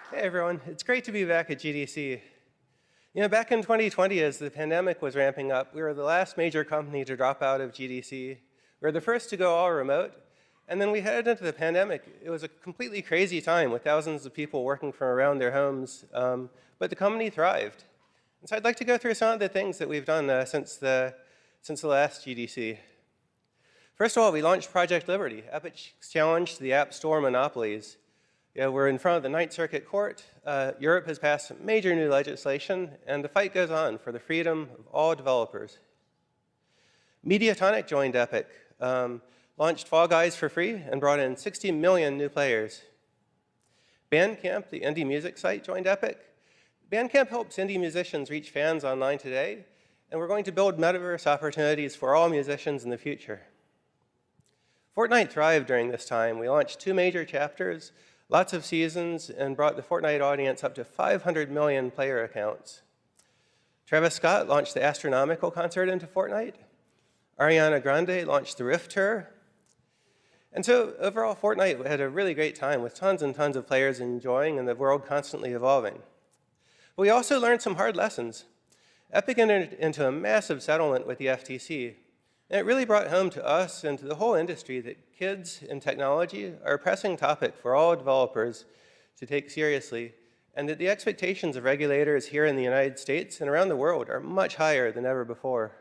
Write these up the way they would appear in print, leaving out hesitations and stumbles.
Hey everyone, it's great to be back at GDC. You know, back in 2020, as the pandemic was ramping up, we were the last major company to drop out of GDC. We were the first to go all remote, and then we headed into the pandemic. It was a completely crazy time with thousands of people working from around their homes, but the company thrived. And so I'd like to go through some of the things that we've done since the last GDC. First of all, we launched Project Liberty, Epic's challenge to the App Store monopolies. Yeah, we're in front of the Ninth Circuit Court. Europe has passed some major new legislation, and the fight goes on for the freedom of all developers. Mediatonic joined Epic, launched Fall Guys for free, and brought in 60 million new players. Bandcamp, the indie music site, joined Epic. Bandcamp helps indie musicians reach fans online today, and we're going to build metaverse opportunities for all musicians in the future. Fortnite thrived during this time. We launched 2 major chapters, lots of seasons, and brought the Fortnite audience up to 500 million player accounts. Travis Scott launched the Astronomical concert into Fortnite. Ariana Grande launched the Rift Tour. And so overall, Fortnite had a really great time with tons and tons of players enjoying and the world constantly evolving. But we also learned some hard lessons. Epic entered into a massive settlement with the FTC. And it really brought home to us and to the whole industry that kids and technology are a pressing topic for all developers to take seriously, and that the expectations of regulators here in the United States and around the world are much higher than ever before.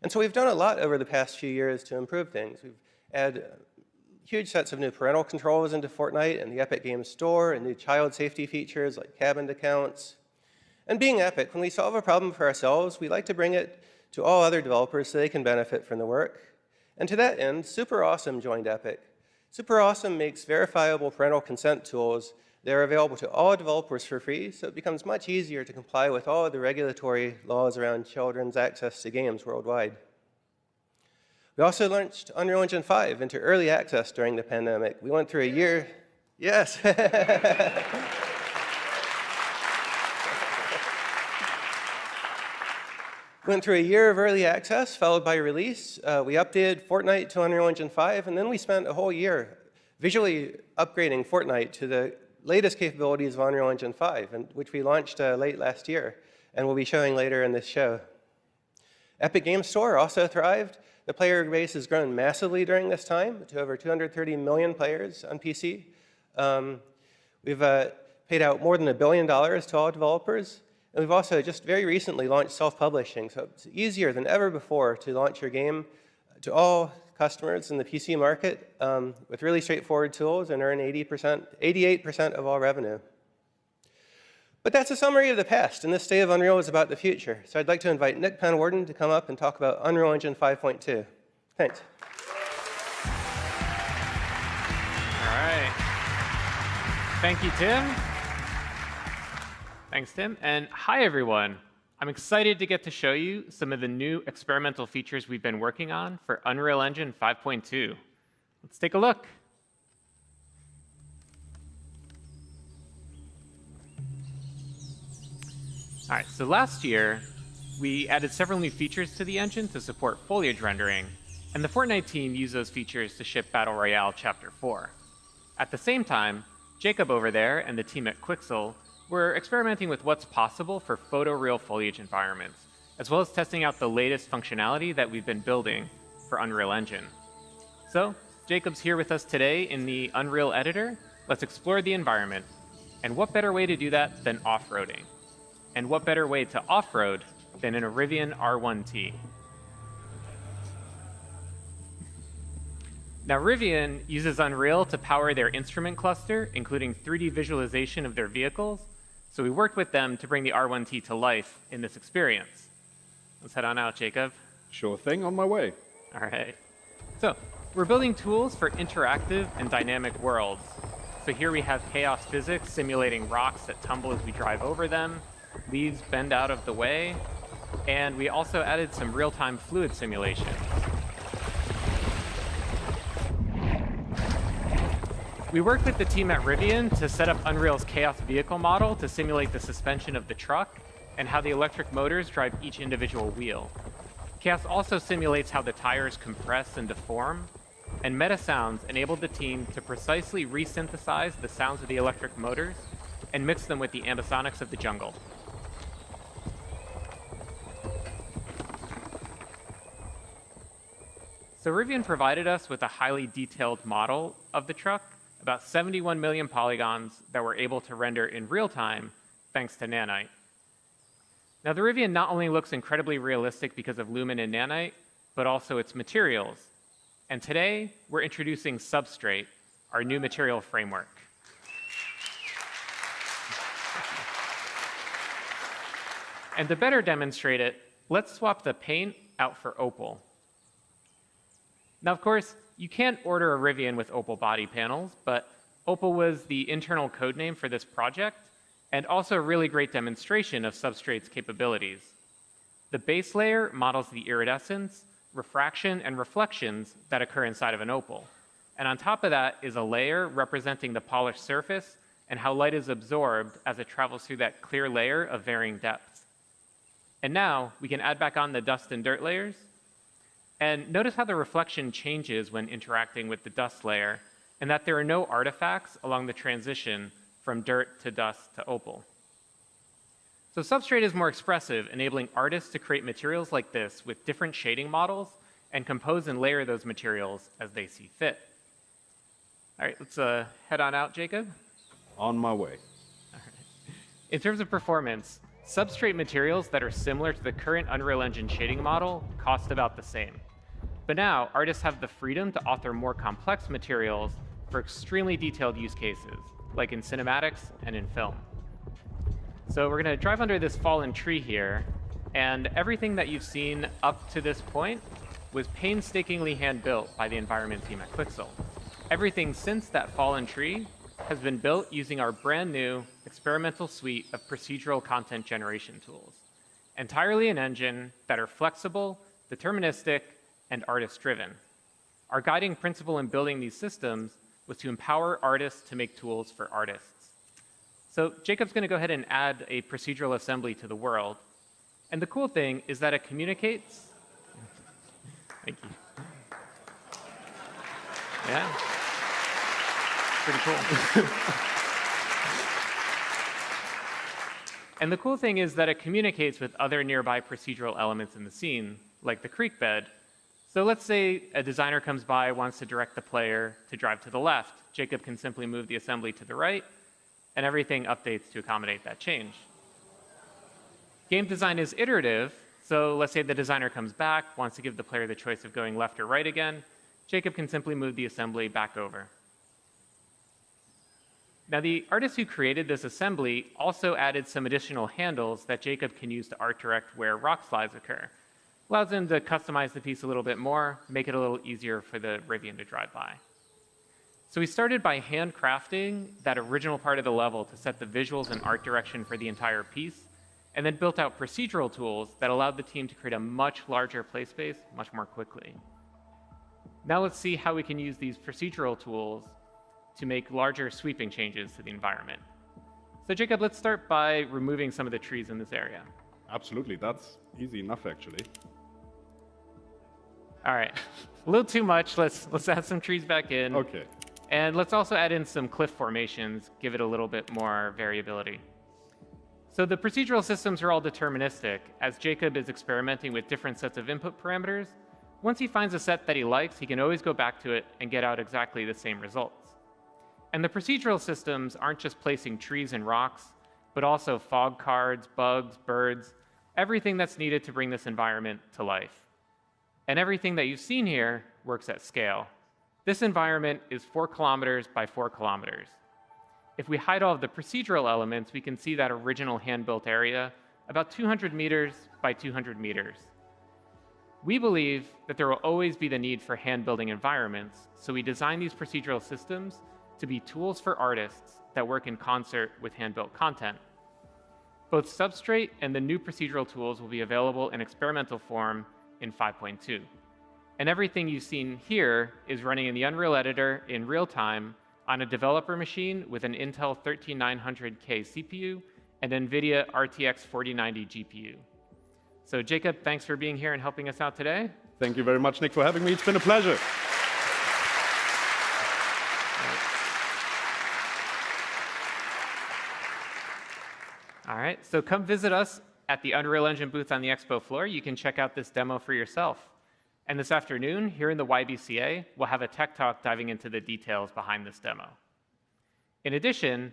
And so we've done a lot over the past few years to improve things. We've added huge sets of new parental controls into Fortnite and the Epic Games Store, and new child safety features like cabined accounts. And being Epic, when we solve a problem for ourselves, we like to bring it to all other developers so they can benefit from the work. And to that end, Super Awesome joined Epic. Super Awesome makes verifiable parental consent tools that are available to all developers for free, so it becomes much easier to comply with all of the regulatory laws around children's access to games worldwide. We also launched Unreal Engine 5 into early access during the pandemic. We went through a year, yes. Went through a year of early access, followed by release. We updated Fortnite to Unreal Engine 5, and then we spent a whole year visually upgrading Fortnite to the latest capabilities of Unreal Engine 5, which we launched late last year, and we'll be showing later in this show. Epic Games Store also thrived. The player base has grown massively during this time to over 230 million players on PC. We've paid out more than $1 billion to all developers. And we've also just very recently launched self-publishing, so it's easier than ever before to launch your game to all customers in the PC market with really straightforward tools and earn 88% of all revenue. But that's a summary of the past, and this State of Unreal is about the future. So I'd like to invite Nick Penwarden to come up and talk about Unreal Engine 5.2. Thanks. All right. Thank you, Tim. Thanks, Tim. And hi, everyone. I'm excited to get to show you some of the new experimental features we've been working on for Unreal Engine 5.2. Let's take a look. All right, so last year, we added several new features to the engine to support foliage rendering, and the Fortnite team used those features to ship Battle Royale Chapter 4. At the same time, Jacob over there and the team at Quixel we're experimenting with what's possible for photoreal foliage environments, as well as testing out the latest functionality that we've been building for Unreal Engine. So, Jacob's here with us today in the Unreal Editor. Let's explore the environment. And what better way to do that than off-roading? And what better way to off-road than in a Rivian R1T? Now, Rivian uses Unreal to power their instrument cluster, including 3D visualization of their vehicles. So we worked with them to bring the R1T to life in this experience. Let's head on out, Jacob. Sure thing, on my way. All right. So we're building tools for interactive and dynamic worlds. So here we have chaos physics simulating rocks that tumble as we drive over them, leaves bend out of the way, and we also added some real-time fluid simulation. We worked with the team at Rivian to set up Unreal's Chaos vehicle model to simulate the suspension of the truck and how the electric motors drive each individual wheel. Chaos also simulates how the tires compress and deform, and Meta Sounds enabled the team to precisely resynthesize the sounds of the electric motors and mix them with the ambisonics of the jungle. So Rivian provided us with a highly detailed model of the truck, about 71 million polygons that we're able to render in real time thanks to Nanite. Now, the Rivian not only looks incredibly realistic because of Lumen and Nanite, but also its materials. And today, we're introducing Substrate, our new material framework. And to better demonstrate it, let's swap the paint out for Opal. Now, of course, you can't order a Rivian with Opal body panels, but Opal was the internal code name for this project, and also a really great demonstration of Substrate's capabilities. The base layer models the iridescence, refraction, and reflections that occur inside of an opal. And on top of that is a layer representing the polished surface and how light is absorbed as it travels through that clear layer of varying depths. And now we can add back on the dust and dirt layers. And notice how the reflection changes when interacting with the dust layer, and that there are no artifacts along the transition from dirt to dust to opal. So Substrate is more expressive, enabling artists to create materials like this with different shading models and compose and layer those materials as they see fit. All right, let's head on out, Jacob. On my way. All right. In terms of performance, Substrate materials that are similar to the current Unreal Engine shading model cost about the same. But now, artists have the freedom to author more complex materials for extremely detailed use cases, like in cinematics and in film. So we're going to drive under this fallen tree here, and everything that you've seen up to this point was painstakingly hand-built by the environment team at Quixel. Everything since that fallen tree has been built using our brand new experimental suite of procedural content generation tools, entirely in engine that are flexible, deterministic, and artist-driven. Our guiding principle in building these systems was to empower artists to make tools for artists. So Jacob's going to go ahead and add a procedural assembly to the world. And the cool thing is that it communicates. Thank you. Yeah. Pretty cool. And the cool thing is that it communicates with other nearby procedural elements in the scene, like the creek bed. So let's say a designer comes by, wants to direct the player to drive to the left. Jacob can simply move the assembly to the right, and everything updates to accommodate that change. Game design is iterative, so let's say the designer comes back, wants to give the player the choice of going left or right again. Jacob can simply move the assembly back over. Now, the artist who created this assembly also added some additional handles that Jacob can use to art direct where rock slides occur. Allows him to customize the piece a little bit more, make it a little easier for the Rivian to drive by. So we started by handcrafting that original part of the level to set the visuals and art direction for the entire piece, and then built out procedural tools that allowed the team to create a much larger play space much more quickly. Now let's see how we can use these procedural tools to make larger sweeping changes to the environment. So Jacob, let's start by removing some of the trees in this area. Absolutely, that's easy enough actually. All right, a little too much. Let's add some trees back in. Okay. And let's also add in some cliff formations, give it a little bit more variability. So the procedural systems are all deterministic. As Jacob is experimenting with different sets of input parameters, once he finds a set that he likes, he can always go back to it and get out exactly the same results. And the procedural systems aren't just placing trees and rocks, but also fog cards, bugs, birds, everything that's needed to bring this environment to life. And everything that you've seen here works at scale. This environment is 4 kilometers by 4 kilometers. If we hide all of the procedural elements, we can see that original hand-built area about 200 meters by 200 meters. We believe that there will always be the need for hand-building environments, so we design these procedural systems to be tools for artists that work in concert with hand-built content. Both Substrate and the new procedural tools will be available in experimental form in 5.2. And everything you've seen here is running in the Unreal Editor in real time on a developer machine with an Intel 13900K CPU and NVIDIA RTX 4090 GPU. So Jacob, thanks for being here and helping us out today. Thank you very much, Nick, for having me. It's been a pleasure. All right, so come visit us at the Unreal Engine booth on the expo floor. You can check out this demo for yourself. And this afternoon, here in the YBCA, we'll have a tech talk diving into the details behind this demo. In addition,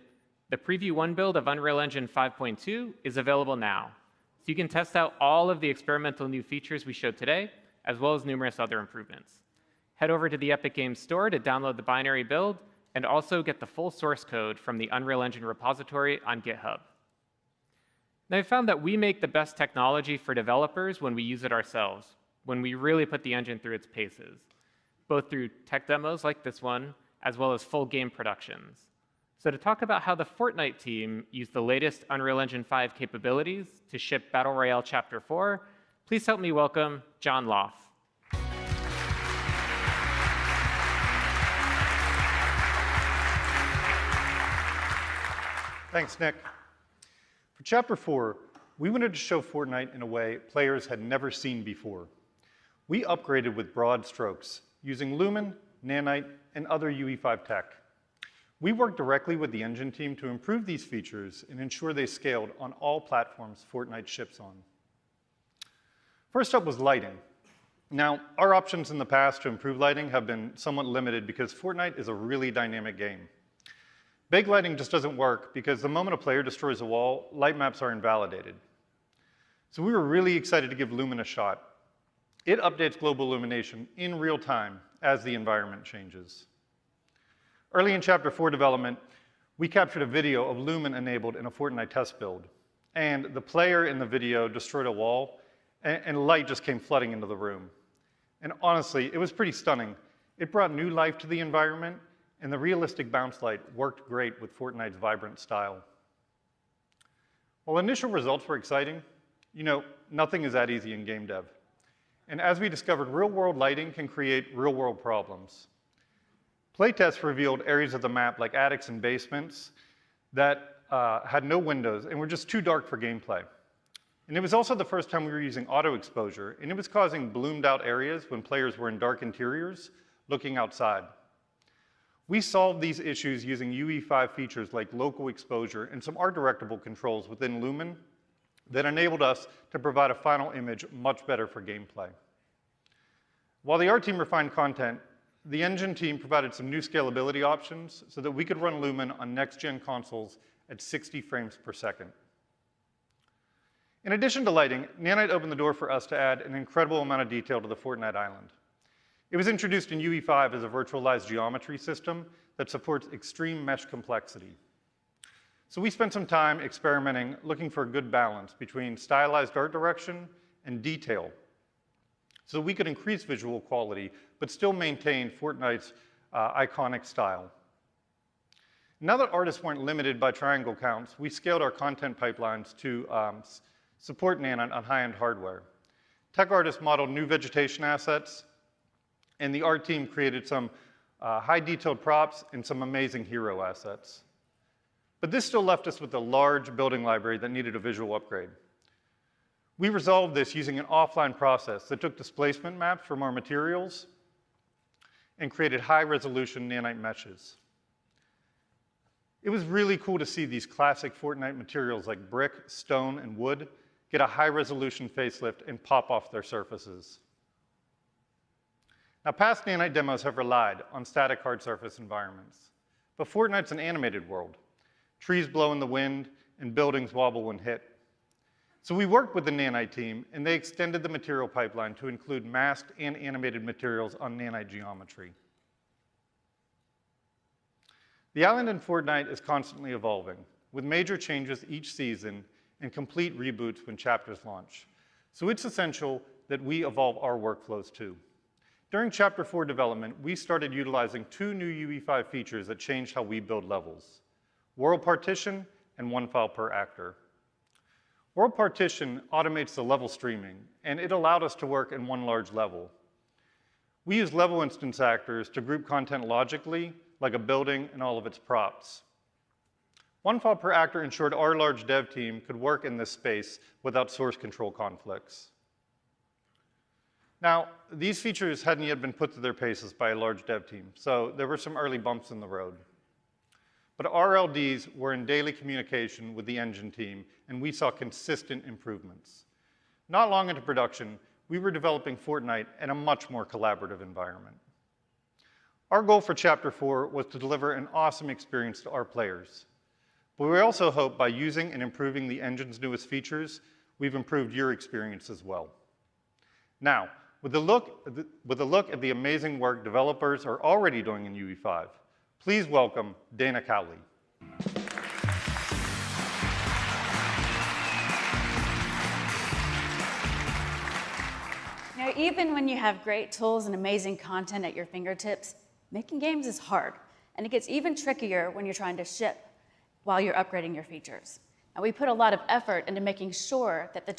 the Preview 1 build of Unreal Engine 5.2 is available now. So you can test out all of the experimental new features we showed today, as well as numerous other improvements. Head over to the Epic Games Store to download the binary build, and also get the full source code from the Unreal Engine repository on GitHub. Now, I found that we make the best technology for developers when we use it ourselves, when we really put the engine through its paces, both through tech demos like this one, as well as full game productions. So to talk about how the Fortnite team used the latest Unreal Engine 5 capabilities to ship Battle Royale Chapter 4, please help me welcome John Loff. Thanks, Nick. For Chapter 4, we wanted to show Fortnite in a way players had never seen before. We upgraded with broad strokes, using Lumen, Nanite, and other UE5 tech. We worked directly with the engine team to improve these features and ensure they scaled on all platforms Fortnite ships on. First up was lighting. Now, our options in the past to improve lighting have been somewhat limited because Fortnite is a really dynamic game. Big lighting just doesn't work because the moment a player destroys a wall, light maps are invalidated. So we were really excited to give Lumen a shot. It updates global illumination in real time as the environment changes. Early in Chapter 4 development, we captured a video of Lumen enabled in a Fortnite test build. And the player in the video destroyed a wall, and light just came flooding into the room. And honestly, it was pretty stunning. It brought new life to the environment, and the realistic bounce light worked great with Fortnite's vibrant style. While initial results were exciting, nothing is that easy in game dev. And as we discovered, real-world lighting can create real-world problems. Playtests revealed areas of the map, like attics and basements, that had no windows and were just too dark for gameplay. And it was also the first time we were using auto exposure, and it was causing bloomed-out areas when players were in dark interiors looking outside. We solved these issues using UE5 features like local exposure and some art-directable controls within Lumen that enabled us to provide a final image much better for gameplay. While the art team refined content, the engine team provided some new scalability options so that we could run Lumen on next-gen consoles at 60 frames per second. In addition to lighting, Nanite opened the door for us to add an incredible amount of detail to the Fortnite island. It was introduced in UE5 as a virtualized geometry system that supports extreme mesh complexity. So we spent some time experimenting, looking for a good balance between stylized art direction and detail, so we could increase visual quality, but still maintain Fortnite's iconic style. Now that artists weren't limited by triangle counts, we scaled our content pipelines to support Nanite on high-end hardware. Tech artists modeled new vegetation assets, and the art team created some high-detailed props and some amazing hero assets. But this still left us with a large building library that needed a visual upgrade. We resolved this using an offline process that took displacement maps from our materials and created high-resolution nanite meshes. It was really cool to see these classic Fortnite materials like brick, stone, and wood get a high-resolution facelift and pop off their surfaces. Now, past nanite demos have relied on static hard surface environments, but Fortnite's an animated world. Trees blow in the wind, and buildings wobble when hit. So we worked with the Nanite team, and they extended the material pipeline to include masked and animated materials on nanite geometry. The island in Fortnite is constantly evolving, with major changes each season and complete reboots when chapters launch. So it's essential that we evolve our workflows too. During Chapter 4 development, we started utilizing 2 new UE5 features that changed how we build levels: World Partition and one file per actor. World Partition automates the level streaming, and it allowed us to work in one large level. We use level instance actors to group content logically, like a building and all of its props. One file per actor ensured our large dev team could work in this space without source control conflicts. Now, these features hadn't yet been put to their paces by a large dev team, so there were some early bumps in the road. But RLDs were in daily communication with the engine team, and we saw consistent improvements. Not long into production, we were developing Fortnite in a much more collaborative environment. Our goal for Chapter 4 was to deliver an awesome experience to our players. But we also hope by using and improving the engine's newest features, we've improved your experience as well. Now, with a look at the amazing work developers are already doing in UE5, please welcome Dana Cowley. Now, even when you have great tools and amazing content at your fingertips, making games is hard, and it gets even trickier when you're trying to ship while you're upgrading your features. And we put a lot of effort into making sure that the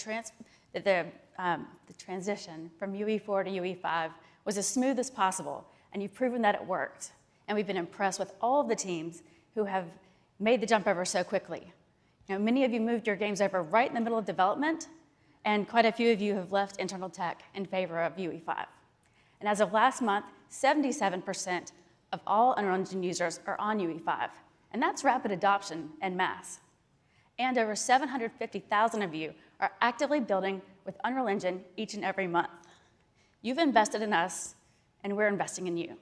transition from UE4 to UE5 was as smooth as possible, and you've proven that it worked. And we've been impressed with all of the teams who have made the jump over so quickly. Now, many of you moved your games over right in the middle of development, and quite a few of you have left internal tech in favor of UE5. And as of last month, 77% of all Unreal Engine users are on UE5, and that's rapid adoption en masse. And over 750,000 of you are actively building with Unreal Engine each and every month. You've invested in us, and we're investing in you.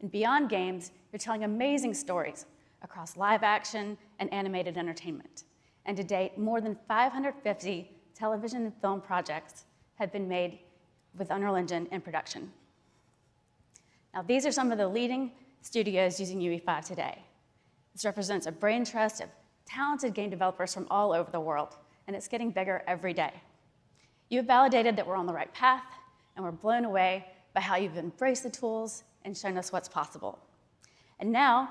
And beyond games, you're telling amazing stories across live action and animated entertainment. And to date, more than 550 television and film projects have been made with Unreal Engine in production. Now, these are some of the leading studios using UE5 today. This represents a brain trust of talented game developers from all over the world, and it's getting bigger every day. You've validated that we're on the right path, and we're blown away by how you've embraced the tools and shown us what's possible. And now,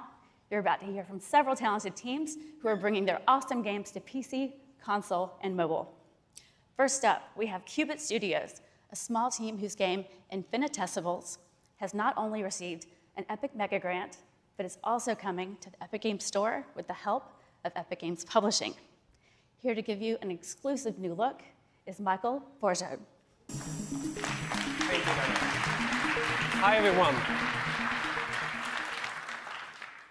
you're about to hear from several talented teams who are bringing their awesome games to PC, console, and mobile. First up, we have Qubit Studios, a small team whose game Infinitesimals has not only received an Epic Mega Grant, but is also coming to the Epic Games Store with the help of Epic Games Publishing. Here to give you an exclusive new look is Michael Borjard. Thank you, Dana. Hi, everyone.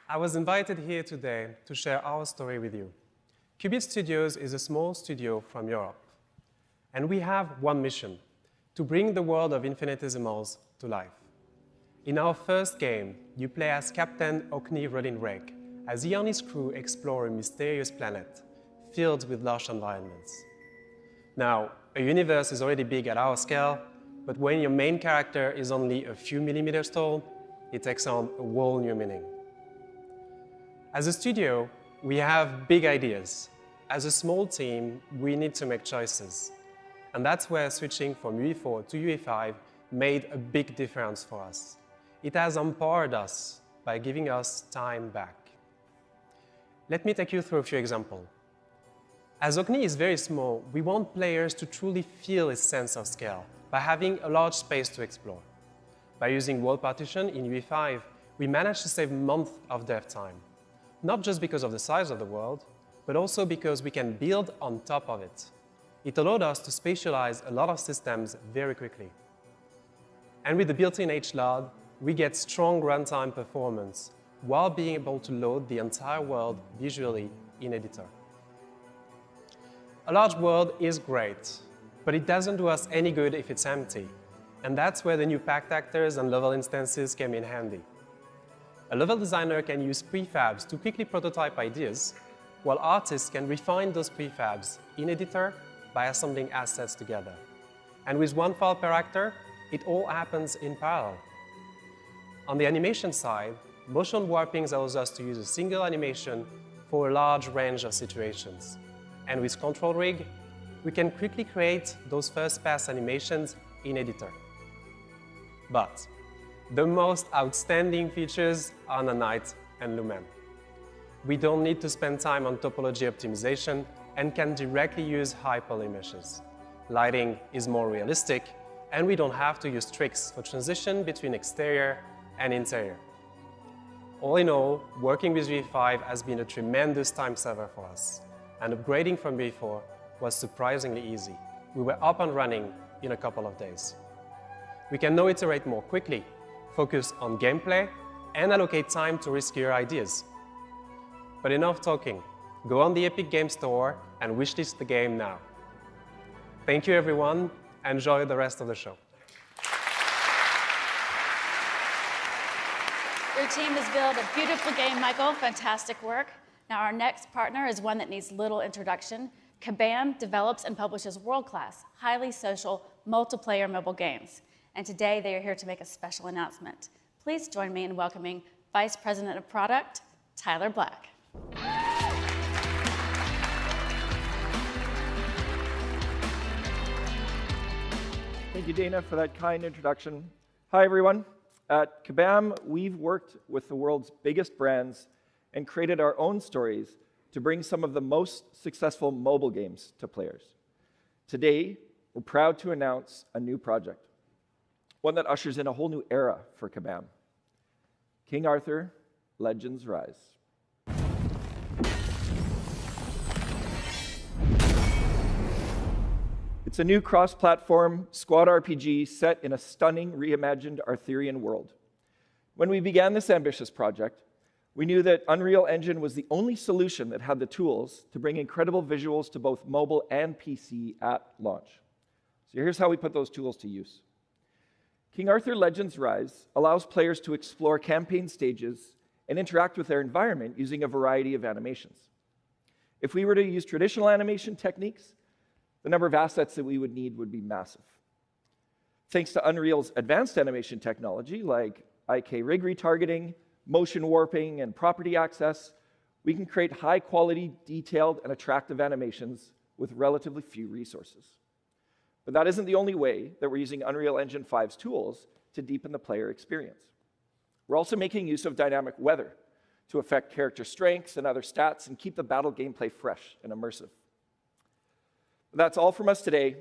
I was invited here today to share our story with you. Qubit Studios is a small studio from Europe, and we have one mission: to bring the world of Infinitesimals to life. In our first game, you play as Captain Okni Rodin-Rake, as he and his crew explore a mysterious planet filled with lush environments. Now, a universe is already big at our scale, but when your main character is only a few millimeters tall, it takes on a whole new meaning. As a studio, we have big ideas. As a small team, we need to make choices. And that's where switching from UE4 to UE5 made a big difference for us. It has empowered us by giving us time back. Let me take you through a few examples. As Okni is very small, we want players to truly feel its sense of scale by having a large space to explore. By using world partition in UE5, we managed to save months of dev time, not just because of the size of the world, but also because we can build on top of it. It allowed us to spatialize a lot of systems very quickly. And with the built-in HLOD, we get strong runtime performance while being able to load the entire world visually in editor. A large world is great, but it doesn't do us any good if it's empty. And that's where the new packed actors and level instances came in handy. A level designer can use prefabs to quickly prototype ideas, while artists can refine those prefabs in editor by assembling assets together. And with one file per actor, it all happens in parallel. On the animation side, motion warping allows us to use a single animation for a large range of situations. And with Control Rig, we can quickly create those first-pass animations in editor. But the most outstanding features are Nanite and Lumen. We don't need to spend time on topology optimization and can directly use high poly meshes. Lighting is more realistic, and we don't have to use tricks for transition between exterior and interior. All in all, working with UE5 has been a tremendous time saver for us, and upgrading from UE4 was surprisingly easy. We were up and running in a couple of days. We can now iterate more quickly, focus on gameplay, and allocate time to riskier ideas. But enough talking. Go on the Epic Games Store and wishlist the game now. Thank you, everyone. Enjoy the rest of the show. Your team has built a beautiful game, Michael. Fantastic work. Now, our next partner is one that needs little introduction. Kabam develops and publishes world-class, highly social, multiplayer mobile games. And today, they are here to make a special announcement. Please join me in welcoming Vice President of Product, Tyler Black. Thank you, Dana, for that kind introduction. Hi, everyone. At Kabam, we've worked with the world's biggest brands and created our own stories to bring some of the most successful mobile games to players. Today, we're proud to announce a new project, one that ushers in a whole new era for Kabam. King Arthur, Legends Rise. It's a new cross-platform squad RPG set in a stunning, reimagined Arthurian world. When we began this ambitious project, we knew that Unreal Engine was the only solution that had the tools to bring incredible visuals to both mobile and PC at launch. So here's how we put those tools to use. King Arthur Legends Rise allows players to explore campaign stages and interact with their environment using a variety of animations. If we were to use traditional animation techniques, the number of assets that we would need would be massive. Thanks to Unreal's advanced animation technology, like IK rig retargeting, motion warping, and property access, we can create high-quality, detailed, and attractive animations with relatively few resources. But that isn't the only way that we're using Unreal Engine 5's tools to deepen the player experience. We're also making use of dynamic weather to affect character strengths and other stats and keep the battle gameplay fresh and immersive. That's all from us today.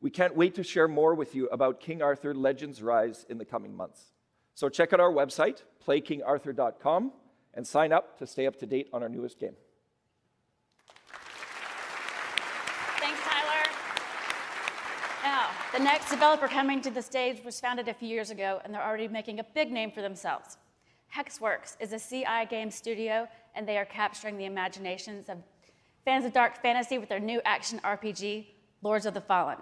We can't wait to share more with you about King Arthur Legends Rise in the coming months. So check out our website, playkingarthur.com, and sign up to stay up to date on our newest game. Thanks, Tyler. Now, the next developer coming to the stage was founded a few years ago, and they're already making a big name for themselves. Hexworks is a CI game studio, and they are capturing the imaginations of fans of dark fantasy with their new action RPG, Lords of the Fallen.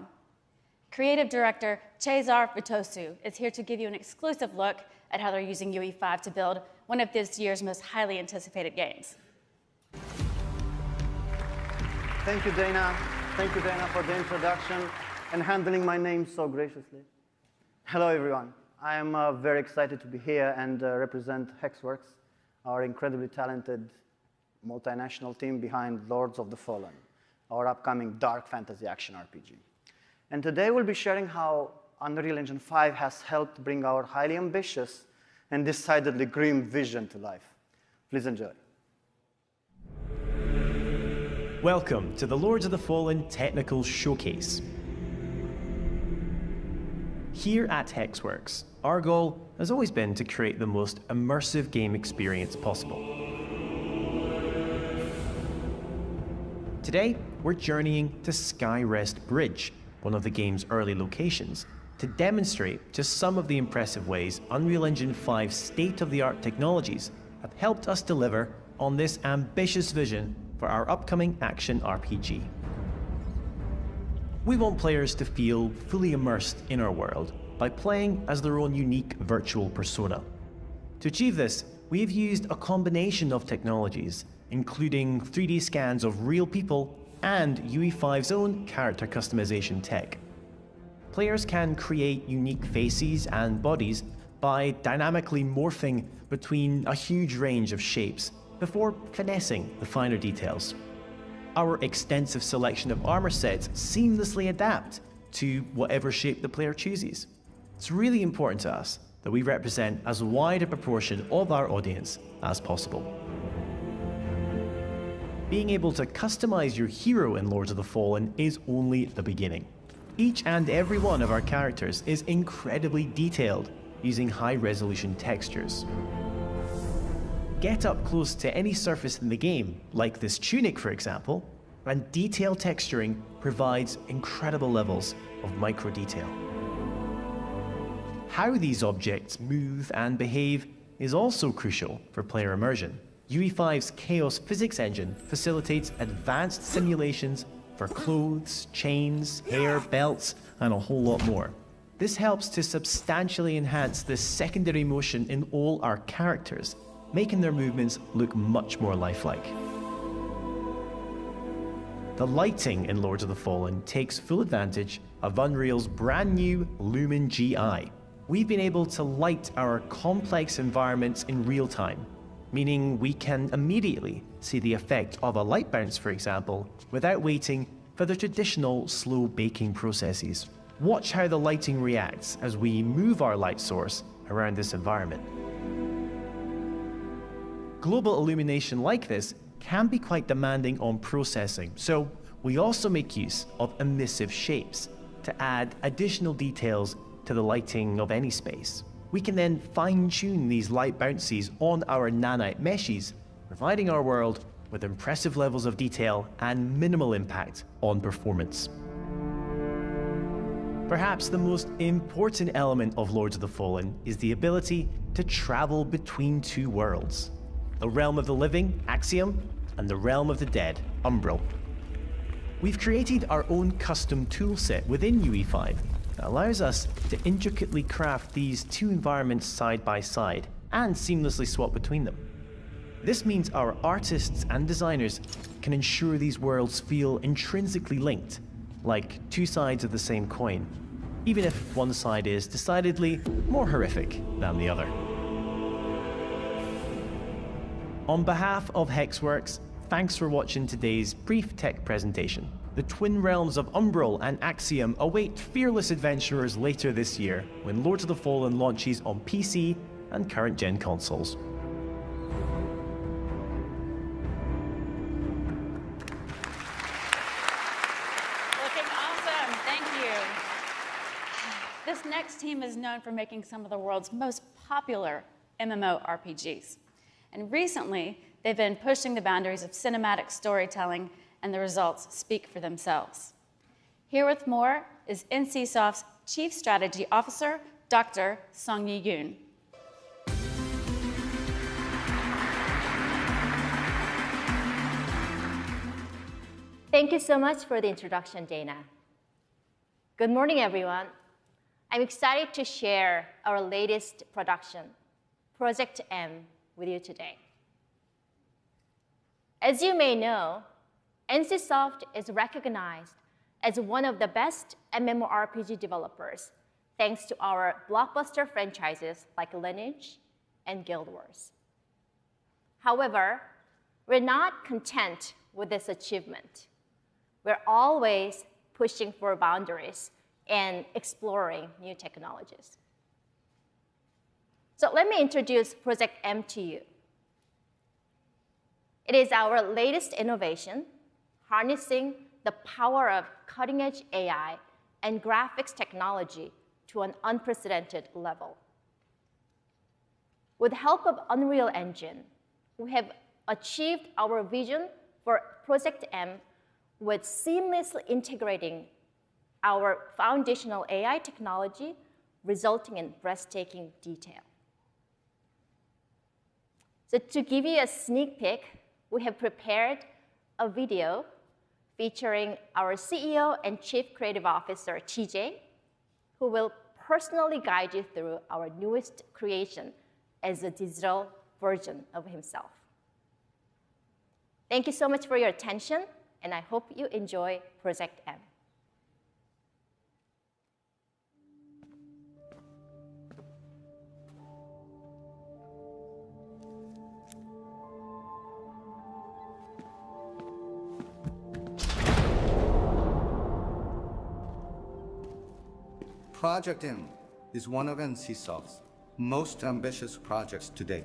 Creative director Cesar Vitosu is here to give you an exclusive look at how they're using UE5 to build one of this year's most highly anticipated games. Thank you, Dana. Thank you, Dana, for the introduction and handling my name so graciously. Hello, everyone. I am very excited to be here and represent Hexworks, our incredibly talented multinational team behind Lords of the Fallen, our upcoming dark fantasy action RPG. And today we'll be sharing how Unreal Engine 5 has helped bring our highly ambitious and decidedly grim vision to life. Please enjoy. Welcome to the Lords of the Fallen Technical Showcase. Here at Hexworks, our goal has always been to create the most immersive game experience possible. Today, we're journeying to Skyrest Bridge, one of the game's early locations, to demonstrate just some of the impressive ways Unreal Engine 5's state-of-the-art technologies have helped us deliver on this ambitious vision for our upcoming action RPG. We want players to feel fully immersed in our world by playing as their own unique virtual persona. To achieve this, we have used a combination of technologies, including 3D scans of real people and UE5's own character customization tech. Players can create unique faces and bodies by dynamically morphing between a huge range of shapes before finessing the finer details. Our extensive selection of armor sets seamlessly adapt to whatever shape the player chooses. It's really important to us that we represent as wide a proportion of our audience as possible. Being able to customize your hero in Lords of the Fallen is only the beginning. Each and every one of our characters is incredibly detailed, using high-resolution textures. Get up close to any surface in the game, like this tunic for example, and detailed texturing provides incredible levels of micro-detail. How these objects move and behave is also crucial for player immersion. UE5's Chaos physics engine facilitates advanced simulations for clothes, chains, hair, belts, and a whole lot more. This helps to substantially enhance the secondary motion in all our characters, making their movements look much more lifelike. The lighting in Lords of the Fallen takes full advantage of Unreal's brand new Lumen GI. We've been able to light our complex environments in real time, meaning we can immediately see the effect of a light bounce, for example, without waiting for the traditional slow baking processes. Watch how the lighting reacts as we move our light source around this environment. Global illumination like this can be quite demanding on processing, so we also make use of emissive shapes to add additional details to the lighting of any space. We can then fine-tune these light bounces on our nanite meshes, providing our world with impressive levels of detail and minimal impact on performance. Perhaps the most important element of Lords of the Fallen is the ability to travel between two worlds: the realm of the living, Axiom, and the realm of the dead, Umbral. We've created our own custom toolset within UE5 that allows us to intricately craft these two environments side by side and seamlessly swap between them. This means our artists and designers can ensure these worlds feel intrinsically linked, like two sides of the same coin, even if one side is decidedly more horrific than the other. On behalf of Hexworks, thanks for watching today's brief tech presentation. The twin realms of Umbral and Axiom await fearless adventurers later this year when Lords of the Fallen launches on PC and current-gen consoles. Looking awesome, thank you. This next team is known for making some of the world's most popular MMORPGs. And recently, they've been pushing the boundaries of cinematic storytelling, and the results speak for themselves. Here with more is NCSoft's Chief Strategy Officer, Dr. Sung-Yi Yoon. Thank you so much for the introduction, Dana. Good morning, everyone. I'm excited to share our latest production, Project M, with you today. As you may know, NCSoft is recognized as one of the best MMORPG developers thanks to our blockbuster franchises like Lineage and Guild Wars. However, we're not content with this achievement. We're always pushing for boundaries and exploring new technologies. So let me introduce Project M to you. It is our latest innovation, harnessing the power of cutting-edge AI and graphics technology to an unprecedented level. With the help of Unreal Engine, we have achieved our vision for Project M with seamlessly integrating our foundational AI technology, resulting in breathtaking detail. So to give you a sneak peek, we have prepared a video featuring our CEO and Chief Creative Officer, TJ, who will personally guide you through our newest creation as a digital version of himself. Thank you so much for your attention, and I hope you enjoy Project M. Project M is one of NCSoft's most ambitious projects to date.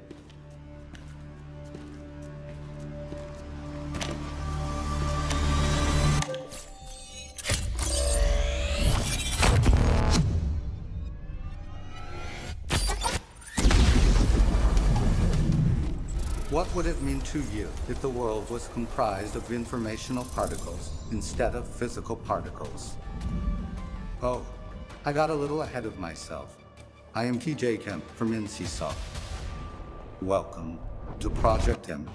What would it mean to you if the world was comprised of informational particles instead of physical particles? Oh, I got a little ahead of myself. I am TJ Kemp from NCSoft. Welcome to Project M.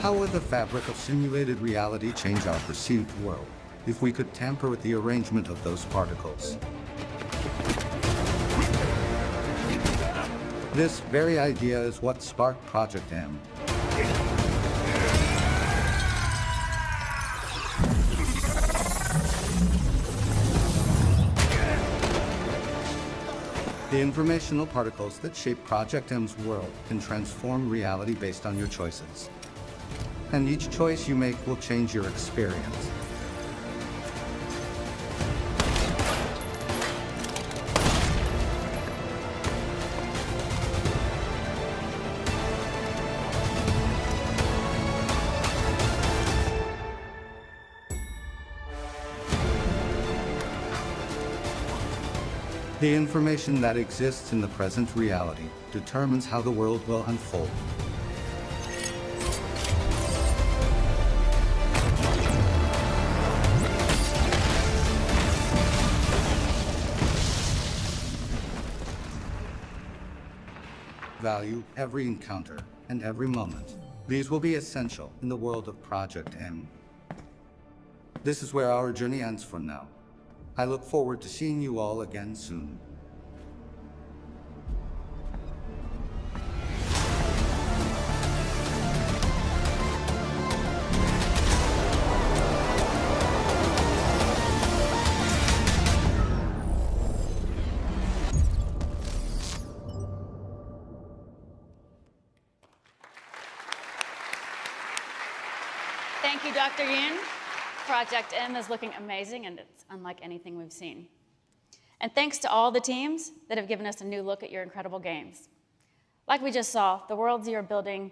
How would the fabric of simulated reality change our perceived world if we could tamper with the arrangement of those particles? This very idea is what sparked Project M. The informational particles that shape Project M's world can transform reality based on your choices. And each choice you make will change your experience. The information that exists in the present reality determines how the world will unfold. Value every encounter and every moment. These will be essential in the world of Project M. This is where our journey ends for now. I look forward to seeing you all again soon. Thank you, Dr. Yoon. Project M is looking amazing, and it's unlike anything we've seen. And thanks to all the teams that have given us a new look at your incredible games. Like we just saw, the worlds you're building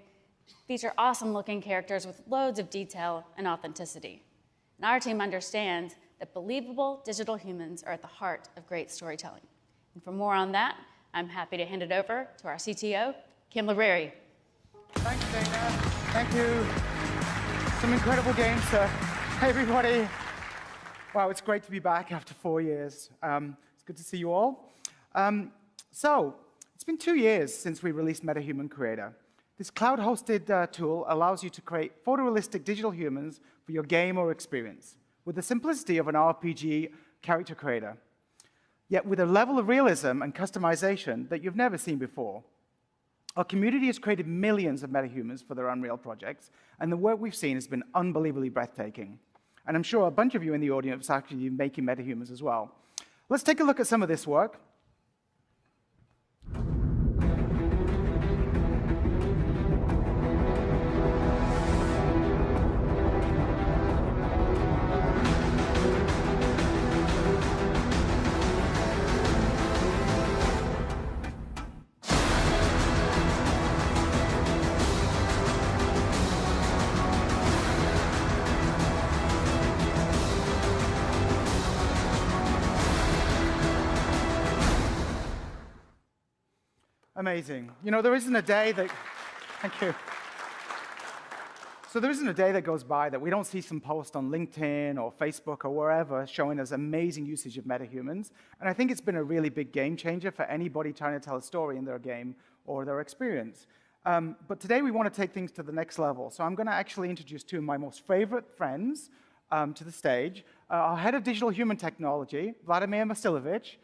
feature awesome-looking characters with loads of detail and authenticity. And our team understands that believable digital humans are at the heart of great storytelling. And for more on that, I'm happy to hand it over to our CTO, Kim Libreri. Thanks, Dana. Thank you. Some incredible games, sir. Hey, everybody. Wow, it's great to be back after 4 years. It's good to see you all. So, it's been 2 years since we released MetaHuman Creator. This cloud-hosted tool allows you to create photorealistic digital humans for your game or experience with the simplicity of an RPG character creator, yet with a level of realism and customization that you've never seen before. Our community has created millions of metahumans for their Unreal projects, and the work we've seen has been unbelievably breathtaking. And I'm sure a bunch of you in the audience are actually making metahumans as well. Let's take a look at some of this work. Amazing. You know, there isn't a day that, thank you. So there isn't a day that goes by that we don't see some post on LinkedIn or Facebook or wherever showing us amazing usage of metahumans. And I think it's been a really big game changer for anybody trying to tell a story in their game or their experience. But today we want to take things to the next level. So I'm going to actually introduce two of my most favorite friends to the stage. Our head of digital human technology, Vladimir Masilovich,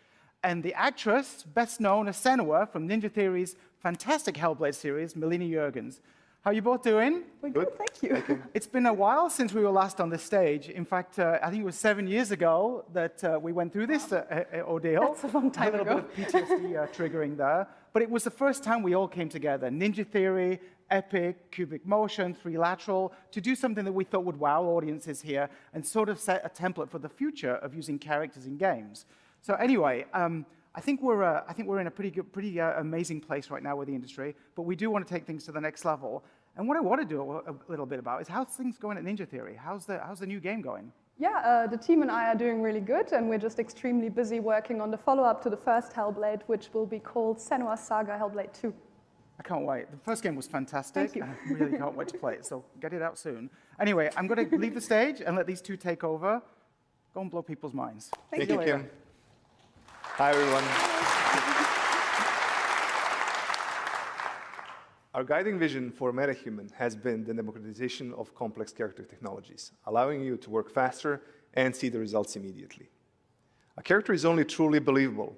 and the actress, best known as Senua from Ninja Theory's fantastic Hellblade series, Melina Jurgens. How are you both doing? We're good, thank you. It's been a while since we were last on this stage. In fact, I think it was 7 years ago that we went through this ordeal. That's a long time ago. A little bit of PTSD triggering there. But it was the first time we all came together, Ninja Theory, Epic, Cubic Motion, 3Lateral, to do something that we thought would wow audiences here and sort of set a template for the future of using characters in games. So anyway, I think we're in a pretty amazing place right now with the industry, but we do want to take things to the next level. And what I want to do a little bit about is how's things going at Ninja Theory? How's the new game going? Yeah, the team and I are doing really good, and we're just extremely busy working on the follow-up to the first Hellblade, which will be called Senua's Saga Hellblade 2. can't wait. The first game was fantastic. Thank you. I really can't wait to play it, so get it out soon. Anyway, I'm going to leave the stage and let these two take over. Go and blow people's minds. Thank you, Kim. Hi, everyone. Our guiding vision for MetaHuman has been the democratization of complex character technologies, allowing you to work faster and see the results immediately. A character is only truly believable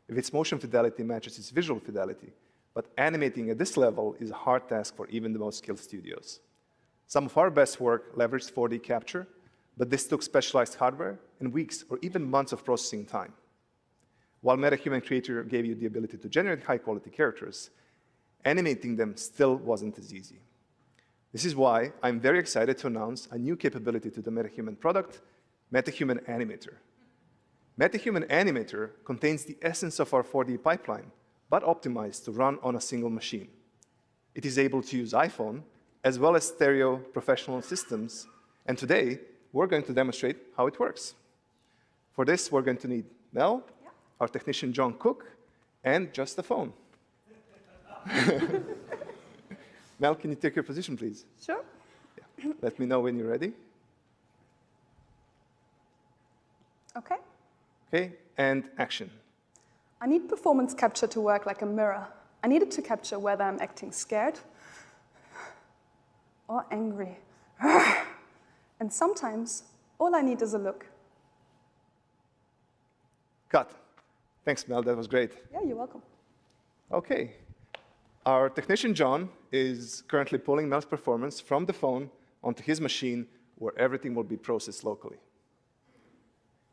if its motion fidelity matches its visual fidelity, but animating at this level is a hard task for even the most skilled studios. Some of our best work leveraged 4D capture, but this took specialized hardware and weeks or even months of processing time. While MetaHuman Creator gave you the ability to generate high-quality characters, animating them still wasn't as easy. This is why I'm very excited to announce a new capability to the MetaHuman product, MetaHuman Animator. MetaHuman Animator contains the essence of our 4D pipeline, but optimized to run on a single machine. It is able to use iPhone, as well as stereo professional systems, and today, we're going to demonstrate how it works. For this, we're going to need Mel, our technician John Cook, and just the phone. Mel, can you take your position, please? Sure. Yeah. Let me know when you're ready. Okay. Okay, and action. I need performance capture to work like a mirror. I need it to capture whether I'm acting scared or angry. And sometimes, all I need is a look. Cut. Thanks, Mel, that was great. Yeah, you're welcome. Okay. Our technician, John, is currently pulling Mel's performance from the phone onto his machine, where everything will be processed locally.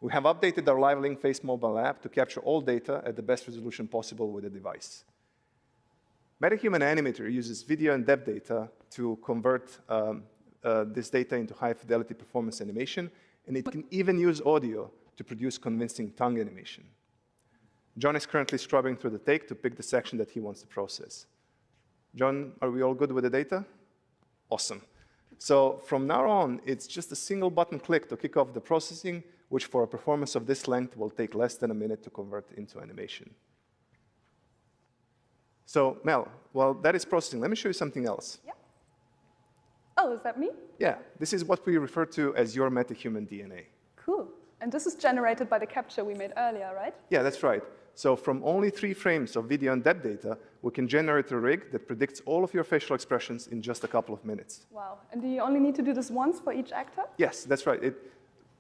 We have updated our Live Link Face mobile app to capture all data at the best resolution possible with the device. MetaHuman Animator uses video and depth data to convert this data into high-fidelity performance animation, and it can even use audio to produce convincing tongue animation. John is currently scrubbing through the take to pick the section that he wants to process. John, are we all good with the data? Awesome. So from now on, it's just a single button click to kick off the processing, which for a performance of this length will take less than a minute to convert into animation. So Mel, while that is processing, let me show you something else. Yeah. Oh, is that me? Yeah, this is what we refer to as your MetaHuman DNA. Cool. And this is generated by the capture we made earlier, right? Yeah, that's right. So from only 3 frames of video and depth data, we can generate a rig that predicts all of your facial expressions in just a couple of minutes. Wow. And do you only need to do this once for each actor? Yes, that's right. It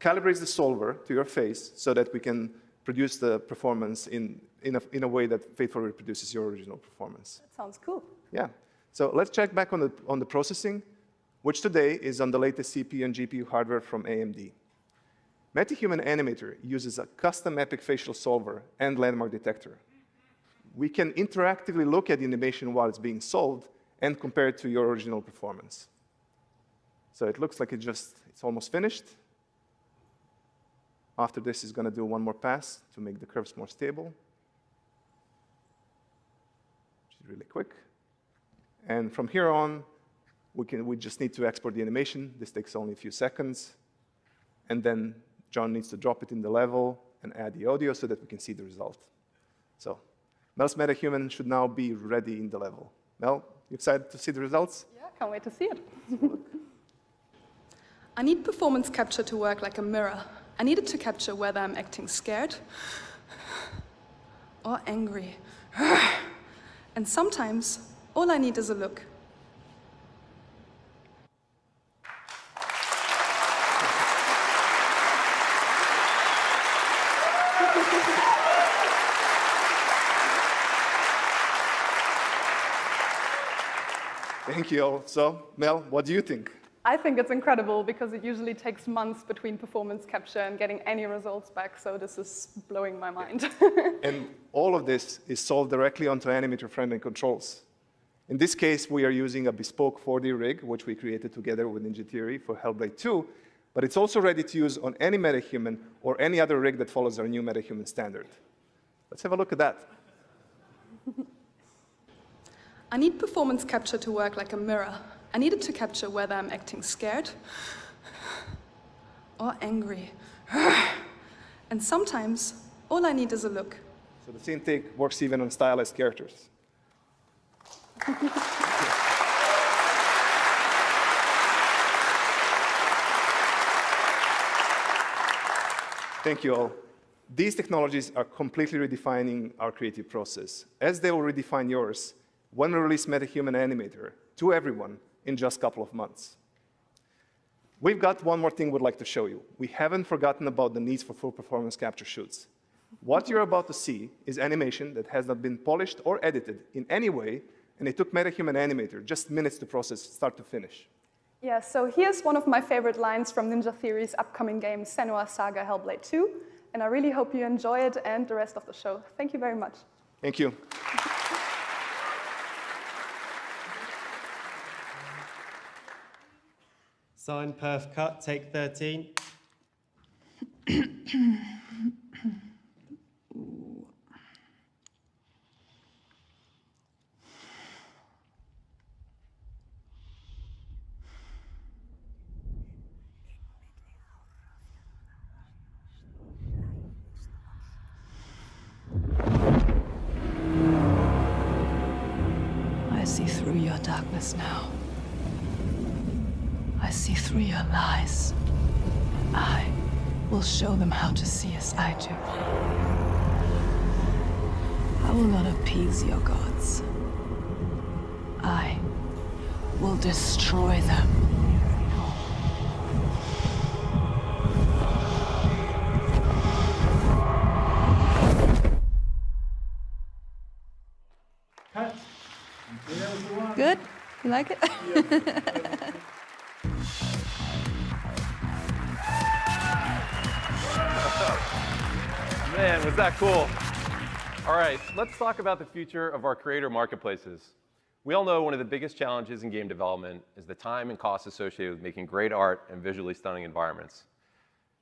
calibrates the solver to your face so that we can produce the performance in a way that faithfully reproduces your original performance. That sounds cool. Yeah. So let's check back on the processing, which today is on the latest CPU and GPU hardware from AMD. MetaHuman Animator uses a custom epic facial solver and landmark detector. We can interactively look at the animation while it's being solved and compare it to your original performance. So it looks like it's almost finished. After this, it's going to do one more pass to make the curves more stable, which is really quick. And from here on, we just need to export the animation. This takes only a few seconds. And then John needs to drop it in the level and add the audio so that we can see the result. So Mel's MetaHuman should now be ready in the level. Mel, you excited to see the results? Yeah, can't wait to see it. I need performance capture to work like a mirror. I need it to capture whether I'm acting scared or angry. And sometimes, all I need is a look. Thank you all. So, Mel, what do you think? I think it's incredible because it usually takes months between performance capture and getting any results back, so this is blowing my mind. And all of this is solved directly onto animator-friendly controls. In this case, we are using a bespoke 4D rig, which we created together with Ninja Theory for Hellblade 2, but it's also ready to use on any MetaHuman or any other rig that follows our new MetaHuman standard. Let's have a look at that. I need performance capture to work like a mirror. I need it to capture whether I'm acting scared or angry. And sometimes, all I need is a look. So the scene take works even on stylized characters. Thank you all. These technologies are completely redefining our creative process, as they will redefine yours when we release MetaHuman Animator to everyone in just a couple of months. We've got one more thing we'd like to show you. We haven't forgotten about the needs for full performance capture shoots. What you're about to see is animation that has not been polished or edited in any way, and it took MetaHuman Animator just minutes to process start to finish. Yeah, so here's one of my favorite lines from Ninja Theory's upcoming game, Senua's Saga Hellblade 2, and I really hope you enjoy it and the rest of the show. Thank you very much. Thank you. Sign, perf, cut, take 13. I see through your darkness now. I see through your lies. I will show them how to see as I do. I will not appease your gods. I will destroy them. Good? You like it? Man, was that cool. All right, let's talk about the future of our creator marketplaces. We all know one of the biggest challenges in game development is the time and cost associated with making great art and visually stunning environments.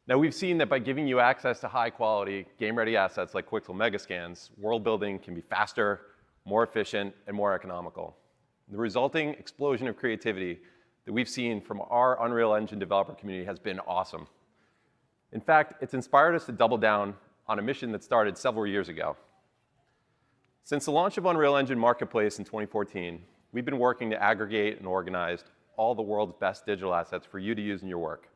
Now, we've seen that by giving you access to high-quality, game-ready assets like Quixel Megascans, world building can be faster, more efficient, and more economical. The resulting explosion of creativity that we've seen from our Unreal Engine developer community has been awesome. In fact, it's inspired us to double down on a mission that started several years ago. Since the launch of Unreal Engine Marketplace in 2014, we've been working to aggregate and organize all the world's best digital assets for you to use in your work.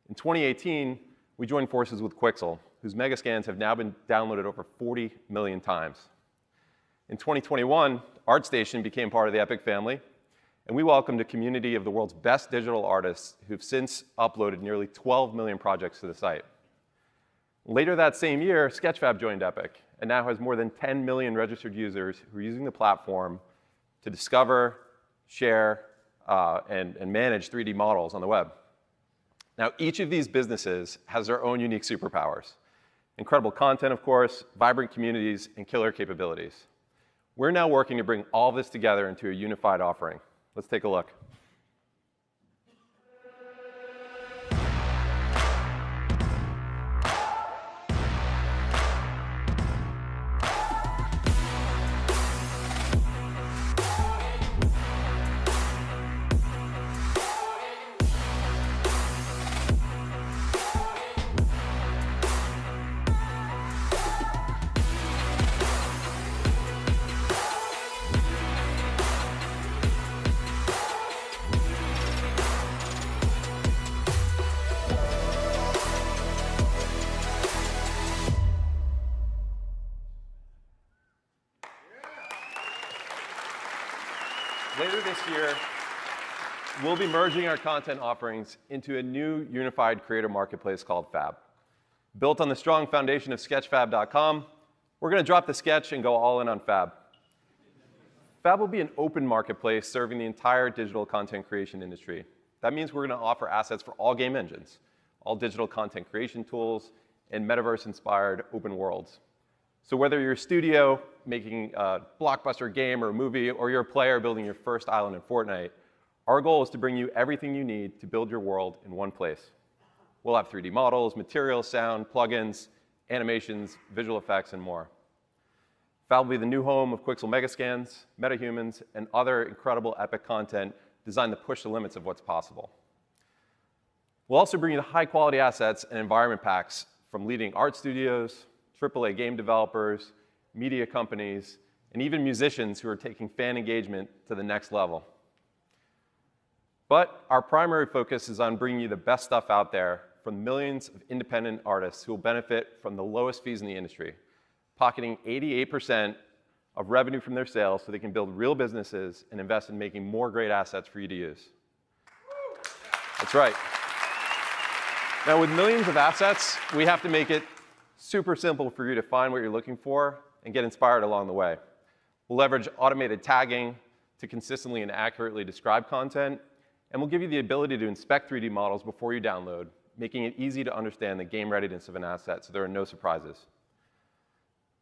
In 2018, we joined forces with Quixel, whose Megascans have now been downloaded over 40 million times. In 2021, ArtStation became part of the Epic family, and we welcomed a community of the world's best digital artists who've since uploaded nearly 12 million projects to the site. Later that same year, Sketchfab joined Epic and now has more than 10 million registered users who are using the platform to discover, share, and manage 3D models on the web. Now, each of these businesses has their own unique superpowers. Incredible content, of course, vibrant communities, and killer capabilities. We're now working to bring all this together into a unified offering. Let's take a look. Later this year, we'll be merging our content offerings into a new unified creator marketplace called Fab. Built on the strong foundation of sketchfab.com, we're going to drop the sketch and go all in on Fab. Fab will be an open marketplace serving the entire digital content creation industry. That means we're going to offer assets for all game engines, all digital content creation tools, and metaverse-inspired open worlds. So whether you're a studio making a blockbuster game or a movie, or you're a player building your first island in Fortnite, our goal is to bring you everything you need to build your world in one place. We'll have 3D models, materials, sound, plugins, animations, visual effects, and more. Fab will be the new home of Quixel Megascans, MetaHumans, and other incredible epic content designed to push the limits of what's possible. We'll also bring you the high-quality assets and environment packs from leading art studios, AAA game developers, media companies, and even musicians who are taking fan engagement to the next level. But our primary focus is on bringing you the best stuff out there from millions of independent artists who will benefit from the lowest fees in the industry, pocketing 88% of revenue from their sales so they can build real businesses and invest in making more great assets for you to use. That's right. Now, with millions of assets, we have to make it super simple for you to find what you're looking for and get inspired along the way. We'll leverage automated tagging to consistently and accurately describe content, and we'll give you the ability to inspect 3D models before you download, making it easy to understand the game readiness of an asset so there are no surprises.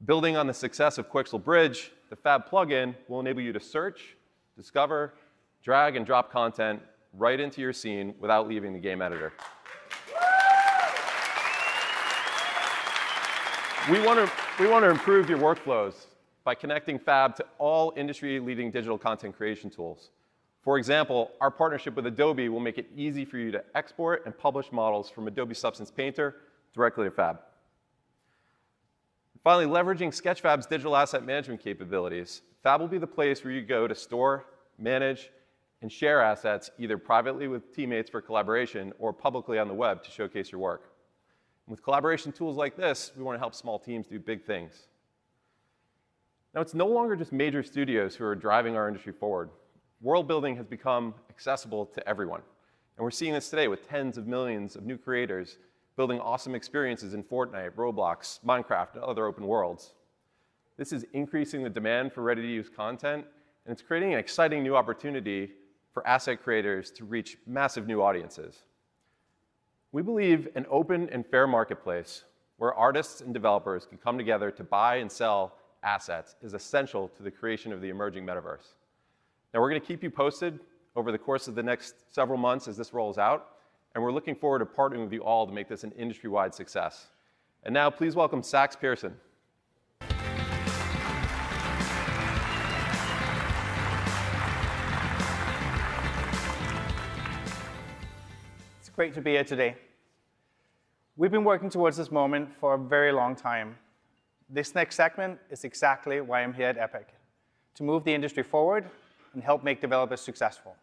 Building on the success of Quixel Bridge, the Fab plugin will enable you to search, discover, drag, and drop content right into your scene without leaving the game editor. We want to improve your workflows by connecting Fab to all industry-leading digital content creation tools. For example, our partnership with Adobe will make it easy for you to export and publish models from Adobe Substance Painter directly to Fab. Finally, leveraging Sketchfab's digital asset management capabilities, Fab will be the place where you go to store, manage, and share assets either privately with teammates for collaboration or publicly on the web to showcase your work. And with collaboration tools like this, we want to help small teams do big things. Now, it's no longer just major studios who are driving our industry forward. World building has become accessible to everyone. And we're seeing this today with tens of millions of new creators building awesome experiences in Fortnite, Roblox, Minecraft, and other open worlds. This is increasing the demand for ready-to-use content, and it's creating an exciting new opportunity for asset creators to reach massive new audiences. We believe an open and fair marketplace where artists and developers can come together to buy and sell assets is essential to the creation of the emerging metaverse. Now, we're going to keep you posted over the course of the next several months as this rolls out, and we're looking forward to partnering with you all to make this an industry-wide success. And now, please welcome Sax Pearson. It's great to be here today. We've been working towards this moment for a very long time. This next segment is exactly why I'm here at Epic, to move the industry forward and help make developers successful.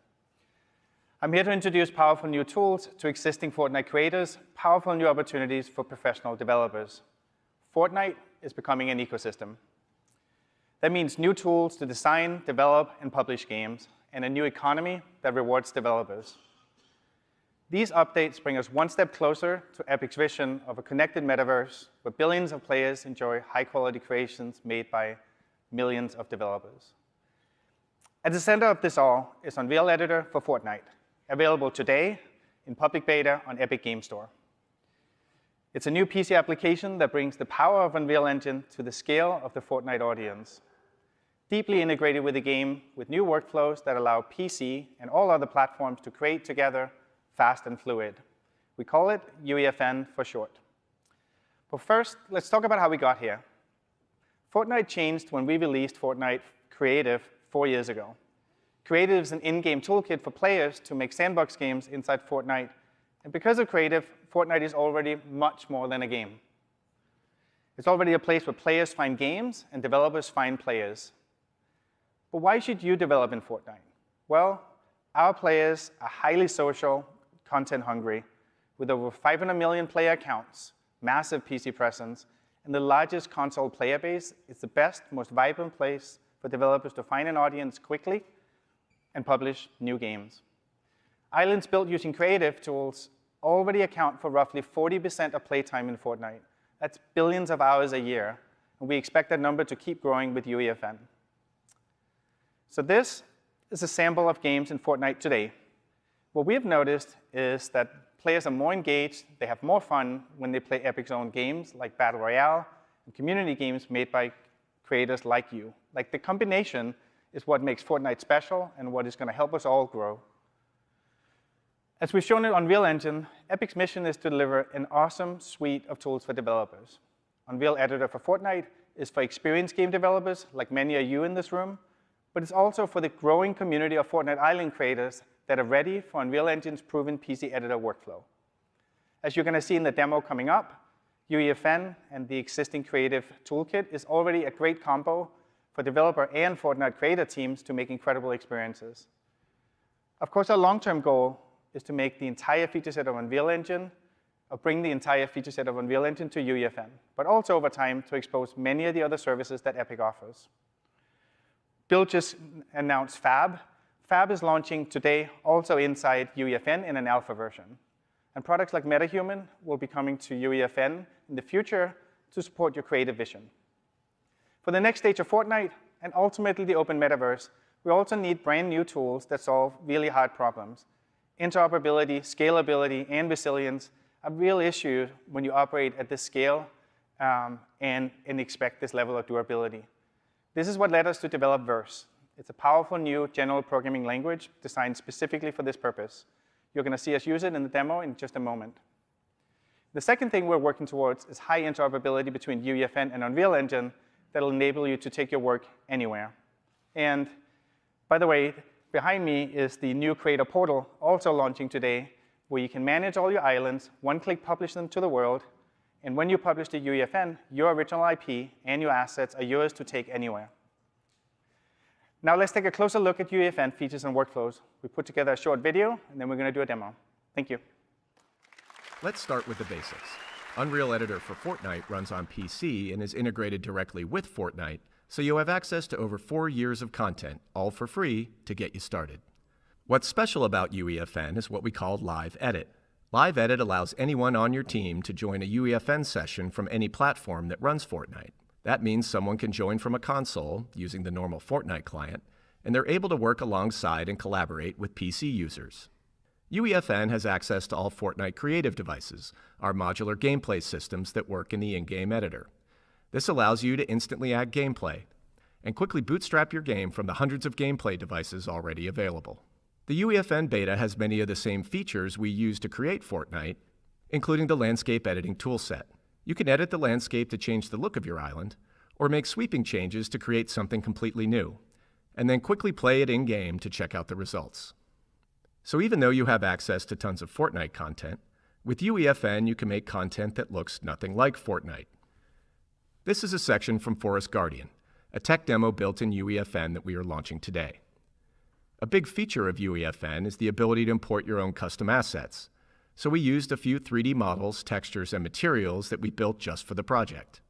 I'm here to introduce powerful new tools to existing Fortnite creators, powerful new opportunities for professional developers. Fortnite is becoming an ecosystem. That means new tools to design, develop, and publish games, and a new economy that rewards developers. These updates bring us one step closer to Epic's vision of a connected metaverse where billions of players enjoy high-quality creations made by millions of developers. At the center of this all is Unreal Editor for Fortnite, available today in public beta on Epic Game Store. It's a new PC application that brings the power of Unreal Engine to the scale of the Fortnite audience, deeply integrated with the game with new workflows that allow PC and all other platforms to create together fast and fluid. We call it UEFN for short. But first, let's talk about how we got here. Fortnite changed when we released Fortnite Creative 4 years ago. Creative is an in-game toolkit for players to make sandbox games inside Fortnite. And because of Creative, Fortnite is already much more than a game. It's already a place where players find games and developers find players. But why should you develop in Fortnite? Well, our players are highly social, content hungry, with over 500 million player accounts, massive PC presence, and the largest console player base. It's the best, most vibrant place for developers to find an audience quickly and publish new games. Islands built using creative tools already account for roughly 40% of playtime in Fortnite. That's billions of hours a year, and we expect that number to keep growing with UEFN. So this is a sample of games in Fortnite today. What we have noticed is that players are more engaged, they have more fun when they play Epic's own games like Battle Royale and community games made by creators like you. Like, the combination is what makes Fortnite special and what is going to help us all grow. As we've shown in Unreal Engine, Epic's mission is to deliver an awesome suite of tools for developers. Unreal Editor for Fortnite is for experienced game developers, like many of you in this room, but it's also for the growing community of Fortnite Island creators that are ready for Unreal Engine's proven PC editor workflow. As you're going to see in the demo coming up, UEFN and the existing creative toolkit is already a great combo for developer and Fortnite creator teams to make incredible experiences. Of course, our long-term goal is to make the entire feature set of Unreal Engine, or bring the entire feature set of Unreal Engine to UEFN, but also over time to expose many of the other services that Epic offers. Bill just announced Fab. Fab is launching today also inside UEFN in an alpha version. And products like MetaHuman will be coming to UEFN in the future to support your creative vision. For the next stage of Fortnite, and ultimately the open metaverse, we also need brand new tools that solve really hard problems. Interoperability, scalability, and resilience are real issues when you operate at this scale and expect this level of durability. This is what led us to develop Verse. It's a powerful new general programming language designed specifically for this purpose. You're going to see us use it in the demo in just a moment. The second thing we're working towards is high interoperability between UEFN and Unreal Engine that will enable you to take your work anywhere. And by the way, behind me is the new Creator Portal, also launching today, where you can manage all your islands, one-click publish them to the world, and when you publish to UEFN, your original IP and your assets are yours to take anywhere. Now let's take a closer look at UEFN features and workflows. We put together a short video, and then we're going to do a demo. Thank you. Let's start with the basics. Unreal Editor for Fortnite runs on PC and is integrated directly with Fortnite, so you'll have access to over 4 years of content, all for free, to get you started. What's special about UEFN is what we call Live Edit. Live Edit allows anyone on your team to join a UEFN session from any platform that runs Fortnite. That means someone can join from a console using the normal Fortnite client, and they're able to work alongside and collaborate with PC users. UEFN has access to all Fortnite creative devices, our modular gameplay systems that work in the in-game editor. This allows you to instantly add gameplay and quickly bootstrap your game from the hundreds of gameplay devices already available. The UEFN beta has many of the same features we use to create Fortnite, including the landscape editing toolset. You can edit the landscape to change the look of your island, or make sweeping changes to create something completely new, and then quickly play it in-game to check out the results. So even though you have access to tons of Fortnite content, with UEFN you can make content that looks nothing like Fortnite. This is a section from Forest Guardian, a tech demo built in UEFN that we are launching today. A big feature of UEFN is the ability to import your own custom assets. So we used a few 3D models, textures, and materials that we built just for the project.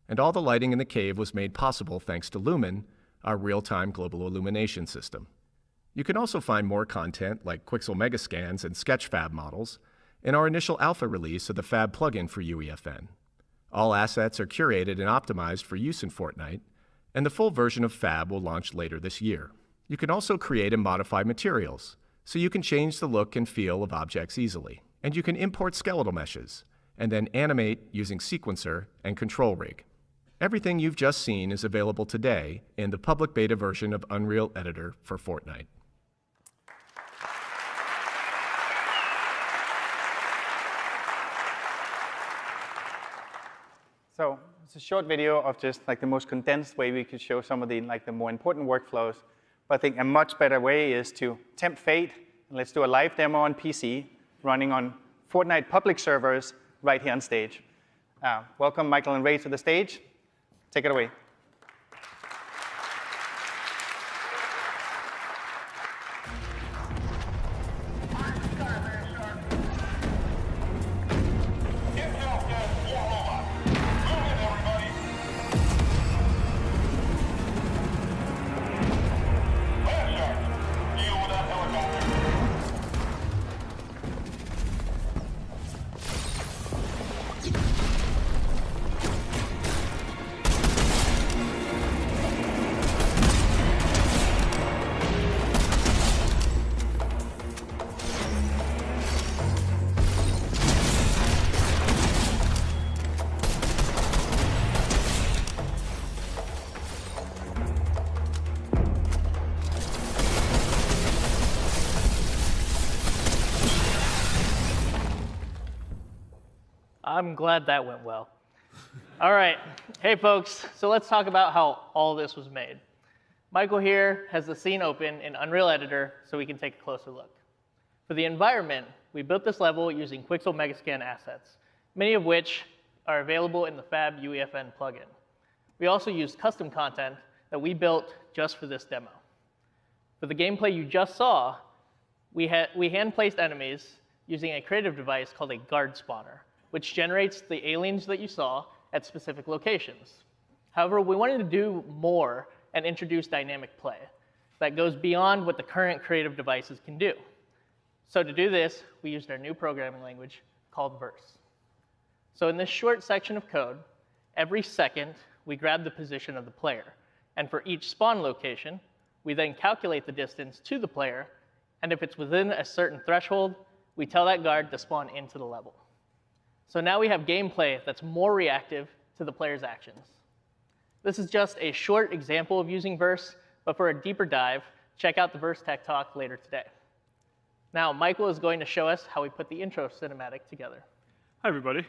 And all the lighting in the cave was made possible thanks to Lumen, our real-time global illumination system. You can also find more content like Quixel Megascans and Sketchfab models in our initial alpha release of the Fab plugin for UEFN. All assets are curated and optimized for use in Fortnite, and the full version of Fab will launch later this year. You can also create and modify materials, so you can change the look and feel of objects easily. And you can import skeletal meshes, and then animate using Sequencer and Control Rig. Everything you've just seen is available today in the public beta version of Unreal Editor for Fortnite. So it's a short video of just like the most condensed way we could show some of the the more important workflows. But I think a much better way is to tempt fate, and let's do a live demo on PC running on Fortnite public servers right here on stage. Welcome Michael and Ray to the stage. Take it away. I'm glad that went well. All right, hey folks, so let's talk about how all this was made. Michael here has the scene open in Unreal Editor so we can take a closer look. For the environment, we built this level using Quixel Megascan assets, many of which are available in the Fab UEFN plugin. We also used custom content that we built just for this demo. For the gameplay you just saw, we hand-placed enemies using a creative device called a guard spawner, which generates the aliens that you saw at specific locations. However, we wanted to do more and introduce dynamic play that goes beyond what the current creative devices can do. So to do this, we used our new programming language called Verse. So in this short section of code, every second, we grab the position of the player. And for each spawn location, we then calculate the distance to the player. And if it's within a certain threshold, we tell that guard to spawn into the level. So now we have gameplay that's more reactive to the player's actions. This is just a short example of using Verse, but for a deeper dive, check out the Verse Tech Talk later today. Now, Michael is going to show us how we put the intro cinematic together. Hi, everybody.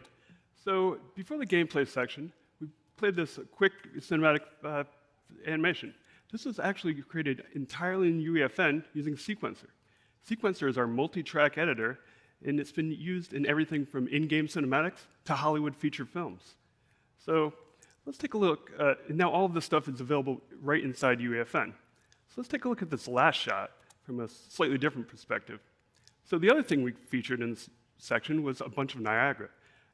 So before the gameplay section, we played this quick cinematic animation. This was actually created entirely in UEFN using Sequencer. Sequencer is our multi-track editor, and it's been used in everything from in-game cinematics to Hollywood feature films. So let's take a look. Now all of this stuff is available right inside UEFN. So let's take a look at this last shot from a slightly different perspective. So the other thing we featured in this section was a bunch of Niagara.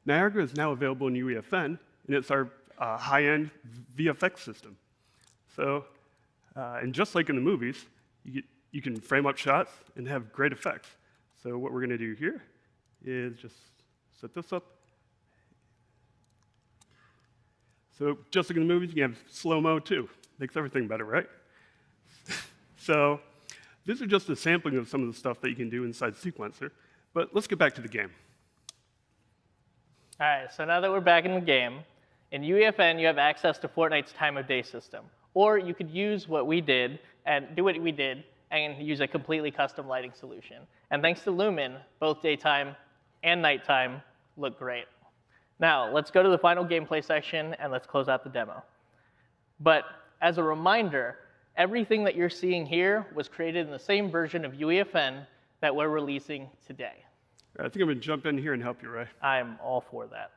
Niagara is now available in UEFN, and it's our high-end VFX system. So, and just like in the movies, you can frame up shots and have great effects. So what we're going to do here is just set this up. So just like in the movies, you can have slow-mo too. Makes everything better, right? So these are just a sampling of some of the stuff that you can do inside Sequencer. But let's get back to the game. All right, so now that we're back in the game, in UEFN, you have access to Fortnite's time of day system. Or you could use what we did and do what we did and use a completely custom lighting solution. And thanks to Lumen, both daytime and nighttime look great. Now, let's go to the final gameplay section and let's close out the demo. But as a reminder, everything that you're seeing here was created in the same version of UEFN that we're releasing today. I think I'm going to jump in here and help you, Ray. I'm all for that.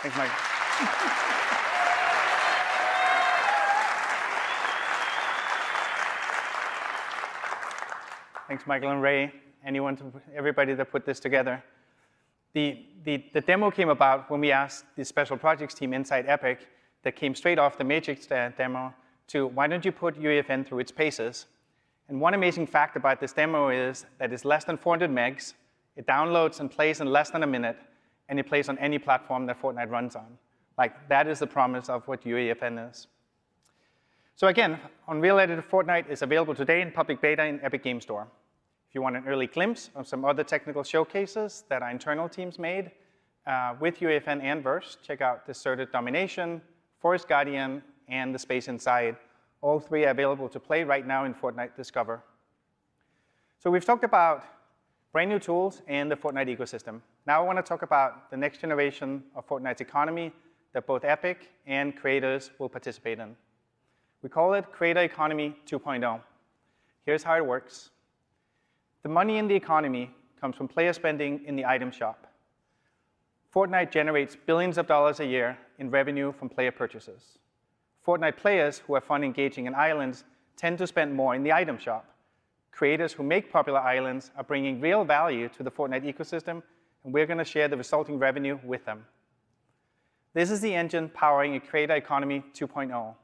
Thanks, Mike. Thanks, Michael and Ray, everybody that put this together. The demo came about when we asked the special projects team inside Epic that came straight off the Matrix demo to, why don't you put UEFN through its paces? And one amazing fact about this demo is that it's less than 400 megs, it downloads and plays in less than a minute, and it plays on any platform that Fortnite runs on. Like, that is the promise of what UEFN is. So again, Unreal Editor Fortnite is available today in public beta in Epic Game Store. If you want an early glimpse of some other technical showcases that our internal teams made with UEFN and Verse, check out Deserted Domination, Forest Guardian, and The Space Inside. All three are available to play right now in Fortnite Discover. So we've talked about brand new tools and the Fortnite ecosystem. Now I want to talk about the next generation of Fortnite's economy that both Epic and creators will participate in. We call it Creator Economy 2.0. Here's how it works. The money in the economy comes from player spending in the item shop. Fortnite generates billions of dollars a year in revenue from player purchases. Fortnite players who have fun engaging in islands tend to spend more in the item shop. Creators who make popular islands are bringing real value to the Fortnite ecosystem, and we're going to share the resulting revenue with them. This is the engine powering a Creator Economy 2.0.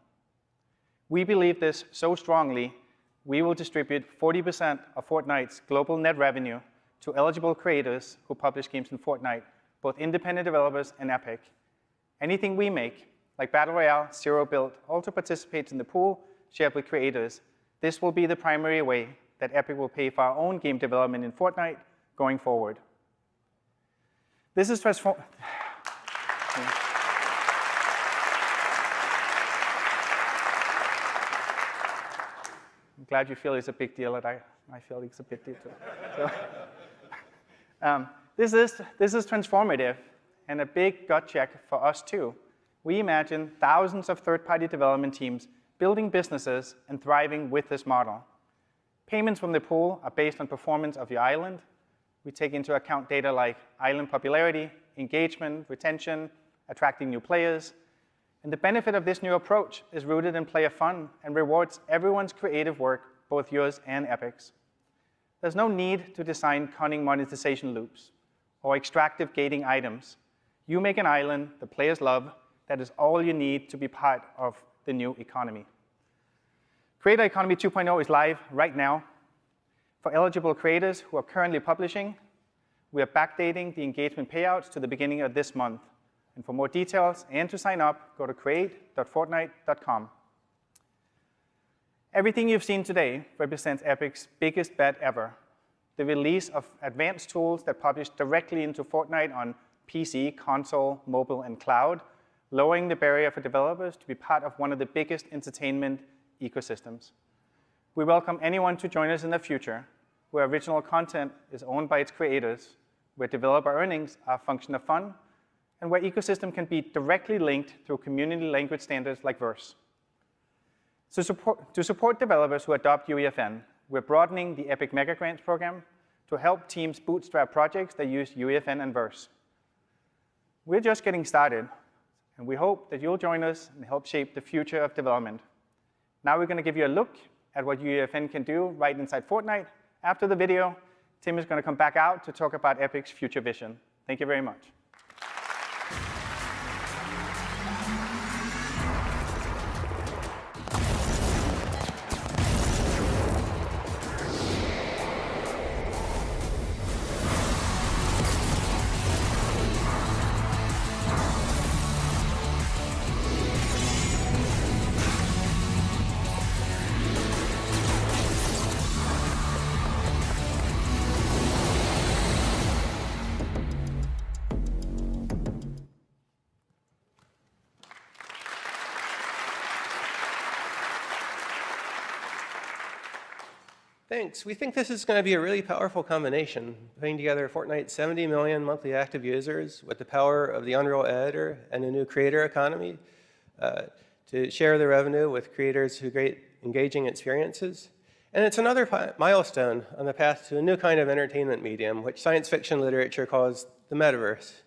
We believe this so strongly, we will distribute 40% of Fortnite's global net revenue to eligible creators who publish games in Fortnite, both independent developers and Epic. Anything we make, like Battle Royale, Zero Build, also participates in the pool shared with creators. This will be the primary way that Epic will pay for our own game development in Fortnite going forward. This is I'm glad you feel it's a big deal, that I feel it's a big deal too. So, this is transformative and a big gut check for us too. We imagine thousands of third-party development teams building businesses and thriving with this model. Payments from the pool are based on performance of your island. We take into account data like island popularity, engagement, retention, attracting new players. And the benefit of this new approach is rooted in player fun and rewards everyone's creative work, both yours and Epic's. There's no need to design cunning monetization loops or extractive gating items. You make an island the players love. That is all you need to be part of the new economy. Creator Economy 2.0 is live right now. For eligible creators who are currently publishing, we are backdating the engagement payouts to the beginning of this month. And for more details and to sign up, go to create.fortnite.com. Everything you've seen today represents Epic's biggest bet ever, the release of advanced tools that publish directly into Fortnite on PC, console, mobile, and cloud, lowering the barrier for developers to be part of one of the biggest entertainment ecosystems. We welcome anyone to join us in the future, where original content is owned by its creators, where developer earnings are a function of fun, and where ecosystem can be directly linked through community language standards like Verse. So to support developers who adopt UEFN, we're broadening the Epic Mega Grants program to help teams bootstrap projects that use UEFN and Verse. We're just getting started, and we hope that you'll join us and help shape the future of development. Now we're going to give you a look at what UEFN can do right inside Fortnite. After the video, Tim is going to come back out to talk about Epic's future vision. Thank you very much. Thanks. We think this is going to be a really powerful combination, putting together Fortnite's 70 million monthly active users with the power of the Unreal Editor and a new creator economy to share the revenue with creators who create engaging experiences. And it's another milestone on the path to a new kind of entertainment medium, which science fiction literature calls the metaverse.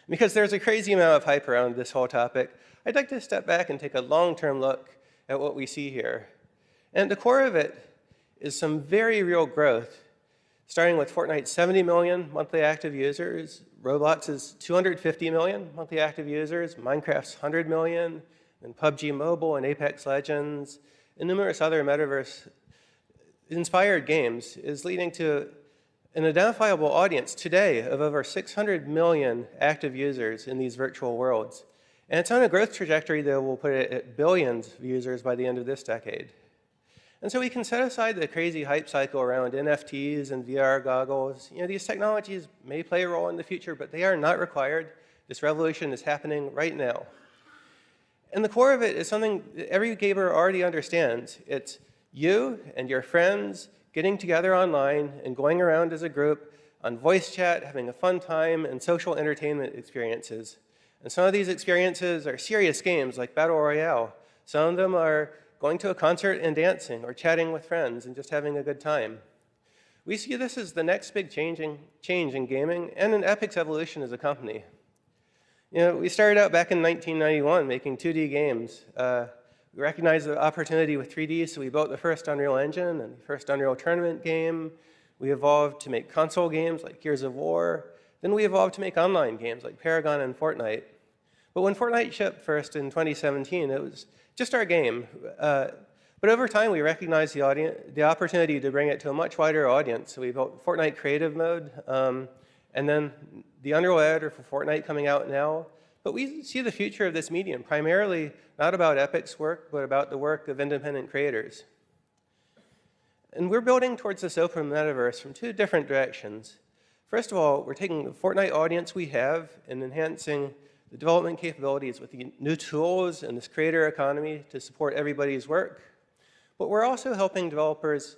Because there's a crazy amount of hype around this whole topic, I'd like to step back and take a long-term look at what we see here. And at the core of it is some very real growth, starting with Fortnite's 70 million monthly active users, Roblox's 250 million monthly active users, Minecraft's 100 million, and PUBG Mobile and Apex Legends, and numerous other metaverse-inspired games, is leading to an identifiable audience today of over 600 million active users in these virtual worlds. And it's on a growth trajectory that will put it at billions of users by the end of this decade. And so we can set aside the crazy hype cycle around NFTs and VR goggles. You know, these technologies may play a role in the future, but they are not required. This revolution is happening right now. And the core of it is something that every gamer already understands. It's you and your friends getting together online and going around as a group on voice chat, having a fun time, and social entertainment experiences. And some of these experiences are serious games like Battle Royale. Some of them are going to a concert and dancing, or chatting with friends and just having a good time. We see this as the next big change in gaming and in Epic's evolution as a company. You know, we started out back in 1991 making 2D games. We recognized the opportunity with 3D, so we built the first Unreal Engine and the first Unreal Tournament game. We evolved to make console games like Gears of War. Then we evolved to make online games like Paragon and Fortnite. But when Fortnite shipped first in 2017, it was just our game. But over time, we recognized the opportunity to bring it to a much wider audience. So we built Fortnite Creative Mode, and then the Unreal Editor for Fortnite coming out now. But we see the future of this medium primarily not about Epic's work, but about the work of independent creators. And we're building towards this open metaverse from two different directions. First of all, we're taking the Fortnite audience we have and enhancing the development capabilities with the new tools and this creator economy to support everybody's work. But we're also helping developers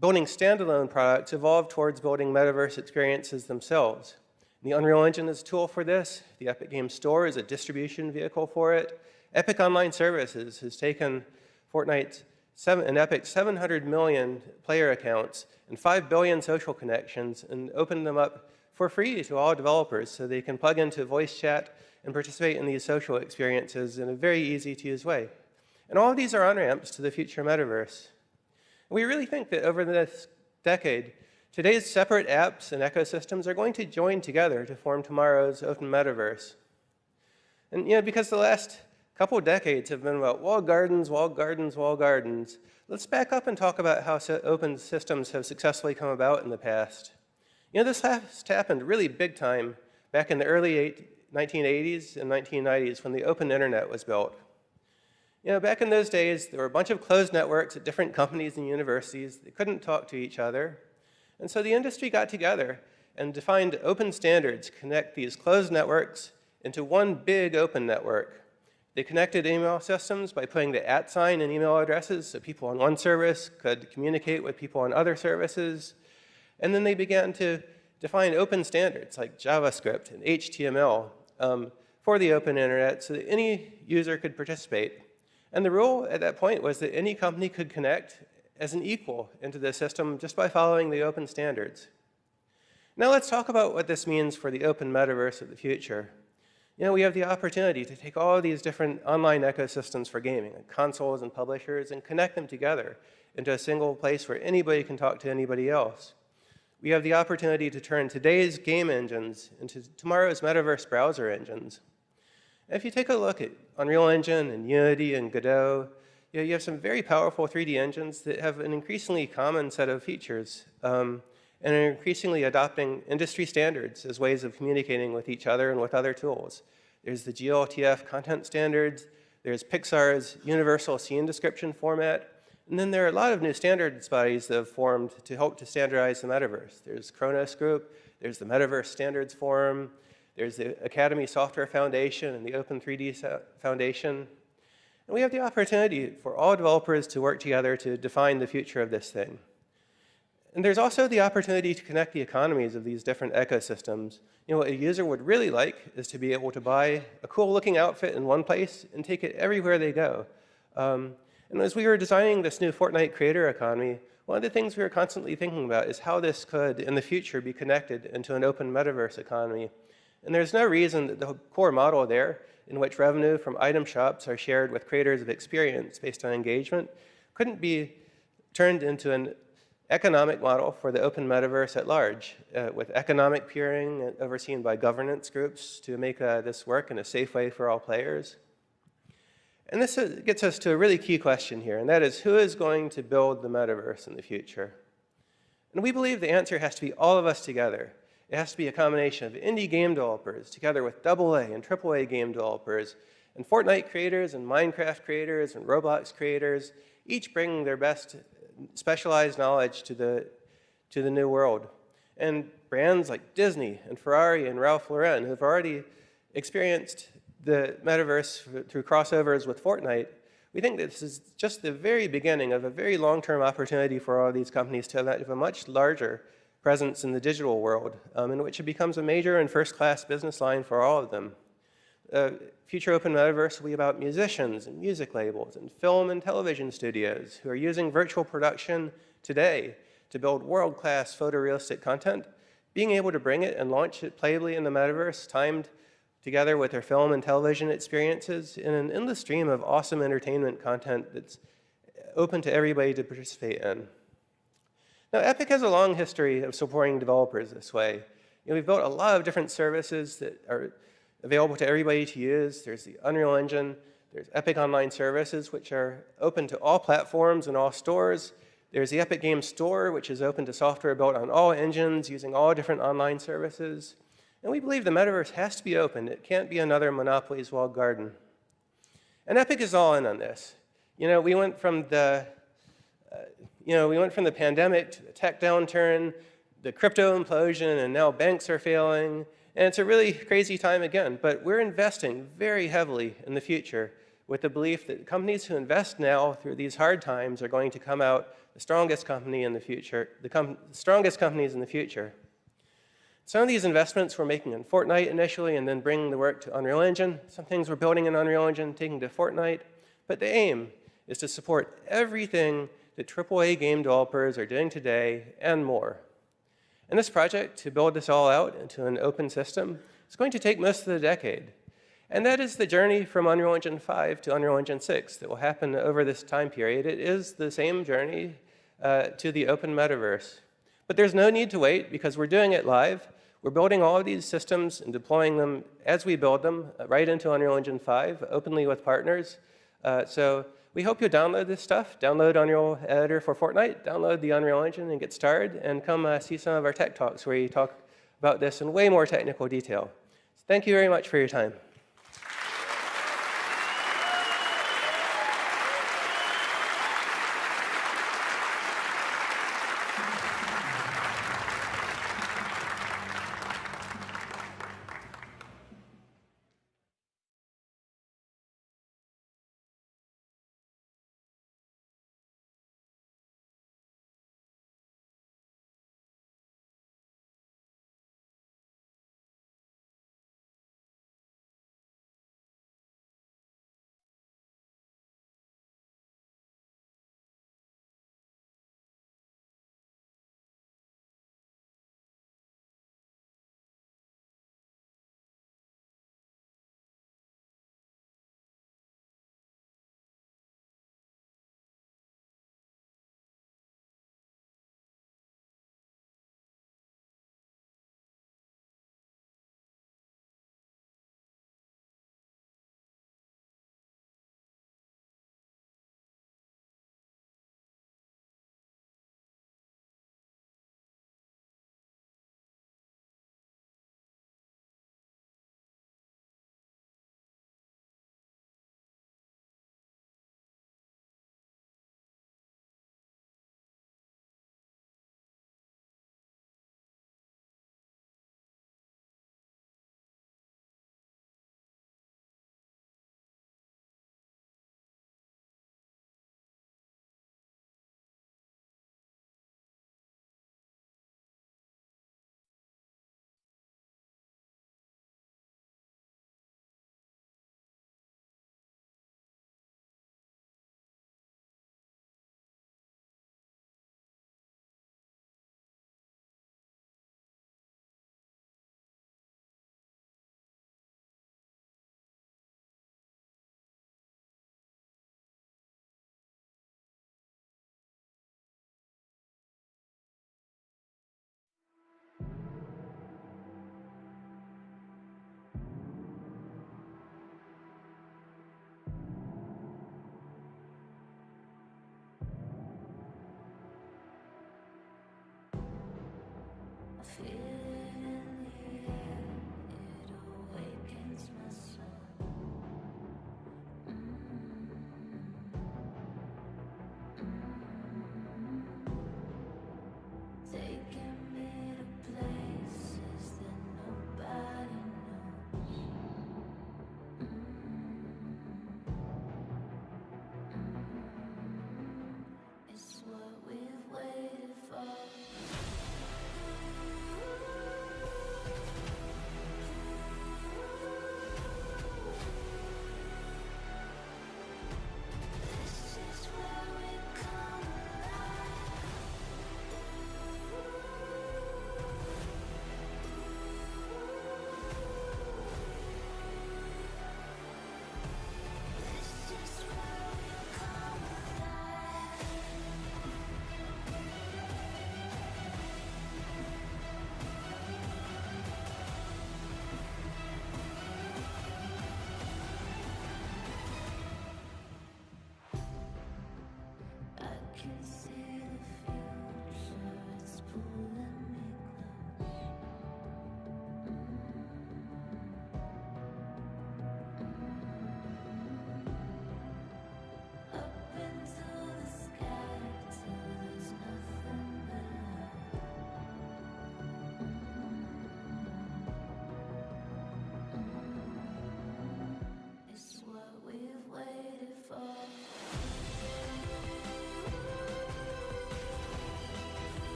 building standalone products evolve towards building metaverse experiences themselves. The Unreal Engine is a tool for this. The Epic Games Store is a distribution vehicle for it. Epic Online Services has taken Fortnite's and Epic's 700 million player accounts and 5 billion social connections and opened them up for free to all developers so they can plug into voice chat and participate in these social experiences in a very easy-to-use way. And all of these are on-ramps to the future metaverse. And we really think that over the next decade, today's separate apps and ecosystems are going to join together to form tomorrow's open metaverse. And you know, because the last couple of decades have been about walled gardens, walled gardens, walled gardens, let's back up and talk about how open systems have successfully come about in the past. You know, this happened really big time back in the early 1980s and 1990s when the open internet was built. You know, back in those days, there were a bunch of closed networks at different companies and universities that couldn't talk to each other. And so the industry got together and defined open standards to connect these closed networks into one big open network. They connected email systems by putting the @ sign in email addresses so people on one service could communicate with people on other services. And then they began to define open standards like JavaScript and HTML for the open internet so that any user could participate. And the rule at that point was that any company could connect as an equal into the system just by following the open standards. Now let's talk about what this means for the open metaverse of the future. You know, we have the opportunity to take all of these different online ecosystems for gaming, like consoles and publishers, and connect them together into a single place where anybody can talk to anybody else. We have the opportunity to turn today's game engines into tomorrow's metaverse browser engines. And if you take a look at Unreal Engine and Unity and Godot, you have some very powerful 3D engines that have an increasingly common set of features and are increasingly adopting industry standards as ways of communicating with each other and with other tools. There's the GLTF content standards, there's Pixar's universal scene description format, and then there are a lot of new standards bodies that have formed to help to standardize the metaverse. There's Kronos Group, there's the Metaverse Standards Forum, there's the Academy Software Foundation and the Open 3D Foundation. And we have the opportunity for all developers to work together to define the future of this thing. And there's also the opportunity to connect the economies of these different ecosystems. You know, what a user would really like is to be able to buy a cool-looking outfit in one place and take it everywhere they go. And as we were designing this new Fortnite creator economy, one of the things we were constantly thinking about is how this could, in the future, be connected into an open metaverse economy. And there's no reason that the core model there, in which revenue from item shops are shared with creators of experience based on engagement, couldn't be turned into an economic model for the open metaverse at large, with economic peering overseen by governance groups to make this work in a safe way for all players. And this gets us to a really key question here, and that is, who is going to build the metaverse in the future? And we believe the answer has to be all of us together. It has to be a combination of indie game developers together with AA and AAA game developers, and Fortnite creators and Minecraft creators and Roblox creators, each bringing their best specialized knowledge to the new world. And brands like Disney and Ferrari and Ralph Lauren have already experienced the metaverse through crossovers with Fortnite. We think that this is just the very beginning of a very long-term opportunity for all of these companies to have a much larger presence in the digital world, in which it becomes a major and first-class business line for all of them. future open metaverse will be about musicians and music labels and film and television studios who are using virtual production today to build world-class photorealistic content, being able to bring it and launch it playably in the metaverse, timed together with their film and television experiences in an endless stream of awesome entertainment content that's open to everybody to participate in. Now, Epic has a long history of supporting developers this way. We've built a lot of different services that are available to everybody to use. There's the Unreal Engine, there's Epic Online Services, which are open to all platforms and all stores. There's the Epic Games Store, which is open to software built on all engines using all different online services. And we believe the metaverse has to be open. It can't be another monopoly's walled garden. And Epic is all in on this. We went from the pandemic to the tech downturn, the crypto implosion, and now banks are failing. And it's a really crazy time again, but we're investing very heavily in the future with the belief that companies who invest now through these hard times are going to come out the strongest company in the future, the strongest companies in the future. Some of these investments we're making in Fortnite initially and then bringing the work to Unreal Engine. Some things we're building in Unreal Engine, taking to Fortnite. But the aim is to support everything that AAA game developers are doing today and more. And this project, to build this all out into an open system, is going to take most of the decade. And that is the journey from Unreal Engine 5 to Unreal Engine 6 that will happen over this time period. It is the same journey to the open metaverse. But there's no need to wait because we're doing it live. We're building all of these systems and deploying them as we build them right into Unreal Engine 5 openly with partners. So we hope you'll download this stuff, download Unreal Editor for Fortnite, download the Unreal Engine and get started, and come see some of our tech talks where you talk about this in way more technical detail. So thank you very much for your time.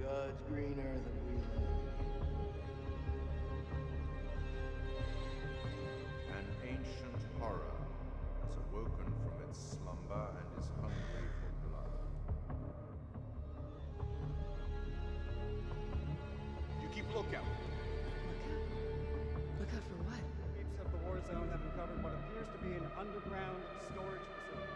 God's green earth and we live. An ancient horror has awoken from its slumber and is hungry for blood. You keep lookout. Look out for what? Peeps of the war zone have uncovered what appears to be an underground storage facility.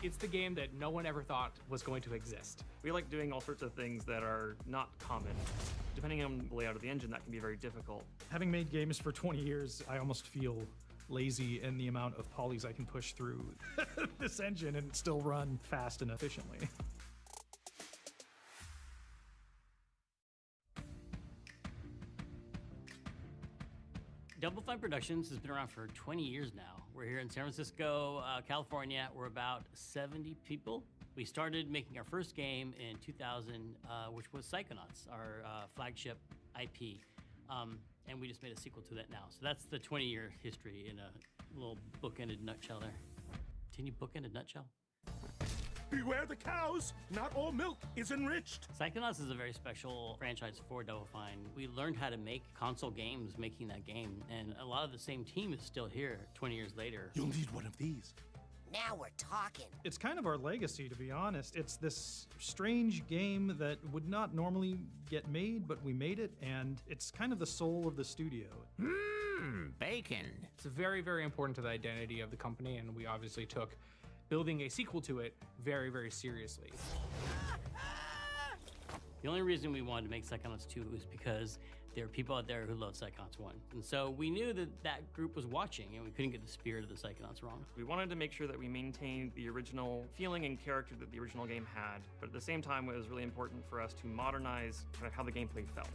It's the game that no one ever thought was going to exist. We like doing all sorts of things that are not common. Depending on the layout of the engine, that can be very difficult. Having made games for 20 years, I almost feel lazy in the amount of polys I can push through this engine and still run fast and efficiently. Double Fine Productions has been around for 20 years now. We're here in San Francisco, California. We're about 70 people. We started making our first game in 2000, which was Psychonauts, our flagship IP. And we just made a sequel to that now. So that's the 20-year history in a little bookended nutshell there. Can you bookend a nutshell? Beware the cows! Not all milk is enriched! Psychonauts is a very special franchise for Double Fine. We learned how to make console games making that game, and a lot of the same team is still here 20 years later. You'll need one of these. Now we're talking. It's kind of our legacy, to be honest. It's this strange game that would not normally get made, but we made it, and it's kind of the soul of the studio. Bacon. It's very, very important to the identity of the company, and we obviously took building a sequel to it very, very seriously. The only reason we wanted to make Psychonauts 2 was because there are people out there who love Psychonauts 1. And so we knew that that group was watching, and we couldn't get the spirit of the Psychonauts wrong. We wanted to make sure that we maintained the original feeling and character that the original game had, but at the same time, it was really important for us to modernize kind of how the gameplay felt.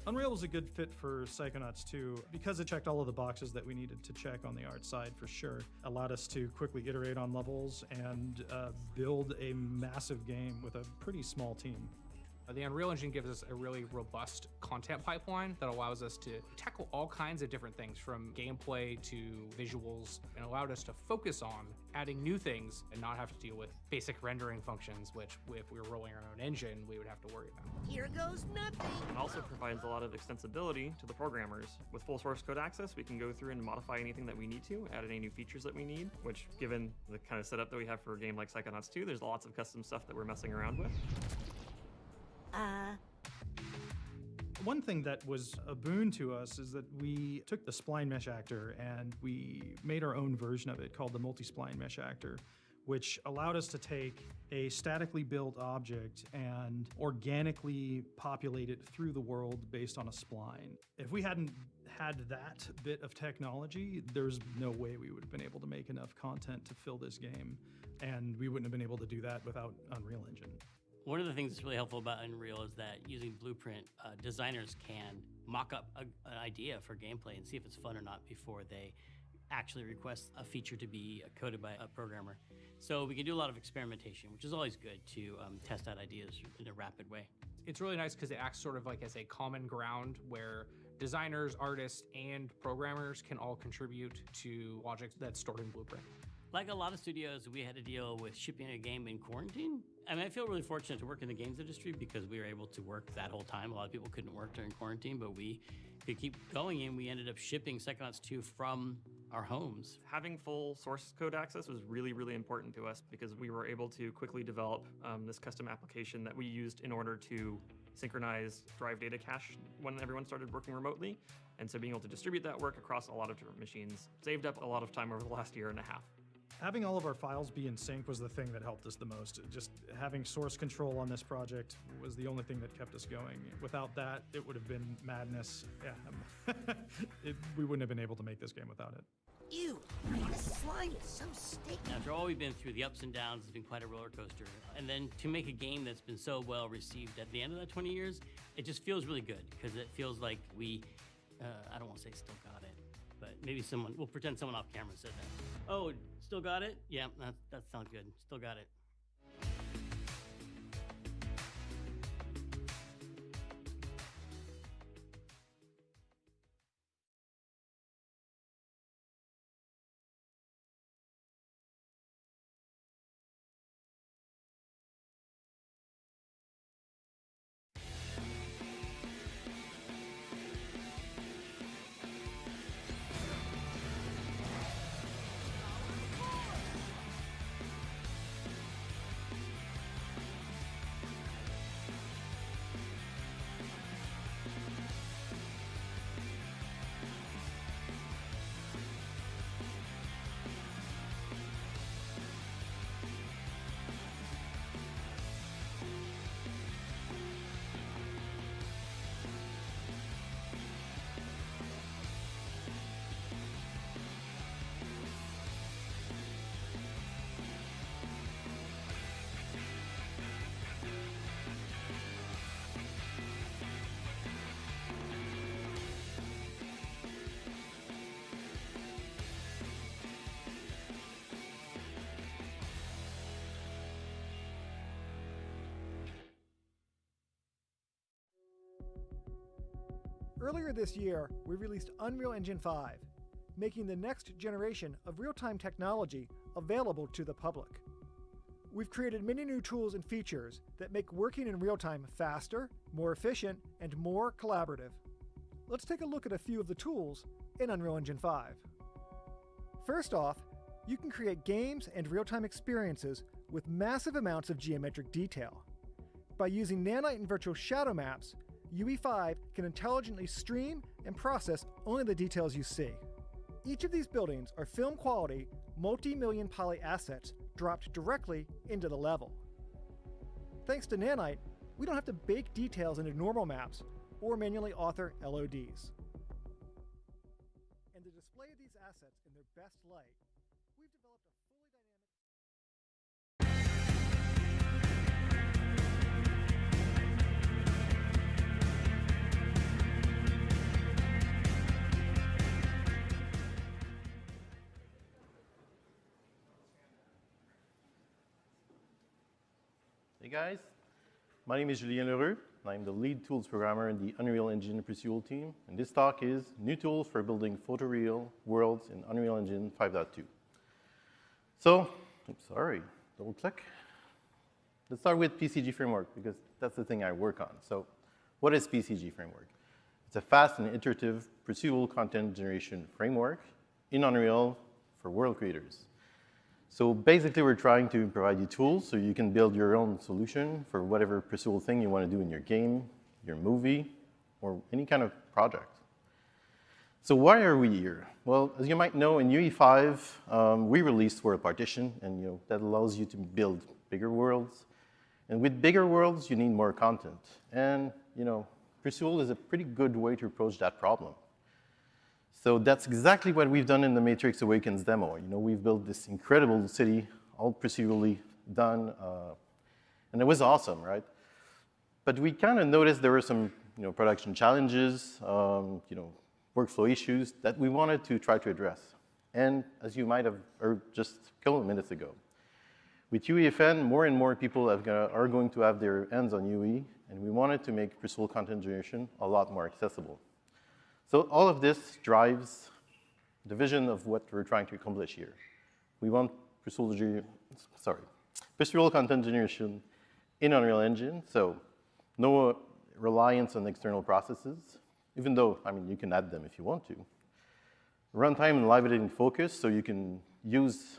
Unreal was a good fit for Psychonauts 2 because it checked all of the boxes that we needed to check on the art side for sure. Allowed us to quickly iterate on levels and build a massive game with a pretty small team. The Unreal Engine gives us a really robust content pipeline that allows us to tackle all kinds of different things from gameplay to visuals, and allowed us to focus on adding new things and not have to deal with basic rendering functions, which if we were rolling our own engine, we would have to worry about. Here goes nothing. It also provides a lot of extensibility to the programmers. With full source code access, we can go through and modify anything that we need to, add any new features that we need, which given the kind of setup that we have for a game like Psychonauts 2, there's lots of custom stuff that we're messing around with. One thing that was a boon to us is that we took the spline mesh actor and we made our own version of it called the multi-spline mesh actor, which allowed us to take a statically built object and organically populate it through the world based on a spline. If we hadn't had that bit of technology, there's no way we would have been able to make enough content to fill this game, and we wouldn't have been able to do that without Unreal Engine. One of the things that's really helpful about Unreal is that using Blueprint, designers can mock up an idea for gameplay and see if it's fun or not before they actually request a feature to be coded by a programmer. So we can do a lot of experimentation, which is always good to test out ideas in a rapid way. It's really nice because it acts sort of like as a common ground where designers, artists, and programmers can all contribute to logic that's stored in Blueprint. Like a lot of studios, we had to deal with shipping a game in quarantine. I mean, I feel really fortunate to work in the games industry because we were able to work that whole time. A lot of people couldn't work during quarantine, but we could keep going, and we ended up shipping Psychonauts 2 from our homes. Having full source code access was really, really important to us because we were able to quickly develop this custom application that we used in order to synchronize drive data cache when everyone started working remotely. And so being able to distribute that work across a lot of different machines saved up a lot of time over the last year and a half. Having all of our files be in sync was the thing that helped us the most. Just having source control on this project was the only thing that kept us going. Without that, it would have been madness. Yeah, we wouldn't have been able to make this game without it. Ew, the slime is so sticky. After all we've been through, the ups and downs, it's been quite a roller coaster. And then to make a game that's been so well received at the end of that 20 years, it just feels really good because it feels like we, I don't want to say still got it, but maybe someone, we'll pretend someone off camera said that. Oh, still got it? Yeah, that sounds good. Still got it. Earlier this year, we released Unreal Engine 5, making the next generation of real-time technology available to the public. We've created many new tools and features that make working in real time faster, more efficient, and more collaborative. Let's take a look at a few of the tools in Unreal Engine 5. First off, you can create games and real-time experiences with massive amounts of geometric detail. By using nanite and virtual shadow maps, UE5 can intelligently stream and process only the details you see. Each of these buildings are film-quality, multi-million poly assets dropped directly into the level. Thanks to nanite, we don't have to bake details into normal maps or manually author LODs. And the display of these assets in their best light, we've developed a fully dynamic... Hey guys, my name is Julien Leroux, and I'm the lead tools programmer in the Unreal Engine Procedural team, and this talk is new tools for building photoreal worlds in Unreal Engine 5.2. So, double click. Let's start with PCG Framework, because that's the thing I work on. So, what is PCG Framework? It's a fast and iterative procedural content generation framework in Unreal for world creators. So basically, we're trying to provide you tools so you can build your own solution for whatever procedural thing you want to do in your game, your movie, or any kind of project. So why are we here? Well, as you might know, in UE5, we released World Partition, and that allows you to build bigger worlds. And with bigger worlds, you need more content. And procedural is a pretty good way to approach that problem. So that's exactly what we've done in the Matrix Awakens demo. We've built this incredible city, all procedurally done, and it was awesome, right? But we kind of noticed there were some, production challenges, workflow issues that we wanted to try to address. And as you might have heard just a couple of minutes ago, with UEFN, more and more people are going to have their hands on UE, and we wanted to make procedural content generation a lot more accessible. So all of this drives the vision of what we're trying to accomplish here. We want procedural content generation in Unreal Engine, so no reliance on external processes, even though, I mean, you can add them if you want to. Runtime and live editing focus, so you can use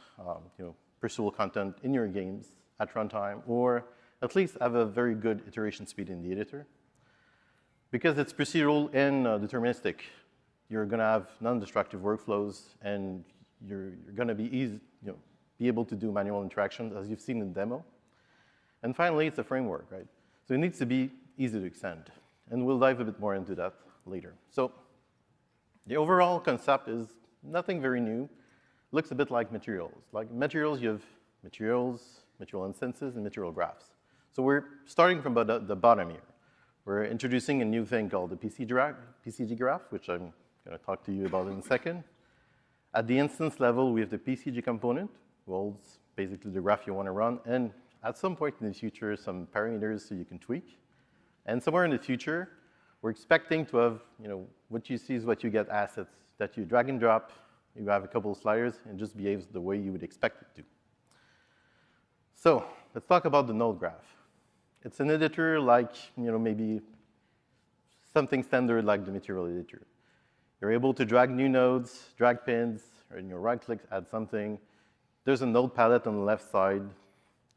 procedural content in your games at runtime, or at least have a very good iteration speed in the editor. Because it's procedural and deterministic, you're going to have non-destructive workflows, and you're going to be able to do manual interactions, as you've seen in the demo. And finally, it's a framework, right? So it needs to be easy to extend. And we'll dive a bit more into that later. So the overall concept is nothing very new. Looks a bit like materials. Like materials, you have materials, material instances, and material graphs. So we're starting from the bottom here. We're introducing a new thing called the PCG graph, which I'm going to talk to you about in a second. At the instance level, we have the PCG component, which holds basically the graph you want to run, and at some point in the future, some parameters so you can tweak. And somewhere in the future, we're expecting to have, what you see is what you get assets that you drag and drop. You have a couple of sliders, and it just behaves the way you would expect it to. So let's talk about the node graph. It's an editor like, maybe something standard like the material editor. You're able to drag new nodes, drag pins, or in your right-click, add something. There's a node palette on the left side,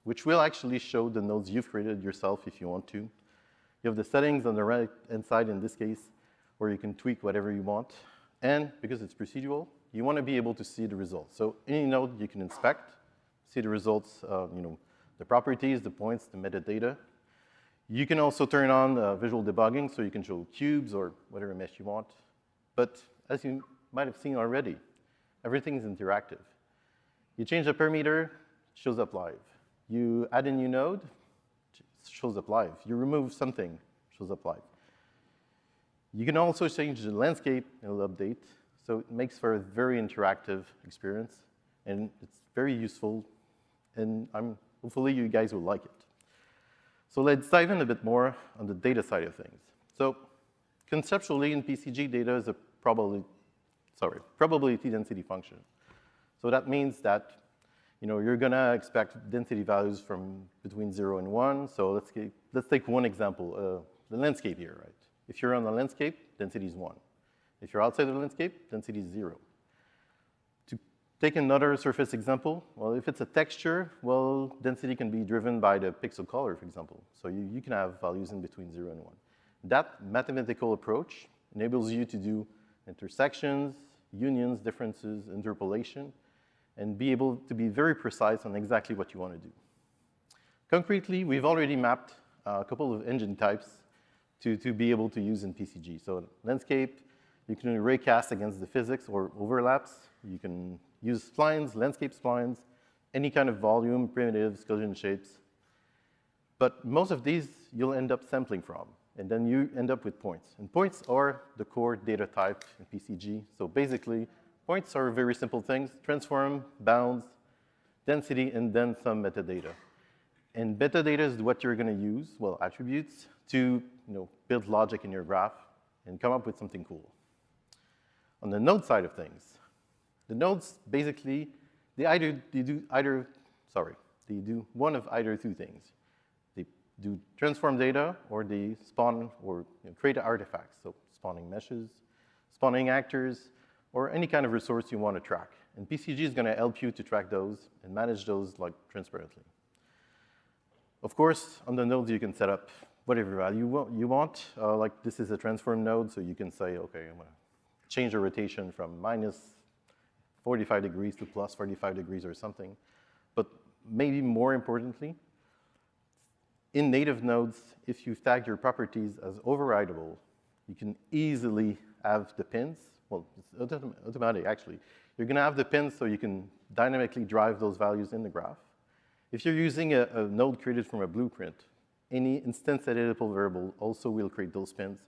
which will actually show the nodes you've created yourself if you want to. You have the settings on the right-hand side in this case, where you can tweak whatever you want. And because it's procedural, you want to be able to see the results. So any node you can inspect, see the results, the properties, the points, the metadata. You can also turn on visual debugging, so you can show cubes or whatever mesh you want. But as you might have seen already, everything is interactive. You change the parameter, it shows up live. You add a new node, it shows up live. You remove something, it shows up live. You can also change the landscape, and it'll update. So it makes for a very interactive experience, and it's very useful, and hopefully you guys will like it. So let's dive in a bit more on the data side of things. So conceptually, in PCG, data is a probability density function. So that means that you're going to expect density values from between 0 and 1. So let's take one example, the landscape here, right? If you're on the landscape, density is 1. If you're outside of the landscape, density is 0. To take another surface example, well, if it's a texture, well, density can be driven by the pixel color, for example. So you can have values in between 0 and 1. That mathematical approach enables you to do intersections, unions, differences, interpolation, and be able to be very precise on exactly what you want to do. Concretely, we've already mapped a couple of engine types to be able to use in PCG. So landscape, you can raycast against the physics or overlaps. You can use splines, landscape splines, any kind of volume, primitives, collision shapes. But most of these you'll end up sampling from, and then you end up with points. And points are the core data type in PCG. So basically, points are very simple things: transform, bounds, density, and then some metadata. And metadata is what you're going to use, well, attributes, to build logic in your graph and come up with something cool. On the node side of things, the nodes basically, they do one of either two things. They do transform data, or they spawn or create artifacts, so spawning meshes, spawning actors, or any kind of resource you want to track. And PCG is going to help you to track those and manage those transparently. Of course, on the nodes, you can set up whatever value you want. Like this is a transform node, so you can say, OK, I'm going to change the rotation from minus 45 degrees to plus 45 degrees or something. But maybe more importantly, in native nodes, if you tag your properties as overridable, you can easily have the pins. Well, it's automatic, actually. You're going to have the pins so you can dynamically drive those values in the graph. If you're using a node created from a blueprint, any instance editable variable also will create those pins.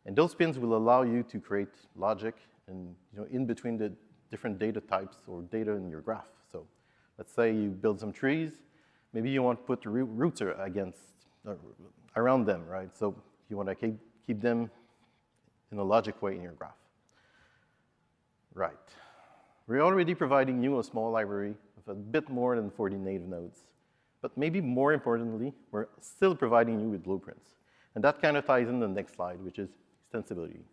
And those pins will allow you to create logic and, in between the different data types or data in your graph. So let's say you build some trees. Maybe you want to put roots around them, right? So you want to keep them in a logic way in your graph. Right. We're already providing you a small library of a bit more than 40 native nodes. But maybe more importantly, we're still providing you with blueprints. And that kind of ties in the next slide, which is extensibility.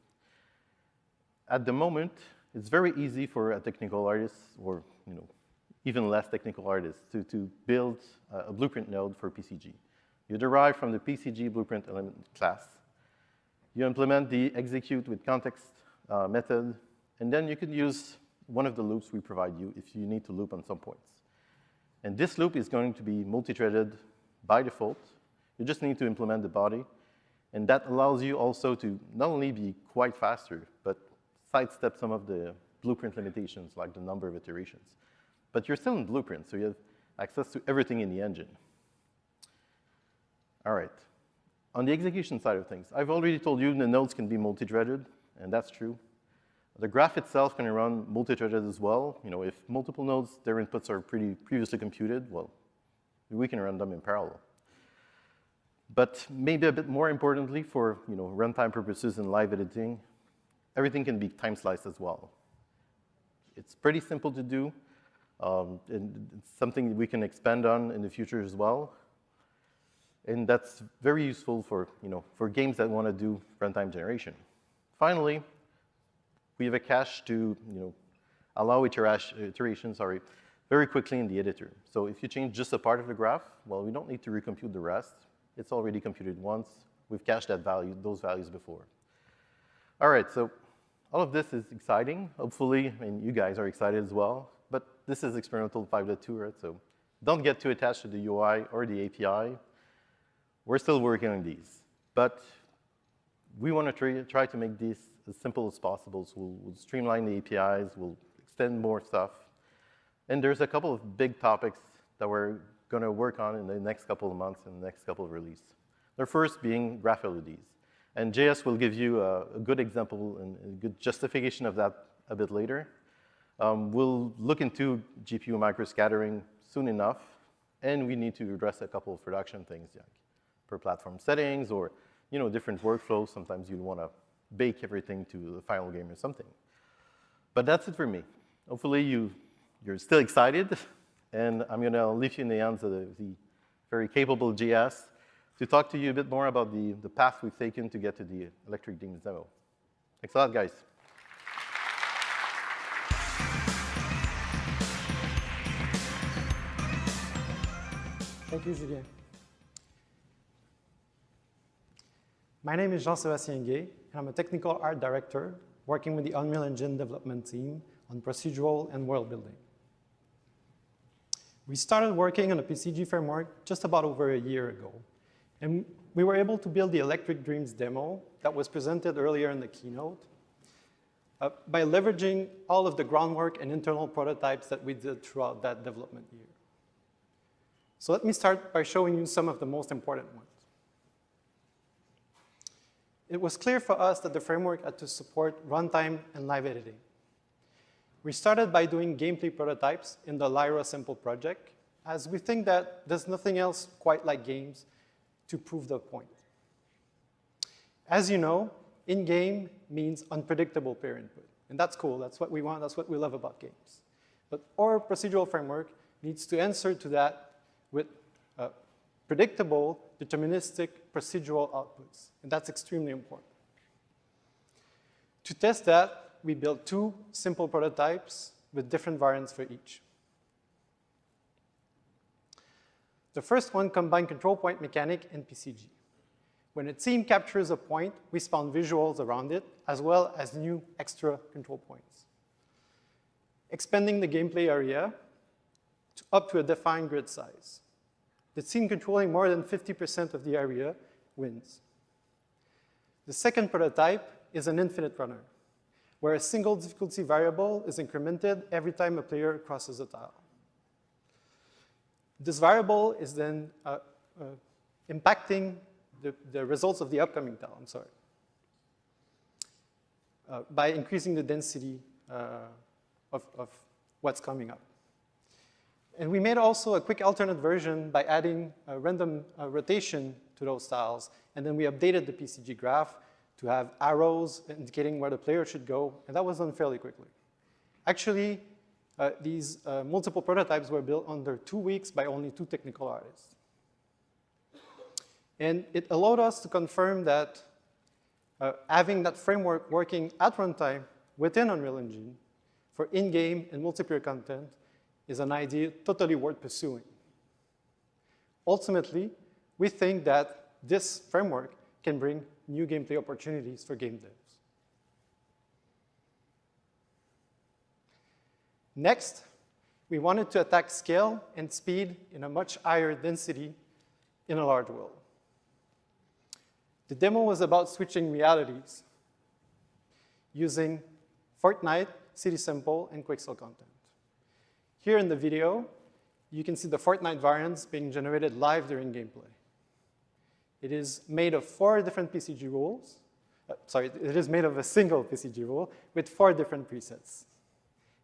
At the moment, it's very easy for a technical artist, or even less technical artists, to build a blueprint node for PCG. You derive from the PCG blueprint element class. You implement the execute with context method, and then you can use one of the loops we provide you if you need to loop on some points. And this loop is going to be multi-threaded by default. You just need to implement the body, and that allows you also to not only be quite faster, but sidestep some of the blueprint limitations, like the number of iterations. But you're still in Blueprint, so you have access to everything in the engine. All right. On the execution side of things, I've already told you the nodes can be multi-threaded, and that's true. The graph itself can run multi-threaded as well. If multiple nodes, their inputs are previously computed, well, we can run them in parallel. But maybe a bit more importantly, for runtime purposes and live editing, everything can be time sliced as well. It's pretty simple to do. And it's something we can expand on in the future as well. And that's very useful for, for games that want to do runtime generation. Finally, we have a cache to, allow iterations, very quickly in the editor. So if you change just a part of the graph, well, we don't need to recompute the rest. It's already computed once. We've cached those values before. All right, so all of this is exciting. Hopefully, you guys are excited as well. But this is experimental 5.2, right? So don't get too attached to the UI or the API. We're still working on these. But we want to try to make these as simple as possible. So we'll streamline the APIs. We'll extend more stuff. And there's a couple of big topics that we're going to work on in the next couple of months and the next couple of releases. The first being graph LEDs. And JS will give you a good example and a good justification of that a bit later. We'll look into GPU microscattering soon enough, and we need to address a couple of production things, like per platform settings or different workflows. Sometimes you want to bake everything to the final game or something. But that's it for me. Hopefully you're still excited, and I'm going to leave you in the hands of the very capable JS to talk to you a bit more about the path we've taken to get to the Electric Dreams demo. Thanks a lot, guys. Thank you, Julien. My name is Jean-Sébastien Gay, and I'm a technical art director working with the Unreal Engine development team on procedural and world building. We started working on a PCG framework just about over a year ago, and we were able to build the Electric Dreams demo that was presented earlier in the keynote by leveraging all of the groundwork and internal prototypes that we did throughout that development year. So let me start by showing you some of the most important ones. It was clear for us that the framework had to support runtime and live editing. We started by doing gameplay prototypes in the Lyra Simple project, as we think that there's nothing else quite like games to prove the point. As you know, in-game means unpredictable peer input, and that's cool. That's what we want. That's what we love about games. But our procedural framework needs to answer to that with predictable, deterministic, procedural outputs. And that's extremely important. To test that, we built two simple prototypes with different variants for each. The first one combined control point mechanic and PCG. When a team captures a point, we spawn visuals around it, as well as new extra control points. Expanding the gameplay area up to a defined grid size. The team controlling more than 50% of the area wins. The second prototype is an infinite runner, where a single difficulty variable is incremented every time a player crosses a tile. This variable is then impacting the results of the upcoming tile, by increasing the density of what's coming up. And we made also a quick alternate version by adding a random rotation to those tiles. And then we updated the PCG graph to have arrows indicating where the player should go. And that was done fairly quickly. Actually, these multiple prototypes were built under 2 weeks by only 2 technical artists. And it allowed us to confirm that having that framework working at runtime within Unreal Engine for in-game and multiplayer content is an idea totally worth pursuing. Ultimately, we think that this framework can bring new gameplay opportunities for game devs. Next, we wanted to attack scale and speed in a much higher density in a large world. The demo was about switching realities using Fortnite, City Simple, and Quixel content. Here in the video, you can see the Fortnite variants being generated live during gameplay. It is made of 4 different PCG rules. It is made of a single PCG rule with 4 different presets.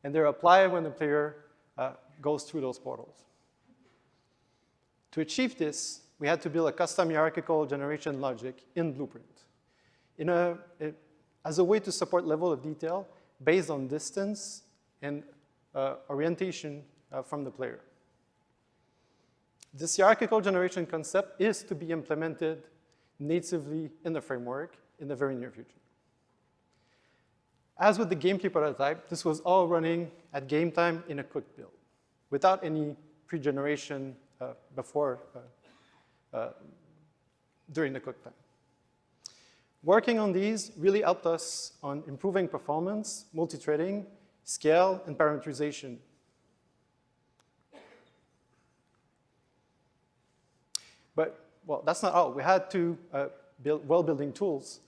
And they're applied when the player goes through those portals. To achieve this, we had to build a custom hierarchical generation logic in Blueprint as a way to support level of detail based on distance and orientation from the player. This hierarchical generation concept is to be implemented natively in the framework in the very near future. As with the gameplay prototype, this was all running at game time in a quick build, without any pre-generation during the quick time. Working on these really helped us on improving performance, multi-threading, scale, and parameterization. But, well, that's not all. We had to build well-building tools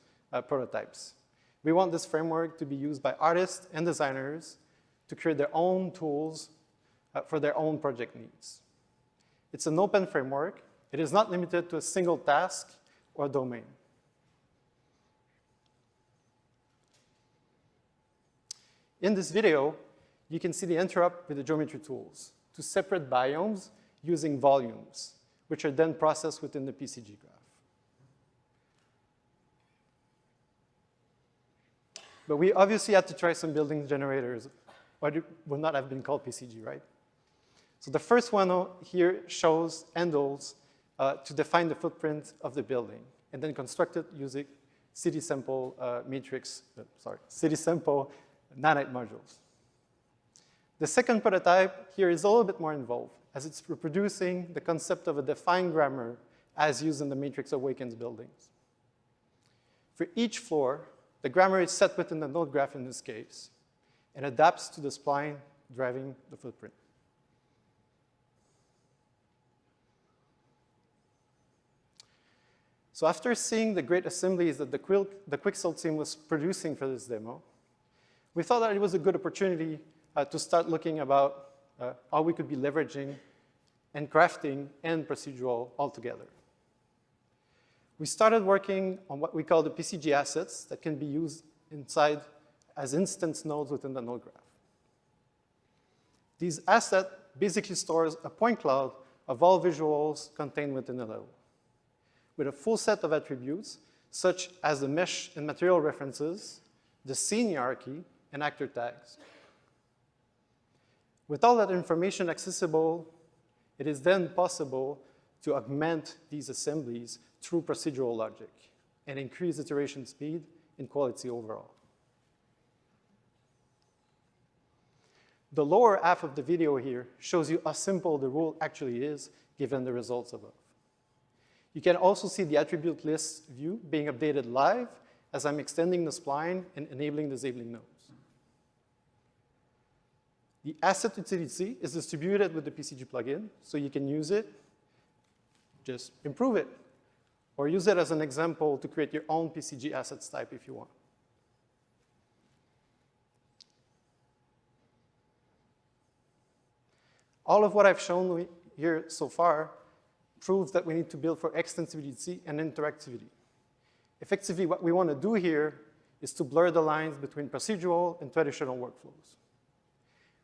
prototypes. We want this framework to be used by artists and designers to create their own tools for their own project needs. It's an open framework. It is not limited to a single task or domain. In this video, you can see the interrupt with the geometry tools to separate biomes using volumes, which are then processed within the PCG graph. But we obviously had to try some building generators, or it would not have been called PCG, right? So the first one here shows handles to define the footprint of the building, and then construct it using City Simple City Simple nanite modules. The second prototype here is a little bit more involved, as it's reproducing the concept of a defined grammar as used in the Matrix Awakens buildings. For each floor, the grammar is set within the node graph in this case, and adapts to the spline driving the footprint. So after seeing the great assemblies that the Quixel team was producing for this demo, we thought that it was a good opportunity to start looking about how we could be leveraging and crafting and procedural all together. We started working on what we call the PCG assets that can be used inside as instance nodes within the node graph. These assets basically stores a point cloud of all visuals contained within the level, with a full set of attributes, such as the mesh and material references, the scene hierarchy, and actor tags. With all that information accessible, it is then possible to augment these assemblies through procedural logic and increase iteration speed and quality overall. The lower half of the video here shows you how simple the rule actually is given the results above. You can also see the attribute list view being updated live as I'm extending the spline and enabling disabling nodes. The asset utility is distributed with the PCG plugin, so you can use it, just improve it, or use it as an example to create your own PCG assets type if you want. All of what I've shown here so far proves that we need to build for extensibility and interactivity. Effectively, what we want to do here is to blur the lines between procedural and traditional workflows.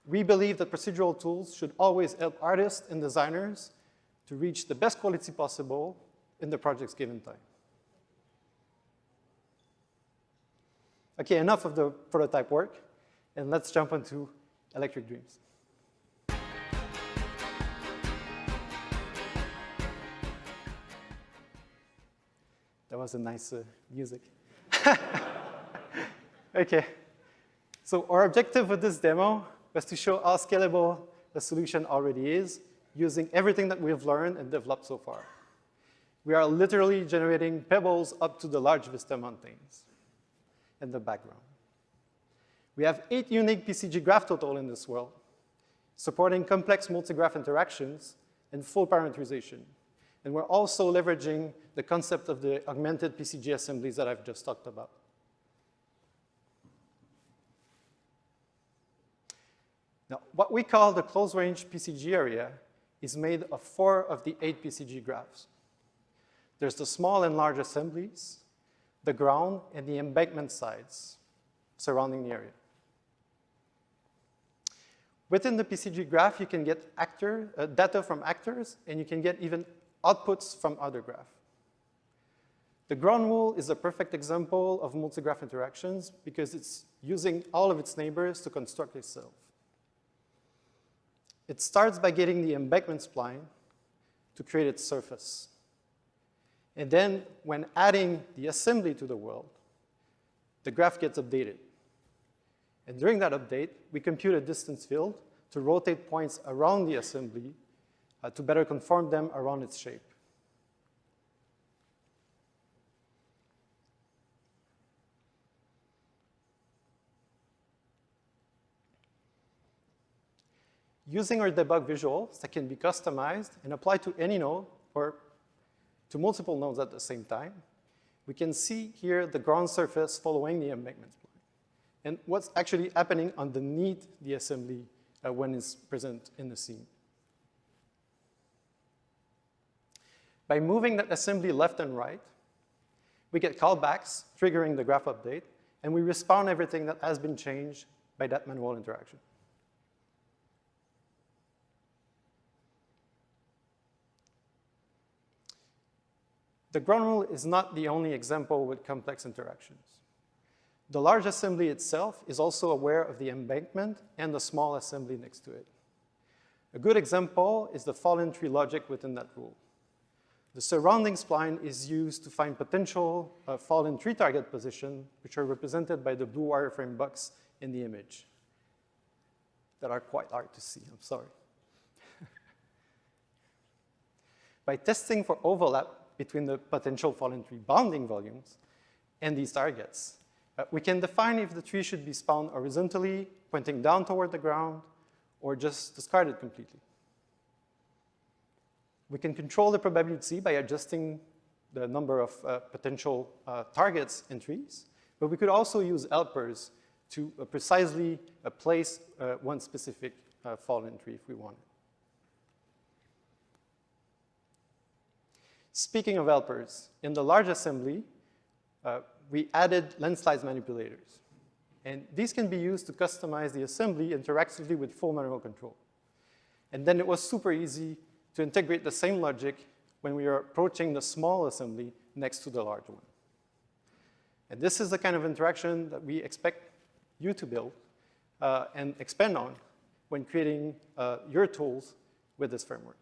We believe that procedural tools should always help artists and designers to reach the best quality possible in the project's given time. Okay, enough of the prototype work, and let's jump into Electric Dreams. That was a nice music. Okay. So our objective with this demo was to show how scalable the solution already is using everything that we've learned and developed so far. We are literally generating pebbles up to the large Vista mountains in the background. We have 8 unique PCG graph total in this world, supporting complex multi-graph interactions and full parameterization. And we're also leveraging the concept of the augmented PCG assemblies that I've just talked about. Now, what we call the close-range PCG area is made of 4 of the 8 PCG graphs. There's the small and large assemblies, the ground, and the embankment sides surrounding the area. Within the PCG graph, you can get data from actors, and you can get even outputs from other graphs. The ground rule is a perfect example of multi-graph interactions because it's using all of its neighbors to construct itself. It starts by getting the embankment spline to create its surface. And then when adding the assembly to the world, the graph gets updated. And during that update, we compute a distance field to rotate points around the assembly to better conform them around its shape. Using our debug visuals that can be customized and applied to any node or to multiple nodes at the same time, we can see here the ground surface following the embankment spline and what's actually happening underneath the assembly when it's present in the scene. By moving that assembly left and right, we get callbacks triggering the graph update, and we respawn everything that has been changed by that manual interaction. The ground rule is not the only example with complex interactions. The large assembly itself is also aware of the embankment and the small assembly next to it. A good example is the fallen tree logic within that rule. The surrounding spline is used to find potential fallen tree target position, which are represented by the blue wireframe box in the image that are quite hard to see, I'm sorry. By testing for overlap between the potential fallen tree bounding volumes and these targets, we can define if the tree should be spawned horizontally, pointing down toward the ground, or just discarded completely. We can control the probability by adjusting the number of potential targets in trees, but we could also use helpers to precisely place one specific fallen tree if we wanted. Speaking of helpers, in the large assembly, we added lens slice manipulators. And these can be used to customize the assembly interactively with full manual control. And then it was super easy to integrate the same logic when we are approaching the small assembly next to the large one. And this is the kind of interaction that we expect you to build and expand on when creating your tools with this framework.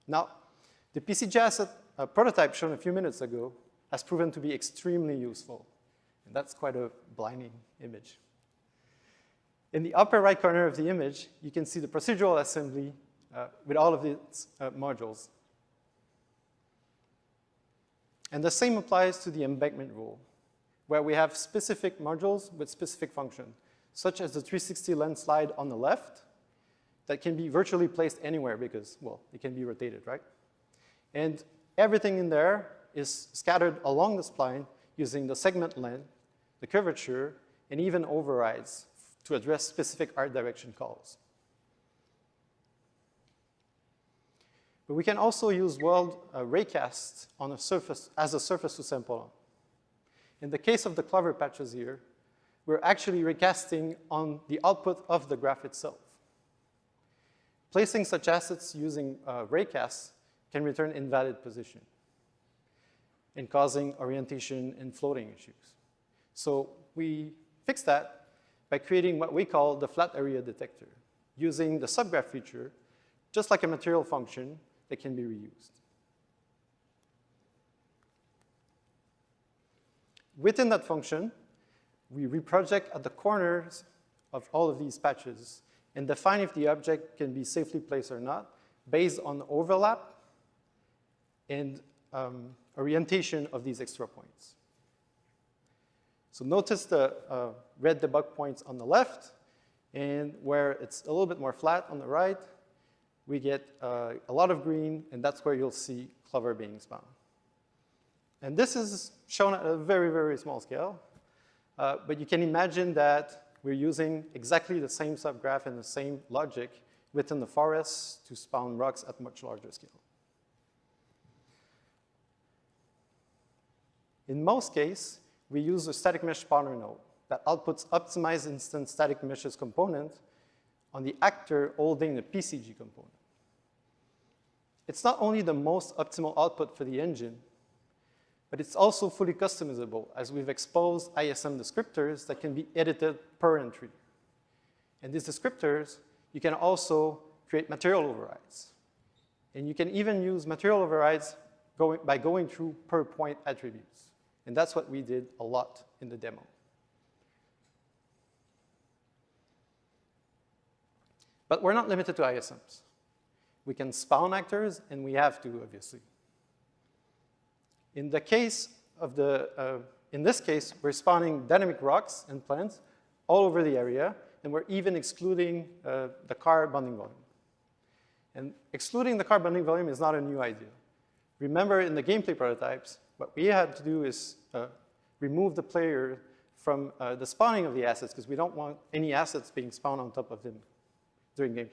Now, the PCG asset prototype shown a few minutes ago has proven to be extremely useful. And that's quite a blinding image. In the upper right corner of the image, you can see the procedural assembly with all of its modules. And the same applies to the embankment rule, where we have specific modules with specific functions, such as the 360 lens slide on the left that can be virtually placed anywhere because, well, it can be rotated, right? And everything in there is scattered along the spline using the segment length, the curvature, and even overrides to address specific art direction calls. But we can also use world raycast on a surface as a surface to sample on. In the case of the clover patches here, we're actually raycasting on the output of the graph itself. Placing such assets using raycasts can return invalid position and causing orientation and floating issues. So we fixed that by creating what we call the flat area detector, using the subgraph feature, just like a material function that can be reused. Within that function, we reproject at the corners of all of these patches and define if the object can be safely placed or not based on overlap and orientation of these extra points. So notice the red debug points on the left, and where it's a little bit more flat on the right, we get a lot of green, and that's where you'll see clover being spawned. And this is shown at a very, very small scale, but you can imagine that we're using exactly the same subgraph and the same logic within the forest to spawn rocks at much larger scale. In most cases, we use a static mesh spawner node that outputs optimized instance static meshes component on the actor holding the PCG component. It's not only the most optimal output for the engine, but it's also fully customizable, as we've exposed ISM descriptors that can be edited per entry. And these descriptors, you can also create material overrides. And you can even use material overrides by going through per point attributes. And that's what we did a lot in the demo. But we're not limited to ISMs. We can spawn actors, and we have to, obviously. In the case of in this case, we're spawning dynamic rocks and plants all over the area, and we're even excluding the car bonding volume. And excluding the car bonding volume is not a new idea. Remember, in the gameplay prototypes, what we had to do is remove the player from the spawning of the assets, because we don't want any assets being spawned on top of them during gameplay.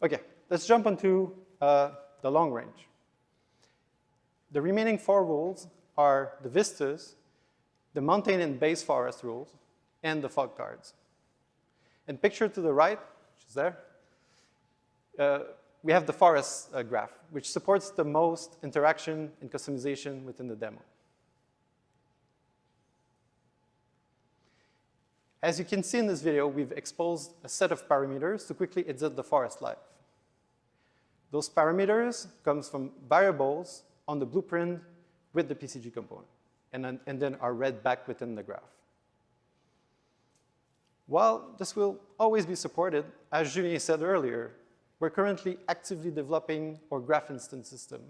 OK, let's jump onto the long range. The remaining 4 rules are the vistas, the mountain and base forest rules, and the fog cards. And pictured to the right, which is there, we have the forest graph, which supports the most interaction and customization within the demo. As you can see in this video, we've exposed a set of parameters to quickly edit the forest life. Those parameters come from variables on the blueprint with the PCG component, and then are read back within the graph. While this will always be supported, as Julien said earlier, we're currently actively developing our graph instance system,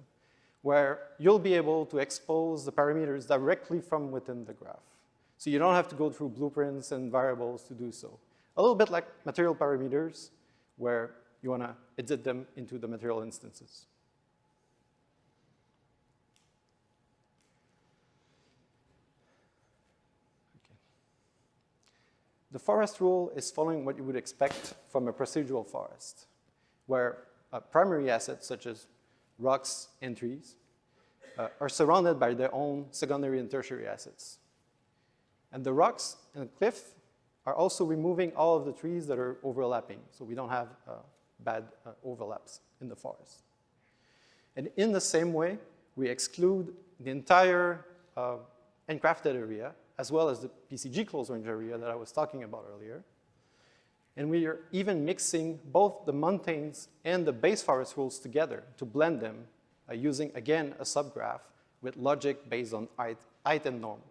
where you'll be able to expose the parameters directly from within the graph. So you don't have to go through blueprints and variables to do so. A little bit like material parameters, where you want to edit them into the material instances. Okay. The forest rule is following what you would expect from a procedural forest, where primary assets, such as rocks and trees, are surrounded by their own secondary and tertiary assets. And the rocks and the cliff are also removing all of the trees that are overlapping, so we don't have bad overlaps in the forest. And in the same way, we exclude the entire handcrafted area, as well as the PCG close range area that I was talking about earlier. And we are even mixing both the mountains and the base forest rules together to blend them using, again, a subgraph with logic based on height and normals.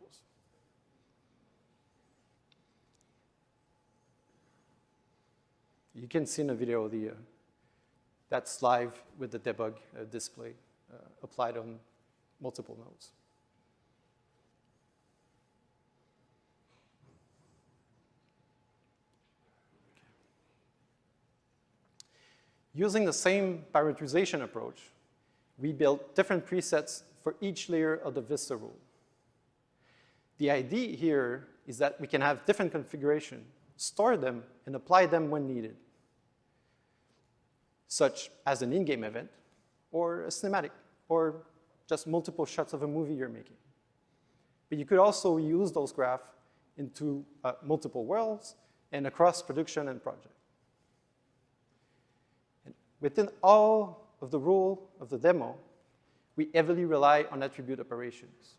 You can see in the video that's live with the debug display applied on multiple nodes. Using the same parameterization approach, we built different presets for each layer of the Vista rule. The idea here is that we can have different configuration, store them, and apply them when needed, such as an in-game event, or a cinematic, or just multiple shots of a movie you're making. But you could also use those graphs into multiple worlds and across production and project. And within all of the rule of the demo, we heavily rely on attribute operations.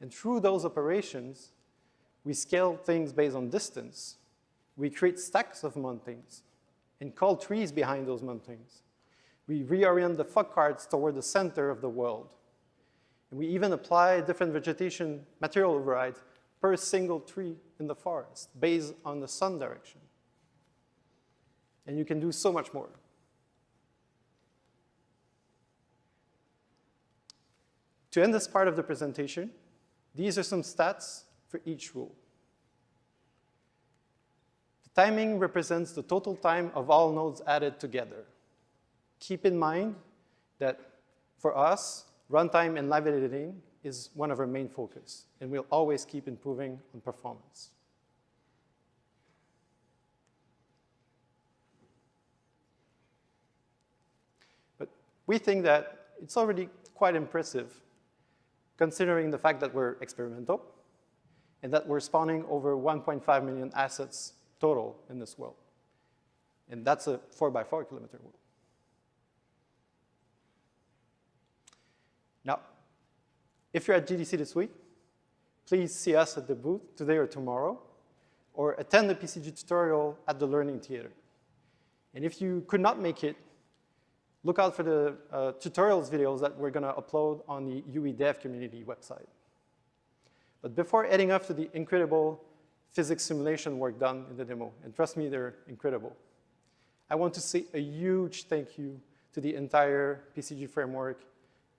And through those operations, we scale things based on distance. We create stacks of mountains and call trees behind those mountains. We reorient the fog cards toward the center of the world. And we even apply different vegetation material overrides per single tree in the forest based on the sun direction. And you can do so much more. To end this part of the presentation, these are some stats for each rule. The timing represents the total time of all nodes added together. Keep in mind that for us, runtime and live editing is one of our main focus, and we'll always keep improving on performance. But we think that it's already quite impressive considering the fact that we're experimental and that we're spawning over 1.5 million assets total in this world. And that's a 4x4 kilometer world. Now, if you're at GDC this week, please see us at the booth today or tomorrow, or attend the PCG tutorial at the Learning Theater. And if you could not make it, look out for the tutorials videos that we're going to upload on the UE Dev community website. But before heading off to the incredible physics simulation work done in the demo, and trust me, they're incredible, I want to say a huge thank you to the entire PCG Framework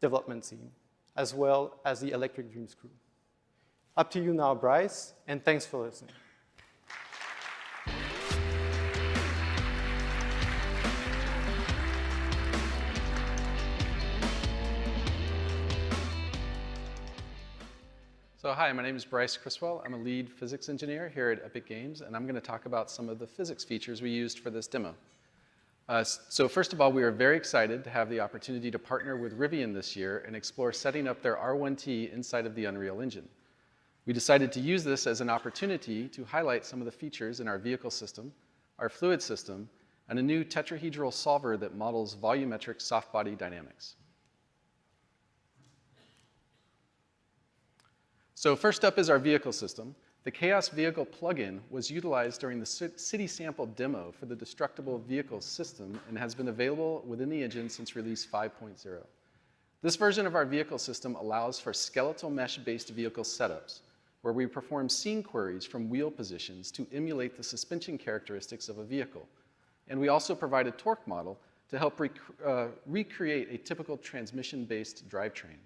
development team, as well as the Electric Dreams crew. Up to you now, Bryce, and thanks for listening. So hi, my name is Bryce Criswell. I'm a lead physics engineer here at Epic Games, and I'm going to talk about some of the physics features we used for this demo. So first of all, we are very excited to have the opportunity to partner with Rivian this year and explore setting up their R1T inside of the Unreal Engine. We decided to use this as an opportunity to highlight some of the features in our vehicle system, our fluid system, and a new tetrahedral solver that models volumetric soft body dynamics. So first up is our vehicle system. The Chaos Vehicle plugin was utilized during the city sample demo for the destructible vehicle system and has been available within the engine since release 5.0. This version of our vehicle system allows for skeletal mesh-based vehicle setups, where we perform scene queries from wheel positions to emulate the suspension characteristics of a vehicle. And we also provide a torque model to help recreate a typical transmission-based drivetrain.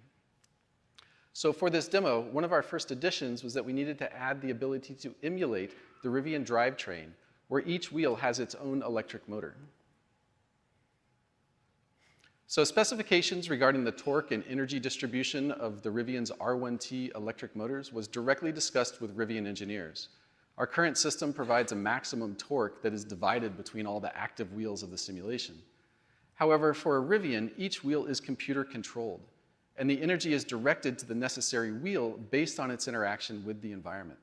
So for this demo, one of our first additions was that we needed to add the ability to emulate the Rivian drivetrain, where each wheel has its own electric motor. So specifications regarding the torque and energy distribution of the Rivian's R1T electric motors was directly discussed with Rivian engineers. Our current system provides a maximum torque that is divided between all the active wheels of the simulation. However, for a Rivian, each wheel is computer controlled, and the energy is directed to the necessary wheel based on its interaction with the environment.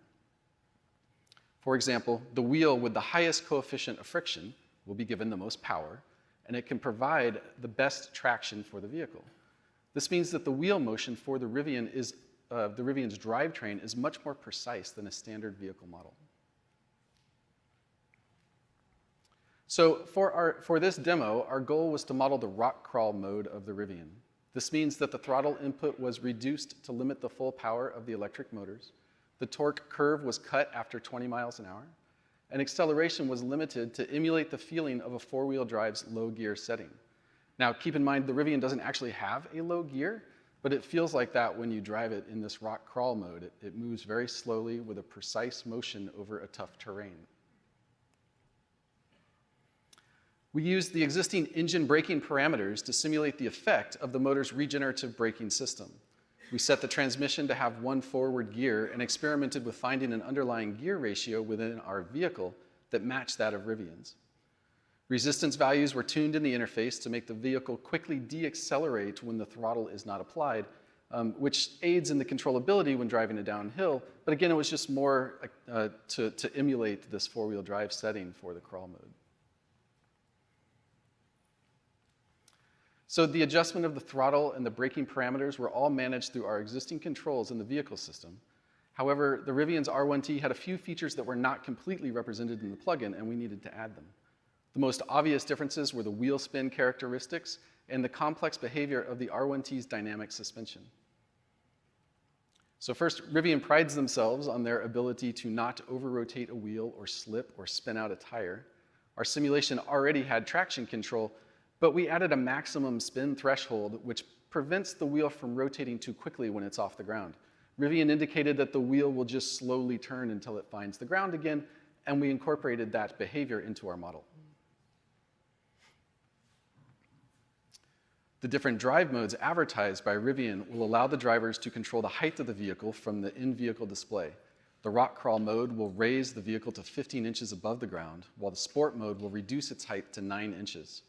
For example, the wheel with the highest coefficient of friction will be given the most power, and it can provide the best traction for the vehicle. This means that the wheel motion for the Rivian's drivetrain is much more precise than a standard vehicle model. So for this demo, our goal was to model the rock crawl mode of the Rivian. This means that the throttle input was reduced to limit the full power of the electric motors. The torque curve was cut after 20 miles an hour. And acceleration was limited to emulate the feeling of a four-wheel drive's low gear setting. Now, keep in mind, the Rivian doesn't actually have a low gear, but it feels like that when you drive it in this rock crawl mode. It moves very slowly with a precise motion over a tough terrain. We used the existing engine braking parameters to simulate the effect of the motor's regenerative braking system. We set the transmission to have one forward gear and experimented with finding an underlying gear ratio within our vehicle that matched that of Rivian's. Resistance values were tuned in the interface to make the vehicle quickly deaccelerate when the throttle is not applied, which aids in the controllability when driving a downhill. But again, it was just more to emulate this four-wheel drive setting for the crawl mode. So the adjustment of the throttle and the braking parameters were all managed through our existing controls in the vehicle system. However, the Rivian's R1T had a few features that were not completely represented in the plugin, and we needed to add them. The most obvious differences were the wheel spin characteristics and the complex behavior of the R1T's dynamic suspension. So first, Rivian prides themselves on their ability to not over-rotate a wheel or slip or spin out a tire. Our simulation already had traction control, but we added a maximum spin threshold, which prevents the wheel from rotating too quickly when it's off the ground. Rivian indicated that the wheel will just slowly turn until it finds the ground again, and we incorporated that behavior into our model. The different drive modes advertised by Rivian will allow the drivers to control the height of the vehicle from the in-vehicle display. The rock crawl mode will raise the vehicle to 15 inches above the ground, while the sport mode will reduce its height to 9 inches.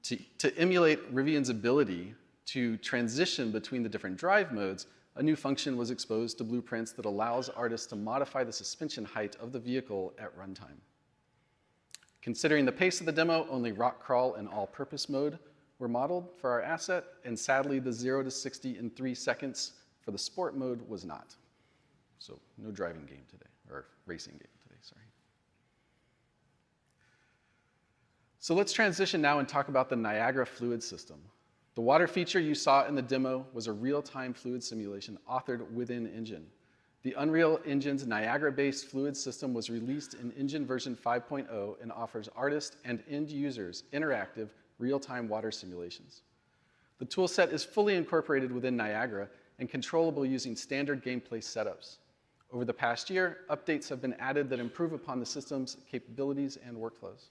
To emulate Rivian's ability to transition between the different drive modes, a new function was exposed to blueprints that allows artists to modify the suspension height of the vehicle at runtime. Considering the pace of the demo, only rock crawl and all-purpose mode were modeled for our asset, and sadly, the 0 to 60 in 3 seconds for the sport mode was not. So no driving game today, or racing game today, sorry. So let's transition now and talk about the Niagara fluid system. The water feature you saw in the demo was a real-time fluid simulation authored within Engine. The Unreal Engine's Niagara-based fluid system was released in Engine version 5.0 and offers artists and end users interactive, real-time water simulations. The toolset is fully incorporated within Niagara and controllable using standard gameplay setups. Over the past year, updates have been added that improve upon the system's capabilities and workflows.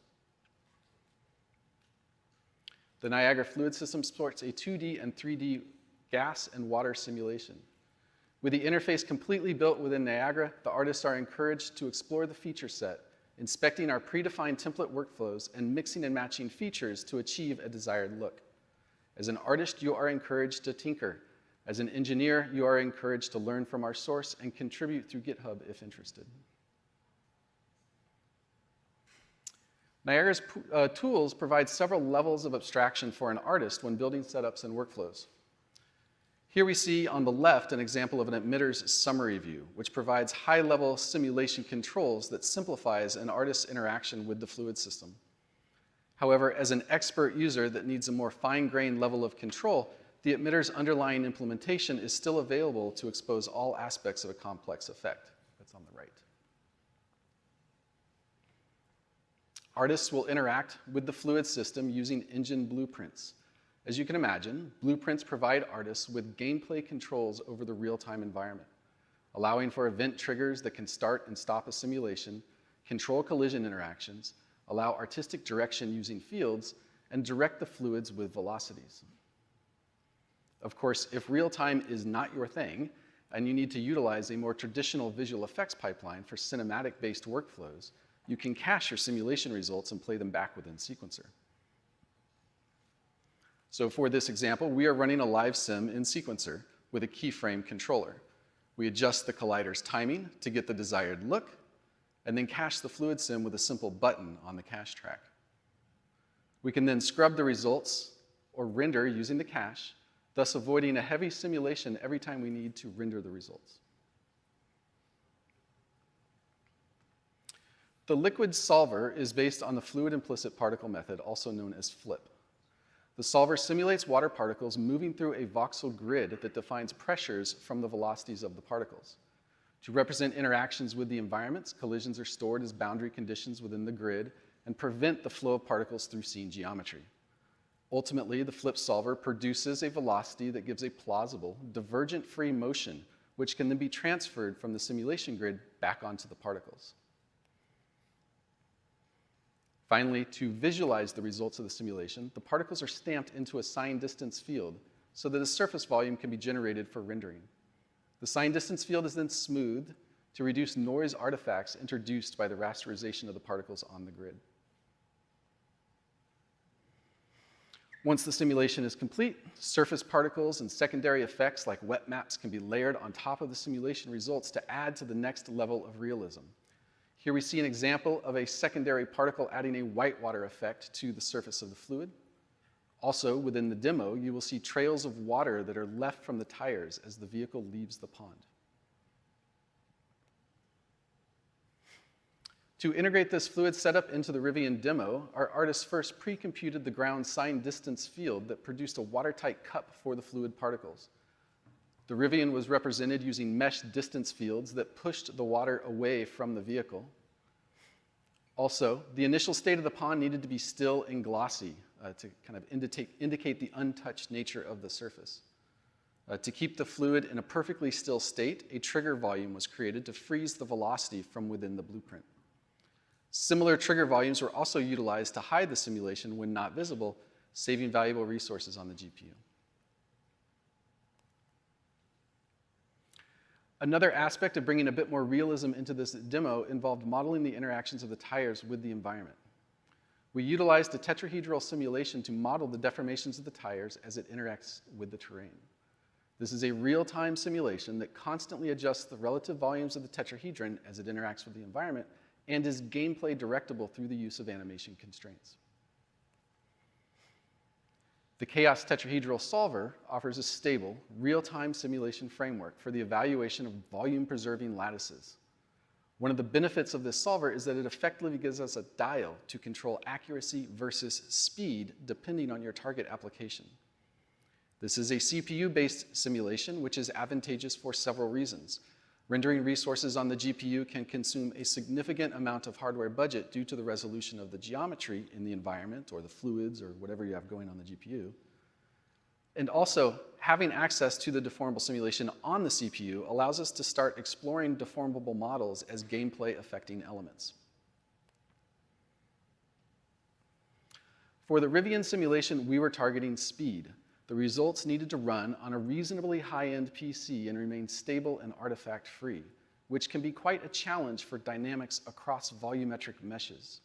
The Niagara fluid system supports a 2D and 3D gas and water simulation. With the interface completely built within Niagara, the artists are encouraged to explore the feature set, inspecting our predefined template workflows and mixing and matching features to achieve a desired look. As an artist, you are encouraged to tinker. As an engineer, you are encouraged to learn from our source and contribute through GitHub if interested. Niagara's tools provide several levels of abstraction for an artist when building setups and workflows. Here we see on the left an example of an emitter's summary view, which provides high-level simulation controls that simplifies an artist's interaction with the fluid system. However, as an expert user that needs a more fine-grained level of control, the emitter's underlying implementation is still available to expose all aspects of a complex effect. That's on the right. Artists will interact with the fluid system using engine blueprints. As you can imagine, blueprints provide artists with gameplay controls over the real-time environment, allowing for event triggers that can start and stop a simulation, control collision interactions, allow artistic direction using fields, and direct the fluids with velocities. Of course, if real-time is not your thing, and you need to utilize a more traditional visual effects pipeline for cinematic-based workflows, you can cache your simulation results and play them back within Sequencer. So for this example, we are running a live sim in Sequencer with a keyframe controller. We adjust the collider's timing to get the desired look, and then cache the fluid sim with a simple button on the cache track. We can then scrub the results or render using the cache, thus avoiding a heavy simulation every time we need to render the results. The liquid solver is based on the fluid implicit particle method, also known as FLIP. The solver simulates water particles moving through a voxel grid that defines pressures from the velocities of the particles. To represent interactions with the environments, collisions are stored as boundary conditions within the grid and prevent the flow of particles through scene geometry. Ultimately, the FLIP solver produces a velocity that gives a plausible, divergent-free motion, which can then be transferred from the simulation grid back onto the particles. Finally, to visualize the results of the simulation, the particles are stamped into a sign distance field so that a surface volume can be generated for rendering. The sign distance field is then smoothed to reduce noise artifacts introduced by the rasterization of the particles on the grid. Once the simulation is complete, surface particles and secondary effects like wet maps can be layered on top of the simulation results to add to the next level of realism. Here we see an example of a secondary particle adding a whitewater effect to the surface of the fluid. Also, within the demo, you will see trails of water that are left from the tires as the vehicle leaves the pond. To integrate this fluid setup into the Rivian demo, our artists first pre-computed the ground sign distance field that produced a watertight cup for the fluid particles. The Rivian was represented using mesh distance fields that pushed the water away from the vehicle. Also, the initial state of the pond needed to be still and glossy to kind of indicate the untouched nature of the surface. To keep the fluid in a perfectly still state, a trigger volume was created to freeze the velocity from within the blueprint. Similar trigger volumes were also utilized to hide the simulation when not visible, saving valuable resources on the GPU. Another aspect of bringing a bit more realism into this demo involved modeling the interactions of the tires with the environment. We utilized a tetrahedral simulation to model the deformations of the tires as it interacts with the terrain. This is a real-time simulation that constantly adjusts the relative volumes of the tetrahedron as it interacts with the environment and is gameplay directable through the use of animation constraints. The Chaos Tetrahedral Solver offers a stable, real-time simulation framework for the evaluation of volume-preserving lattices. One of the benefits of this solver is that it effectively gives us a dial to control accuracy versus speed depending on your target application. This is a CPU-based simulation, which is advantageous for several reasons. Rendering resources on the GPU can consume a significant amount of hardware budget due to the resolution of the geometry in the environment or the fluids or whatever you have going on the GPU. And also, having access to the deformable simulation on the CPU allows us to start exploring deformable models as gameplay affecting elements. For the Rivian simulation, we were targeting speed. The results needed to run on a reasonably high-end PC and remain stable and artifact-free, which can be quite a challenge for dynamics across volumetric meshes.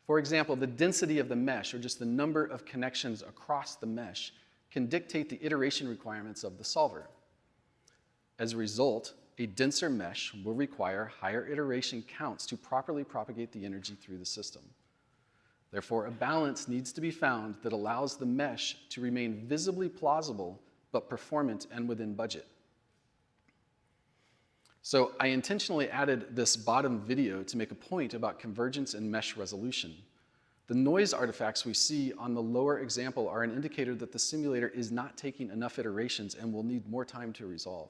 For example, the density of the mesh, or just the number of connections across the mesh, can dictate the iteration requirements of the solver. As a result, a denser mesh will require higher iteration counts to properly propagate the energy through the system. Therefore, a balance needs to be found that allows the mesh to remain visibly plausible, but performant and within budget. So I intentionally added this bottom video to make a point about convergence and mesh resolution. The noise artifacts we see on the lower example are an indicator that the simulator is not taking enough iterations and will need more time to resolve.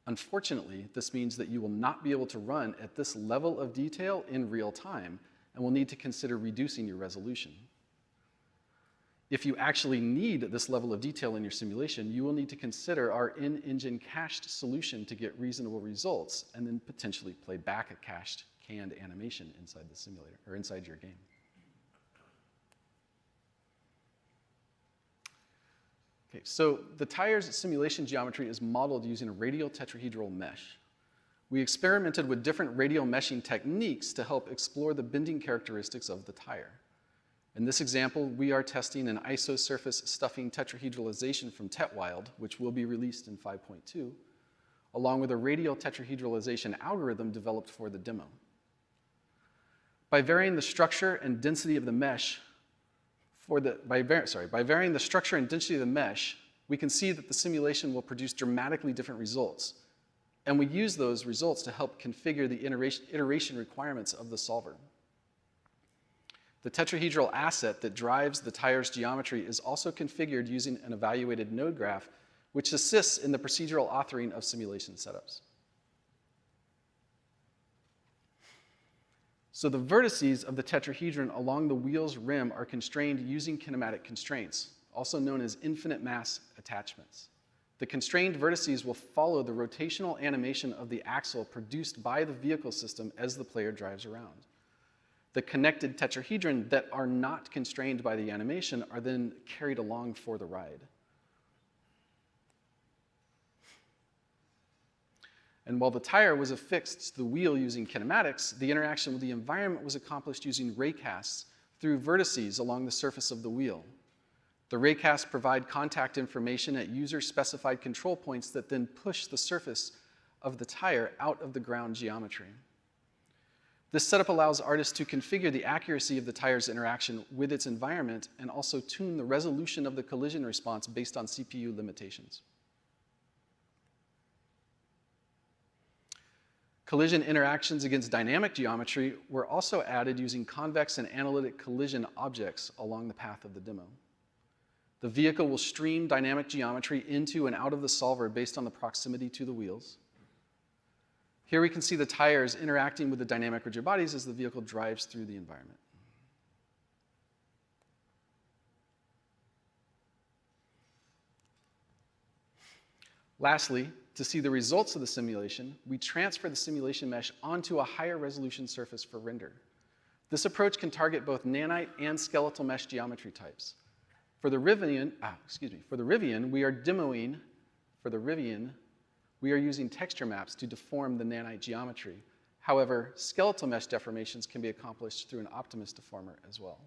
Unfortunately, this means that you will not be able to run at this level of detail in real time, and will need to consider reducing your resolution. If you actually need this level of detail in your simulation, you will need to consider our in-engine cached solution to get reasonable results, and then potentially play back a cached canned animation inside the simulator, or inside your game. Okay, so the tire's simulation geometry is modeled using a radial tetrahedral mesh. We experimented with different radial meshing techniques to help explore the bending characteristics of the tire. In this example, we are testing an isosurface stuffing tetrahedralization from Tetwild, which will be released in 5.2, along with a radial tetrahedralization algorithm developed for the demo. By varying the structure and density of the mesh, by varying the structure and density of the mesh, we can see that the simulation will produce dramatically different results. And we use those results to help configure the iteration requirements of the solver. The tetrahedral asset that drives the tire's geometry is also configured using an evaluated node graph, which assists in the procedural authoring of simulation setups. So the vertices of the tetrahedron along the wheel's rim are constrained using kinematic constraints, also known as infinite mass attachments. The constrained vertices will follow the rotational animation of the axle produced by the vehicle system as the player drives around. The connected tetrahedron that are not constrained by the animation are then carried along for the ride. And while the tire was affixed to the wheel using kinematics, the interaction with the environment was accomplished using raycasts through vertices along the surface of the wheel. The raycasts provide contact information at user-specified control points that then push the surface of the tire out of the ground geometry. This setup allows artists to configure the accuracy of the tire's interaction with its environment and also tune the resolution of the collision response based on CPU limitations. Collision interactions against dynamic geometry were also added using convex and analytic collision objects along the path of the demo. The vehicle will stream dynamic geometry into and out of the solver based on the proximity to the wheels. Here we can see the tires interacting with the dynamic rigid bodies as the vehicle drives through the environment. Lastly, to see the results of the simulation, we transfer the simulation mesh onto a higher resolution surface for render. This approach can target both nanite and skeletal mesh geometry types. For the Rivian, we are using texture maps to deform the nanite geometry. However, skeletal mesh deformations can be accomplished through an Optimus deformer as well.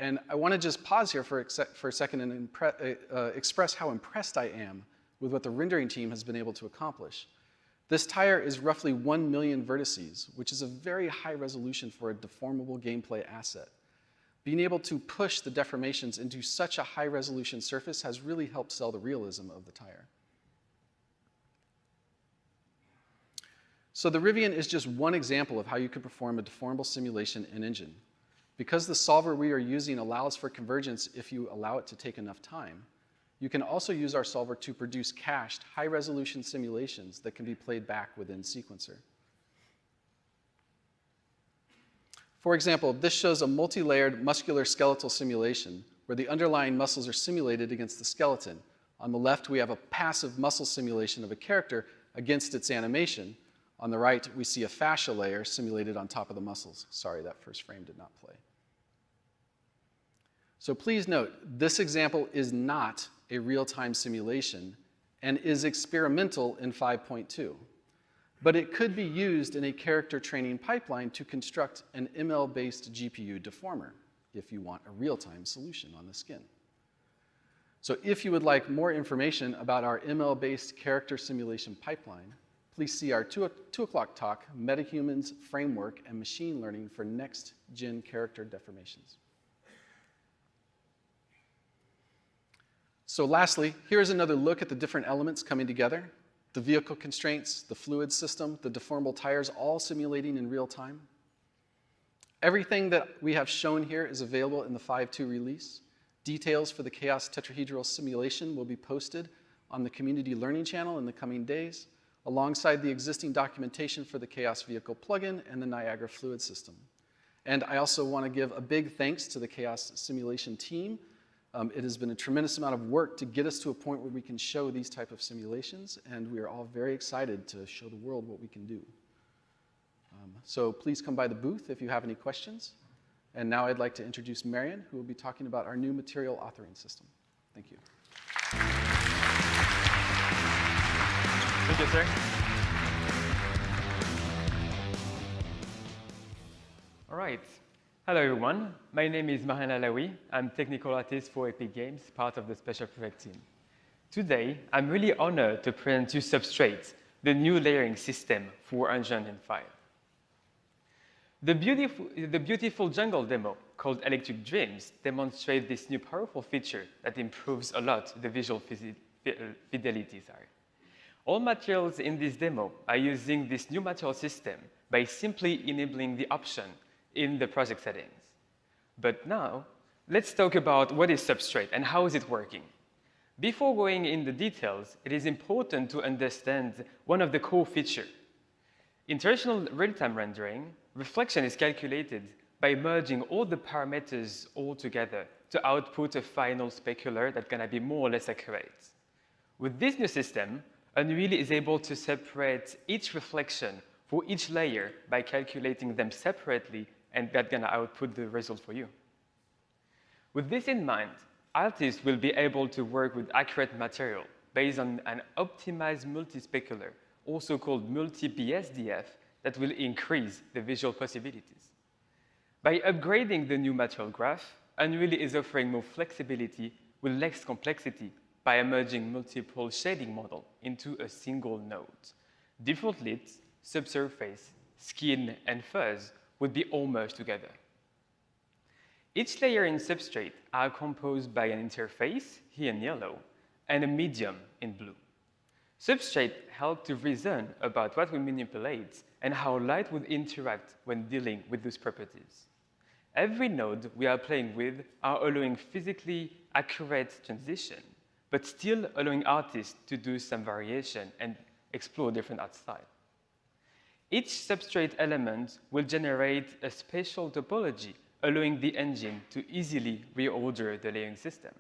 And I want to just pause here for a second and express how impressed I am with what the rendering team has been able to accomplish. This tire is roughly 1 million vertices, which is a very high resolution for a deformable gameplay asset. Being able to push the deformations into such a high resolution surface has really helped sell the realism of the tire. So the Rivian is just one example of how you could perform a deformable simulation in Engine. Because the solver we are using allows for convergence if you allow it to take enough time, you can also use our solver to produce cached, high-resolution simulations that can be played back within Sequencer. For example, this shows a multi-layered muscular skeletal simulation where the underlying muscles are simulated against the skeleton. On the left, we have a passive muscle simulation of a character against its animation. On the right, we see a fascia layer simulated on top of the muscles. Sorry, that first frame did not play. So please note, this example is not a real-time simulation and is experimental in 5.2. But it could be used in a character training pipeline to construct an ML-based GPU deformer if you want a real-time solution on the skin. So if you would like more information about our ML-based character simulation pipeline, please see our 2 o'clock talk, Metahumans, Framework, and Machine Learning for Next-Gen Character Deformations. So lastly, here's another look at the different elements coming together. The vehicle constraints, the fluid system, the deformable tires, all simulating in real time. Everything that we have shown here is available in the 5.2 release. Details for the Chaos tetrahedral simulation will be posted on the Community Learning channel in the coming days, alongside the existing documentation for the Chaos vehicle plugin and the Niagara fluid system. And I also want to give a big thanks to the Chaos simulation team. It has been a tremendous amount of work to get us to a point where we can show these type of simulations, and we are all very excited to show the world what we can do. So please come by the booth if you have any questions. And now I'd like to introduce Marion, who will be talking about our new material authoring system. Thank you. Thank you, sir. All right. Hello, everyone. My name is Marian Alaoui. I'm technical artist for Epic Games, part of the Special Project team. Today, I'm really honored to present you Substrate, the new layering system for Unreal Engine 5. The beautiful jungle demo called Electric Dreams demonstrates this new powerful feature that improves a lot the visual fidelity. All materials in this demo are using this new material system by simply enabling the option in the project settings. But now, let's talk about what is Substrate and how is it working. Before going in the details, it is important to understand one of the core features. In traditional real-time rendering, reflection is calculated by merging all the parameters all together to output a final specular that's going to be more or less accurate. With this new system, Unreal is able to separate each reflection for each layer by calculating them separately, and that's going to output the result for you. With this in mind, artists will be able to work with accurate material based on an optimized multi-specular, also called multi-BSDF, that will increase the visual possibilities. By upgrading the new material graph, Unreal is offering more flexibility with less complexity by merging multiple shading models into a single node. Default lids, subsurface, skin, and fuzz would be all merged together. Each layer in Substrate are composed by an interface, here in yellow, and a medium in blue. Substrate helps to reason about what we manipulate and how light would interact when dealing with those properties. Every node we are playing with are allowing physically accurate transition, but still allowing artists to do some variation and explore different art styles. Each substrate element will generate a spatial topology, allowing the engine to easily reorder the layering system.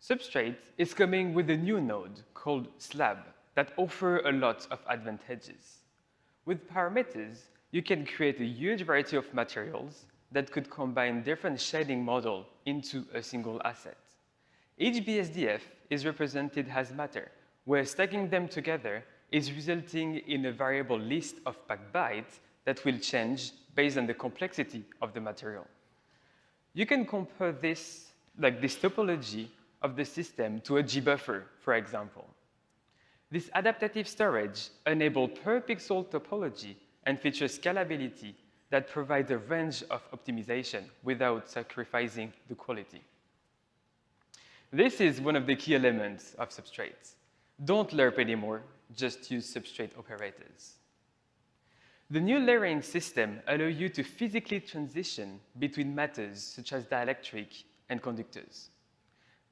Substrate is coming with a new node called slab that offer a lot of advantages. With parameters, you can create a huge variety of materials that could combine different shading models into a single asset. Each BSDF is represented as matter, where stacking them together is resulting in a variable list of packed bytes that will change based on the complexity of the material. You can compare this, like this topology of the system, to a G-buffer, for example. This adaptive storage enables per-pixel topology and features scalability that provides a range of optimization without sacrificing the quality. This is one of the key elements of substrates. Don't lerp anymore, just use substrate operators. The new layering system allows you to physically transition between matters such as dielectric and conductors.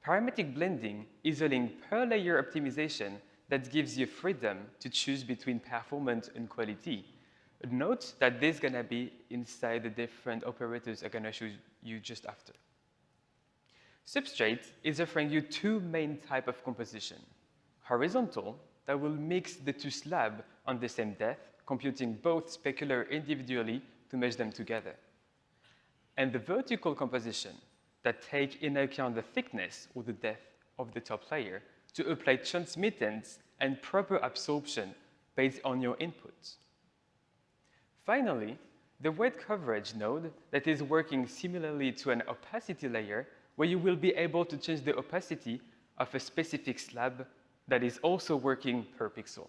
Parametric blending is allowing per-layer optimization that gives you freedom to choose between performance and quality. Note that this is going to be inside the different operators I'm going to show you just after. Substrate is offering you two main types of composition. Horizontal, that will mix the two slabs on the same depth, computing both specular individually to mesh them together. And the vertical composition, that take into account the thickness or the depth of the top layer to apply transmittance and proper absorption based on your inputs. Finally, the weight coverage node that is working similarly to an opacity layer, where you will be able to change the opacity of a specific slab that is also working per pixel.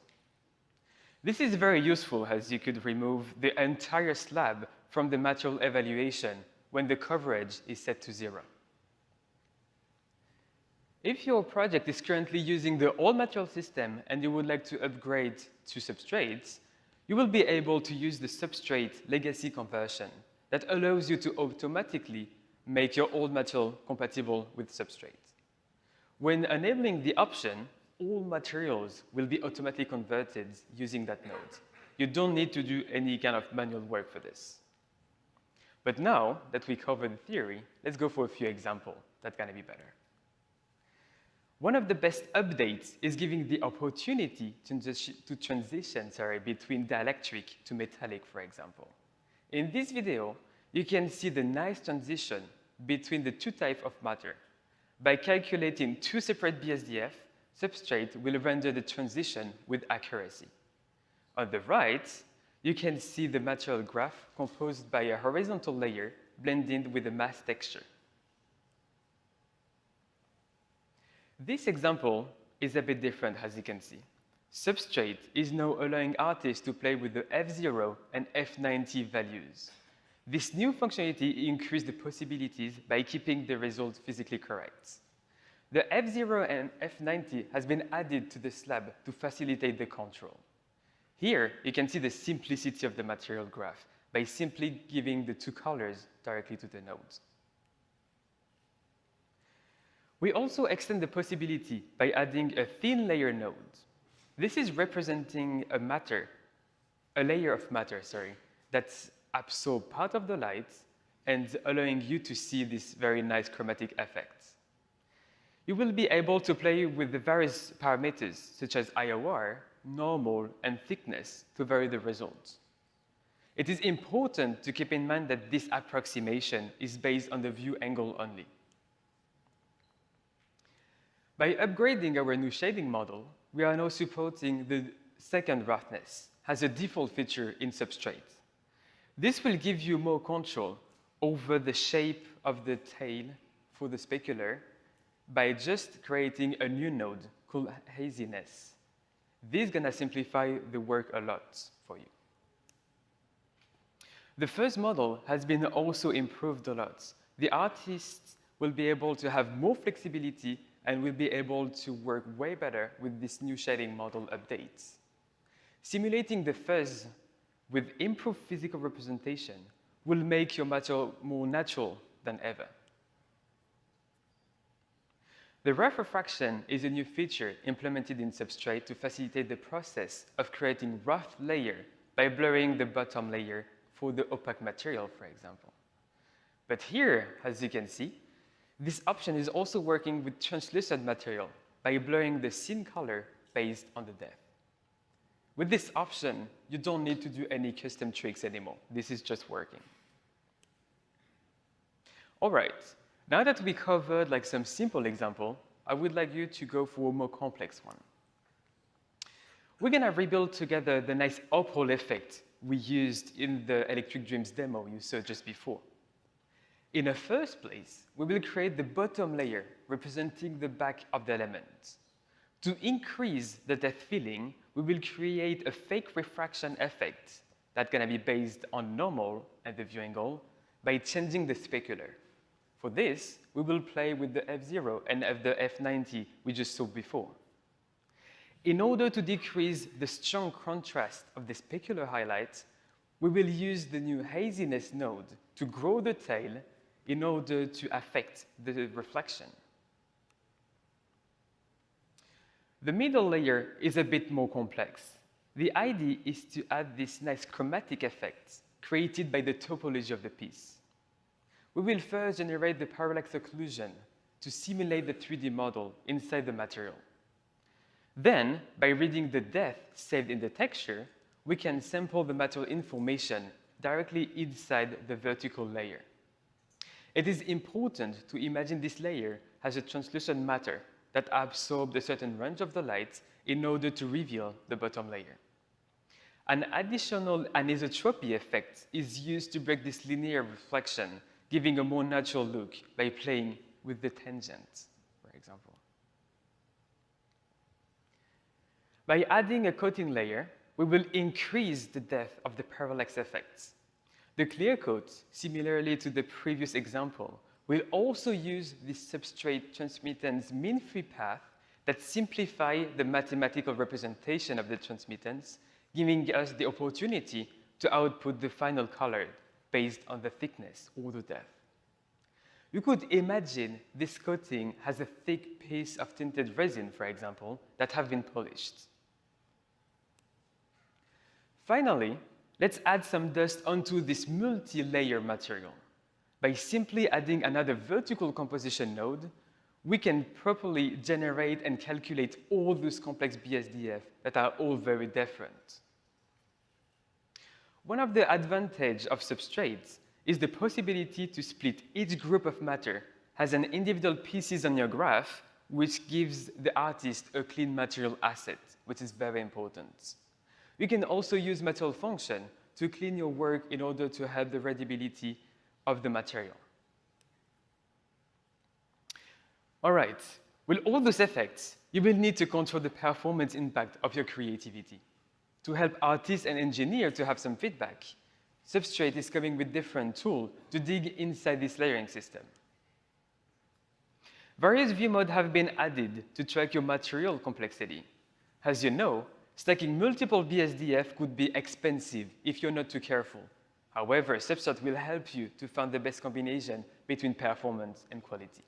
This is very useful, as you could remove the entire slab from the material evaluation when the coverage is set to 0. If your project is currently using the old material system and you would like to upgrade to substrates, you will be able to use the substrate legacy conversion that allows you to automatically make your old material compatible with substrate. When enabling the option, all materials will be automatically converted using that node. You don't need to do any kind of manual work for this. But now that we covered the theory, let's go for a few examples that's going to be better. One of the best updates is giving the opportunity to transition between dielectric to metallic, for example. In this video, you can see the nice transition between the two types of matter. By calculating two separate BSDF, substrate will render the transition with accuracy. On the right, you can see the material graph composed by a horizontal layer blended with a mass texture. This example is a bit different, as you can see. Substrate is now allowing artists to play with the F0 and F90 values. This new functionality increases the possibilities by keeping the results physically correct. The F0 and F90 has been added to the slab to facilitate the control. Here, you can see the simplicity of the material graph by simply giving the two colors directly to the nodes. We also extend the possibility by adding a thin layer node. This is representing a layer of matter, that absorbs part of the light and allowing you to see this very nice chromatic effect. You will be able to play with the various parameters, such as IOR, normal, and thickness, to vary the results. It is important to keep in mind that this approximation is based on the view angle only. By upgrading our new shading model, we are now supporting the second roughness as a default feature in substrate. This will give you more control over the shape of the tail for the specular by just creating a new node called haziness. This is going to simplify the work a lot for you. The first model has been also improved a lot. The artists will be able to have more flexibility and will be able to work way better with this new shading model updates. Simulating the fuzz with improved physical representation will make your material more natural than ever. The rough refraction is a new feature implemented in Substrate to facilitate the process of creating rough layer by blurring the bottom layer for the opaque material, for example. But here, as you can see, this option is also working with translucent material by blurring the scene color based on the depth. With this option, you don't need to do any custom tricks anymore. This is just working. All right, now that we covered like some simple example, I would like you to go for a more complex one. We're gonna rebuild together the nice uproll effect we used in the Electric Dreams demo you saw just before. In the first place, we will create the bottom layer representing the back of the element. To increase the depth filling, we will create a fake refraction effect that's gonna be based on normal and the view angle by changing the specular. For this, we will play with the F0 and the F90 we just saw before. In order to decrease the strong contrast of the specular highlights, we will use the new haziness node to grow the tail in order to affect the reflection. The middle layer is a bit more complex. The idea is to add this nice chromatic effect created by the topology of the piece. We will first generate the parallax occlusion to simulate the 3D model inside the material. Then, by reading the depth saved in the texture, we can sample the material information directly inside the vertical layer. It is important to imagine this layer as a translucent matter that absorbs a certain range of the light in order to reveal the bottom layer. An additional anisotropy effect is used to break this linear reflection, giving a more natural look by playing with the tangent, for example. By adding a coating layer, we will increase the depth of the parallax effects. The clear coat, similarly to the previous example, will also use this substrate transmittance mean-free path that simplify the mathematical representation of the transmittance, giving us the opportunity to output the final color based on the thickness or the depth. You could imagine this coating has a thick piece of tinted resin, for example, that have been polished. Finally, let's add some dust onto this multi-layer material. By simply adding another vertical composition node, we can properly generate and calculate all those complex BSDF that are all very different. One of the advantages of substrates is the possibility to split each group of matter as an individual pieces on your graph, which gives the artist a clean material asset, which is very important. You can also use material function to clean your work in order to help the readability of the material. All right, with all those effects, you will need to control the performance impact of your creativity. To help artists and engineers to have some feedback, Substrate is coming with different tools to dig inside this layering system. Various view modes have been added to track your material complexity. As you know, stacking multiple BSDF could be expensive if you're not too careful. However, Substrate will help you to find the best combination between performance and quality.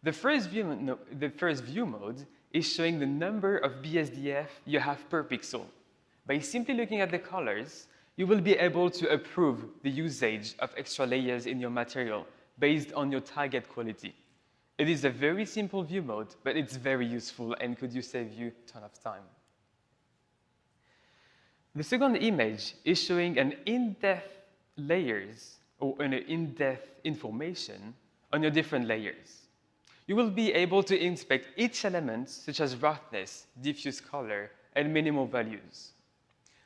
The first view mode is showing the number of BSDF you have per pixel. By simply looking at the colors, you will be able to approve the usage of extra layers in your material based on your target quality. It is a very simple view mode, but it's very useful and could save you a ton of time. The second image is showing an in-depth layers or an in-depth information on your different layers. You will be able to inspect each element, such as roughness, diffuse color, and minimal values.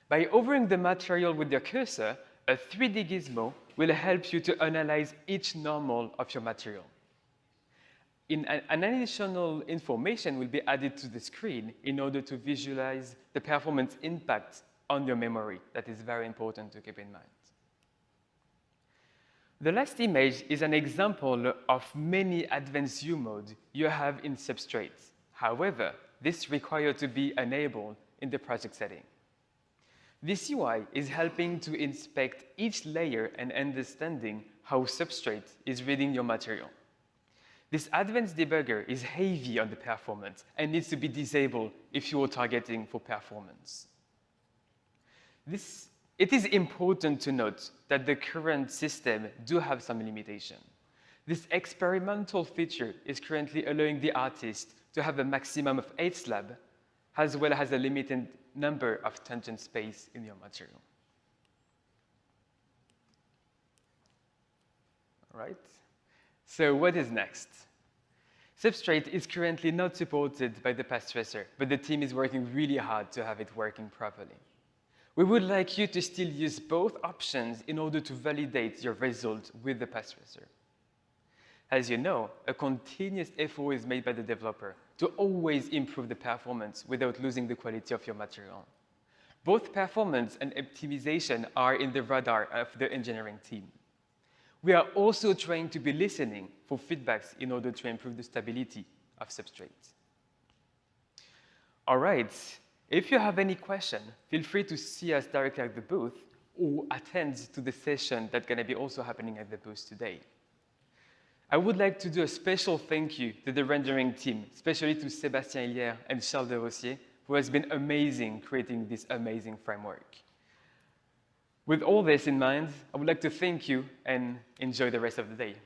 By hovering the material with your cursor, a 3D gizmo will help you to analyze each normal of your material. An additional information will be added to the screen in order to visualize the performance impact on your memory. That is very important to keep in mind. The last image is an example of many advanced view modes you have in Substrate. However, this requires to be enabled in the project setting. This UI is helping to inspect each layer and understanding how Substrate is reading your material. This advanced debugger is heavy on the performance and needs to be disabled if you are targeting for performance. It is important to note that the current system do have some limitation. This experimental feature is currently allowing the artist to have a maximum of 8 slabs, as well as a limited number of tangent space in your material. All right, so what is next? Substrate is currently not supported by the path tracer, but the team is working really hard to have it working properly. We would like you to still use both options in order to validate your result with the path tracer. As you know, a continuous effort is made by the developer to always improve the performance without losing the quality of your material. Both performance and optimization are in the radar of the engineering team. We are also trying to be listening for feedbacks in order to improve the stability of substrates. All right, if you have any question, feel free to see us directly at the booth or attend to the session that's going to be also happening at the booth today. I would like to do a special thank you to the rendering team, especially to Sébastien Hillière and Charles de Rossier, who has been amazing creating this amazing framework. With all this in mind, I would like to thank you and enjoy the rest of the day.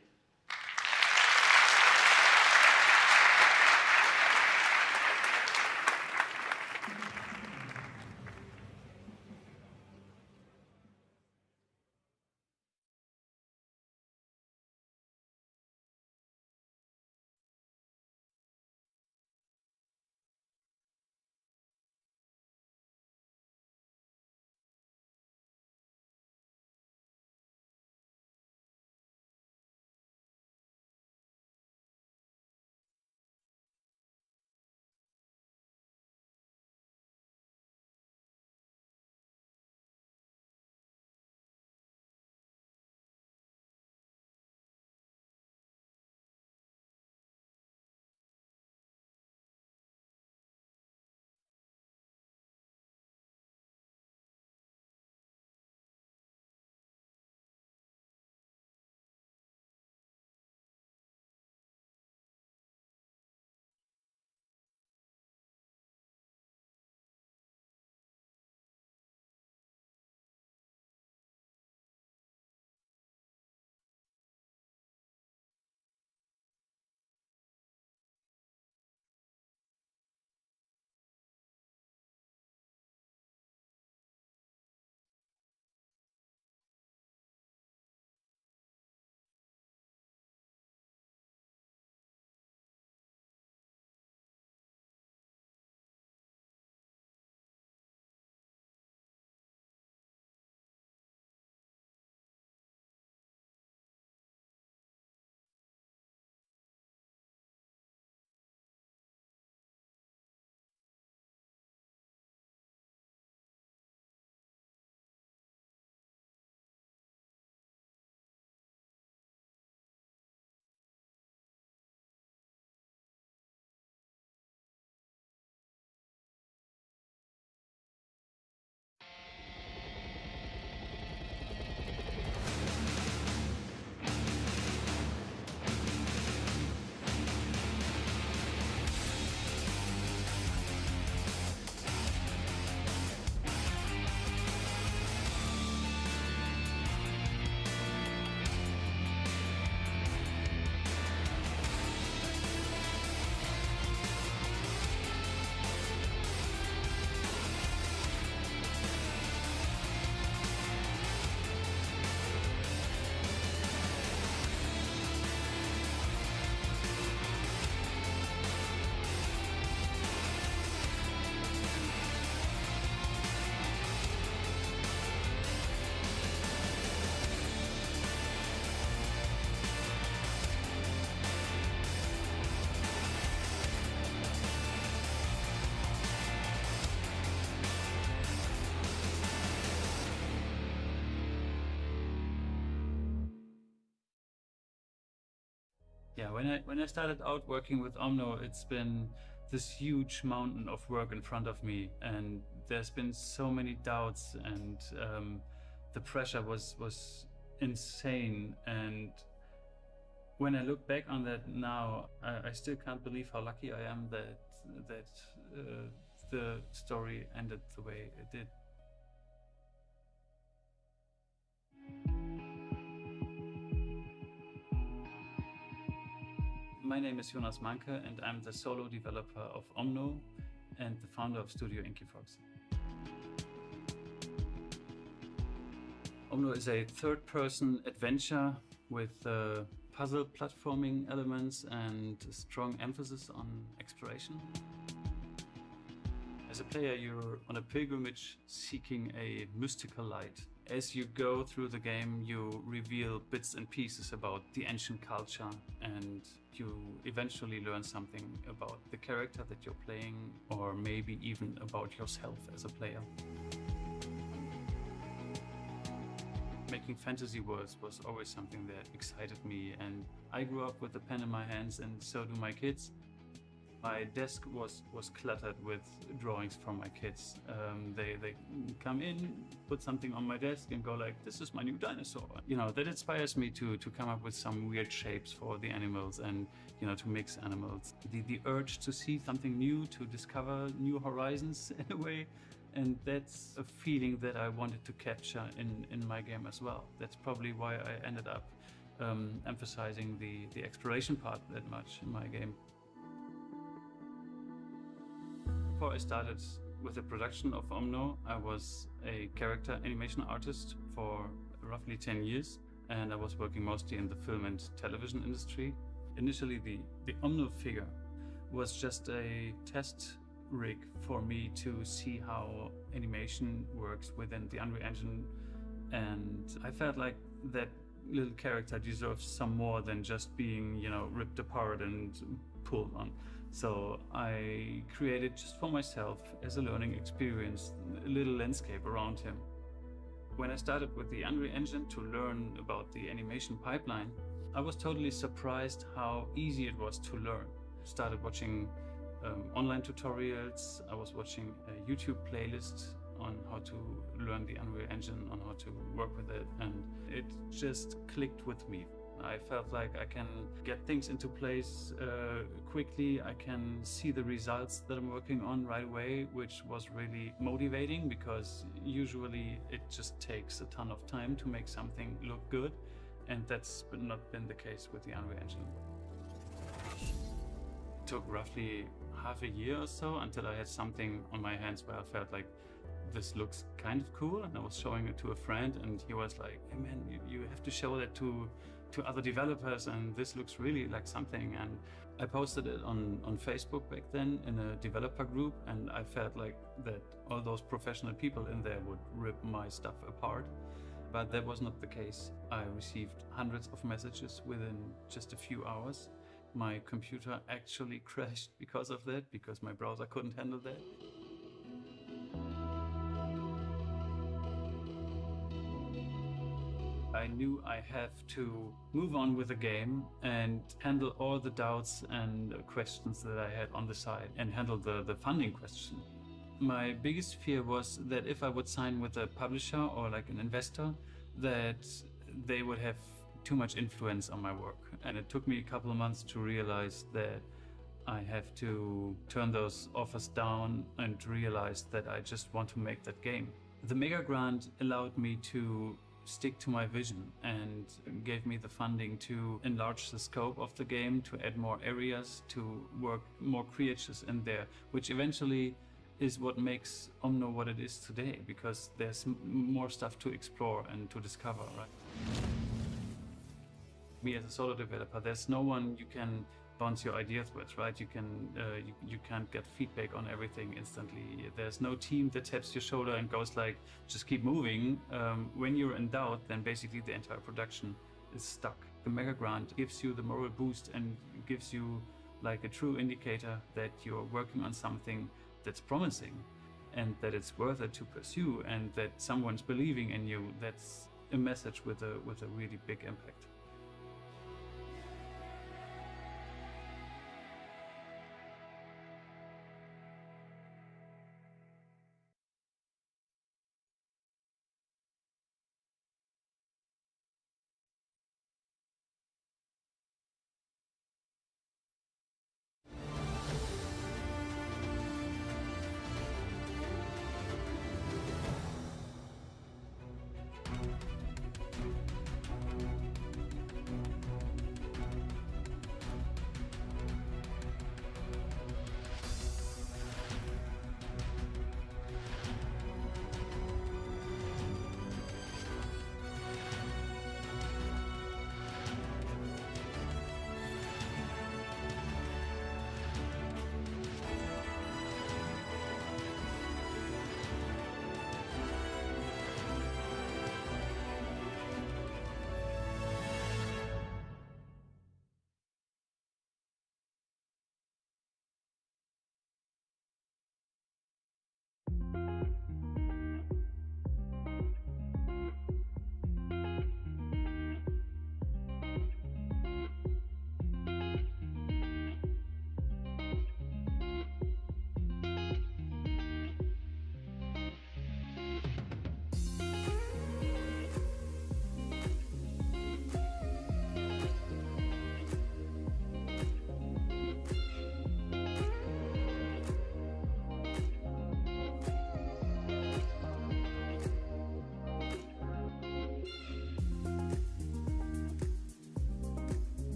Yeah, when I started out working with Omno, it's been this huge mountain of work in front of me, and there's been so many doubts, and the pressure was insane. And When I look back on that now, I still can't believe how lucky I am that the story ended the way it did. My name is Jonas Manke, and I'm the solo developer of Omno and the founder of Studio Inkyfox. Omno is a third-person adventure with puzzle platforming elements and a strong emphasis on exploration. As a player, you're on a pilgrimage seeking a mystical light. As you go through the game, you reveal bits and pieces about the ancient culture, and you eventually learn something about the character that you're playing, or maybe even about yourself as a player. Making fantasy worlds was always something that excited me, and I grew up with a pen in my hands, and so do my kids. My desk was cluttered with drawings from my kids. They come in, put something on my desk and go like, this is my new dinosaur. You know, that inspires me to come up with some weird shapes for the animals and, you know, to mix animals. The urge to see something new, to discover new horizons in a way. And that's a feeling that I wanted to capture in my game as well. That's probably why I ended up emphasizing the exploration part that much in my game. Before I started with the production of Omno, I was a character animation artist for roughly 10 years, and I was working mostly in the film and television industry. Initially, the Omno figure was just a test rig for me to see how animation works within the Unreal Engine, and I felt like that little character deserves some more than just being, you know, ripped apart and pulled on. So I created just for myself, as a learning experience, a little landscape around him. When I started with the Unreal Engine to learn about the animation pipeline, I was totally surprised how easy it was to learn. Started watching online tutorials. I was watching a YouTube playlist on how to learn the Unreal Engine, on how to work with it, and it just clicked with me. I felt like I can get things into place quickly. I can see the results that I'm working on right away, which was really motivating because usually it just takes a ton of time to make something look good, and that's not been the case with the Unreal Engine. It took roughly half a year or so until I had something on my hands where I felt like this looks kind of cool, and I was showing it to a friend, and he was like, hey man, you have to show that to other developers, and this looks really like something. And I posted it on Facebook back then in a developer group, and I felt like that all those professional people in there would rip my stuff apart. But that was not the case. I received hundreds of messages within just a few hours. My computer actually crashed because of that, because my browser couldn't handle that. I knew I have to move on with the game and handle all the doubts and questions that I had on the side, and handle the funding question. My biggest fear was that if I would sign with a publisher or like an investor, that they would have too much influence on my work. And it took me a couple of months to realize that I have to turn those offers down and realize that I just want to make that game. The mega grant allowed me to stick to my vision and gave me the funding to enlarge the scope of the game, to add more areas, to work more creatures in there, which eventually is what makes Omno what it is today, because there's more stuff to explore and to discover, right? Me as a solo developer, there's no one you can bounce your ideas with, right? You can't get feedback on everything instantly. There's no team that taps your shoulder and goes like, just keep moving. When you're in doubt, then basically the entire production is stuck. The mega grant gives you the moral boost and gives you like a true indicator that you're working on something that's promising and that it's worth it to pursue, and that someone's believing in you. That's a message with a really big impact.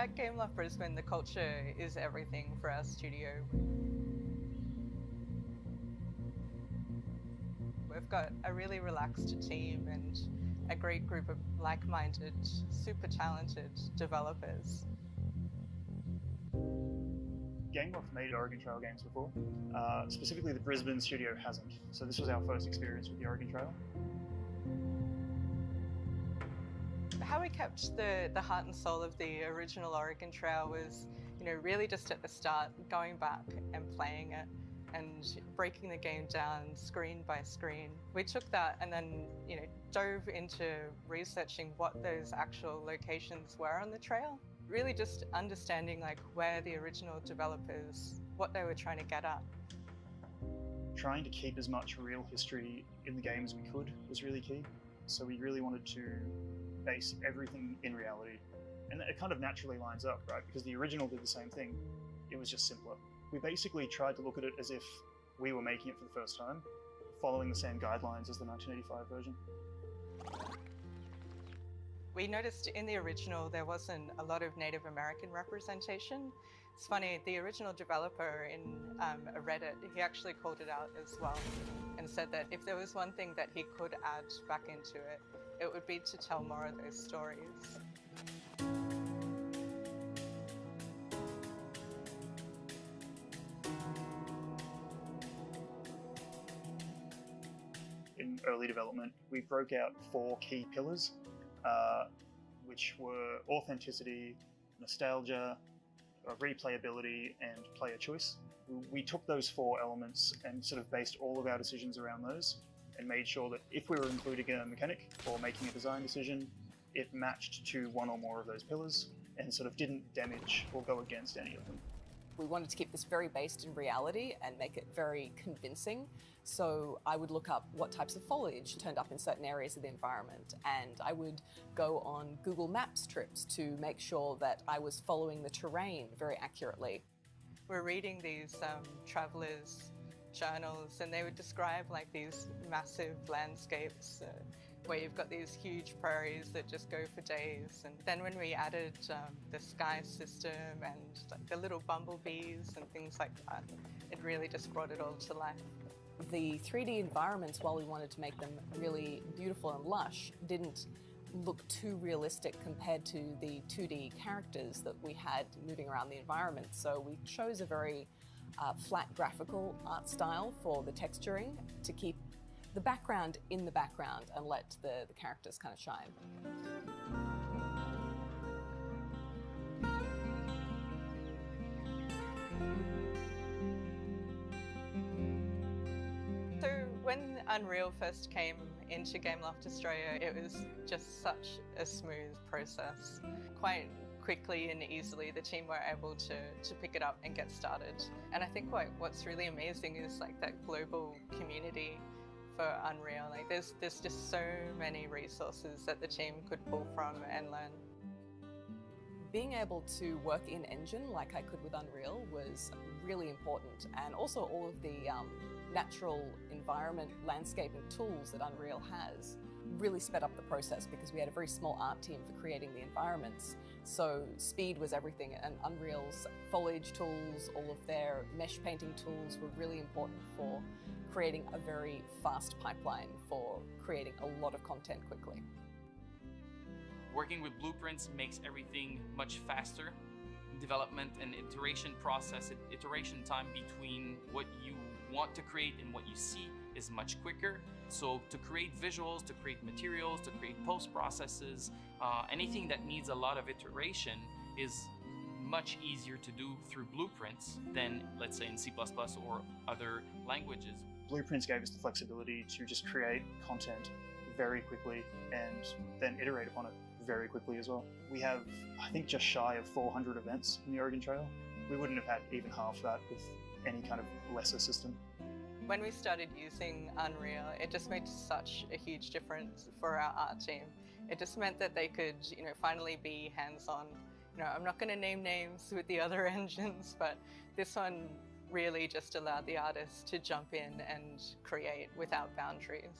At Gameloft Brisbane, the culture is everything for our studio. We've got a really relaxed team and a great group of like-minded, super talented developers. Gameloft made Oregon Trail games before. Specifically, the Brisbane studio hasn't. So this was our first experience with the Oregon Trail. How we kept the heart and soul of the original Oregon Trail was, really just at the start, going back and playing it and breaking the game down screen by screen. We took that and then, dove into researching what those actual locations were on the trail. Really just understanding where the original developers, what they were trying to get at. Trying to keep as much real history in the game as we could was really key. So we really wanted to base everything in reality. And it kind of naturally lines up, right? Because the original did the same thing. It was just simpler. We basically tried to look at it as if we were making it for the first time, following the same guidelines as the 1985 version. We noticed in the original there wasn't a lot of Native American representation. It's funny, the original developer in a Reddit, he actually called it out as well and said that if there was one thing that he could add back into it, it would be to tell more of those stories. In early development, we broke out 4 key pillars, which were authenticity, nostalgia, replayability, and player choice. We took those 4 elements and sort of based all of our decisions around those and made sure that if we were including a mechanic or making a design decision, it matched to one or more of those pillars and sort of didn't damage or go against any of them. We wanted to keep this very based in reality and make it very convincing. So I would look up what types of foliage turned up in certain areas of the environment, and I would go on Google Maps trips to make sure that I was following the terrain very accurately. We're reading these travelers' journals, and they would describe these massive landscapes where you've got these huge prairies that just go for days. And then when we added the sky system and the little bumblebees and things like that, it really just brought it all to life. The 3D environments, while we wanted to make them really beautiful and lush, didn't look too realistic compared to the 2D characters that we had moving around the environment. So we chose a very flat graphical art style for the texturing to keep the background in the background and let the characters kind of shine. So when Unreal first came into Gameloft Australia, it was just such a smooth process. Quite quickly and easily, the team were able to pick it up and get started. And I think what's really amazing is that global community for Unreal. There's just so many resources that the team could pull from and learn. Being able to work in engine like I could with Unreal was really important, and also all of the natural environment, landscape and tools that Unreal has really sped up the process because we had a very small art team for creating the environments. So speed was everything, and Unreal's foliage tools, all of their mesh painting tools were really important for creating a very fast pipeline for creating a lot of content quickly. Working with blueprints makes everything much faster. Development and iteration process, iteration time between what you want to create and what you see is much quicker. So to create visuals, to create materials, to create post processes, anything that needs a lot of iteration is much easier to do through blueprints than, let's say, in C++ or other languages. Blueprints gave us the flexibility to just create content very quickly and then iterate upon it very quickly as well. We have, I think, just shy of 400 events in the Oregon Trail. We wouldn't have had even half that with any kind of lesser system. When we started using Unreal, it just made such a huge difference for our art team. It just meant that they could, finally be hands-on. I'm not going to name names with the other engines, but this one really just allowed the artists to jump in and create without boundaries.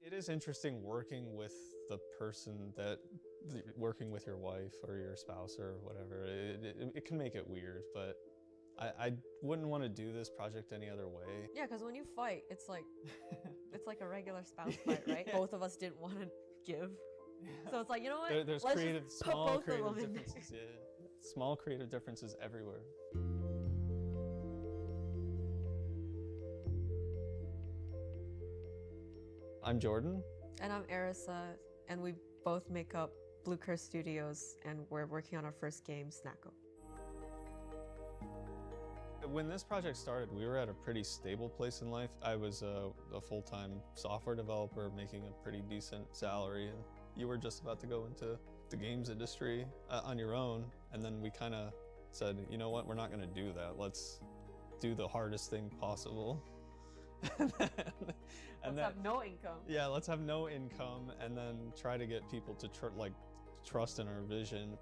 It is interesting working with the person working with your wife or your spouse or whatever. It can make it weird, but I wouldn't want to do this project any other way. Yeah, because when you fight, it's like a regular spouse fight, right? Both of us didn't want to give. So it's like, you know what? There's Let's creative, just put small both creative of them in there. differences. Yeah, small creative differences everywhere. I'm Jordan. And I'm Arisa, and we both make up Blue Curse Studios, and we're working on our first game, Snacko. When this project started, we were at a pretty stable place in life. I was a full-time software developer making a pretty decent salary, and you were just about to go into the games industry on your own. And then we kind of said, you know what, we're not going to do that. Let's do the hardest thing possible. Let's have no income. Yeah, let's have no income, and then try to get people to trust in our vision.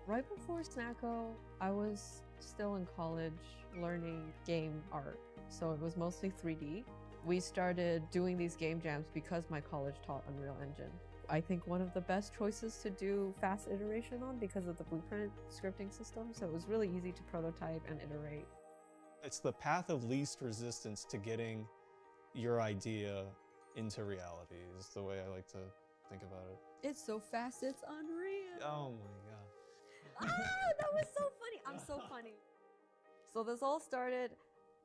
Right before Snacko, I was still in college learning game art, so it was mostly 3D. We started doing these game jams because my college taught Unreal Engine. I think one of the best choices to do fast iteration on because of the Blueprint scripting system, so it was really easy to prototype and iterate. It's the path of least resistance to getting your idea into reality is the way I like to think about it. It's so fast, it's unreal. Oh my god. Ah, that was so funny. I'm so funny. So this all started,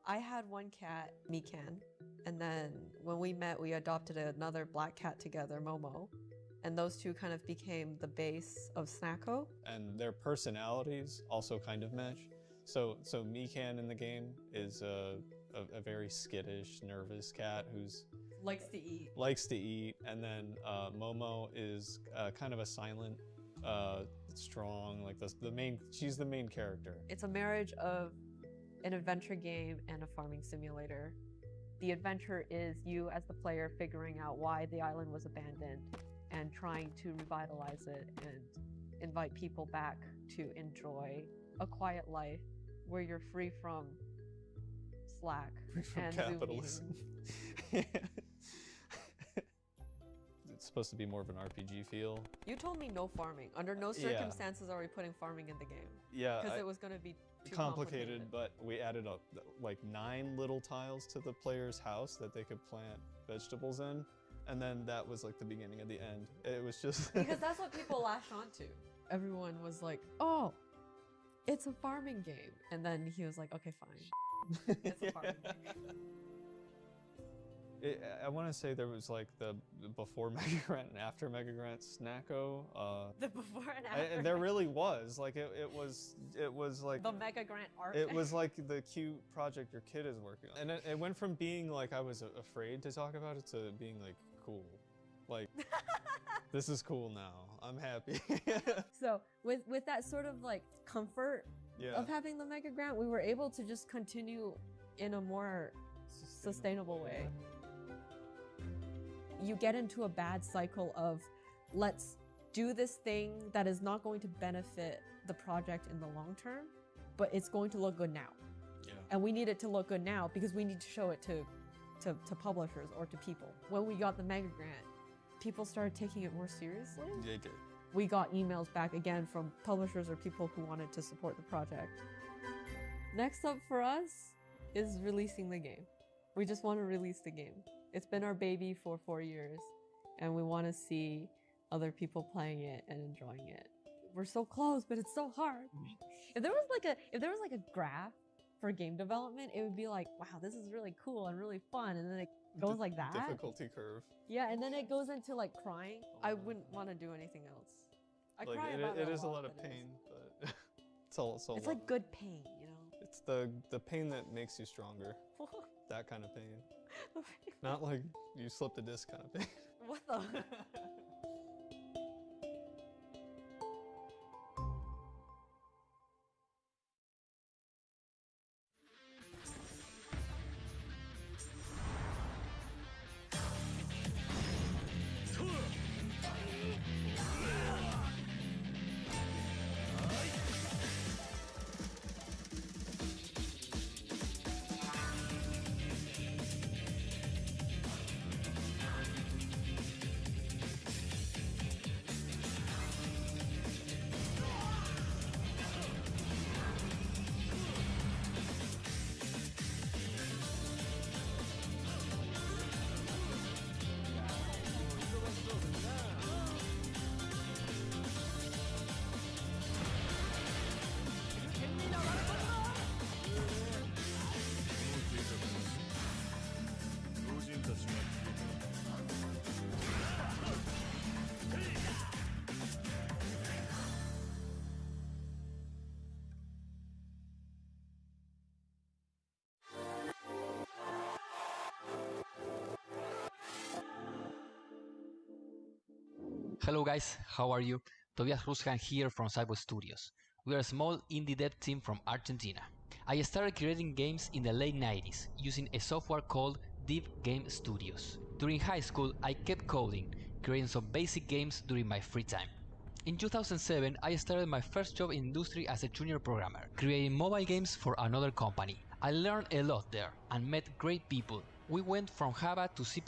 I had one cat, Mikan, and then when we met, we adopted another black cat together, Momo, and those two kind of became the base of Snacko. And their personalities also kind of match. So Mikan in the game is a very skittish, nervous cat who's likes to eat. And then Momo is kind of a silent, strong, like she's the main character. It's a marriage of an adventure game and a farming simulator. The adventure is you as the player figuring out why the island was abandoned and trying to revitalize it and invite people back to enjoy a quiet life where you're free from Slack and capitalism. It's supposed to be more of an RPG feel. You told me no farming. Under no circumstances are we putting farming in the game. Yeah. Because it was going to be too complicated, but we added up like 9 little tiles to the player's house that they could plant vegetables in. And then that was like the beginning of the end. It was just... Because that's what people latched onto. Everyone was like, oh, it's a farming game. And then he was like, okay, fine. It's a farming game. I want to say there was like the before Mega Grant and after Mega Grant Snacko. The before and after. There really was like it was like the Mega Grant art. It was like the cute project your kid is working on, and it went from being like I was afraid to talk about it to being like cool, like this is cool now. I'm happy. So with that sort of like comfort of having the Mega Grant, we were able to just continue in a more sustainable way. You get into a bad cycle of let's do this thing that is not going to benefit the project in the long term, but it's going to look good now. Yeah. And we need it to look good now because we need to show it to publishers or to people. When we got the Mega Grant, people started taking it more seriously. They did. We got emails back again from publishers or people who wanted to support the project. Next up for us is releasing the game. We just want to release the game. It's been our baby for 4 years, and we want to see other people playing it and enjoying it. We're so close, but it's so hard. If there was like a graph for game development, it would be like, wow, this is really cool and really fun, and then it goes like that. Difficulty curve. Yeah, and then it goes into like crying. I wouldn't want to do anything else. I like cry about it is a lot of pain, but it's like good pain, you know. It's the pain that makes you stronger. That kind of pain. Not like you slipped a disc kind of pain. What the? Hello guys, how are you? Tobias Rusjan here from Cyber Studios. We are a small indie dev team from Argentina. I started creating games in the late 90s using a software called Dev Game Studios. During high school, I kept coding, creating some basic games during my free time. In 2007, I started my first job in industry as a junior programmer, creating mobile games for another company. I learned a lot there and met great people. We went from Java to C++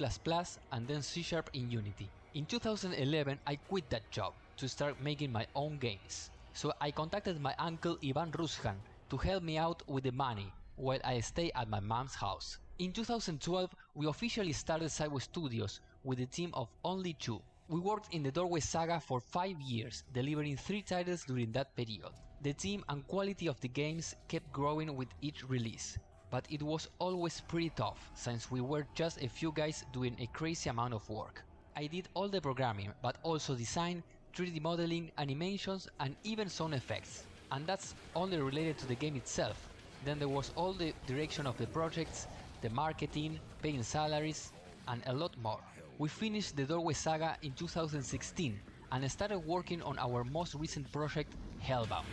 and then C# in Unity. In 2011, I quit that job to start making my own games. So I contacted my uncle Ivan Rusjan to help me out with the money while I stay at my mom's house. In 2012, we officially started Cyber Studios with a team of only 2. We worked in the Doorway saga for 5 years, delivering 3 titles during that period. The team and quality of the games kept growing with each release, but it was always pretty tough since we were just a few guys doing a crazy amount of work. I did all the programming, but also design, 3D modeling, animations, and even sound effects. And that's only related to the game itself. Then there was all the direction of the projects, the marketing, paying salaries, and a lot more. We finished the Doorway saga in 2016 and started working on our most recent project, Hellbound.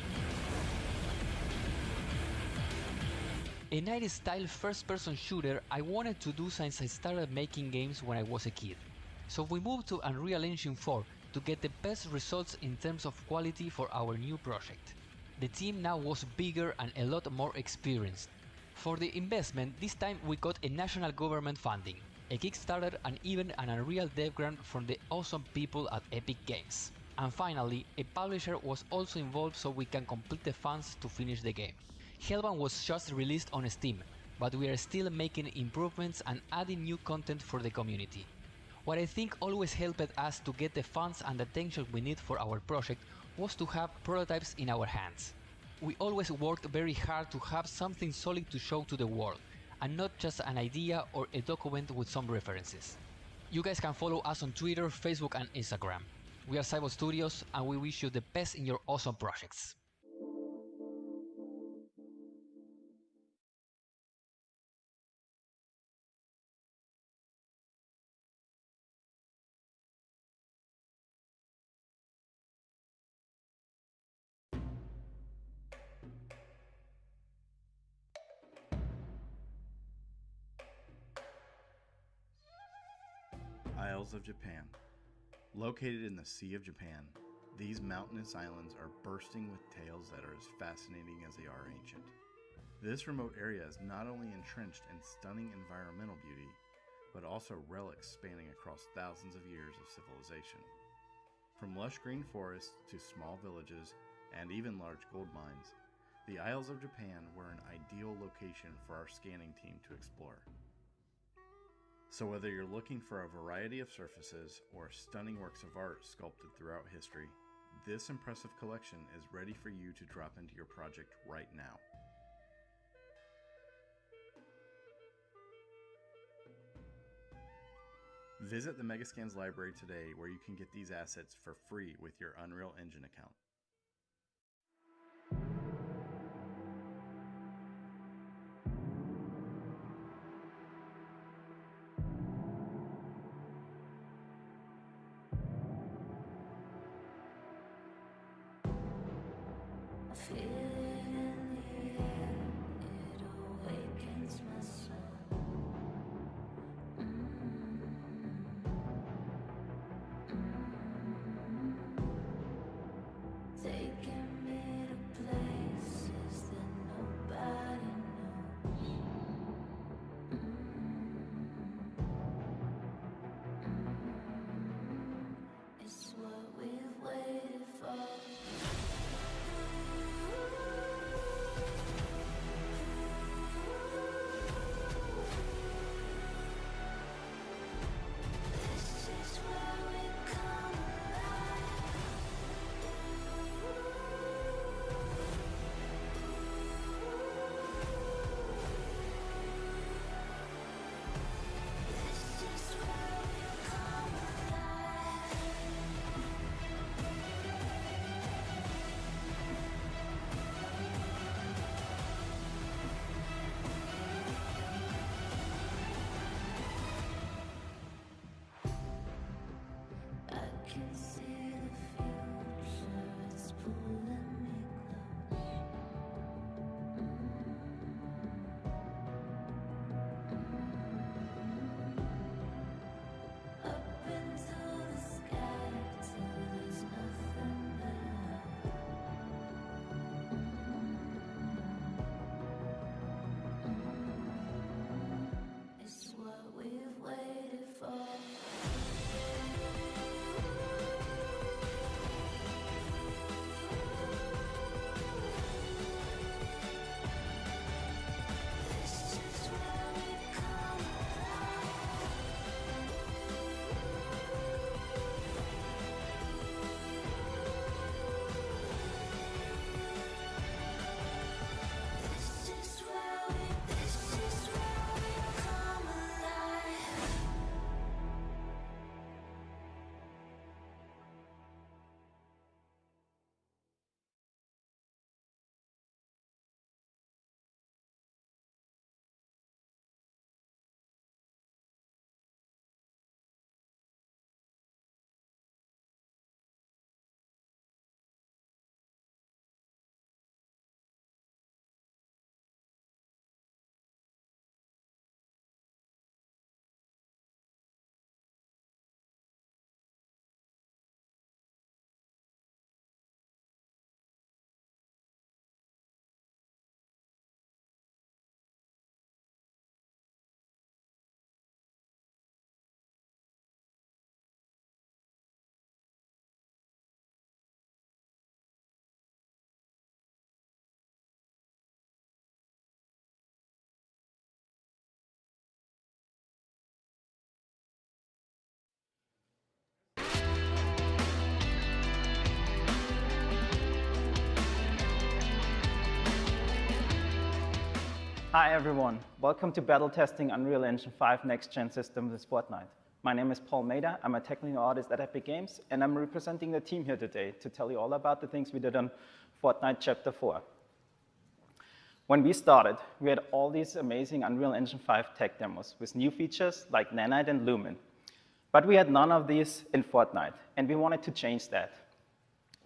A 90s style first-person shooter I wanted to do since I started making games when I was a kid. So we moved to Unreal Engine 4 to get the best results in terms of quality for our new project. The team now was bigger and a lot more experienced. For the investment, this time we got a national government funding, a Kickstarter, and even an Unreal Dev grant from the awesome people at Epic Games. And finally, a publisher was also involved so we can complete the funds to finish the game. Hellbound was just released on Steam, but we are still making improvements and adding new content for the community. What I think always helped us to get the funds and attention we need for our project was to have prototypes in our hands. We always worked very hard to have something solid to show to the world, and not just an idea or a document with some references. You guys can follow us on Twitter, Facebook, and Instagram. We are Cyber Studios, and we wish you the best in your awesome projects. Isles of Japan. Located in the Sea of Japan, these mountainous islands are bursting with tales that are as fascinating as they are ancient. This remote area is not only entrenched in stunning environmental beauty, but also relics spanning across thousands of years of civilization. From lush green forests to small villages and even large gold mines, the Isles of Japan were an ideal location for our scanning team to explore. So whether you're looking for a variety of surfaces or stunning works of art sculpted throughout history, this impressive collection is ready for you to drop into your project right now. Visit the Megascans library today where you can get these assets for free with your Unreal Engine account. It's what we've waited for. Hi everyone, welcome to battle testing Unreal Engine 5 next gen system with Fortnite. My name is Paul Mader, I'm a technical artist at Epic Games, and I'm representing the team here today to tell you all about the things we did on Fortnite Chapter 4. When we started, we had all these amazing Unreal Engine 5 tech demos with new features like Nanite and Lumen. But we had none of these in Fortnite, and we wanted to change that.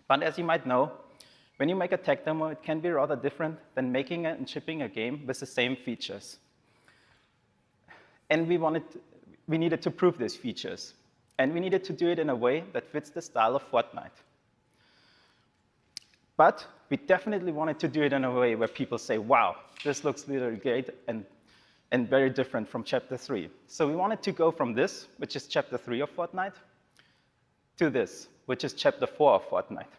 But as you might know, when you make a tech demo, it can be rather different than making and shipping a game with the same features. And we needed to prove these features. And we needed to do it in a way that fits the style of Fortnite. But we definitely wanted to do it in a way where people say, wow, this looks really great and very different from Chapter 3. So we wanted to go from this, which is Chapter 3 of Fortnite, to this, which is Chapter 4 of Fortnite.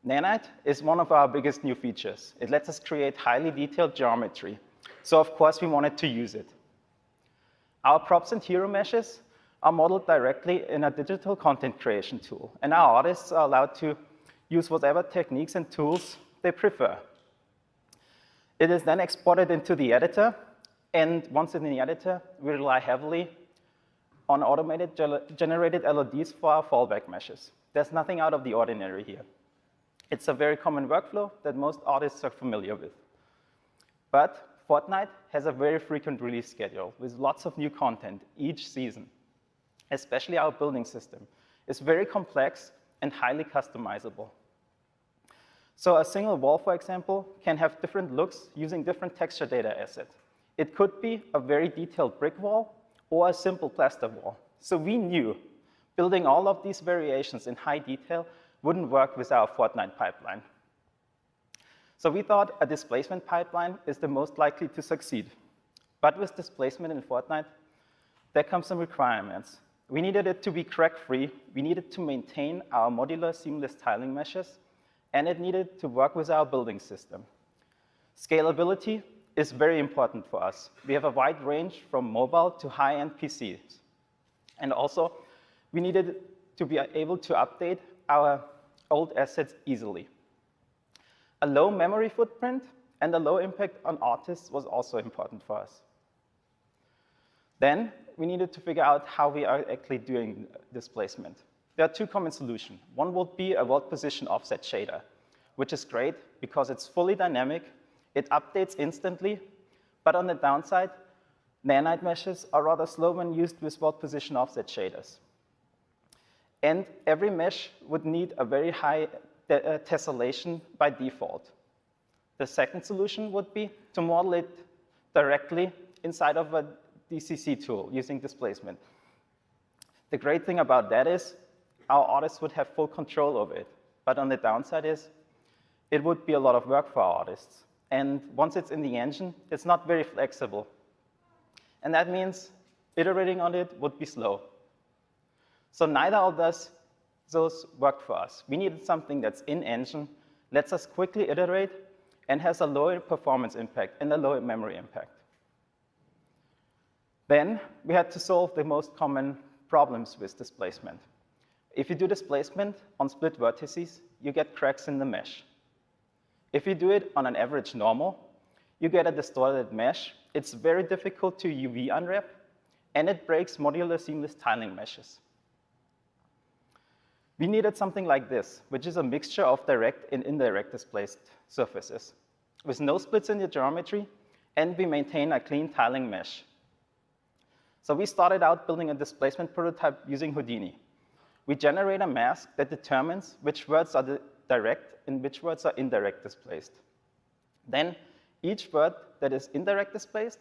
Nanite is one of our biggest new features. It lets us create highly detailed geometry. So of course we wanted to use it. Our props and hero meshes are modeled directly in a digital content creation tool. And our artists are allowed to use whatever techniques and tools they prefer. It is then exported into the editor. And once in the editor, we rely heavily on automated generated LODs for our fallback meshes. There's nothing out of the ordinary here. It's a very common workflow that most artists are familiar with. But Fortnite has a very frequent release schedule with lots of new content each season. Especially our building system is very complex and highly customizable. So a single wall, for example, can have different looks using different texture data assets. It could be a very detailed brick wall or a simple plaster wall. So we knew building all of these variations in high detail wouldn't work with our Fortnite pipeline. So we thought a displacement pipeline is the most likely to succeed. But with displacement in Fortnite, there come some requirements. We needed it to be crack-free, we needed to maintain our modular seamless tiling meshes, and it needed to work with our building system. Scalability is very important for us. We have a wide range from mobile to high-end PCs. And also, we needed to be able to update our old assets easily. A low memory footprint and a low impact on artists was also important for us. Then we needed to figure out how we are actually doing displacement. There are two common solutions. One would be a world position offset shader, which is great because it's fully dynamic, it updates instantly, but on the downside, nanite meshes are rather slow when used with world position offset shaders. And every mesh would need a very high tessellation by default. The second solution would be to model it directly inside of a DCC tool using displacement. The great thing about that is our artists would have full control over it. But on the downside is it would be a lot of work for our artists. And once it's in the engine, it's not very flexible. And that means iterating on it would be slow. So neither of those worked for us. We needed something that's in-engine, lets us quickly iterate, and has a low performance impact and a low memory impact. Then we had to solve the most common problems with displacement. If you do displacement on split vertices, you get cracks in the mesh. If you do it on an average normal, you get a distorted mesh. It's very difficult to UV unwrap, and it breaks modular seamless tiling meshes. We needed something like this, which is a mixture of direct and indirect displaced surfaces, with no splits in the geometry, and we maintain a clean tiling mesh. So we started out building a displacement prototype using Houdini. We generate a mask that determines which words are direct and which words are indirect displaced. Then each word that is indirect displaced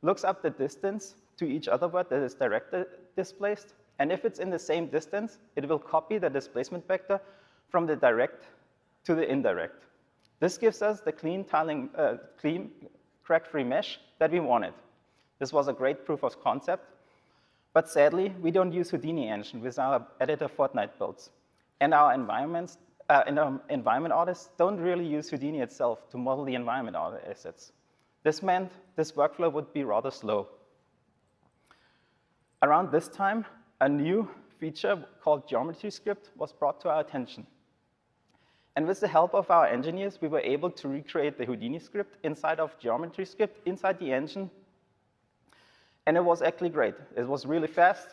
looks up the distance to each other word that is direct displaced. And if it's in the same distance, it will copy the displacement vector from the direct to the indirect. This gives us the clean crack-free mesh that we wanted. This was a great proof of concept. But sadly, we don't use Houdini engine with our editor Fortnite builds. And our environment artists don't really use Houdini itself to model the environment assets. This meant this workflow would be rather slow. Around this time, a new feature called Geometry Script was brought to our attention. And with the help of our engineers, we were able to recreate the Houdini script inside of geometry script inside the engine. And it was actually great. It was really fast,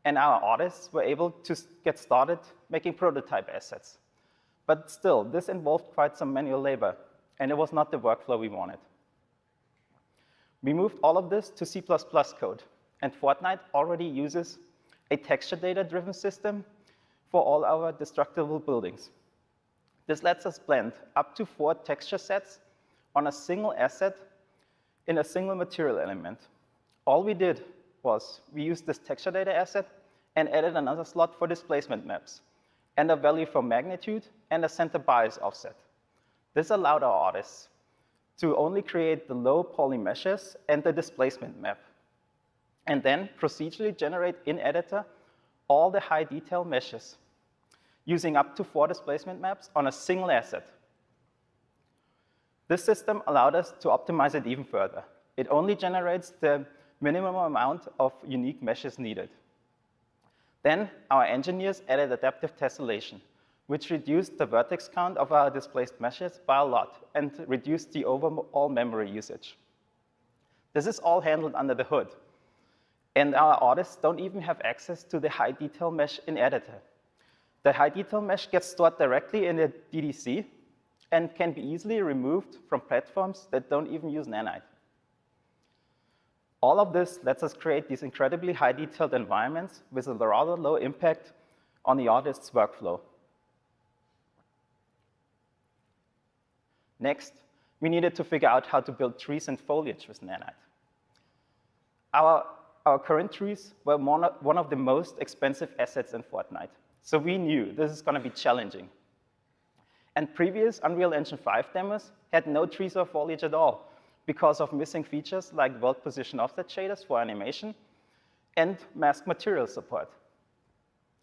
and our artists were able to get started making prototype assets. But still, this involved quite some manual labor, and it was not the workflow we wanted. We moved all of this to C++ code, and Fortnite already uses a texture data-driven system for all our destructible buildings. This lets us blend up to 4 texture sets on a single asset in a single material element. All we did was we used this texture data asset and added another slot for displacement maps, and a value for magnitude, and a center bias offset. This allowed our artists to only create the low poly meshes and the displacement map, and then procedurally generate in editor all the high detail meshes, using up to 4 displacement maps on a single asset. This system allowed us to optimize it even further. It only generates the minimum amount of unique meshes needed. Then our engineers added adaptive tessellation, which reduced the vertex count of our displaced meshes by a lot and reduced the overall memory usage. This is all handled under the hood. And our artists don't even have access to the high detail mesh in editor. The high detail mesh gets stored directly in the GDC and can be easily removed from platforms that don't even use Nanite. All of this lets us create these incredibly high detailed environments with a rather low impact on the artist's workflow. Next, we needed to figure out how to build trees and foliage with Nanite. Our current trees were one of the most expensive assets in Fortnite. So we knew this is going to be challenging. And previous Unreal Engine 5 demos had no trees or foliage at all because of missing features like world position offset shaders for animation and mask material support.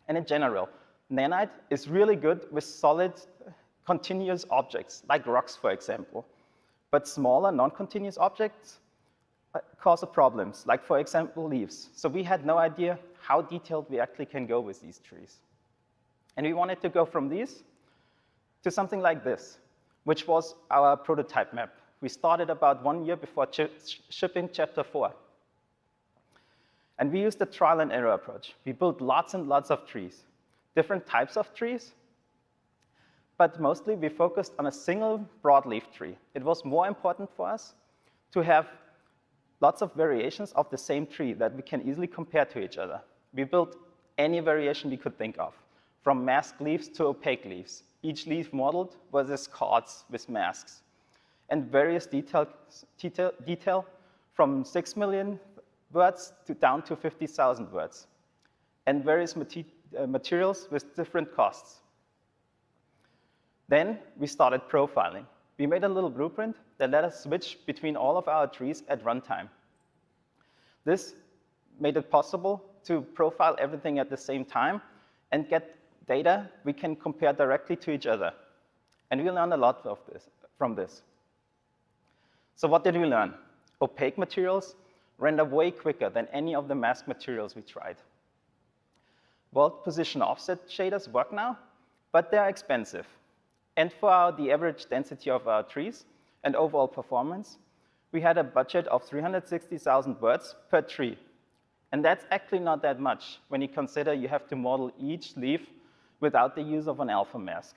And in general, Nanite is really good with solid, continuous objects, like rocks, for example. But smaller, non-continuous objects cause problems, like, for example, leaves. So we had no idea how detailed we actually can go with these trees. And we wanted to go from these to something like this, which was our prototype map. We started about 1 year before shipping chapter 4. And we used the trial and error approach. We built lots and lots of trees, different types of trees, but mostly we focused on a single broadleaf tree. It was more important for us to have lots of variations of the same tree that we can easily compare to each other. We built any variation we could think of, from masked leaves to opaque leaves. Each leaf modeled was as cards with masks, and various detail from 6 million words down to 50,000 words, and various materials with different costs. Then we started profiling. We made a little blueprint that let us switch between all of our trees at runtime. This made it possible to profile everything at the same time and get data we can compare directly to each other. And we learned a lot from this. So what did we learn? Opaque materials render way quicker than any of the masked materials we tried. World position offset shaders work now, but they're expensive. And for the average density of our trees and overall performance, we had a budget of 360,000 words per tree. And that's actually not that much when you consider you have to model each leaf without the use of an alpha mask.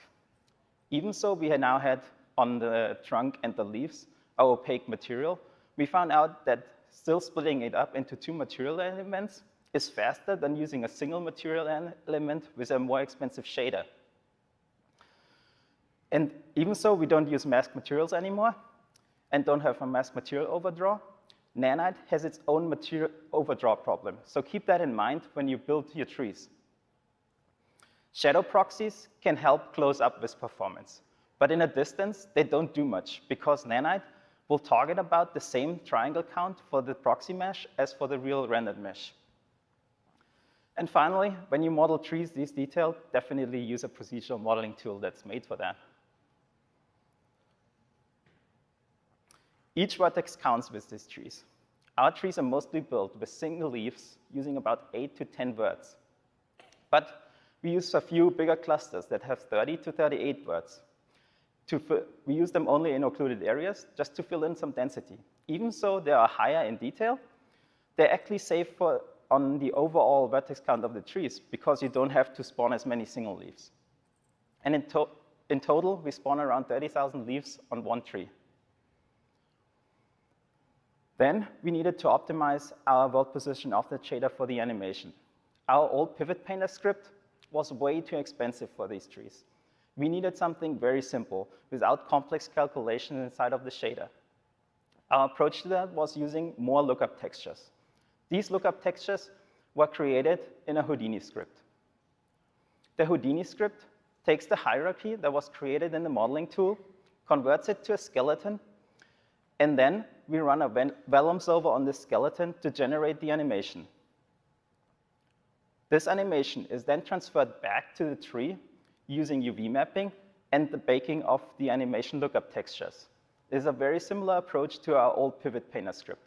Even so, we now had on the trunk and the leaves our opaque material. We found out that still splitting it up into 2 material elements is faster than using a single material element with a more expensive shader. And even so, we don't use masked materials anymore and don't have a masked material overdraw. Nanite has its own material overdraw problem, so keep that in mind when you build your trees. Shadow proxies can help close up this performance, but in a distance, they don't do much because Nanite will target about the same triangle count for the proxy mesh as for the real rendered mesh. And finally, when you model trees this detailed, definitely use a procedural modeling tool that's made for that. Each vertex counts with these trees. Our trees are mostly built with single leaves using about 8 to 10 words. But we use a few bigger clusters that have 30 to 38 words. we use them only in occluded areas just to fill in some density. Even so, they are higher in detail. They're actually safe on the overall vertex count of the trees because you don't have to spawn as many single leaves. And in total, we spawn around 30,000 leaves on one tree. Then we needed to optimize our world position of the shader for the animation. Our old pivot painter script was way too expensive for these trees. We needed something very simple without complex calculations inside of the shader. Our approach to that was using more lookup textures. These lookup textures were created in a Houdini script. The Houdini script takes the hierarchy that was created in the modeling tool, converts it to a skeleton, and then we run a vellum solver on this skeleton to generate the animation. This animation is then transferred back to the tree using UV mapping and the baking of the animation lookup textures. This is a very similar approach to our old pivot painter script.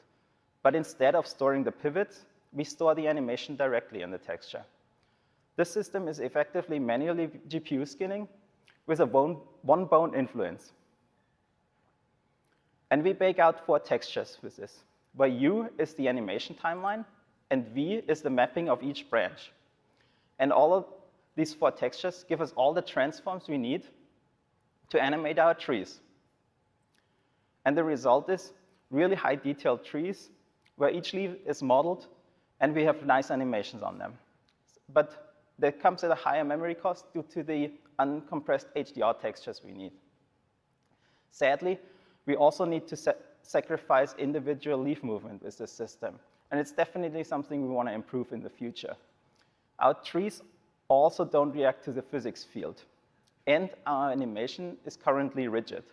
But instead of storing the pivots, we store the animation directly in the texture. This system is effectively manually GPU skinning with a one bone influence. And we bake out 4 textures with this, where U is the animation timeline, and V is the mapping of each branch. And all of these 4 textures give us all the transforms we need to animate our trees. And the result is really high detailed trees where each leaf is modeled and we have nice animations on them. But that comes at a higher memory cost due to the uncompressed HDR textures we need. Sadly, we also need to sacrifice individual leaf movement with this system. And it's definitely something we want to improve in the future. Our trees also don't react to the physics field. And our animation is currently rigid.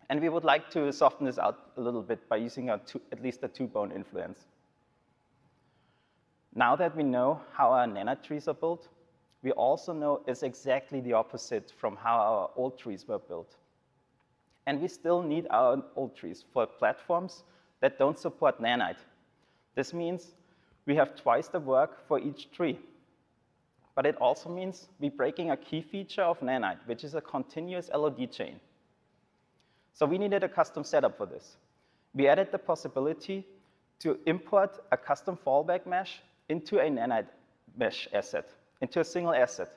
And we would like to soften this out a little bit by using at least a 2-bone influence. Now that we know how our nanite trees are built, we also know it's exactly the opposite from how our old trees were built. And we still need our old trees for platforms that don't support nanite. This means we have twice the work for each tree. But it also means we're breaking a key feature of nanite, which is a continuous LOD chain. So we needed a custom setup for this. We added the possibility to import a custom fallback mesh into a nanite mesh asset, into a single asset.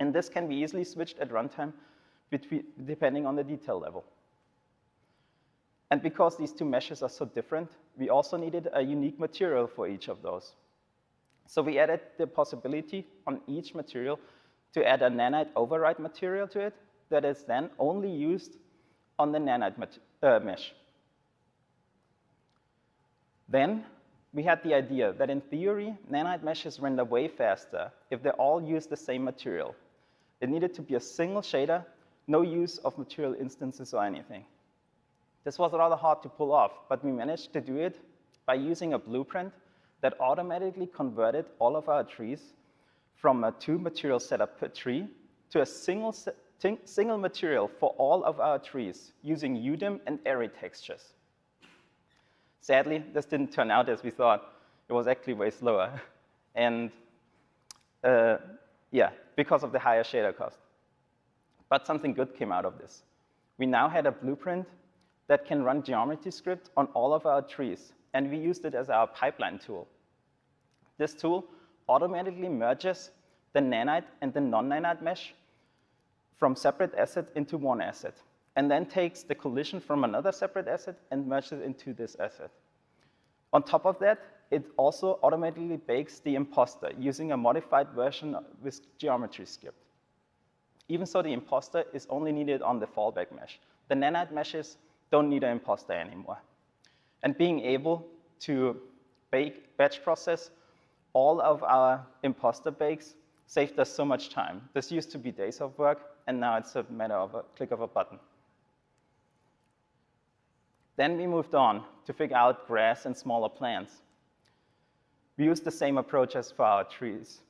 And this can be easily switched at runtime depending on the detail level. And because these 2 meshes are so different, we also needed a unique material for each of those. So we added the possibility on each material to add a nanite override material to it that is then only used on the nanite mesh. Then we had the idea that in theory, nanite meshes render way faster if they all use the same material. It needed to be a single shader, no use of material instances or anything. This was rather hard to pull off, but we managed to do it by using a blueprint that automatically converted all of our trees from a 2-material setup per tree to a single material for all of our trees using UDIM and array textures. Sadly, this didn't turn out as we thought. It was actually way slower. And yeah, because of the higher shader cost. But something good came out of this. We now had a blueprint that can run geometry script on all of our trees, and we used it as our pipeline tool. This tool automatically merges the nanite and the non-nanite mesh from separate asset into one asset, and then takes the collision from another separate asset and merges it into this asset. On top of that, it also automatically bakes the imposter using a modified version with geometry script. Even so, the imposter is only needed on the fallback mesh. The nanite meshes don't need an imposter anymore. And being able to batch process all of our imposter bakes saved us so much time. This used to be days of work, and now it's a matter of a click of a button. Then we moved on to figure out grass and smaller plants. We used the same approach as for our trees.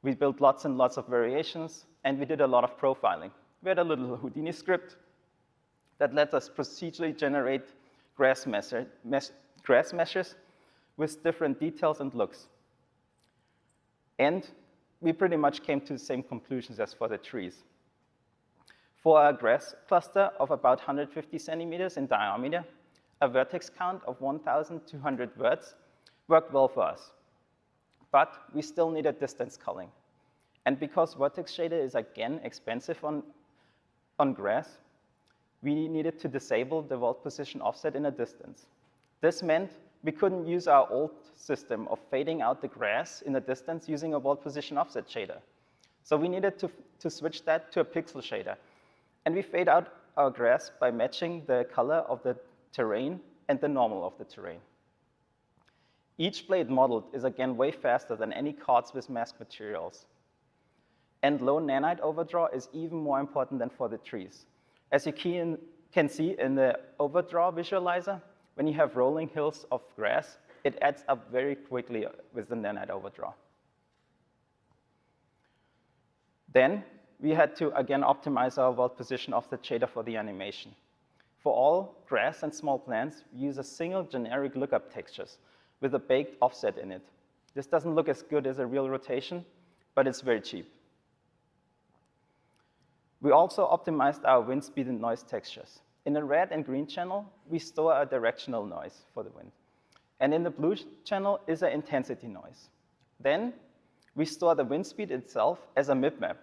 We built lots and lots of variations, and we did a lot of profiling. We had a little Houdini script that let us procedurally generate grass meshes with different details and looks. And we pretty much came to the same conclusions as for the trees. For a grass cluster of about 150 centimeters in diameter, a vertex count of 1,200 verts worked well for us. But we still needed distance culling. And because vertex shader is again expensive on grass, we needed to disable the vault position offset in a distance. This meant we couldn't use our old system of fading out the grass in a distance using a vault position offset shader. So we needed to switch that to a pixel shader. And we fade out our grass by matching the color of the terrain and the normal of the terrain. Each blade modeled is again way faster than any cards with mask materials. And low nanite overdraw is even more important than for the trees. As you can see in the overdraw visualizer, when you have rolling hills of grass, it adds up very quickly with the nanite overdraw. Then we had to again optimize our vault position offset shader for the animation. For all grass and small plants, we use a single generic lookup textures with a baked offset in it. This doesn't look as good as a real rotation, but it's very cheap. We also optimized our wind speed and noise textures. In the red and green channel, we store a directional noise for the wind. And in the blue channel is an intensity noise. Then we store the wind speed itself as a MIP map.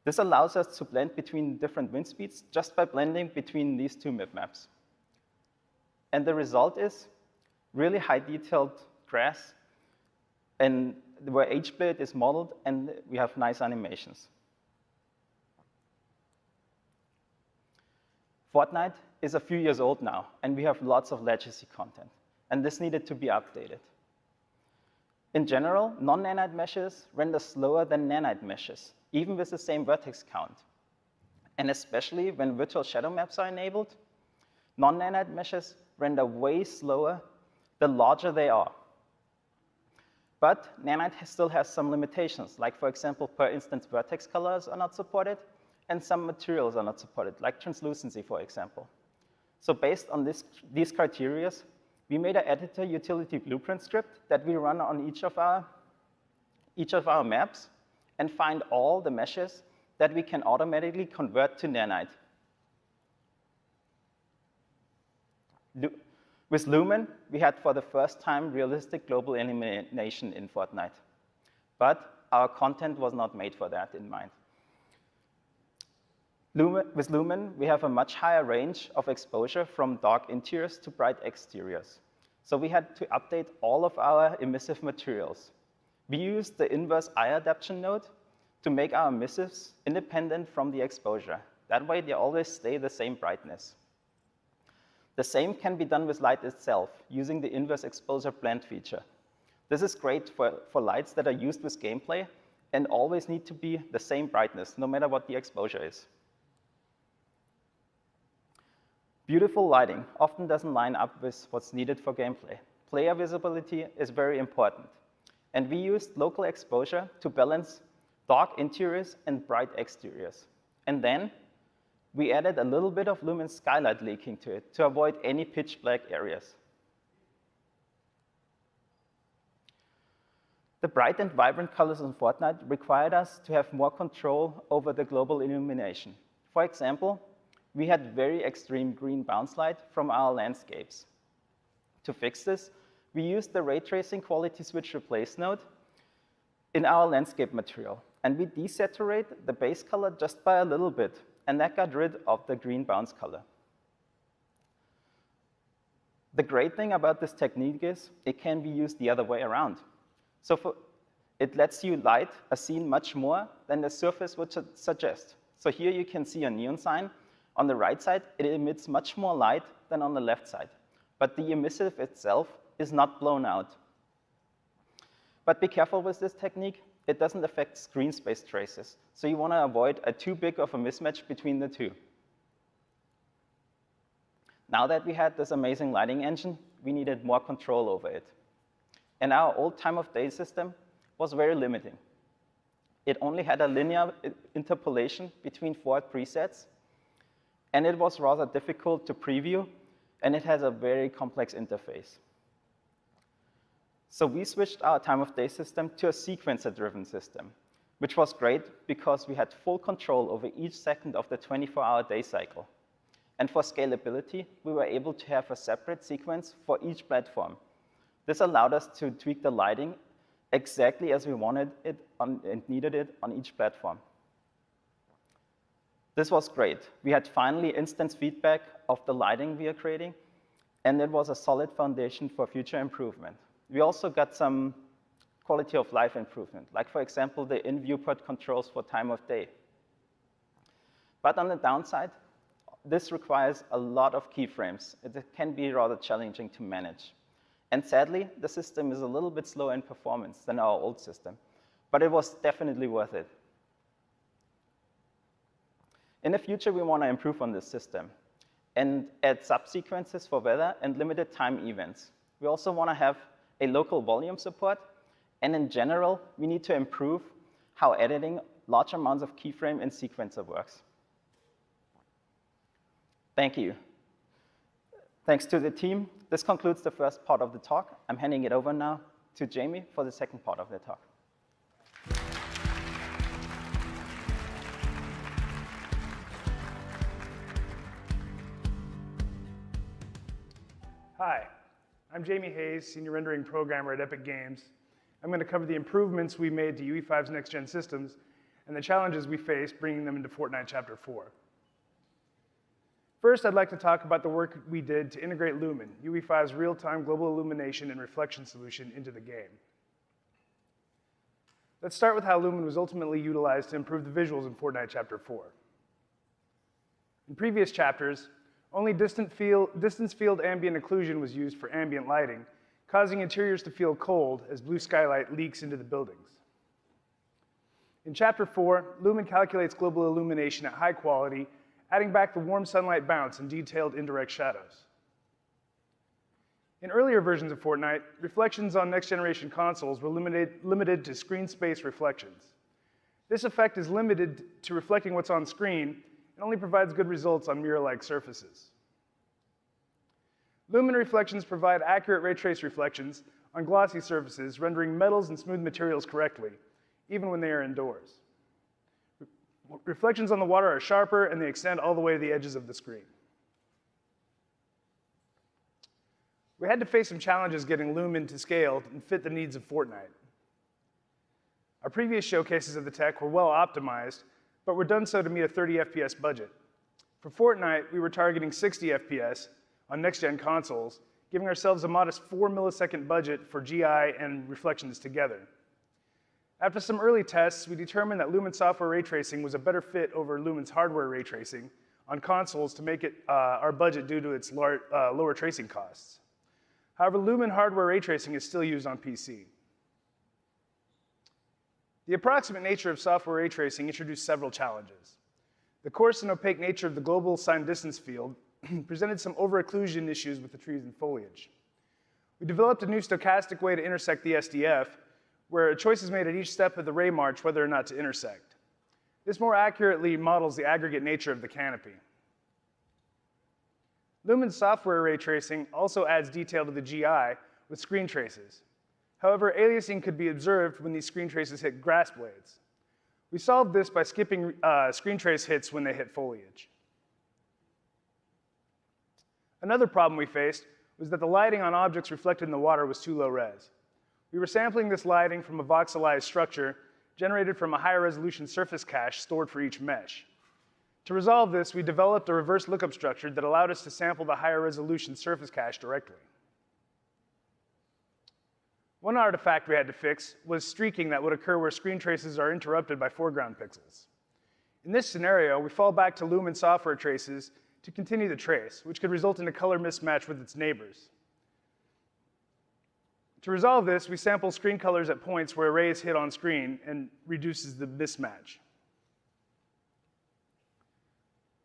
This allows us to blend between different wind speeds just by blending between these two MIP maps. And the result is really high detailed grass and where each blade is modeled, and we have nice animations. Fortnite is a few years old now, and we have lots of legacy content, and this needed to be updated. In general, non-nanite meshes render slower than nanite meshes, even with the same vertex count. And especially when virtual shadow maps are enabled, non-nanite meshes render way slower the larger they are. But nanite still has some limitations, like for example, per instance, vertex colors are not supported, and some materials are not supported, like translucency, for example. So based on these criteria, we made an editor utility blueprint script that we run on each of our maps and find all the meshes that we can automatically convert to nanite. With Lumen, we had for the first time realistic global illumination in Fortnite. But our content was not made for that in mind. With Lumen, we have a much higher range of exposure from dark interiors to bright exteriors. So we had to update all of our emissive materials. We used the inverse eye adaptation node to make our emissives independent from the exposure. That way, they always stay the same brightness. The same can be done with light itself, using the inverse exposure blend feature. This is great for lights that are used with gameplay and always need to be the same brightness, no matter what the exposure is. Beautiful lighting often doesn't line up with what's needed for gameplay. Player visibility is very important. And we used local exposure to balance dark interiors and bright exteriors. And then we added a little bit of lumen skylight leaking to it to avoid any pitch black areas. The bright and vibrant colors in Fortnite required us to have more control over the global illumination. For example, we had very extreme green bounce light from our landscapes. To fix this, we used the ray tracing quality switch replace node in our landscape material, and we desaturate the base color just by a little bit, and that got rid of the green bounce color. The great thing about this technique is it can be used the other way around. So it lets you light a scene much more than the surface would suggest. So here you can see a neon sign. On the right side, it emits much more light than on the left side. But the emissive itself is not blown out. But be careful with this technique. It doesn't affect screen space traces. So you want to avoid too big of a mismatch between the two. Now that we had this amazing lighting engine, we needed more control over it. And our old time of day system was very limiting. It only had a linear interpolation between 4 presets, and it was rather difficult to preview, and it has a very complex interface. So we switched our time of day system to a sequencer-driven system. which was great because we had full control over each second of the 24-hour day cycle. And for scalability, we were able to have a separate sequence for each platform. This allowed us to tweak the lighting exactly as we wanted it and needed it on each platform. This was great. We had finally instant feedback of the lighting we are creating, and it was a solid foundation for future improvement. We also got some quality of life improvement, like, for example, the in-viewport controls for time of day. But on the downside, this requires a lot of keyframes. It can be rather challenging to manage. And sadly, the system is a little bit slower in performance than our old system, but it was definitely worth it. In the future, we want to improve on this system and add subsequences for weather and limited time events. We also want to have a local volume support, and in general, we need to improve how editing large amounts of keyframe and sequencer works. Thank you. Thanks to the team. This concludes the first part of the talk. I'm handing it over now to Jamie for the second part of the talk. Hi, I'm Jamie Hayes, Senior Rendering Programmer at Epic Games. I'm going to cover the improvements we made to UE5's next-gen systems and the challenges we faced bringing them into Fortnite Chapter 4. First, I'd like to talk about the work we did to integrate Lumen, UE5's real-time global illumination and reflection solution, into the game. Let's start with how Lumen was ultimately utilized to improve the visuals in Fortnite Chapter 4. In previous chapters, only distance field ambient occlusion was used for ambient lighting, causing interiors to feel cold as blue skylight leaks into the buildings. In Chapter 4, Lumen calculates global illumination at high quality, adding back the warm sunlight bounce and detailed indirect shadows. In earlier versions of Fortnite, reflections on next-generation consoles were limited to screen space reflections. This effect is limited to reflecting what's on screen and only provides good results on mirror-like surfaces. Lumen reflections provide accurate ray trace reflections on glossy surfaces, rendering metals and smooth materials correctly, even when they are indoors. Reflections on the water are sharper, and they extend all the way to the edges of the screen. We had to face some challenges getting Lumen to scale and fit the needs of Fortnite. Our previous showcases of the tech were well optimized, but were done so to meet a 30 FPS budget. For Fortnite, we were targeting 60 FPS on next-gen consoles, giving ourselves a modest 4 millisecond budget for GI and reflections together. After some early tests, we determined that Lumen software ray tracing was a better fit over Lumen's hardware ray tracing on consoles to make it our budget due to its lower tracing costs. However, Lumen hardware ray tracing is still used on PC. The approximate nature of software ray tracing introduced several challenges. The coarse and opaque nature of the global signed distance field presented some over-occlusion issues with the trees and foliage. We developed a new stochastic way to intersect the SDF, where a choice is made at each step of the ray march whether or not to intersect. This more accurately models the aggregate nature of the canopy. Lumen's software ray tracing also adds detail to the GI with screen traces. However, aliasing could be observed when these screen traces hit grass blades. We solved this by skipping screen trace hits when they hit foliage. Another problem we faced was that the lighting on objects reflected in the water was too low res. We were sampling this lighting from a voxelized structure generated from a higher resolution surface cache stored for each mesh. To resolve this, we developed a reverse lookup structure that allowed us to sample the higher resolution surface cache directly. One artifact we had to fix was streaking that would occur where screen traces are interrupted by foreground pixels. In this scenario, we fall back to Lumen software traces to continue the trace, which could result in a color mismatch with its neighbors. To resolve this, we sample screen colors at points where a ray is hit on screen and reduces the mismatch.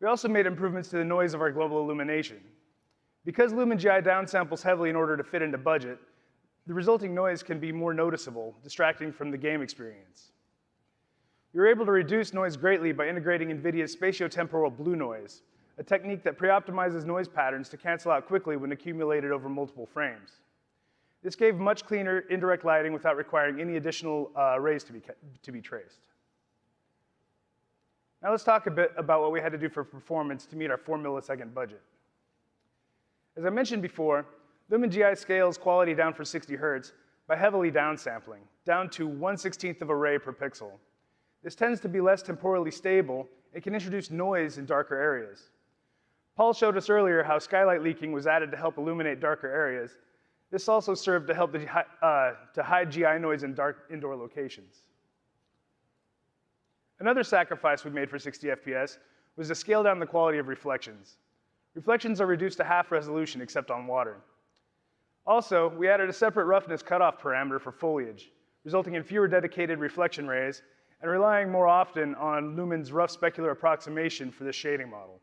We also made improvements to the noise of our global illumination. Because Lumen GI downsamples heavily in order to fit into budget, the resulting noise can be more noticeable, distracting from the game experience. We were able to reduce noise greatly by integrating NVIDIA's spatiotemporal blue noise, a technique that pre-optimizes noise patterns to cancel out quickly when accumulated over multiple frames. This gave much cleaner indirect lighting without requiring any additional rays to be traced. Now let's talk a bit about what we had to do for performance to meet our 4 millisecond budget. As I mentioned before, Lumen GI scales quality down for 60 Hz by heavily downsampling, down to 1/16 of a ray per pixel. This tends to be less temporally stable and can introduce noise in darker areas. Paul showed us earlier how skylight leaking was added to help illuminate darker areas. This also served to help to hide GI noise in dark indoor locations. Another sacrifice we made for 60 FPS was to scale down the quality of reflections. Reflections are reduced to half resolution except on water. Also, we added a separate roughness cutoff parameter for foliage, resulting in fewer dedicated reflection rays and relying more often on Lumen's rough specular approximation for this shading model.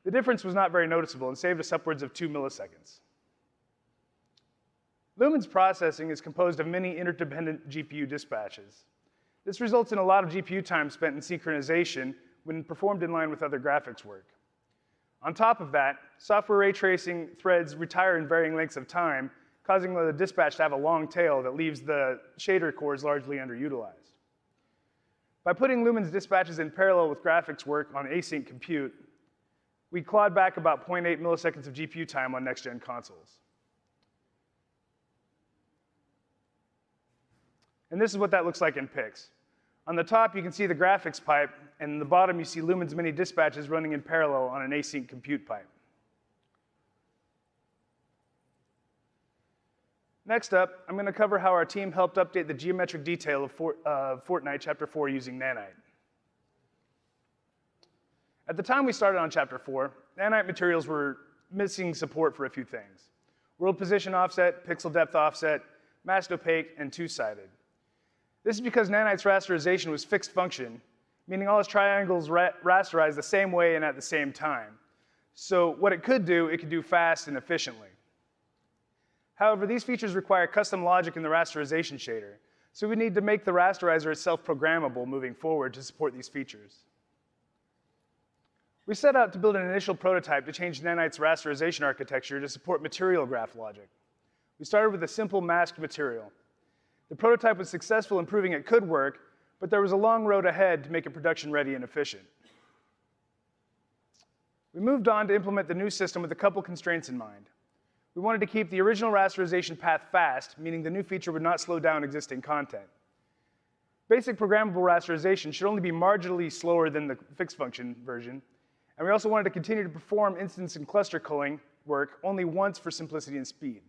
The difference was not very noticeable and saved us upwards of 2 milliseconds. Lumen's processing is composed of many interdependent GPU dispatches. This results in a lot of GPU time spent in synchronization when performed in line with other graphics work. On top of that, software ray tracing threads retire in varying lengths of time, causing the dispatch to have a long tail that leaves the shader cores largely underutilized. By putting Lumen's dispatches in parallel with graphics work on async compute, we clawed back about 0.8 milliseconds of GPU time on next-gen consoles. And this is what that looks like in pics. On the top, you can see the graphics pipe, and in the bottom, you see Lumen's many dispatches running in parallel on an async compute pipe. Next up, I'm going to cover how our team helped update the geometric detail of Fortnite Chapter 4 using nanite. At the time we started on Chapter 4, nanite materials were missing support for a few things: world position offset, pixel depth offset, masked opaque, and two-sided. This is because nanite's rasterization was fixed function, meaning all its triangles rasterize the same way and at the same time. So what it could do fast and efficiently. However, these features require custom logic in the rasterization shader, so we need to make the rasterizer itself programmable moving forward to support these features. We set out to build an initial prototype to change nanite's rasterization architecture to support material graph logic. We started with a simple masked material. The prototype was successful in proving it could work, but there was a long road ahead to make it production ready and efficient. We moved on to implement the new system with a couple constraints in mind. We wanted to keep the original rasterization path fast, meaning the new feature would not slow down existing content. Basic programmable rasterization should only be marginally slower than the fixed function version, and we also wanted to continue to perform instance and cluster culling work only once for simplicity and speed.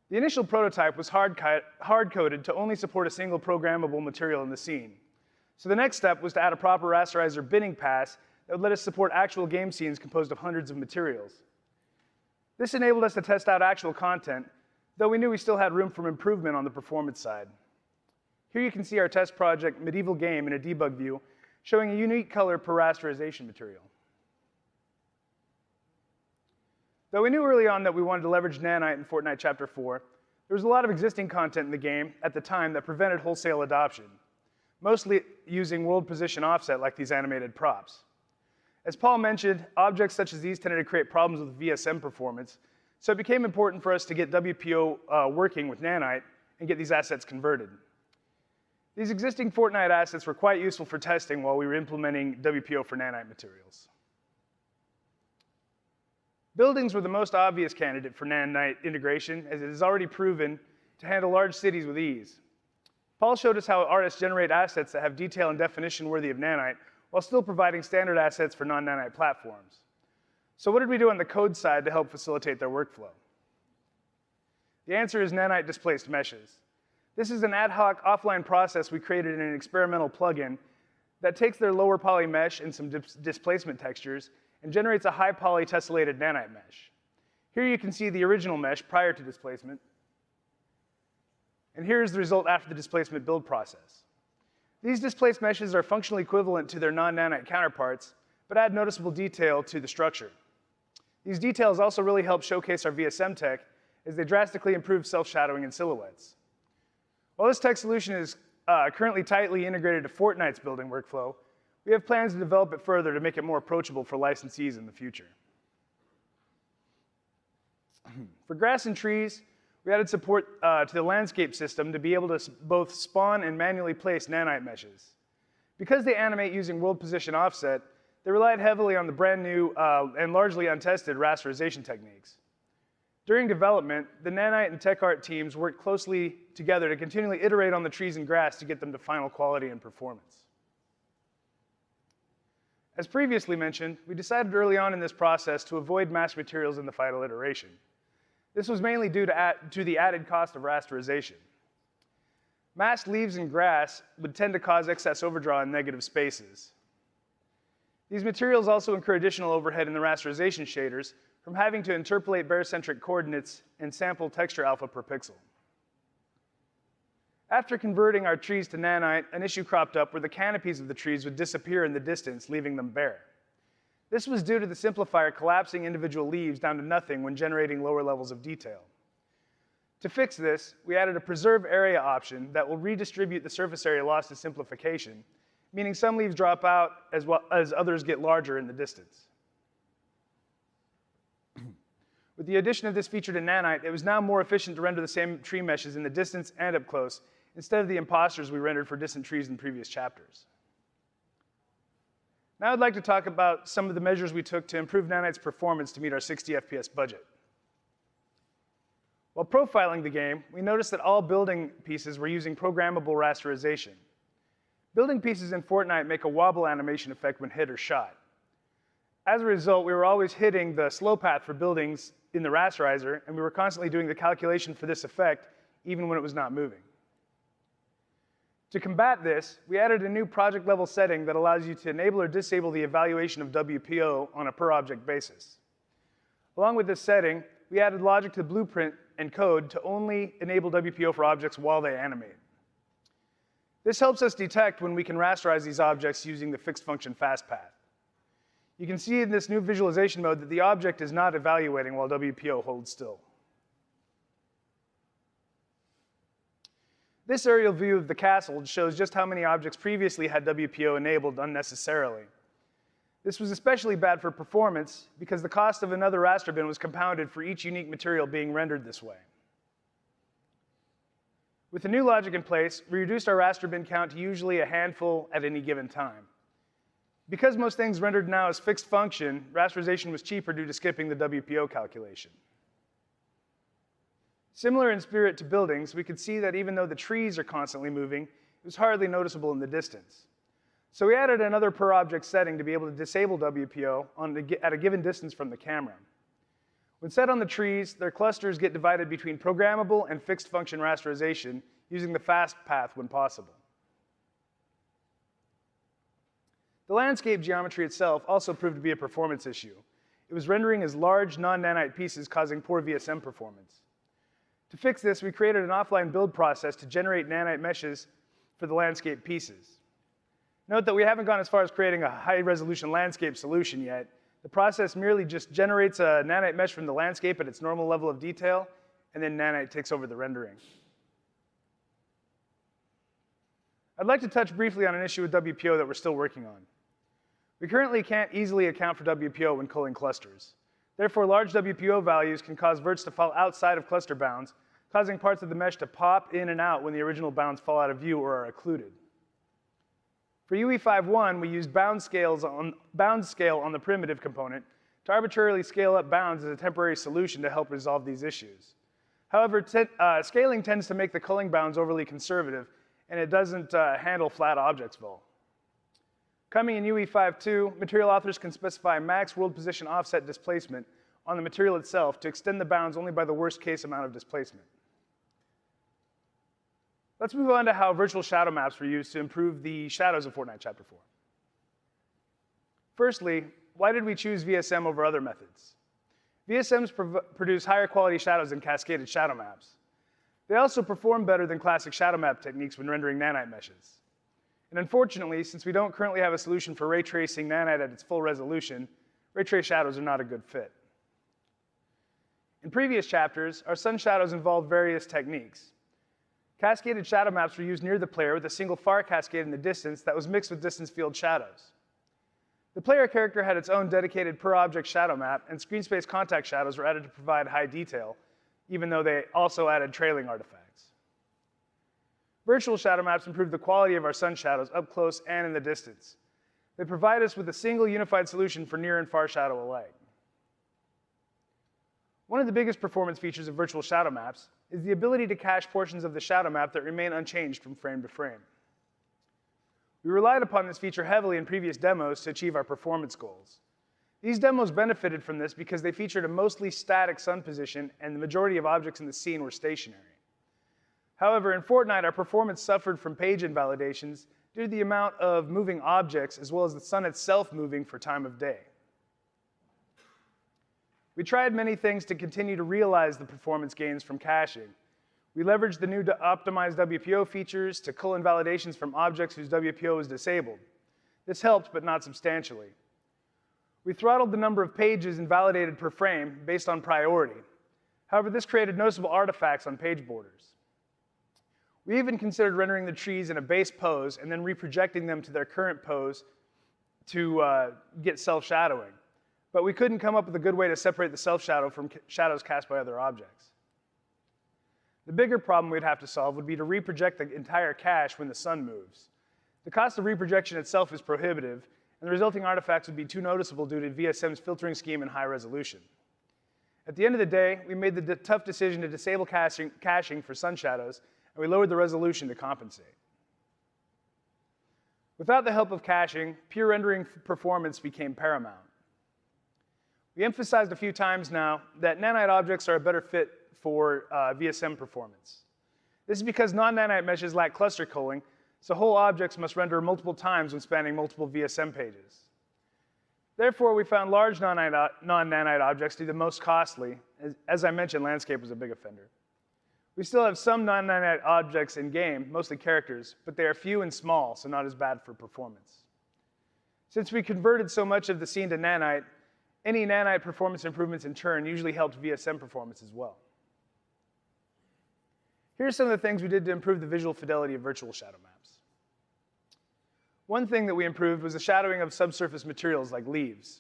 The initial prototype was hard-coded to only support a single programmable material in the scene. So the next step was to add a proper rasterizer binning pass that would let us support actual game scenes composed of hundreds of materials. This enabled us to test out actual content, though we knew we still had room for improvement on the performance side. Here you can see our test project, Medieval Game, in a debug view, showing a unique color per rasterization material. Though we knew early on that we wanted to leverage nanite in Fortnite Chapter 4, there was a lot of existing content in the game at the time that prevented wholesale adoption, mostly using world position offset like these animated props. As Paul mentioned, objects such as these tended to create problems with VSM performance, so it became important for us to get WPO working with nanite and get these assets converted. These existing Fortnite assets were quite useful for testing while we were implementing WPO for nanite materials. Buildings were the most obvious candidate for nanite integration, as it is already proven to handle large cities with ease. Paul showed us how artists generate assets that have detail and definition worthy of nanite, while still providing standard assets for non-nanite platforms. So what did we do on the code side to help facilitate their workflow? The answer is nanite displaced meshes. This is an ad hoc offline process we created in an experimental plugin that takes their lower poly mesh and some displacement textures and generates a high poly tessellated nanite mesh. Here you can see the original mesh prior to displacement. And here's the result after the displacement build process. These displaced meshes are functionally equivalent to their non-nanite counterparts, but add noticeable detail to the structure. These details also really help showcase our VSM tech, as they drastically improve self-shadowing and silhouettes. While this tech solution is currently tightly integrated to Fortnite's building workflow, we have plans to develop it further to make it more approachable for licensees in the future. For grass and trees, we added support to the landscape system to be able to both spawn and manually place nanite meshes. Because they animate using world position offset, they relied heavily on the brand new and largely untested rasterization techniques. During development, the Nanite and TechArt teams worked closely together to continually iterate on the trees and grass to get them to final quality and performance. As previously mentioned, we decided early on in this process to avoid masked materials in the final iteration. This was mainly due to the added cost of rasterization. Masked leaves and grass would tend to cause excess overdraw in negative spaces. These materials also incur additional overhead in the rasterization shaders from having to interpolate barocentric coordinates and sample texture alpha per pixel. After converting our trees to nanite, an issue cropped up where the canopies of the trees would disappear in the distance, leaving them bare. This was due to the simplifier collapsing individual leaves down to nothing when generating lower levels of detail. To fix this, we added a preserve area option that will redistribute the surface area lost to simplification, meaning some leaves drop out as well as others get larger in the distance. With the addition of this feature to nanite, it was now more efficient to render the same tree meshes in the distance and up close, instead of the imposters we rendered for distant trees in previous chapters. Now I'd like to talk about some of the measures we took to improve nanite's performance to meet our 60 FPS budget. While profiling the game, we noticed that all building pieces were using programmable rasterization. Building pieces in Fortnite make a wobble animation effect when hit or shot. As a result, we were always hitting the slow path for buildings in the rasterizer, and we were constantly doing the calculation for this effect even when it was not moving. To combat this, we added a new project level setting that allows you to enable or disable the evaluation of WPO on a per object basis. Along with this setting, we added logic to the blueprint and code to only enable WPO for objects while they animate. This helps us detect when we can rasterize these objects using the fixed function fast path. You can see in this new visualization mode that the object is not evaluating while WPO holds still. This aerial view of the castle shows just how many objects previously had WPO enabled unnecessarily. This was especially bad for performance because the cost of another raster bin was compounded for each unique material being rendered this way. With the new logic in place, we reduced our raster bin count to usually a handful at any given time. Because most things rendered now as fixed function, rasterization was cheaper due to skipping the WPO calculation. Similar in spirit to buildings, we could see that even though the trees are constantly moving, it was hardly noticeable in the distance. So we added another per object setting to be able to disable WPO at a given distance from the camera. When set on the trees, their clusters get divided between programmable and fixed function rasterization using the fast path when possible. The landscape geometry itself also proved to be a performance issue. It was rendering as large non-nanite pieces, causing poor VSM performance. To fix this, we created an offline build process to generate nanite meshes for the landscape pieces. Note that we haven't gone as far as creating a high-resolution landscape solution yet. The process merely just generates a nanite mesh from the landscape at its normal level of detail, and then nanite takes over the rendering. I'd like to touch briefly on an issue with WPO that we're still working on. We currently can't easily account for WPO when culling clusters. Therefore, large WPO values can cause verts to fall outside of cluster bounds, causing parts of the mesh to pop in and out when the original bounds fall out of view or are occluded. For UE5.1, we used bound scale on the primitive component to arbitrarily scale up bounds as a temporary solution to help resolve these issues. However, scaling tends to make the culling bounds overly conservative, and it doesn't handle flat objects well. Coming in UE5.2, material authors can specify max world position offset displacement on the material itself to extend the bounds only by the worst case amount of displacement. Let's move on to how virtual shadow maps were used to improve the shadows of Fortnite Chapter 4. Firstly, why did we choose VSM over other methods? VSMs produce higher quality shadows than cascaded shadow maps. They also perform better than classic shadow map techniques when rendering nanite meshes. And unfortunately, since we don't currently have a solution for ray tracing nanite at its full resolution, ray trace shadows are not a good fit. In previous chapters, our sun shadows involved various techniques. Cascaded shadow maps were used near the player with a single far cascade in the distance that was mixed with distance field shadows. The player character had its own dedicated per-object shadow map, and screen space contact shadows were added to provide high detail, even though they also added trailing artifacts. Virtual shadow maps improve the quality of our sun shadows up close and in the distance. They provide us with a single unified solution for near and far shadow alike. One of the biggest performance features of virtual shadow maps is the ability to cache portions of the shadow map that remain unchanged from frame to frame. We relied upon this feature heavily in previous demos to achieve our performance goals. These demos benefited from this because they featured a mostly static sun position and the majority of objects in the scene were stationary. However, in Fortnite, our performance suffered from page invalidations due to the amount of moving objects as well as the sun itself moving for time of day. We tried many things to continue to realize the performance gains from caching. We leveraged the new optimized WPO features to cull invalidations from objects whose WPO was disabled. This helped, but not substantially. We throttled the number of pages invalidated per frame based on priority. However, this created noticeable artifacts on page borders. We even considered rendering the trees in a base pose and then reprojecting them to their current pose to get self-shadowing. But we couldn't come up with a good way to separate the self-shadow from shadows cast by other objects. The bigger problem we'd have to solve would be to reproject the entire cache when the sun moves. The cost of reprojection itself is prohibitive, and the resulting artifacts would be too noticeable due to VSM's filtering scheme and high resolution. At the end of the day, we made the tough decision to disable caching for sun shadows, and we lowered the resolution to compensate. Without the help of caching, pure rendering performance became paramount. We emphasized a few times now that nanite objects are a better fit for VSM performance. This is because non-nanite meshes lack cluster culling, so whole objects must render multiple times when spanning multiple VSM pages. Therefore, we found large non-nanite objects to be the most costly. As I mentioned, landscape was a big offender. We still have some non-nanite objects in game, mostly characters, but they are few and small, so not as bad for performance. Since we converted so much of the scene to nanite, any nanite performance improvements in turn usually helped VSM performance as well. Here are some of the things we did to improve the visual fidelity of virtual shadow maps. One thing that we improved was the shadowing of subsurface materials like leaves.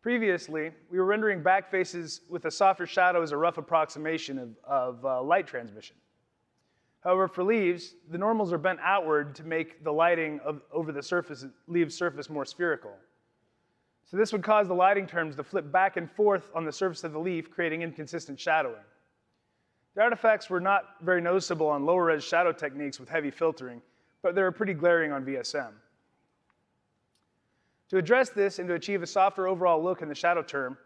Previously, we were rendering back faces with a softer shadow as a rough approximation of light transmission. However, for leaves, the normals are bent outward to make the lighting over the leaf's surface more spherical. So this would cause the lighting terms to flip back and forth on the surface of the leaf, creating inconsistent shadowing. The artifacts were not very noticeable on lower res shadow techniques with heavy filtering, but they were pretty glaring on VSM. To address this and to achieve a softer overall look in the shadow term,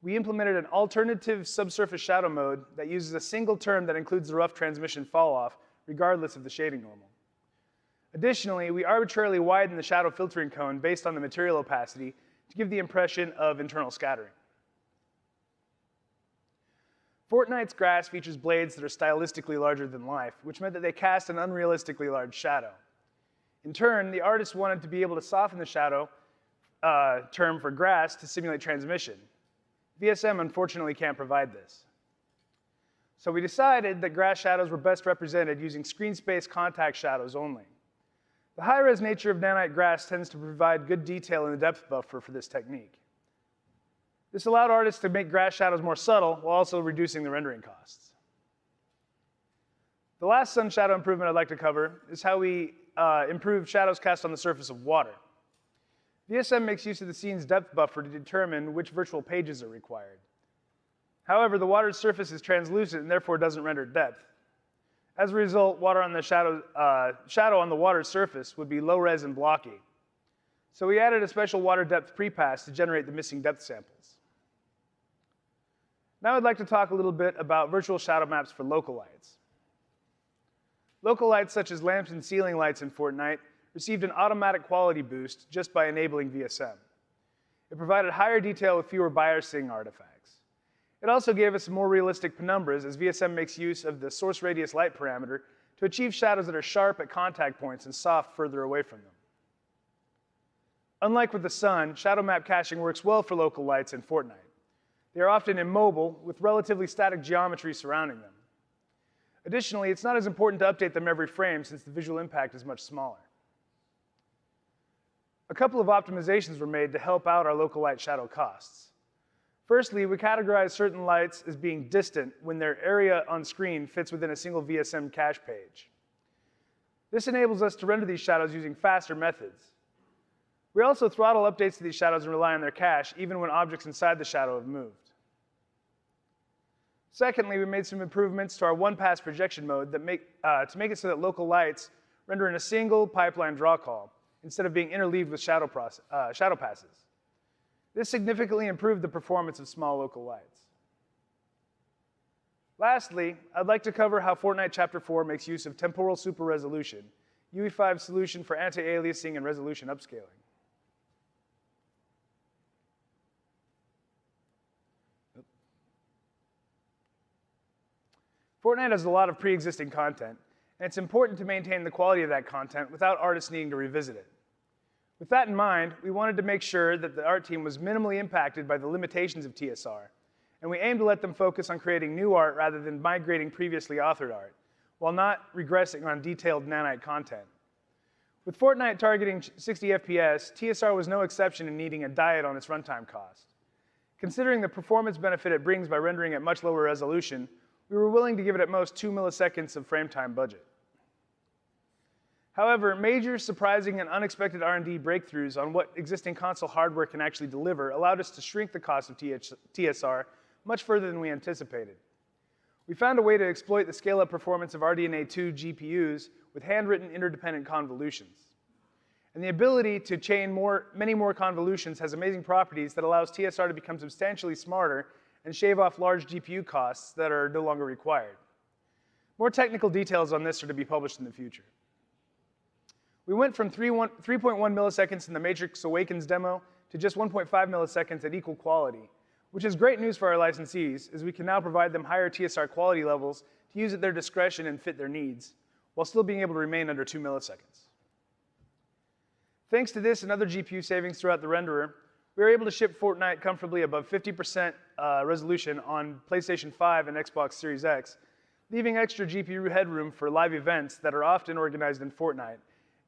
we implemented an alternative subsurface shadow mode that uses a single term that includes the rough transmission falloff, regardless of the shading normal. Additionally, we arbitrarily widened the shadow filtering cone based on the material opacity to give the impression of internal scattering. Fortnite's grass features blades that are stylistically larger than life, which meant that they cast an unrealistically large shadow. In turn, the artist wanted to be able to soften the shadow term for grass to simulate transmission. VSM unfortunately can't provide this. So we decided that grass shadows were best represented using screen space contact shadows only. The high-res nature of nanite grass tends to provide good detail in the depth buffer for this technique. This allowed artists to make grass shadows more subtle while also reducing the rendering costs. The last sun shadow improvement I'd like to cover is how we improve shadows cast on the surface of water. VSM makes use of the scene's depth buffer to determine which virtual pages are required. However, the water's surface is translucent and therefore doesn't render depth. As a result, water on the shadow on the water's surface would be low res and blocky. So we added a special water depth prepass to generate the missing depth samples. Now I'd like to talk a little bit about virtual shadow maps for local lights. Local lights such as lamps and ceiling lights in Fortnite received an automatic quality boost just by enabling VSM. It provided higher detail with fewer biasing artifacts. It also gave us more realistic penumbras as VSM makes use of the source radius light parameter to achieve shadows that are sharp at contact points and soft further away from them. Unlike with the sun, shadow map caching works well for local lights in Fortnite. They are often immobile with relatively static geometry surrounding them. Additionally, it's not as important to update them every frame since the visual impact is much smaller. A couple of optimizations were made to help out our local light shadow costs. Firstly, we categorize certain lights as being distant when their area on screen fits within a single VSM cache page. This enables us to render these shadows using faster methods. We also throttle updates to these shadows and rely on their cache, even when objects inside the shadow have moved. Secondly, we made some improvements to our one-pass projection mode to make it so that local lights render in a single pipeline draw call, instead of being interleaved with shadow passes. This significantly improved the performance of small local lights. Lastly, I'd like to cover how Fortnite Chapter 4 makes use of temporal super resolution, UE5's solution for anti-aliasing and resolution upscaling. Fortnite has a lot of pre-existing content, and it's important to maintain the quality of that content without artists needing to revisit it. With that in mind, we wanted to make sure that the art team was minimally impacted by the limitations of TSR, and we aimed to let them focus on creating new art rather than migrating previously authored art, while not regressing on detailed nanite content. With Fortnite targeting 60 FPS, TSR was no exception in needing a diet on its runtime cost. Considering the performance benefit it brings by rendering at much lower resolution, we were willing to give it at most 2 milliseconds of frame time budget. However, major, surprising, and unexpected R&D breakthroughs on what existing console hardware can actually deliver allowed us to shrink the cost of TSR much further than we anticipated. We found a way to exploit the scale-up performance of RDNA 2 GPUs with handwritten interdependent convolutions. And the ability to chain many more convolutions has amazing properties that allows TSR to become substantially smarter and shave off large GPU costs that are no longer required. More technical details on this are to be published in the future. We went from 3.1 milliseconds in the Matrix Awakens demo to just 1.5 milliseconds at equal quality, which is great news for our licensees, as we can now provide them higher TSR quality levels to use at their discretion and fit their needs, while still being able to remain under 2 milliseconds. Thanks to this and other GPU savings throughout the renderer, we were able to ship Fortnite comfortably above 50% resolution on PlayStation 5 and Xbox Series X, leaving extra GPU headroom for live events that are often organized in Fortnite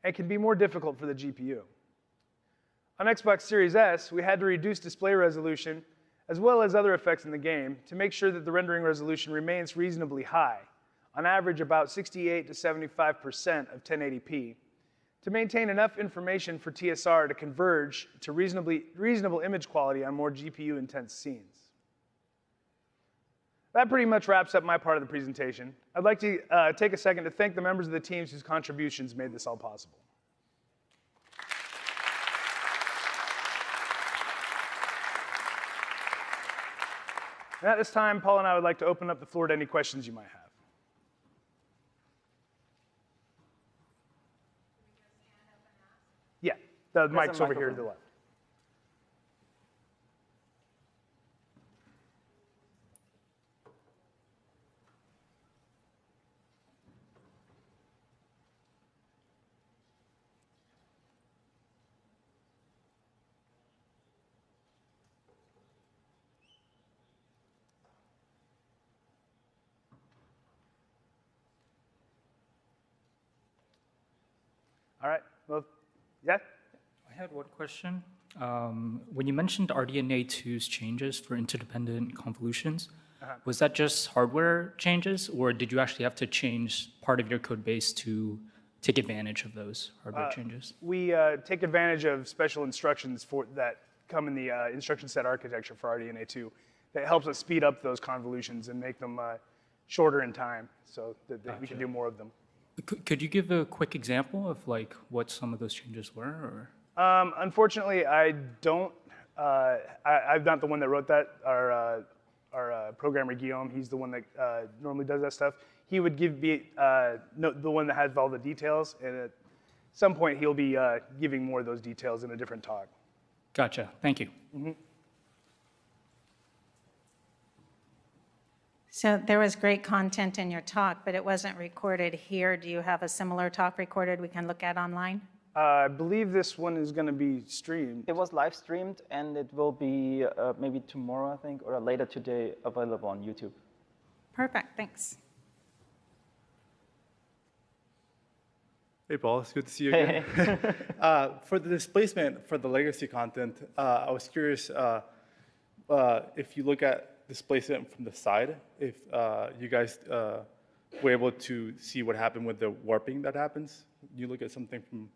and can be more difficult for the GPU. On Xbox Series S, we had to reduce display resolution as well as other effects in the game to make sure that the rendering resolution remains reasonably high, on average about 68 to 75% of 1080p, to maintain enough information for TSR to converge to reasonable image quality on more GPU-intense scenes. That pretty much wraps up my part of the presentation. I'd like to take a second to thank the members of the teams whose contributions made this all possible. And at this time, Paul and I would like to open up the floor to any questions you might have. Yeah, the mic's over here to the left. All right, well, yeah? I had one question. When you mentioned RDNA 2's changes for interdependent convolutions, was that just hardware changes, or did you actually have to change part of your code base to take advantage of those hardware changes? We take advantage of special instructions that come in the instruction set architecture for RDNA 2 that helps us speed up those convolutions and make them shorter in time so that we can do more of them. Could you give a quick example of like what some of those changes were? Or? Unfortunately, I don't. I'm not the one that wrote that. Our programmer Guillaume, he's the one that normally does that stuff. He would be the one that has all the details, and at some point he'll be giving more of those details in a different talk. Gotcha. Thank you. Mm-hmm. So there was great content in your talk, but it wasn't recorded here. Do you have a similar talk recorded we can look at online? I believe this one is going to be streamed. It was live streamed, and it will be maybe tomorrow, I think, or later today, available on YouTube. Perfect, thanks. Hey, Paul, it's good to see you again. For the displacement for the legacy content, I was curious if you look at displacement from the side, if you guys we're able to see what happened with the warping that happens? You look at something from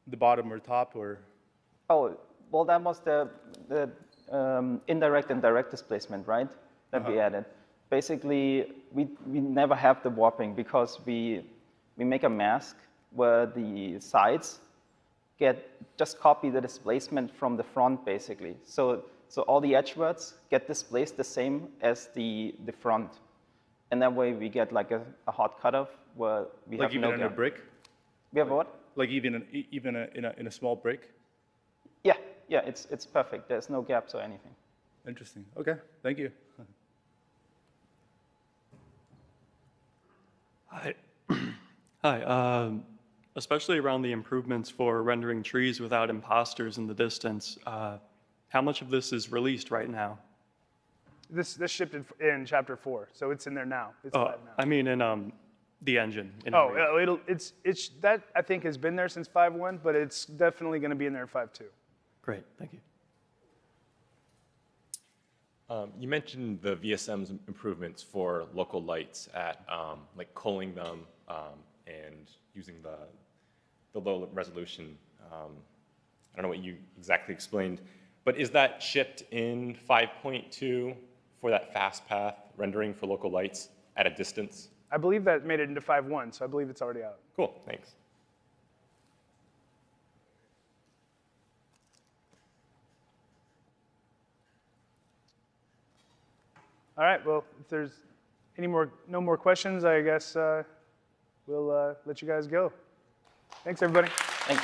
the bottom or top, or? Oh, well, that was the indirect and direct displacement, right? That we added. Basically, we never have the warping because we make a mask where the sides just copy the displacement from the front, basically. So all the edgewards get displaced the same as the front. And that way we get like a hot cutoff where we like have no even in a brick? We have what? Like even in a small brick? Yeah, it's perfect. There's no gaps or anything. Interesting. Okay, thank you. Hi. Hi. Especially around the improvements for rendering trees without imposters in the distance, how much of this is released right now? This shipped in chapter 4, so it's in there now. It's live now. I mean in the engine. In it's that I think has been there since 5.1, but it's definitely going to be in there in 5.2. Great, thank you. You mentioned the VSM's improvements for local lights at like culling them and using the low resolution. I don't know what you exactly explained, but is that shipped in 5.2 for that fast path rendering for local lights at a distance? I believe that made it into 5.1, so I believe it's already out. Cool, thanks. All right, well, if there's no more questions, I guess we'll let you guys go. Thanks, everybody. Thanks.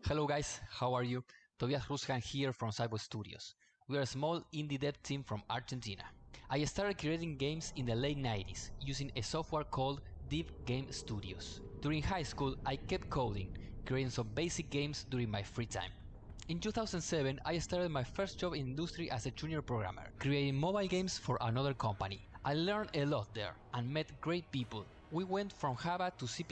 Hello guys, how are you? Tobias Rusjan here from Cyber Studios. We are a small indie dev team from Argentina. I started creating games in the late 90s using a software called Div Game Studios. During high school, I kept coding, creating some basic games during my free time. In 2007, I started my first job in industry as a junior programmer, creating mobile games for another company. I learned a lot there and met great people. We went from Java to C++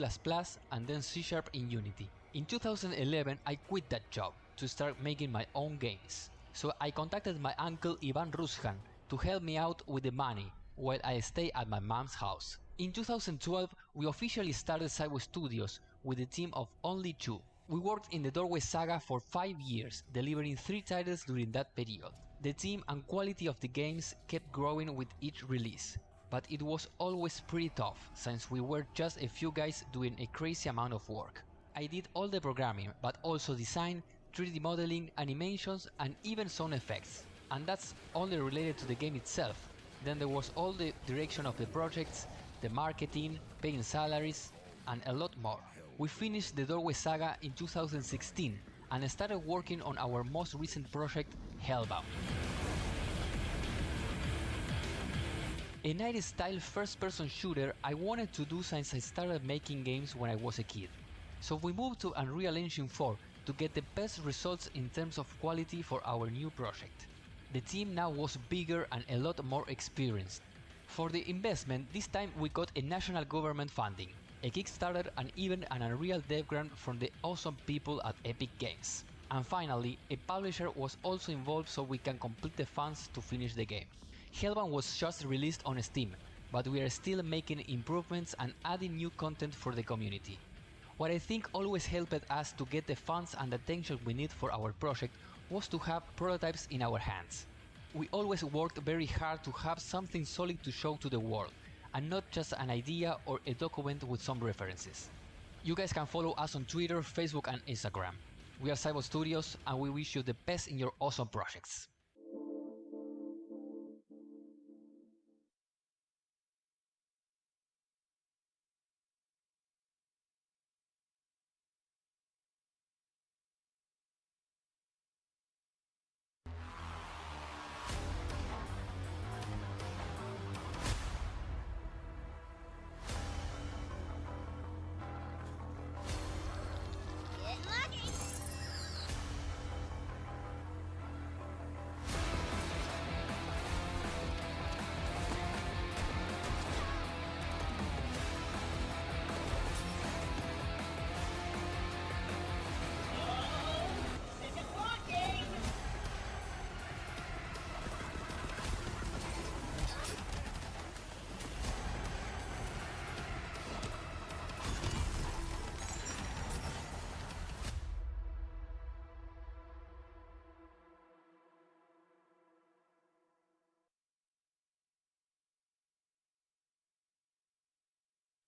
and then C# in Unity. In 2011, I quit that job to start making my own games. So I contacted my uncle Ivan Rusjan to help me out with the money while I stay at my mom's house. In 2012, we officially started Cyber Studios with a team of only 2. We worked in the Doorway saga for 5 years, delivering 3 titles during that period. The team and quality of the games kept growing with each release, but it was always pretty tough since we were just a few guys doing a crazy amount of work. I did all the programming, but also design, 3D modeling, animations, and even sound effects. And that's only related to the game itself. Then there was all the direction of the projects, the marketing, paying salaries, and a lot more. We finished the Doorway saga in 2016 and started working on our most recent project, Hellbound. A 90s style first-person shooter I wanted to do since I started making games when I was a kid. So we moved to Unreal Engine 4 to get the best results in terms of quality for our new project. The team now was bigger and a lot more experienced. For the investment, this time we got a national government funding, a Kickstarter, and even an Unreal Dev Grant from the awesome people at Epic Games. And finally, a publisher was also involved so we can complete the funds to finish the game. Hellbound was just released on Steam, but we are still making improvements and adding new content for the community. What I think always helped us to get the funds and attention we need for our project was to have prototypes in our hands. We always worked very hard to have something solid to show to the world, and not just an idea or a document with some references. You guys can follow us on Twitter, Facebook, and Instagram. We are Cyber Studios, and we wish you the best in your awesome projects.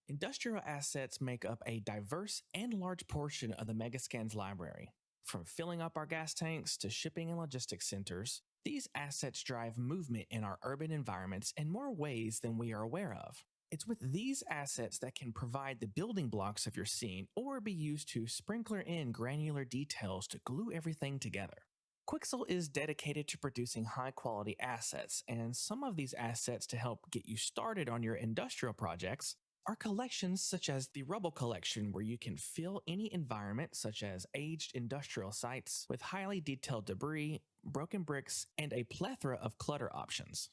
Industrial assets make up a diverse and large portion of the Megascans library. From filling up our gas tanks to shipping and logistics centers, these assets drive movement in our urban environments in more ways than we are aware of. It's with these assets that can provide the building blocks of your scene or be used to sprinkle in granular details to glue everything together. Quixel is dedicated to producing high-quality assets, and some of these assets to help get you started on your industrial projects are collections such as the Rubble Collection, where you can fill any environment such as aged industrial sites with highly detailed debris, broken bricks, and a plethora of clutter options.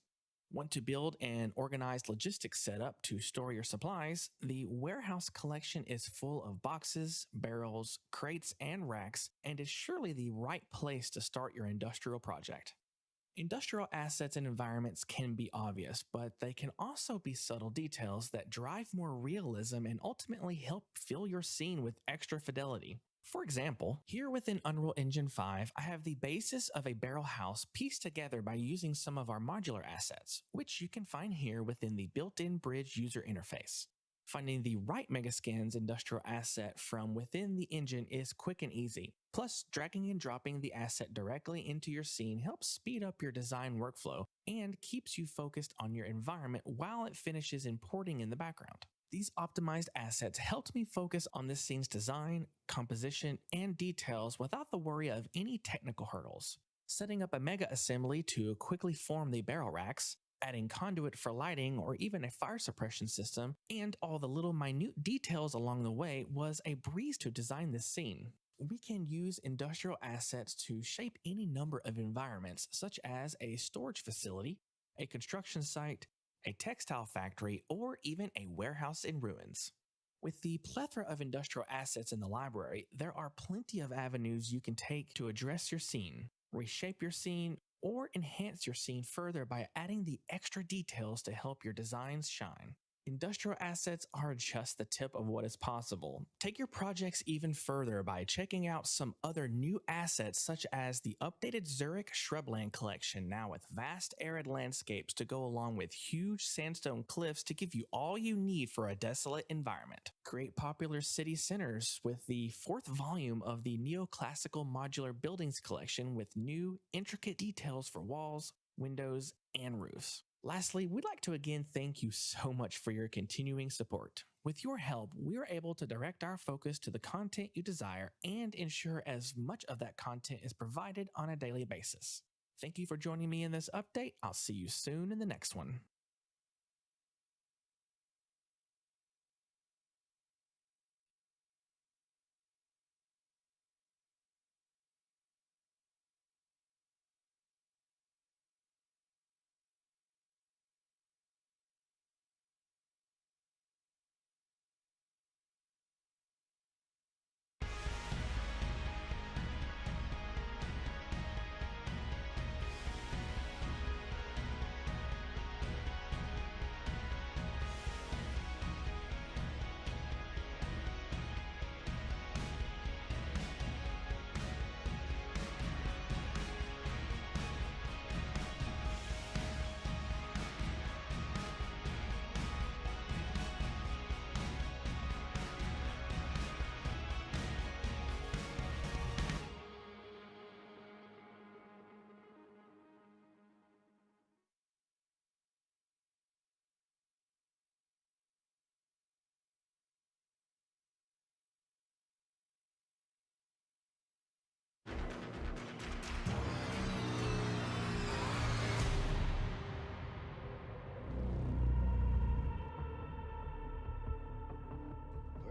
Want to build an organized logistics setup to store your supplies? The warehouse collection is full of boxes, barrels, crates, and racks, and is surely the right place to start your industrial project. Industrial assets and environments can be obvious, but they can also be subtle details that drive more realism and ultimately help fill your scene with extra fidelity. For example, here within Unreal Engine 5, I have the basis of a barrel house pieced together by using some of our modular assets, which you can find here within the built-in bridge user interface. Finding the right Megascans industrial asset from within the engine is quick and easy. Plus, dragging and dropping the asset directly into your scene helps speed up your design workflow and keeps you focused on your environment while it finishes importing in the background. These optimized assets helped me focus on this scene's design, composition, and details without the worry of any technical hurdles. Setting up a mega assembly to quickly form the barrel racks, adding conduit for lighting or even a fire suppression system, and all the little minute details along the way was a breeze to design this scene. We can use industrial assets to shape any number of environments, such as a storage facility, a construction site, a textile factory, or even a warehouse in ruins. With the plethora of industrial assets in the library, there are plenty of avenues you can take to address your scene, reshape your scene, or enhance your scene further by adding the extra details to help your designs shine. Industrial assets are just the tip of what is possible. Take your projects even further by checking out some other new assets such as the updated Zurich Shrubland collection, now with vast arid landscapes to go along with huge sandstone cliffs to give you all you need for a desolate environment. Great popular city centers with the 4th volume of the Neoclassical Modular Buildings collection with new, intricate details for walls, windows, and roofs. Lastly, we'd like to again thank you so much for your continuing support. With your help, we are able to direct our focus to the content you desire and ensure as much of that content is provided on a daily basis. Thank you for joining me in this update. I'll see you soon in the next one.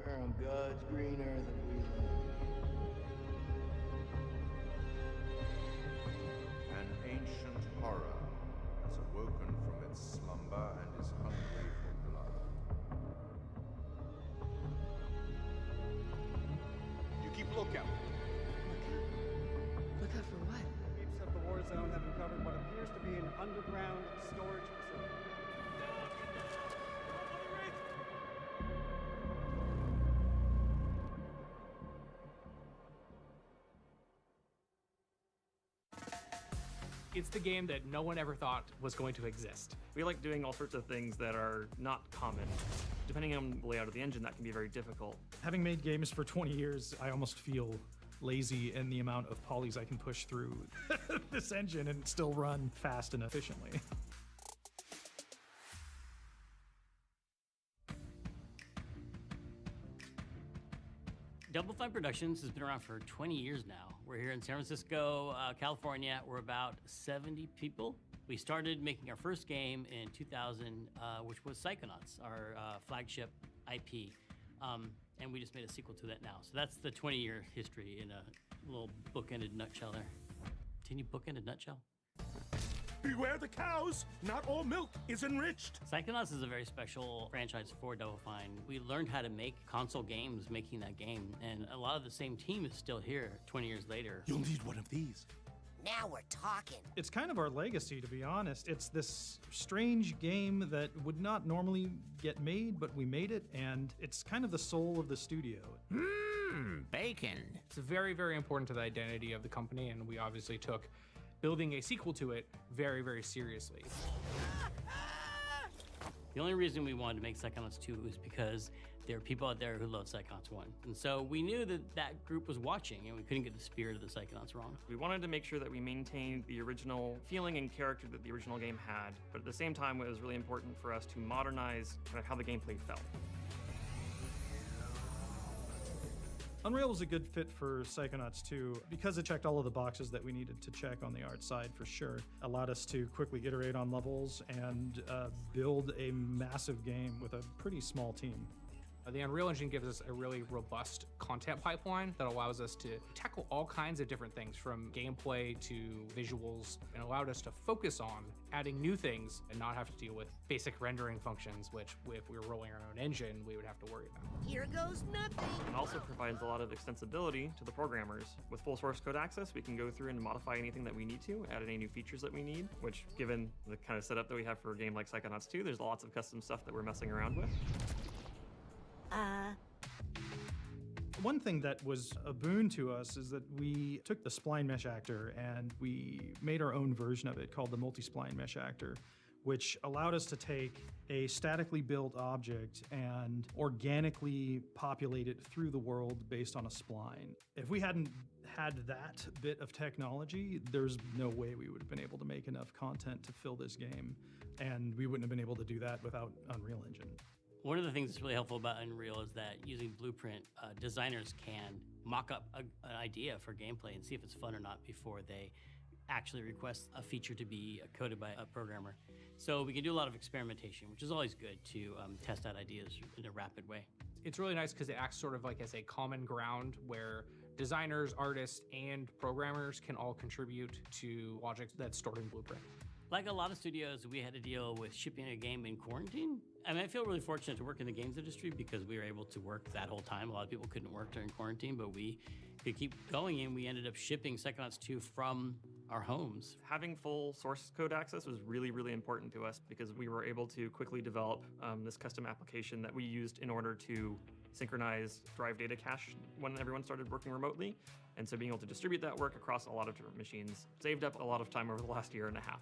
We're on God's green earth and we live. An ancient horror has awoken from its slumber and is hungry for blood. You keep lookout. Look out for what? Peeps of the war zone have uncovered what appears to be an underground storage facility. It's the game that no one ever thought was going to exist. We like doing all sorts of things that are not common. Depending on the layout of the engine, that can be very difficult. Having made games for 20 years, I almost feel lazy in the amount of polys I can push through this engine and still run fast and efficiently. Double Fine Productions has been around for 20 years now. We're here in San Francisco, California. We're about 70 people. We started making our first game in 2000, which was Psychonauts, our flagship IP. And we just made a sequel to that now. So that's the 20-year history in a little bookended nutshell there. Can you bookend a nutshell? Beware the cows! Not all milk is enriched! Psychonauts is a very special franchise for Double Fine. We learned how to make console games making that game, and a lot of the same team is still here 20 years later. You'll need one of these. Now we're talking. It's kind of our legacy, to be honest. It's this strange game that would not normally get made, but we made it, and it's kind of the soul of the studio. Bacon. It's very, very important to the identity of the company, and we obviously took building a sequel to it very, very seriously. The only reason we wanted to make Psychonauts 2 was because there are people out there who love Psychonauts 1. And so we knew that that group was watching, and we couldn't get the spirit of the Psychonauts wrong. We wanted to make sure that we maintained the original feeling and character that the original game had, but at the same time, it was really important for us to modernize kind of how the gameplay felt. Unreal was a good fit for Psychonauts 2 because it checked all of the boxes that we needed to check on the art side for sure. Allowed us to quickly iterate on levels and build a massive game with a pretty small team. The Unreal Engine gives us a really robust content pipeline that allows us to tackle all kinds of different things from gameplay to visuals, and allowed us to focus on adding new things and not have to deal with basic rendering functions, which if we were rolling our own engine, we would have to worry about. Here goes nothing. It also provides a lot of extensibility to the programmers. With full source code access, we can go through and modify anything that we need to, add any new features that we need, which given the kind of setup that we have for a game like Psychonauts 2, there's lots of custom stuff that we're messing around with. One thing that was a boon to us is that we took the spline mesh actor and we made our own version of it called the multi-spline mesh actor, which allowed us to take a statically built object and organically populate it through the world based on a spline. If we hadn't had that bit of technology, there's no way we would have been able to make enough content to fill this game, and we wouldn't have been able to do that without Unreal Engine. One of the things that's really helpful about Unreal is that using Blueprint, designers can mock up an idea for gameplay and see if it's fun or not before they actually request a feature to be coded by a programmer. So we can do a lot of experimentation, which is always good to test out ideas in a rapid way. It's really nice because it acts sort of like as a common ground where designers, artists, and programmers can all contribute to logic that's stored in Blueprint. Like a lot of studios, we had to deal with shipping a game in quarantine. I mean, I feel really fortunate to work in the games industry because we were able to work that whole time. A lot of people couldn't work during quarantine, but we could keep going, and we ended up shipping Psychonauts 2 from our homes. Having full source code access was really, really important to us because we were able to quickly develop this custom application that we used in order to synchronize drive data cache when everyone started working remotely. And so being able to distribute that work across a lot of different machines saved up a lot of time over the last year and a half.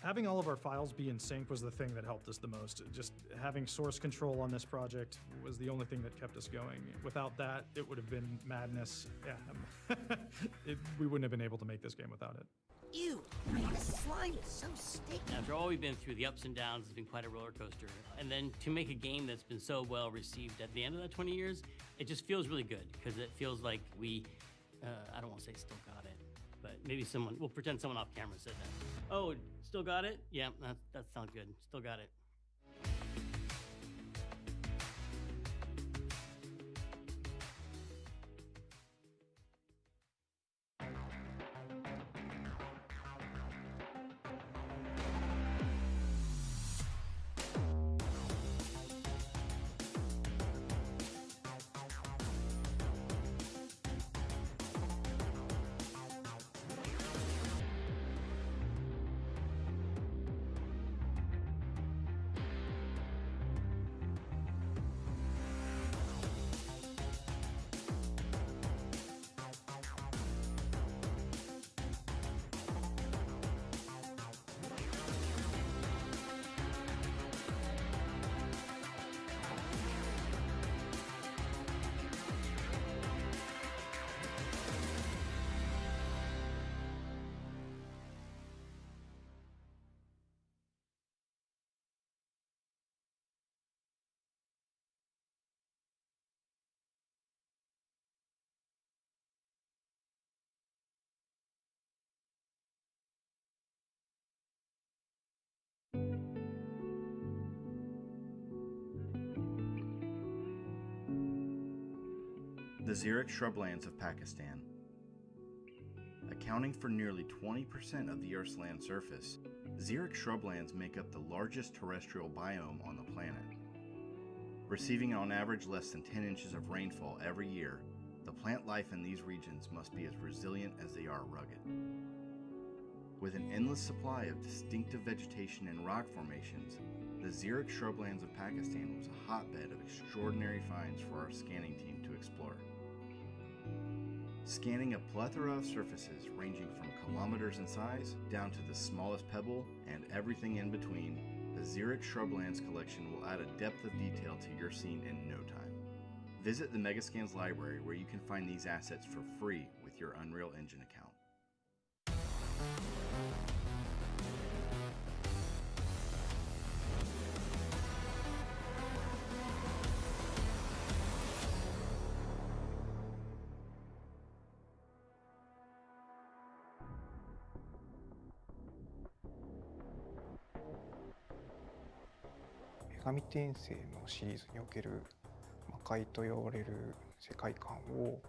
Having all of our files be in sync was the thing that helped us the most. Just having source control on this project was the only thing that kept us going. Without that, it would have been madness. Yeah, we wouldn't have been able to make this game without it. Ew, the slime is so sticky. After all we've been through, the ups and downs, it's been quite a roller coaster. And then to make a game that's been so well received at the end of that 20 years, it just feels really good because it feels like we, I don't want to say still got it, but maybe someone, we'll pretend someone off camera said that. Oh, still got it? Yeah, that sounds good. Still got it. The xeric shrublands of Pakistan. A Accounting for nearly 20% of the Earth's land surface, xeric shrublands make up the largest terrestrial biome on the planet. Receiving on average less than 10 inches of rainfall every year, the plant life in these regions must be as resilient as they are rugged. With an endless supply of distinctive vegetation and rock formations, the xeric shrublands of Pakistan was a hotbed of extraordinary finds for our scanning team to explore. Scanning a plethora of surfaces ranging from kilometers in size down to the smallest pebble and everything in between, the xeric shrublands collection will add a depth of detail to your scene in no time. Visit the Megascans library where you can find these assets for free with your Unreal Engine account.女神転生のシリーズにおける魔界と呼ばれる世界観を、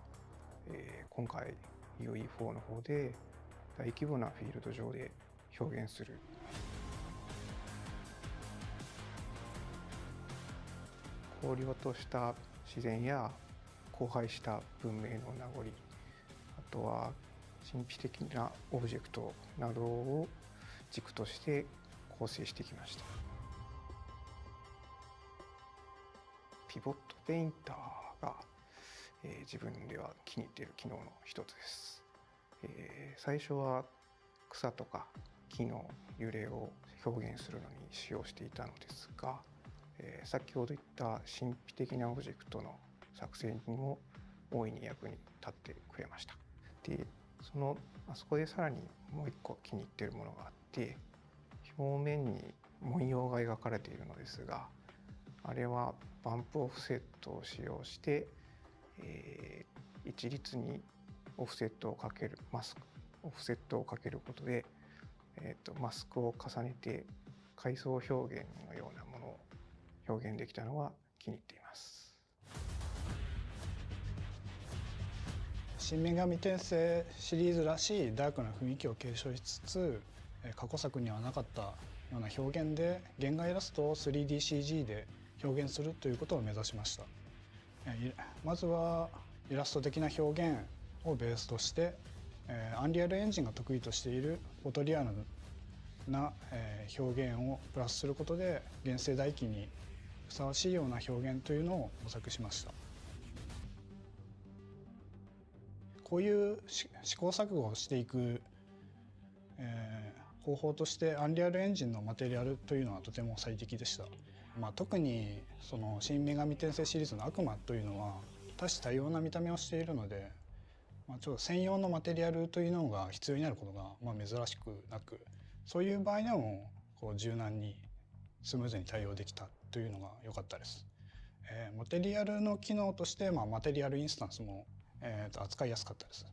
今回 UE4 の方で大規模なフィールド上で表現する。荒涼とした自然や荒廃した文明の名残、あとは神秘的なオブジェクトなどを軸として構成してきました。ピボットペインターが、自分では気に入っている機能の一つです。最初は草とか木の揺れを表現するのに使用していたのですが、先ほど言った神秘的なオブジェクトの作成にも大いに役に立ってくれました。で、あそこでさらにもう一個気に入っているものがあって、表面に文様が描かれているのですが、あれはバンプオフセットを使用して、一律にオフセットをかけるオフセットをかけることで、マスクを重ねて階層表現のようなものを表現できたのは気に入っています。新女神転生シリーズらしいダークな雰囲気を継承しつつ、過去作にはなかったような表現で原画イラストを 3DCG で表現するということを目指しました。まずはイラスト的な表現をベースとして、アンリアルエンジンが得意としているフォトリアルな表現をプラスすることで現世代記にふさわしいような表現というのを模索しました。こういう試行錯誤をしていく、方法としてアンリアルエンジンのマテリアルというのはとても最適でした。特にその新女神転生シリーズの悪魔というのは多種多様な見た目をしているので、ちょっと専用のマテリアルというのが必要になることが珍しくなく、そういう場合でも柔軟にスムーズに対応できたというのが良かったです。マテリアルの機能として、マテリアルインスタンスも、扱いやすかったです。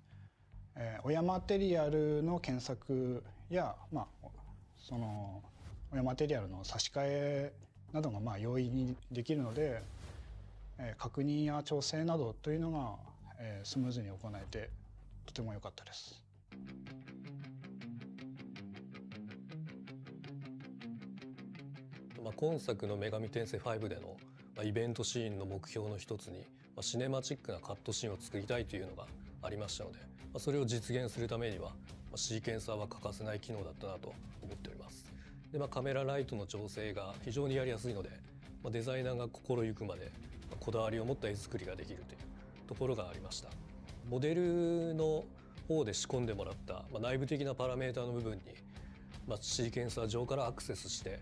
親マテリアルの検索や、その親マテリアルの差し替えなどが容易にできるので、確認や調整などというのが、スムーズに行えてとても良かったです。今作の女神転生5でのイベントシーンの目標の一つにシネマチックなカットシーンを作りたいというのがありましたので、それを実現するためにはシーケンサーは欠かせない機能だったなと思っております。で、カメラライトの調整が非常にやりやすいので、デザイナーが心ゆくまでこだわりを持った絵作りができるというところがありました。モデルの方で仕込んでもらった内部的なパラメータの部分にシーケンサー上からアクセスして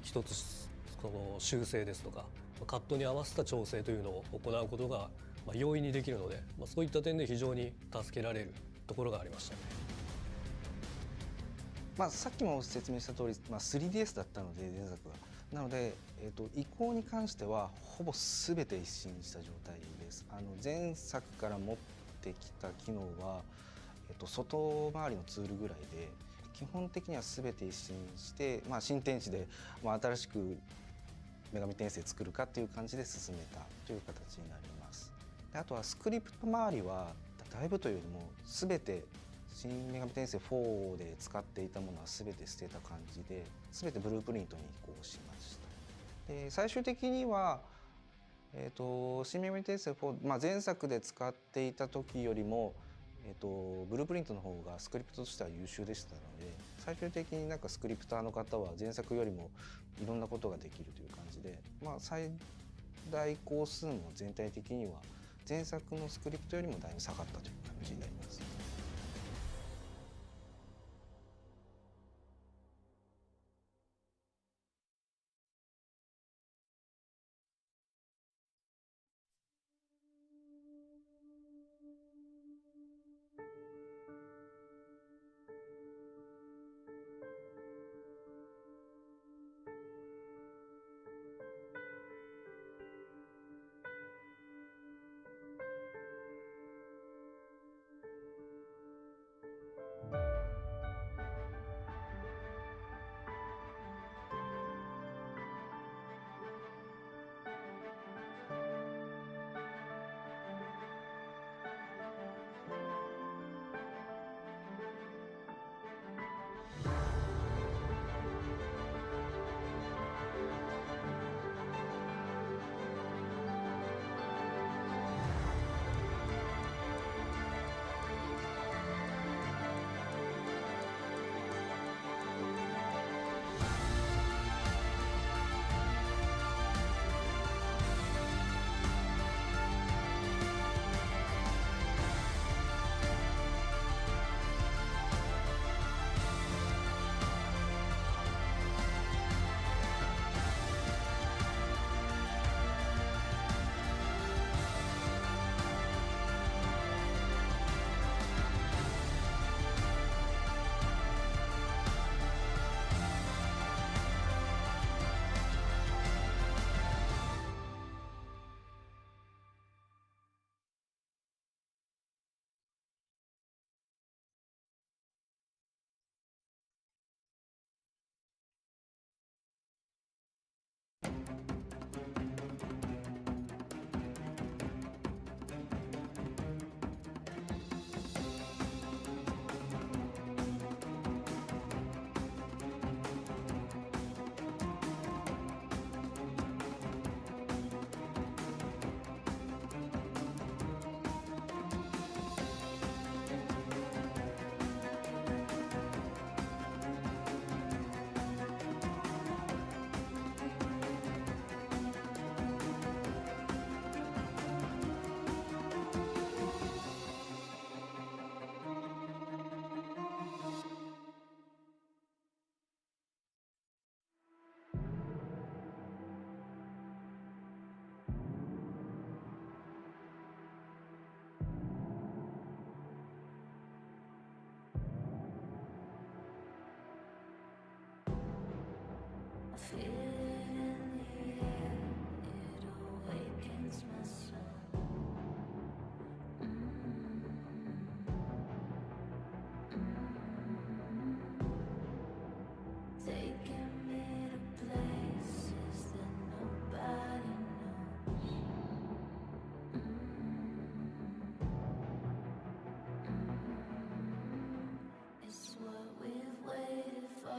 一つこの修正ですとかカットに合わせた調整というのを行うことが容易にできるので、そういった点で非常に助けられるところがありましたね。さっきも説明した通り、3DS だったので前作は。なので、移行に関してはほぼ全て一新した状態です。前作から持ってきた機能は、外回りのツールぐらいで基本的には全て一新して、新天地で、新しく女神転生作るかっていう感じで進めたという形になります。であとはスクリプト周りはだいぶというよりも全て新女神転生4で使っていたものは全て捨てた感じで、全てブループリントに移行しました。で最終的には、新女神転生4、前作で使っていた時よりも、ブループリントの方がスクリプトとしては優秀でしたので、最終的になんかスクリプターの方は前作よりもいろんなことができるという感じで、最大工数も全体的には前作のスクリプトよりもだいぶ下がったという感じになります。It's what we've waited for.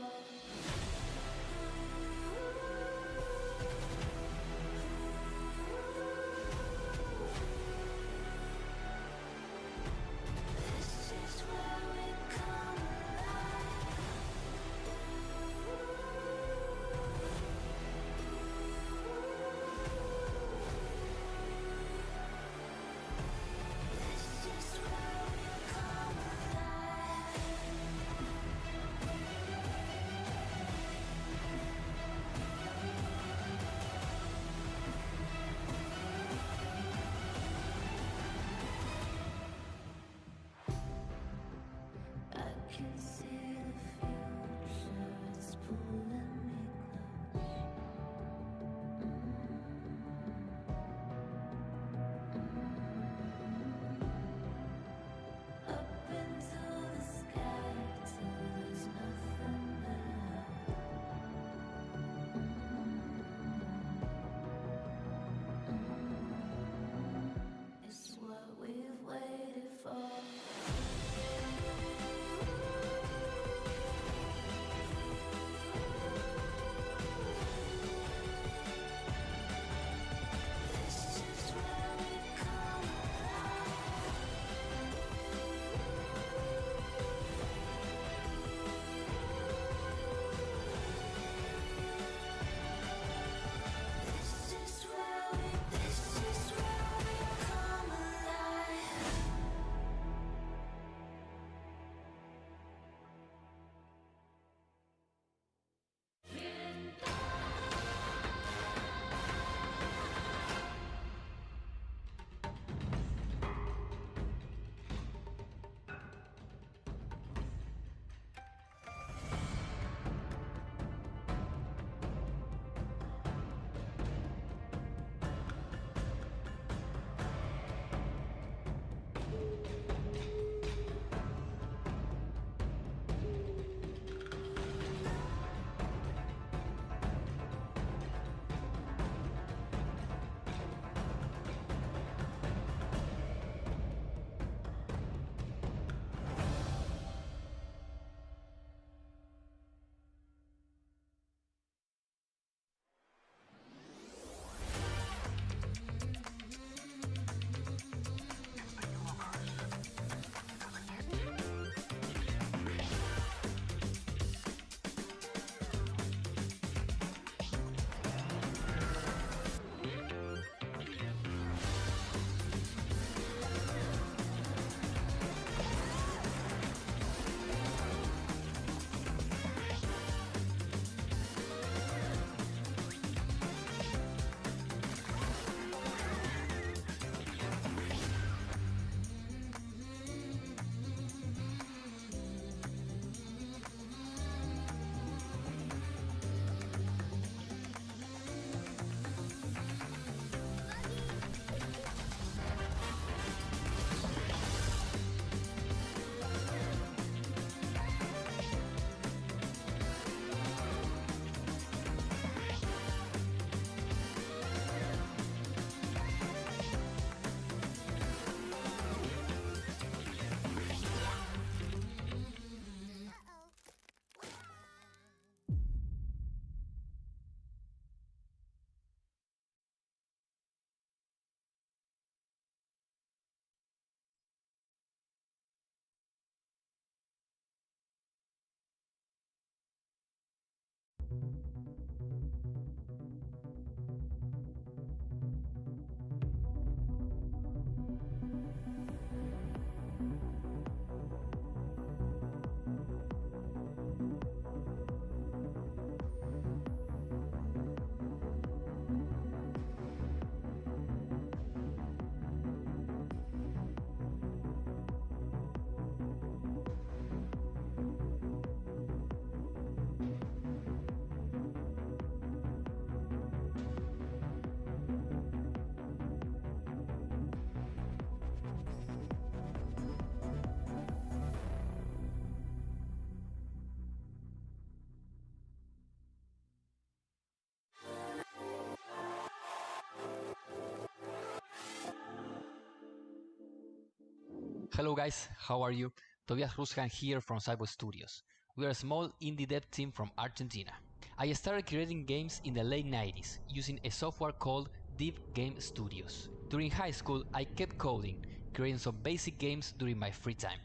Hello guys, how are you? Tobias Rusjan here from Cyber Studios. We are a small indie dev team from Argentina. I started creating games in the late 90s using a software called Dev Game Studios. During high school, I kept coding, creating some basic games during my free time.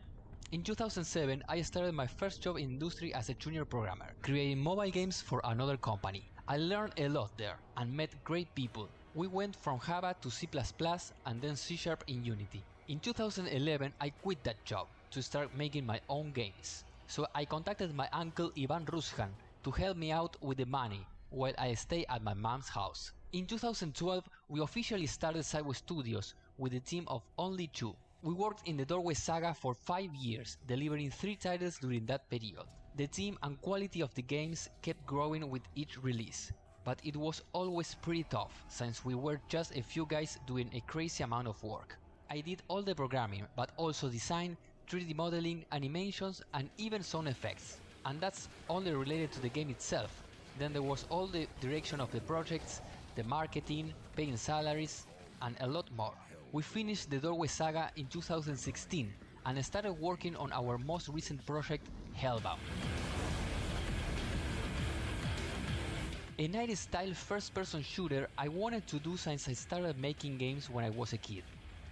In 2007, I started my first job in industry as a junior programmer, creating mobile games for another company. I learned a lot there and met great people. We went from Java to C++ and then C# in Unity. In 2011, I quit that job to start making my own games. So I contacted my uncle Ivan Rusjan to help me out with the money while I stay at my mom's house. In 2012, we officially started Cyber Studios with a team of only 2. We worked in the Doorway saga for 5 years, delivering 3 titles during that period. The team and quality of the games kept growing with each release, but it was always pretty tough since we were just a few guys doing a crazy amount of work. I did all the programming, but also design, 3D modeling, animations, and even sound effects. And that's only related to the game itself. Then there was all the direction of the projects, the marketing, paying salaries, and a lot more. We finished the Doorway saga in 2016 and started working on our most recent project, Hellbound. A 90s style first-person shooter I wanted to do since I started making games when I was a kid.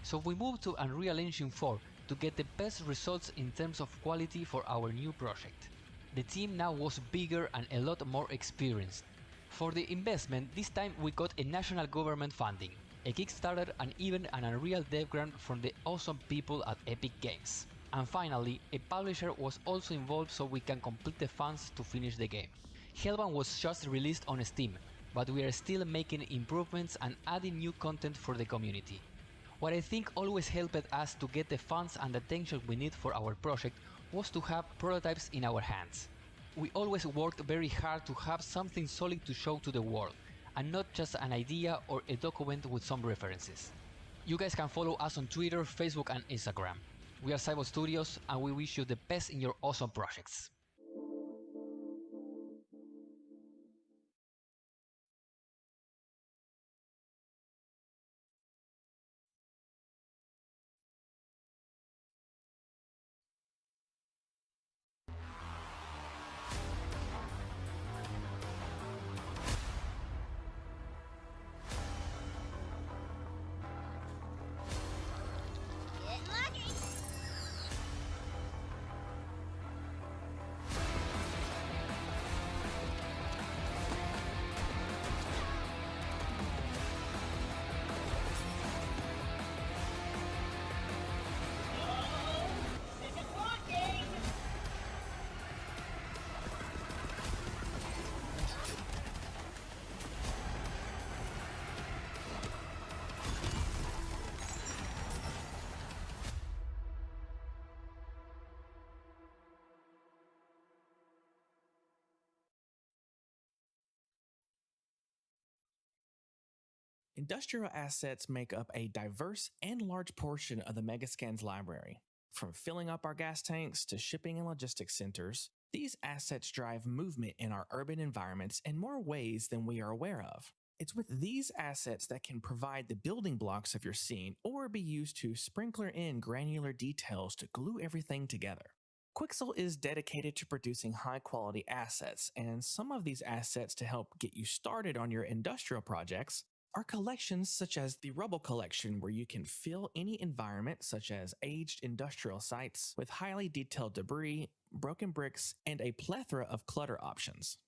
So we moved to Unreal Engine 4 to get the best results in terms of quality for our new project. The team now was bigger and a lot more experienced. For the investment, this time we got a national government funding, a Kickstarter, and even an Unreal Dev grant from the awesome people at Epic Games. And finally, a publisher was also involved so we can complete the funds to finish the game. Hellbound was just released on Steam, but we are still making improvements and adding new content for the community. What I think always helped us to get the funds and attention we need for our project was to have prototypes in our hands. We always worked very hard to have something solid to show to the world, and not just an idea or a document with some references. You guys can follow us on Twitter, Facebook, and Instagram. We are Cyber Studios, and we wish you the best in your awesome projects. Industrial assets make up a diverse and large portion of the Megascans library. From filling up our gas tanks to shipping and logistics centers, these assets drive movement in our urban environments in more ways than we are aware of. It's with these assets that can provide the building blocks of your scene or be used to sprinkle in granular details to glue everything together. Quixel is dedicated to producing high-quality assets, and some of these assets to help get you started on your industrial projects are collections such as the Rubble Collection, where you can fill any environment such as aged industrial sites with highly detailed debris, broken bricks, and a plethora of clutter options.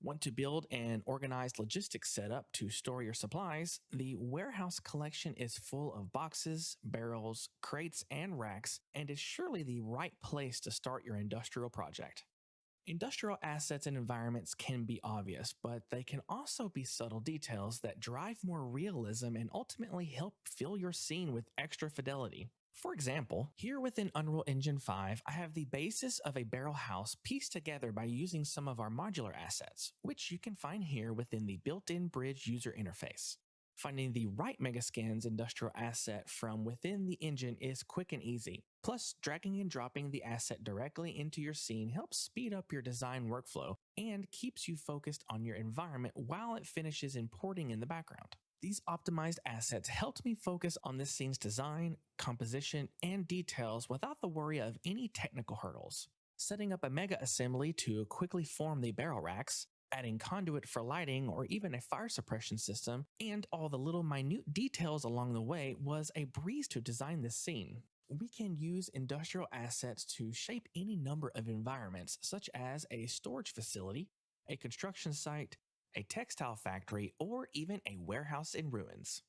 Want to build an organized logistics setup to store your supplies? The Warehouse Collection is full of boxes, barrels, crates, and racks, and is surely the right place to start your industrial project. Industrial assets and environments can be obvious, but they can also be subtle details that drive more realism and ultimately help fill your scene with extra fidelity. For example, here within Unreal Engine 5, I have the basis of a barrel house pieced together by using some of our modular assets, which you can find here within the built-in bridge user interface. Finding the right Megascans industrial asset from within the engine is quick and easy. Plus, dragging and dropping the asset directly into your scene helps speed up your design workflow and keeps you focused on your environment while it finishes importing in the background. These optimized assets helped me focus on this scene's design, composition, and details without the worry of any technical hurdles. Setting up a mega assembly to quickly form the barrel racks, adding conduit for lighting or even a fire suppression system, and all the little minute details along the way was a breeze to design this scene. We can use industrial assets to shape any number of environments, such as a storage facility, a construction site, a textile factory, or even a warehouse in ruins.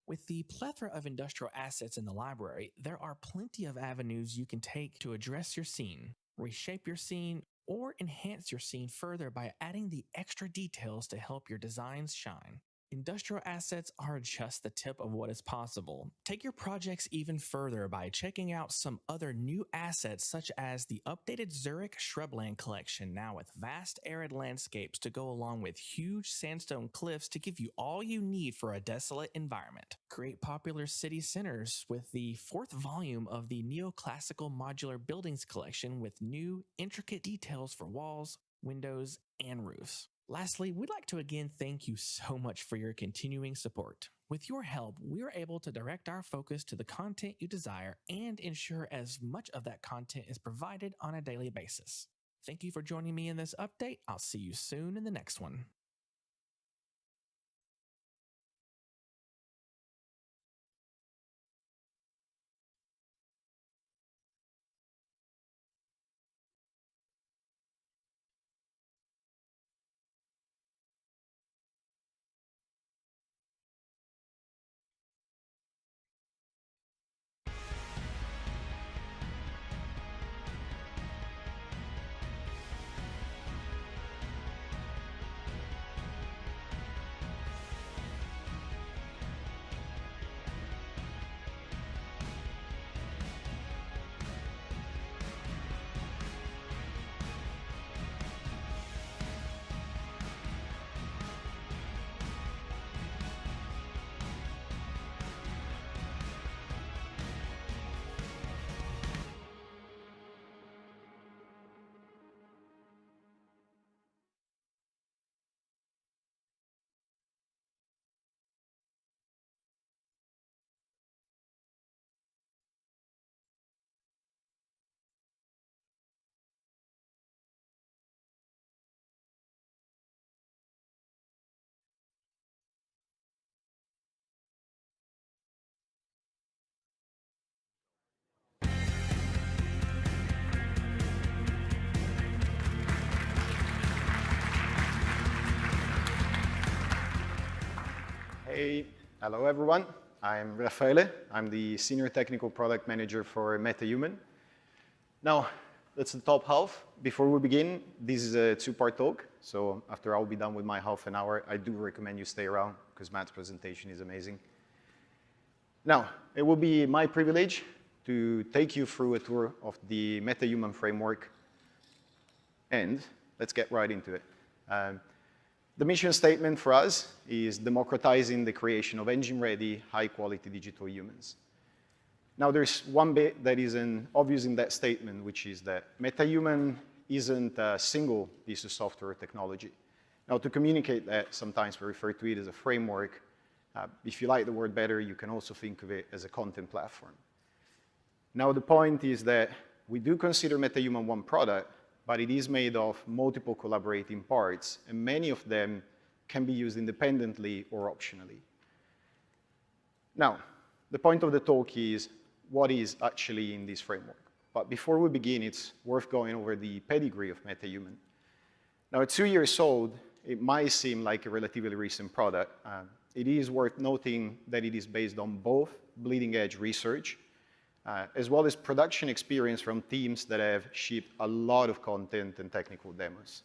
With the plethora of industrial assets in the library, there are plenty of avenues you can take to address your scene, reshape your scene, or enhance your scene further by adding the extra details to help your designs shine. Industrial assets are just the tip of what is possible. Take your projects even further by checking out some other new assets such as the updated Zurich Shrubland collection, now with vast arid landscapes to go along with huge sandstone cliffs to give you all you need for a desolate environment. Create popular city centers with the 4th volume of the Neoclassical Modular Buildings collection with new, intricate details for walls, windows, and roofs. Lastly, we'd like to again thank you so much for your continuing support. With your help, we are able to direct our focus to the content you desire and ensure as much of that content is provided on a daily basis. Thank you for joining me in this update. I'll see you soon in the next one. Hey, hello everyone. I'm Raffaele. I'm the Senior Technical Product Manager for MetaHuman. Now, that's the top half. Before we begin, this is a 2-part talk. So after I'll be done with my half an hour, I do recommend you stay around because Matt's presentation is amazing. Now, it will be my privilege to take you through a tour of the MetaHuman framework. And let's get right into it. The mission statement for us is democratizing the creation of engine-ready, high-quality digital humans. Now, there's one bit that isn't obvious in that statement, which is that MetaHuman isn't a single piece of software or technology. Now, to communicate that, sometimes we refer to it as a framework. If you like the word better, you can also think of it as a content platform. Now, the point is that we do consider MetaHuman one product, but it is made of multiple collaborating parts, and many of them can be used independently or optionally. Now, the point of the talk is what is actually in this framework. But before we begin, it's worth going over the pedigree of MetaHuman. Now, at 2 years old, it might seem like a relatively recent product. It is worth noting that it is based on both bleeding-edge research as well as production experience from teams that have shipped a lot of content and technical demos.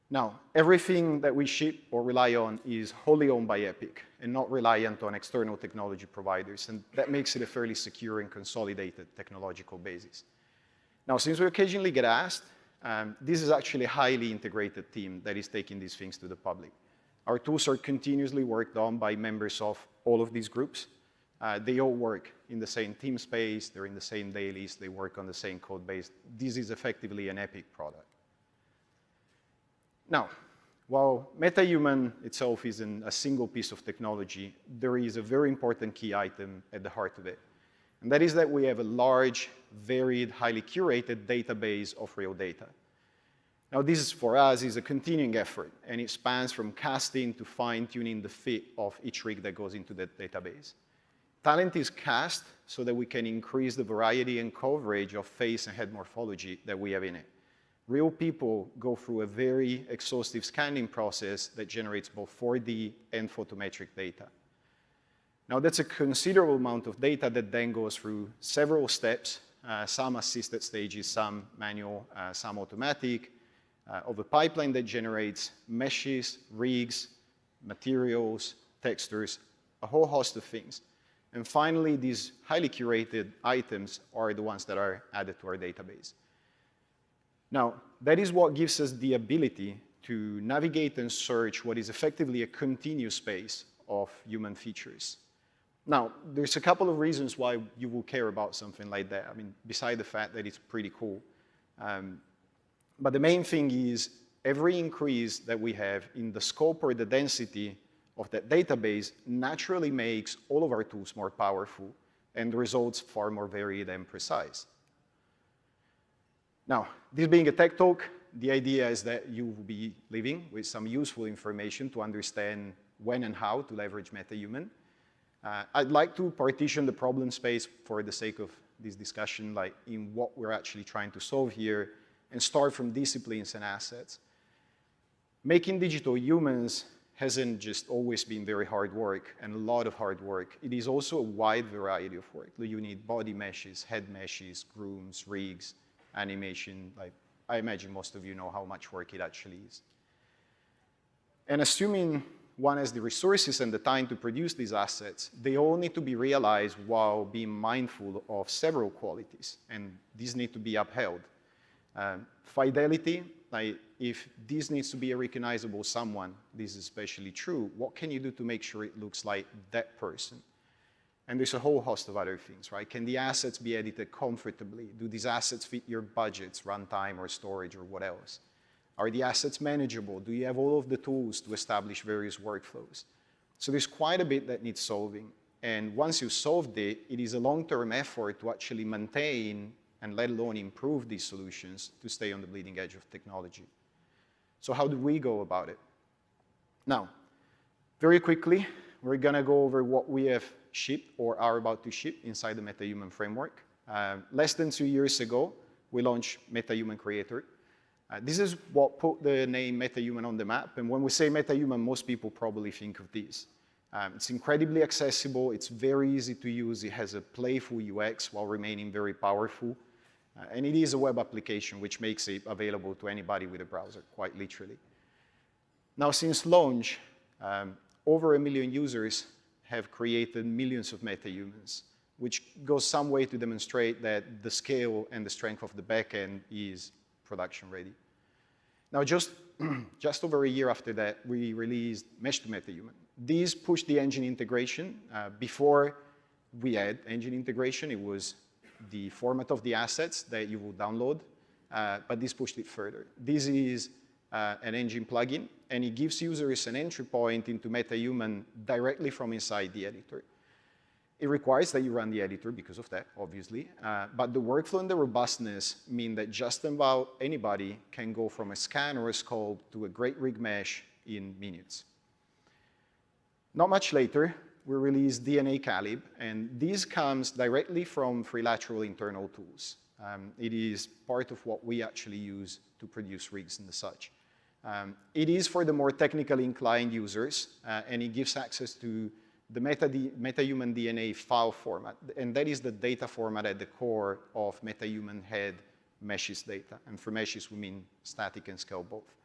Now, everything that we ship or rely on is wholly owned by Epic and not reliant on external technology providers, and that makes it a fairly secure and consolidated technological basis. Now, since we occasionally get asked, this is actually a highly integrated team that is taking these things to the public. Our tools are continuously worked on by members of all of these groups. They all work in the same team space, they're in the same dailies, they work on the same code base. This is effectively an Epic product. Now, While MetaHuman itself isn't a single piece of technology, there is a very important key item at the heart of it. And that is that we have a large, varied, highly curated database of real data. Now, this, for us, is a continuing effort, and it spans from casting to fine-tuning the fit of each rig that goes into that database. Talent is cast so that we can increase the variety and coverage of face and head morphology that we have in it. Real people go through a very exhaustive scanning process that generates both 4D and photometric data. Now, that's a considerable amount of data that then goes through several steps, some assisted stages, some manual, some automatic, of a pipeline that generates meshes, rigs, materials, textures, a whole host of things. And finally, these highly curated items are the ones that are added to our database. Now, that is what gives us the ability to navigate and search what is effectively a continuous space of human features. Now, there's a couple of reasons why you will care about something like that. I mean, beside the fact that it's pretty cool. But the main thing is every increase that we have in the scope or the density of that database naturally makes all of our tools more powerful and the results far more varied and precise. Now, this being a tech talk, the idea is that you will be leaving with some useful information to understand when and how to leverage MetaHuman. I'd like to partition the problem space for the sake of this discussion, like in what we're actually trying to solve here, and start from disciplines and assets. Making digital humans hasn't just always been very hard work and a lot of hard work. It is also a wide variety of work. You need body meshes, head meshes, grooms, rigs, animation. Like, I imagine most of you know how much work it actually is. And assuming one has the resources and the time to produce these assets, they all need to be realized while being mindful of several qualities, and these need to be upheld. Fidelity, like if this needs to be a recognizable someone, this is especially true, what can you do to make sure it looks like that person? And there's a whole host of other things, right? Can the assets be edited comfortably? Do these assets fit your budgets, runtime or storage or what else? Are the assets manageable? Do you have all of the tools to establish various workflows? So there's quite a bit that needs solving. And once you've solved it, it is a long-term effort to actually maintain and let alone improve these solutions to stay on the bleeding edge of technology. So how do we go about it? Now, very quickly, we're going to go over what we have shipped or are about to ship inside the MetaHuman framework. Less than 2 years ago, we launched MetaHuman Creator. This is what put the name MetaHuman on the map. And when we say MetaHuman, most people probably think of this. It's incredibly accessible. It's very easy to use. It has a playful UX while remaining very powerful. And it is a web application, which makes it available to anybody with a browser, quite literally. Now, since launch, over 1 million users have created millions of MetaHumans, which goes some way to demonstrate that the scale and the strength of the backend is production ready. Now, just over a year after that, we released Mesh to MetaHuman. These pushed the engine integration. Before we had engine integration, it was the format of the assets that you will download, but this pushed it further. This is an engine plugin, and it gives users an entry point into MetaHuman directly from inside the editor. It requires that you run the editor because of that, obviously, but the workflow and the robustness mean that just about anybody can go from a scan or a sculpt to a great rig mesh in minutes. Not much later, we released DNA Calib, and this comes directly from Freelateral internal tools. It is part of what we actually use to produce rigs and such. It is for the more technically inclined users, and it gives access to the MetaHuman DNA file format, and that is the data format at the core of MetaHuman head meshes data. And for meshes, we mean static and scale both.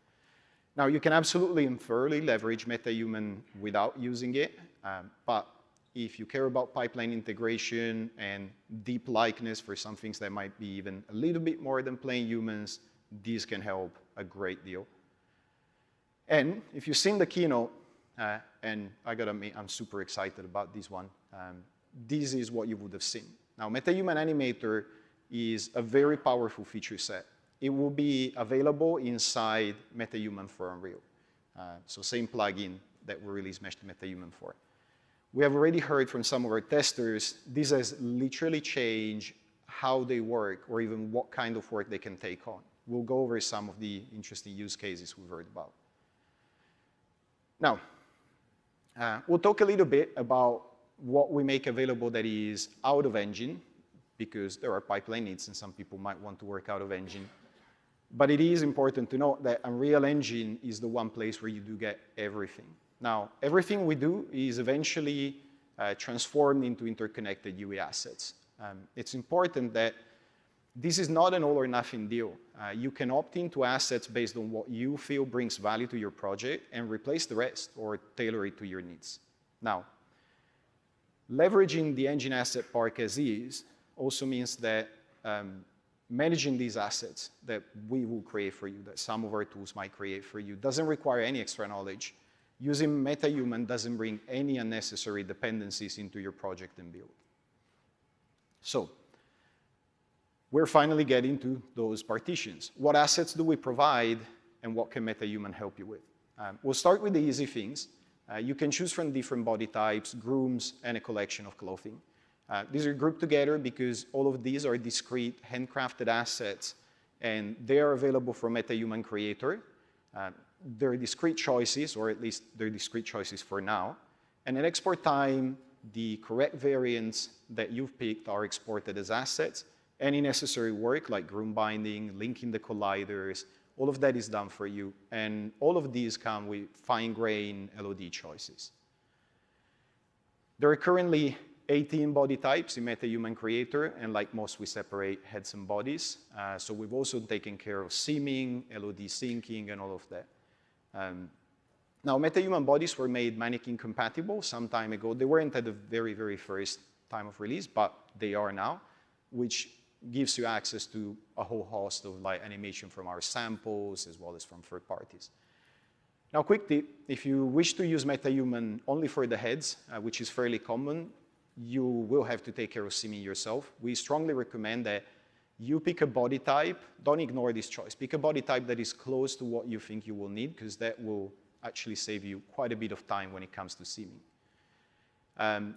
Now, you can absolutely and thoroughly leverage MetaHuman without using it, but if you care about pipeline integration and deep likeness for some things that might be even a little bit more than plain humans, these can help a great deal. And if you've seen the keynote, and I gotta admit, I'm super excited about this one, this is what you would have seen. Now, MetaHuman Animator is a very powerful feature set. It will be available inside MetaHuman for Unreal. So same plugin that we released Mesh to MetaHuman for. We have already heard from some of our testers, this has literally changed how they work or even what kind of work they can take on. We'll go over some of the interesting use cases we've heard about. Now, we'll talk a little bit about what we make available that is out of engine, because there are pipeline needs and some people might want to work out of engine. But it is important to note that Unreal Engine is the one place where you do get everything. Now, everything we do is eventually transformed into interconnected UE assets. It's important that this is not an all or nothing deal. You can opt into assets based on what you feel brings value to your project and replace the rest or tailor it to your needs. Now, leveraging the engine asset park as is also means that managing these assets that we will create for you, that some of our tools might create for you, doesn't require any extra knowledge. Using MetaHuman doesn't bring any unnecessary dependencies into your project and build. So, we're finally getting to those partitions. What assets do we provide, and what can MetaHuman help you with? We'll start with the easy things. You can choose from different body types, grooms, and a collection of clothing. These are grouped together because all of these are discrete, handcrafted assets, and they are available from MetaHuman Creator. They're discrete choices, or at least they're discrete choices for now. And at export time, the correct variants that you've picked are exported as assets. Any necessary work, like groom binding, linking the colliders, all of that is done for you. And all of these come with fine-grained LOD choices. There are currently 18 body types in MetaHuman Creator, and like most, we separate heads and bodies. So we've also taken care of seaming, LOD syncing, and all of that. Now, MetaHuman bodies were made mannequin compatible some time ago. They weren't at the very, very first time of release, but they are now, which gives you access to a whole host of animation from our samples as well as from third parties. Now, quick tip, if you wish to use MetaHuman only for the heads, which is fairly common, you will have to take care of seaming yourself. We strongly recommend that you pick a body type. Don't ignore this choice. Pick a body type that is close to what you think you will need, because that will actually save you quite a bit of time when it comes to seaming.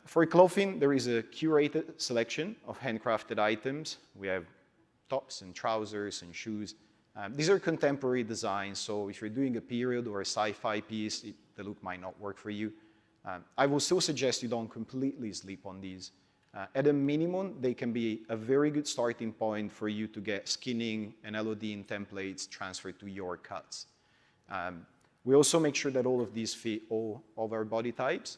For clothing, there is a curated selection of handcrafted items. We have tops and trousers and shoes. These are contemporary designs, so if you're doing a period or a sci-fi piece, the look might not work for you. I will still suggest you don't completely sleep on these. At a minimum, they can be a very good starting point for you to get skinning and LODing templates transferred to your cuts. We also make sure that all of these fit all of our body types.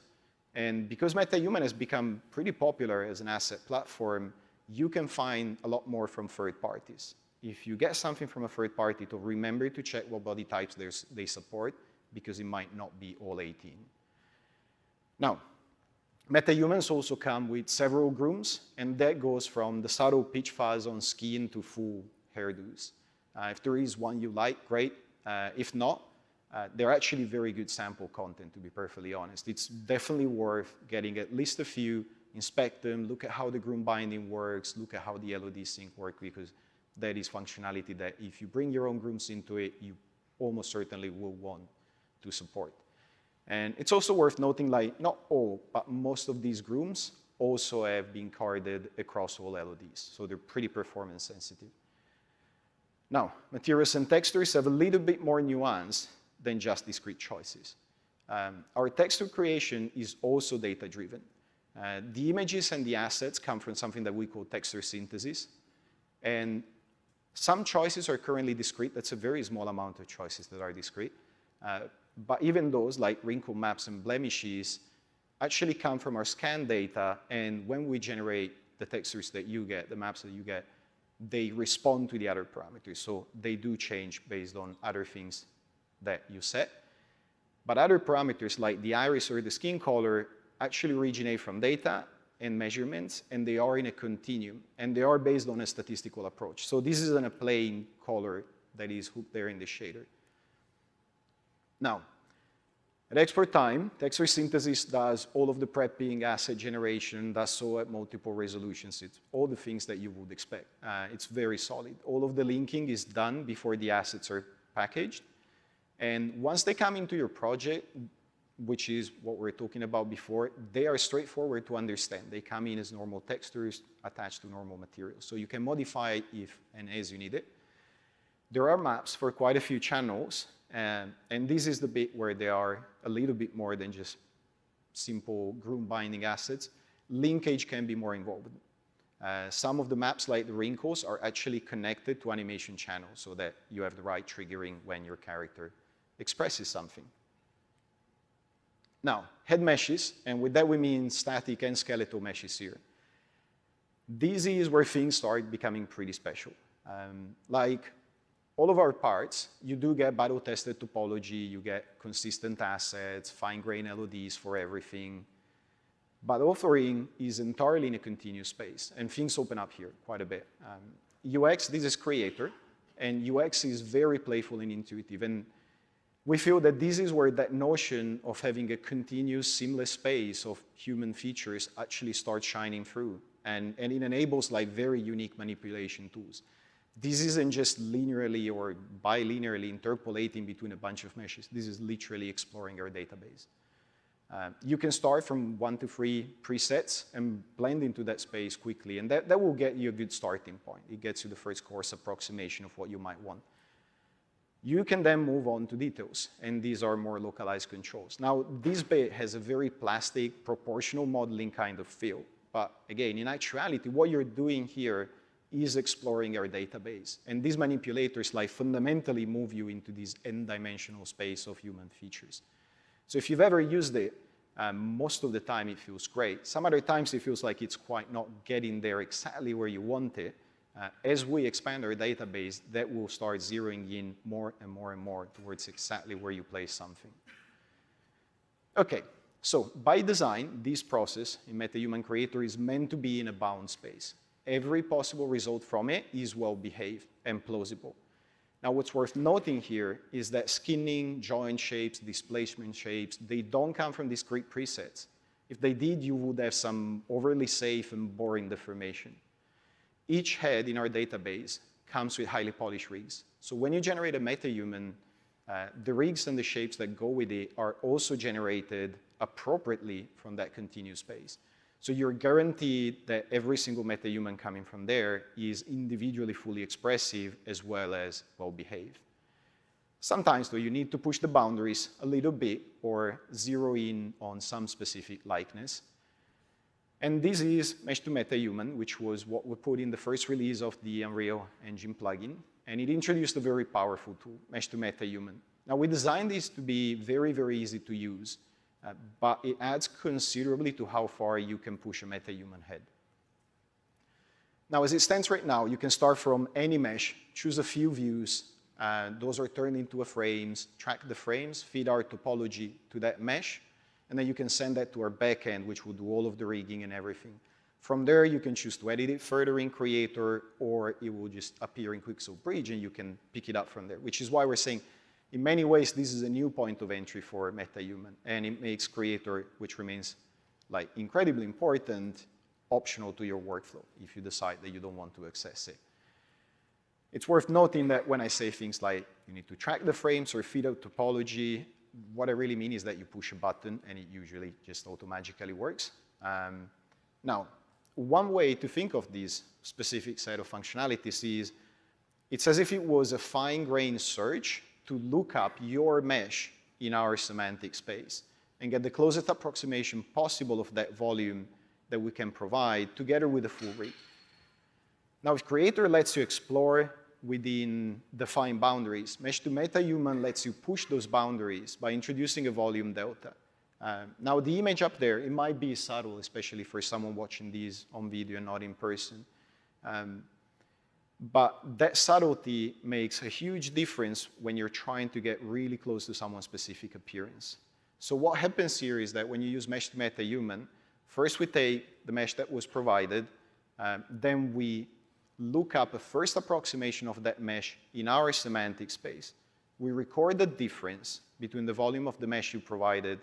And because MetaHuman has become pretty popular as an asset platform, you can find a lot more from third parties. If you get something from a third party, to remember to check what body types they support, because it might not be all 18. Now, MetaHumans also come with several grooms, and that goes from the subtle pitch fuzz on skin to full hairdos. If there is one you like, great. If not, they're actually very good sample content, to be perfectly honest. It's definitely worth getting at least a few, inspect them, look at how the groom binding works, look at how the LOD sync works, because that is functionality that if you bring your own grooms into it, you almost certainly will want to support. And it's also worth noting, like, not all, but most of these grooms also have been carded across all LODs, so they're pretty performance sensitive. Now, materials and textures have a little bit more nuance than just discrete choices. Our texture creation is also data-driven. The images and the assets come from something that we call texture synthesis. And some choices are currently discrete. That's a very small amount of choices that are discrete. But even those, like wrinkle maps and blemishes, actually come from our scan data. And when we generate the textures that you get, the maps that you get, they respond to the other parameters. So they do change based on other things that you set. But other parameters like the iris or the skin color actually originate from data and measurements, and they are in a continuum, and they are based on a statistical approach. So this isn't a plain color that is hooked there in the shader. Now, at export time, texture synthesis does all of the prepping, asset generation, does so at multiple resolutions. It's all the things that you would expect. It's very solid. All of the linking is done before the assets are packaged. And once they come into your project, which is what we were talking about before, they are straightforward to understand. They come in as normal textures attached to normal materials. So you can modify if and as you need it. There are maps for quite a few channels, and this is the bit where they are a little bit more than just simple group binding assets. Linkage can be more involved. Some of the maps, like the wrinkles, are actually connected to animation channels so that you have the right triggering when your character expresses something. Now, head meshes, and with that we mean static and skeletal meshes here. This is where things start becoming pretty special. Like all of our parts, you do get battle-tested topology, you get consistent assets, fine-grained LODs for everything. But authoring is entirely in a continuous space, and things open up here quite a bit. UX, this is creator, and UX is very playful and intuitive. And we feel that this is where that notion of having a continuous, seamless space of human features actually starts shining through. And it enables like very unique manipulation tools. This isn't just linearly or bilinearly interpolating between a bunch of meshes. This is literally exploring your database. You can start from 1 to 3 presets and blend into that space quickly. And that will get you a good starting point. It gets you the first course approximation of what you might want. You can then move on to details, and these are more localized controls. Now, this bit has a very plastic, proportional modeling kind of feel. But again, in actuality, what you're doing here is exploring your database. And these manipulators like fundamentally move you into this n-dimensional space of human features. So if you've ever used it, most of the time it feels great. Some other times it feels like it's quite not getting there exactly where you want it. As we expand our database, that will start zeroing in more and more and more towards exactly where you place something. Okay, so by design, this process in MetaHuman Creator is meant to be in a bound space. Every possible result from it is well-behaved and plausible. Now, what's worth noting here is that skinning, joint shapes, displacement shapes, they don't come from discrete presets. If they did, you would have some overly safe and boring deformation. Each head in our database comes with highly polished rigs. So when you generate a MetaHuman, the rigs and the shapes that go with it are also generated appropriately from that continuous space. So you're guaranteed that every single MetaHuman coming from there is individually fully expressive as well as well-behaved. Sometimes, though, you need to push the boundaries a little bit or zero in on some specific likeness. And this is Mesh to MetaHuman, which was what we put in the first release of the Unreal Engine plugin. And it introduced a very powerful tool, Mesh to MetaHuman. Now, we designed this to be very, very easy to use, but it adds considerably to how far you can push a MetaHuman head. Now, as it stands right now, you can start from any mesh, choose a few views. Those are turned into frames, track the frames, feed our topology to that mesh, and then you can send that to our backend, which will do all of the rigging and everything. From there, you can choose to edit it further in Creator, or it will just appear in Quixel Bridge, and you can pick it up from there, which is why we're saying, in many ways, this is a new point of entry for MetaHuman, and it makes Creator, which remains like incredibly important, optional to your workflow if you decide that you don't want to access it. It's worth noting that when I say things like you need to track the frames or feed out topology, what I really mean is that you push a button and it usually just automatically works. Now, one way to think of this specific set of functionalities is it's as if it was a fine-grained search to look up your mesh in our semantic space and get the closest approximation possible of that volume that we can provide together with the full rig. Now, if Creator lets you explore within defined boundaries, Mesh to MetaHuman lets you push those boundaries by introducing a volume delta. Now, the image up there, it might be subtle, especially for someone watching these on video and not in person. But that subtlety makes a huge difference when you're trying to get really close to someone's specific appearance. So what happens here is that when you use Mesh to MetaHuman, first we take the mesh that was provided, then we look up a first approximation of that mesh in our semantic space. We record the difference between the volume of the mesh you provided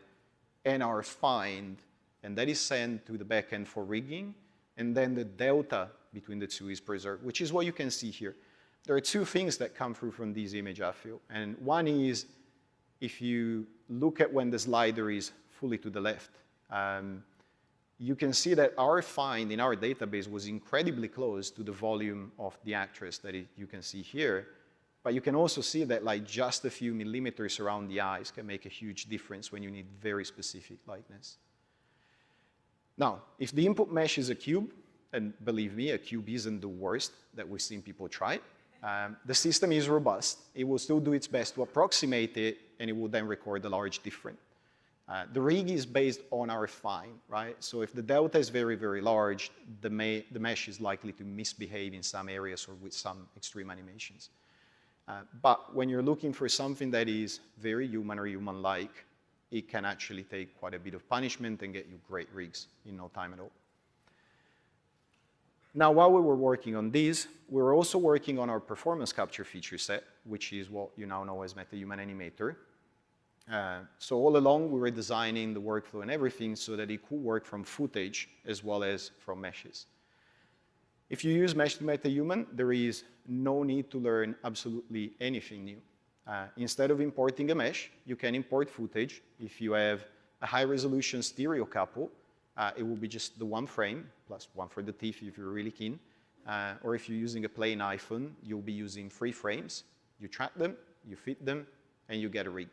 and our find, and that is sent to the backend for rigging, and then the delta between the two is preserved, which is what you can see here. There are two things that come through from this image, I feel, and one is if you look at when the slider is fully to the left, you can see that our find in our database was incredibly close to the volume of the actress that you can see here. But you can also see that like just a few millimeters around the eyes can make a huge difference when you need very specific likeness. Now, if the input mesh is a cube, and believe me, a cube isn't the worst that we've seen people try, the system is robust. It will still do its best to approximate it, and it will then record a large difference. The rig is based on our find, right? So if the delta is very, very large, the mesh is likely to misbehave in some areas or with some extreme animations. But when you're looking for something that is very human or human-like, it can actually take quite a bit of punishment and get you great rigs in no time at all. Now, while we were working on these, we were also working on our performance capture feature set, which is what you now know as MetaHuman Animator. So all along, we were designing the workflow and everything so that it could work from footage as well as from meshes. If you use Mesh to MetaHuman, there is no need to learn absolutely anything new. Instead of importing a mesh, you can import footage. If you have a high-resolution stereo couple, it will be just the one frame, plus one for the teeth if you're really keen. Or if you're using a plain iPhone, you'll be using 3 frames. You track them, you fit them, and you get a rig.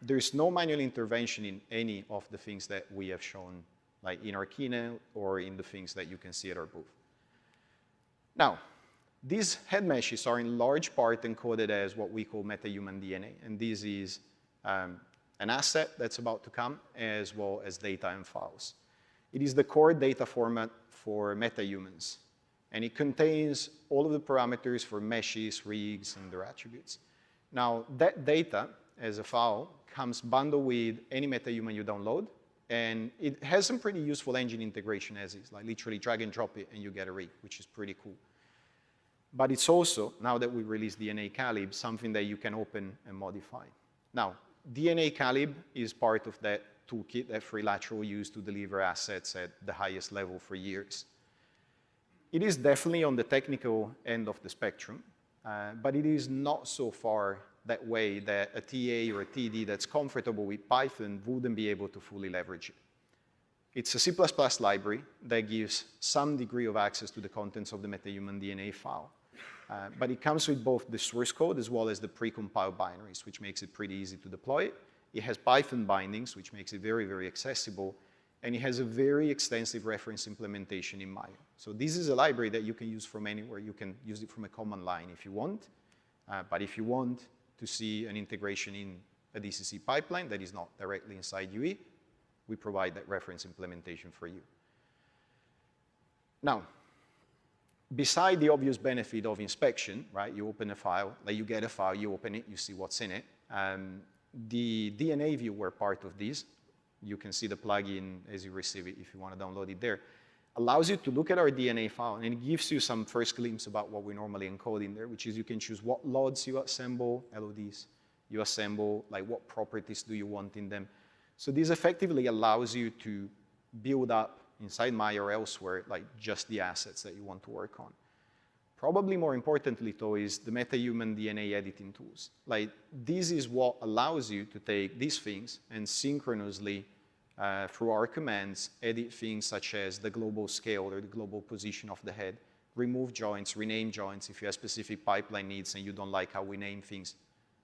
There's no manual intervention in any of the things that we have shown, like in our keynote or in the things that you can see at our booth. Now, these head meshes are in large part encoded as what we call MetaHuman DNA, and this is an asset that's about to come, as well as data and files. It is the core data format for MetaHumans, and it contains all of the parameters for meshes, rigs, and their attributes. Now, that data, as a file, comes bundled with any MetaHuman you download, and it has some pretty useful engine integration as is, like literally drag and drop it and you get a rig, which is pretty cool. But it's also, now that we released DNA Calib, something that you can open and modify. Now, DNA Calib is part of that toolkit that Freelateral used to deliver assets at the highest level for years. It is definitely on the technical end of the spectrum, but it is not so far that way that a TA or a TD that's comfortable with Python wouldn't be able to fully leverage it. It's a C++ library that gives some degree of access to the contents of the MetaHuman DNA file. But it comes with both the source code as well as the precompiled binaries, which makes it pretty easy to deploy. It has Python bindings, which makes it very, very accessible. And it has a very extensive reference implementation in Maya. So this is a library that you can use from anywhere. You can use it from a command line if you want. But if you want to see an integration in a DCC pipeline that is not directly inside UE, we provide that reference implementation for you. Now, beside the obvious benefit of inspection, right? You open a file, like you get a file, you open it, you see what's in it. The DNA viewer part of this, you can see the plugin as you receive it if you want to download it there, allows you to look at our DNA file, and it gives you some first glimpse about what we normally encode in there, which is you can choose what LODs you assemble, LODs you assemble, like what properties do you want in them. So this effectively allows you to build up inside Maya or elsewhere, like just the assets that you want to work on. Probably more importantly, though, is the MetaHuman DNA editing tools. Like, this is what allows you to take these things and synchronously, through our commands, edit things such as the global scale or the global position of the head, remove joints, rename joints if you have specific pipeline needs and you don't like how we name things.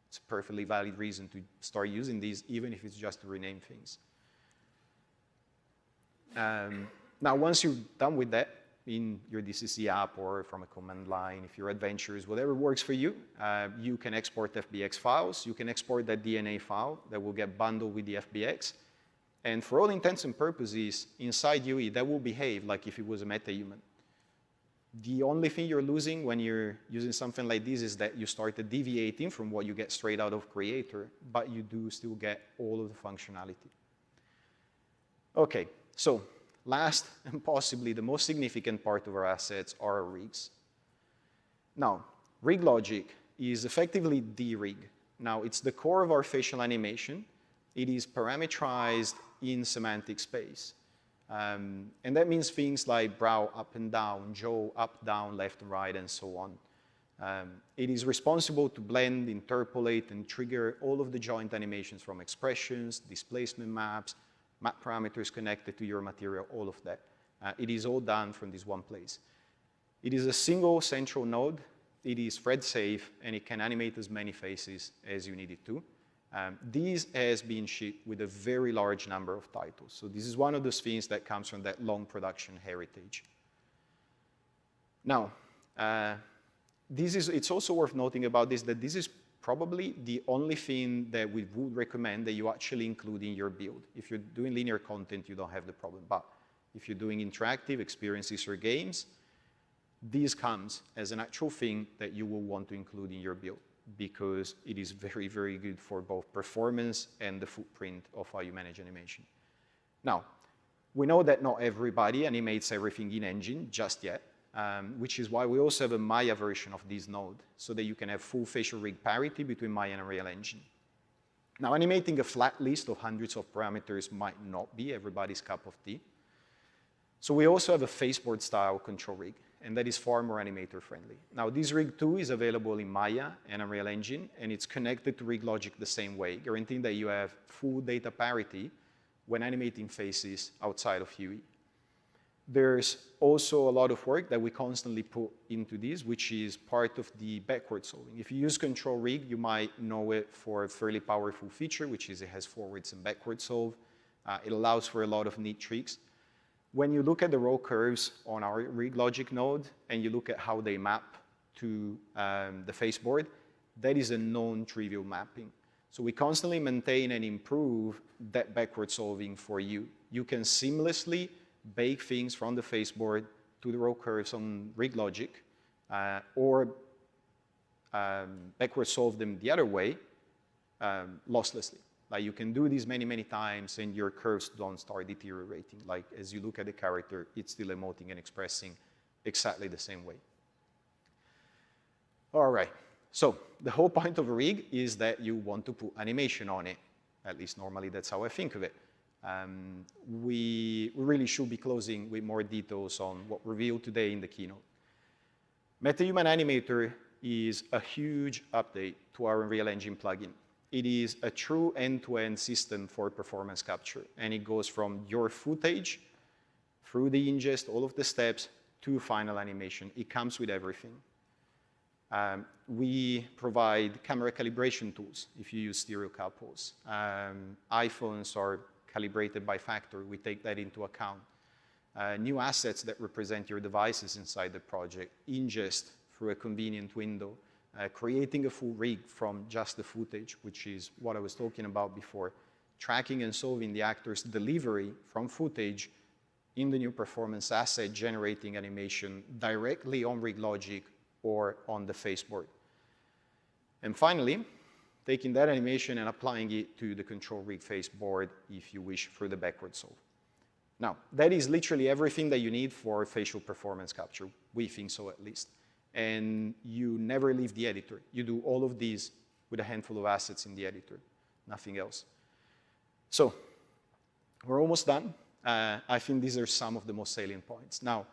It's a perfectly valid reason to start using these, even if it's just to rename things. Now, once you're done with that, in your DCC app or from a command line, if you're adventurous, whatever works for you, you can export FBX files. You can export that DNA file that will get bundled with the FBX. And for all intents and purposes, inside UE, that will behave like if it was a MetaHuman. The only thing you're losing when you're using something like this is that you started deviating from what you get straight out of Creator, but you do still get all of the functionality. OK, so last and possibly the most significant part of our assets are our rigs. Now, rig logic is effectively the rig. Now, it's the core of our facial animation. It is parameterized in semantic space. And that means things like brow up and down, jaw up, down, left and right, and so on. It is responsible to blend, interpolate, and trigger all of the joint animations from expressions, displacement maps, map parameters connected to your material, all of that. It is all done from this one place. It is a single central node. It is thread safe, and it can animate as many faces as you need it to. This has been shipped with a very large number of titles. So this is one of those things that comes from that long production heritage. Now, it's also worth noting about this that this is probably the only thing that we would recommend that you actually include in your build. If you're doing linear content, you don't have the problem. But if you're doing interactive experiences or games, this comes as an actual thing that you will want to include in your build because it is very, very good for both performance and the footprint of how you manage animation. Now, we know that not everybody animates everything in engine just yet, which is why we also have a Maya version of this node so that you can have full facial rig parity between Maya and Unreal Engine. Now, animating a flat list of hundreds of parameters might not be everybody's cup of tea. So we also have a faceboard style control rig, and that is far more animator friendly. Now, this rig too is available in Maya and Unreal Engine, and it's connected to rig logic the same way, guaranteeing that you have full data parity when animating faces outside of UE. There's also a lot of work that we constantly put into this, which is part of the backward solving. If you use control rig, you might know it for a fairly powerful feature, which is it has forwards and backward solve. It allows for a lot of neat tricks. When you look at the row curves on our rig logic node and you look at how they map to the faceboard, that is a non-trivial mapping. So we constantly maintain and improve that backward solving for you. You can seamlessly bake things from the faceboard to the row curves on rig logic or backward solve them the other way losslessly. Like you can do this many, many times and your curves don't start deteriorating. Like as you look at the character, it's still emoting and expressing exactly the same way. All right, so the whole point of a rig is that you want to put animation on it. At least normally that's how I think of it. We really should be closing with more details on what revealed today in the keynote. MetaHuman Animator is a huge update to our Unreal Engine plugin. It is a true end-to-end system for performance capture, and it goes from your footage through the ingest, all of the steps, to final animation. It comes with everything. We provide camera calibration tools if you use stereo couples. iPhones are calibrated by factory. We take that into account. New assets that represent your devices inside the project, ingest through a convenient window. Creating a full rig from just the footage, which is what I was talking about before, tracking and solving the actor's delivery from footage in the new performance asset, generating animation directly on rig logic or on the faceboard. And finally, taking that animation and applying it to the control rig faceboard, if you wish, through the backward solve. Now, that is literally everything that you need for facial performance capture. We think so, at least. And you never leave the editor. You do all of these with a handful of assets in the editor, nothing else. So we're almost done. I think these are some of the most salient points. Now,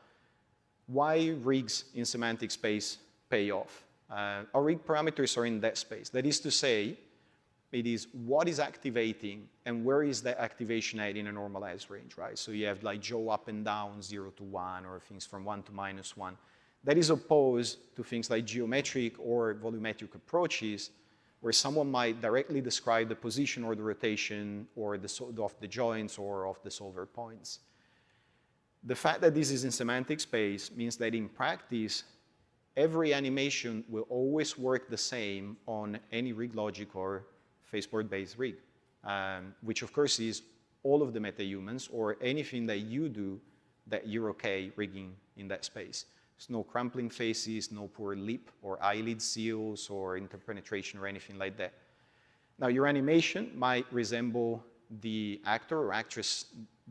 why rigs in semantic space pay off? Our rig parameters are in that space. That is to say, it is what is activating and where is that activation at in a normalized range, right? So you have like Joe up and down, 0 to 1, or things from 1 to -1. That is opposed to things like geometric or volumetric approaches, where someone might directly describe the position or the rotation or of the joints or of the solver points. The fact that this is in semantic space means that in practice, every animation will always work the same on any rig logic or faceboard-based rig, which of course is all of the metahumans or anything that you do that you're okay rigging in that space. There's no crumpling faces, no poor lip or eyelid seals or interpenetration or anything like that. Now, your animation might resemble the actor or actress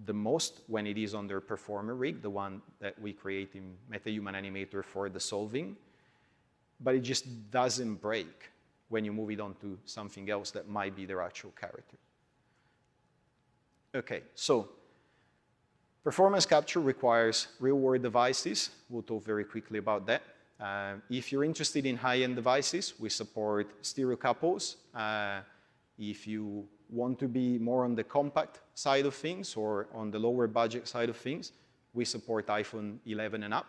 the most when it is on their performer rig, the one that we create in MetaHuman Animator for the solving, but it just doesn't break when you move it on to something else that might be their actual character. Okay, so performance capture requires real-world devices. We'll talk very quickly about that. If you're interested in high-end devices, we support stereo couples. If you want to be more on the compact side of things or on the lower budget side of things, we support iPhone 11 and up.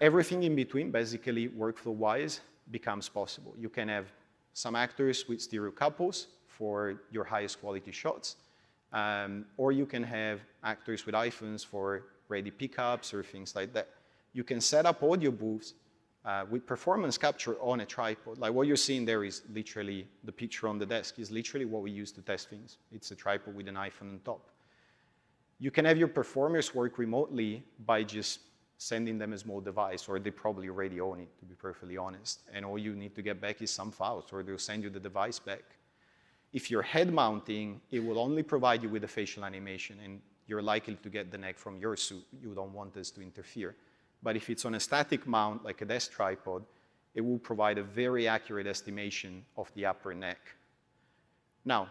Everything in between, basically, workflow-wise, becomes possible. You can have some actors with stereo couples for your highest quality shots, or you can have actors with iPhones for ready pickups or things like that. You can set up audio booths with performance capture on a tripod. Like what you're seeing there is literally, the picture on the desk is literally what we use to test things. It's a tripod with an iPhone on top. You can have your performers work remotely by just sending them a small device, or they probably already own it, to be perfectly honest. And all you need to get back is some files, or they'll send you the device back. If you're head mounting, it will only provide you with a facial animation, and you're likely to get the neck from your suit. You don't want this to interfere. But if it's on a static mount, like a desk tripod, it will provide a very accurate estimation of the upper neck. Now,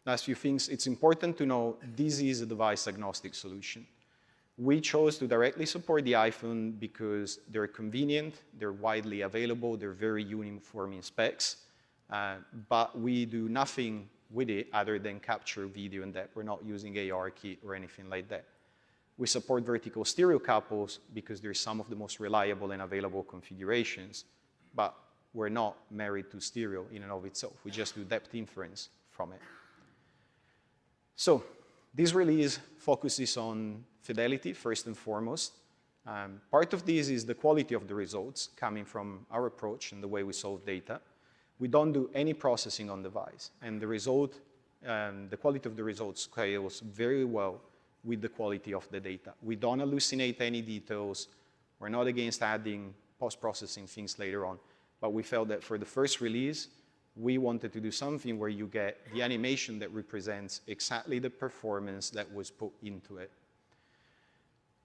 last few things. It's important to know this is a device-agnostic solution. We chose to directly support the iPhone because they're convenient, they're widely available, they're very uniform in specs, but we do nothing with it other than capture video in that. We're not using ARKit or anything like that. We support vertical stereo couples because they're some of the most reliable and available configurations, but we're not married to stereo in and of itself. We just do depth inference from it. So this release focuses on fidelity first and foremost. Part of this is the quality of the results coming from our approach and the way we solve data. We don't do any processing on device, and the result, the quality of the results scales very well with the quality of the data. We don't hallucinate any details. We're not against adding post-processing things later on, but we felt that for the first release, we wanted to do something where you get the animation that represents exactly the performance that was put into it.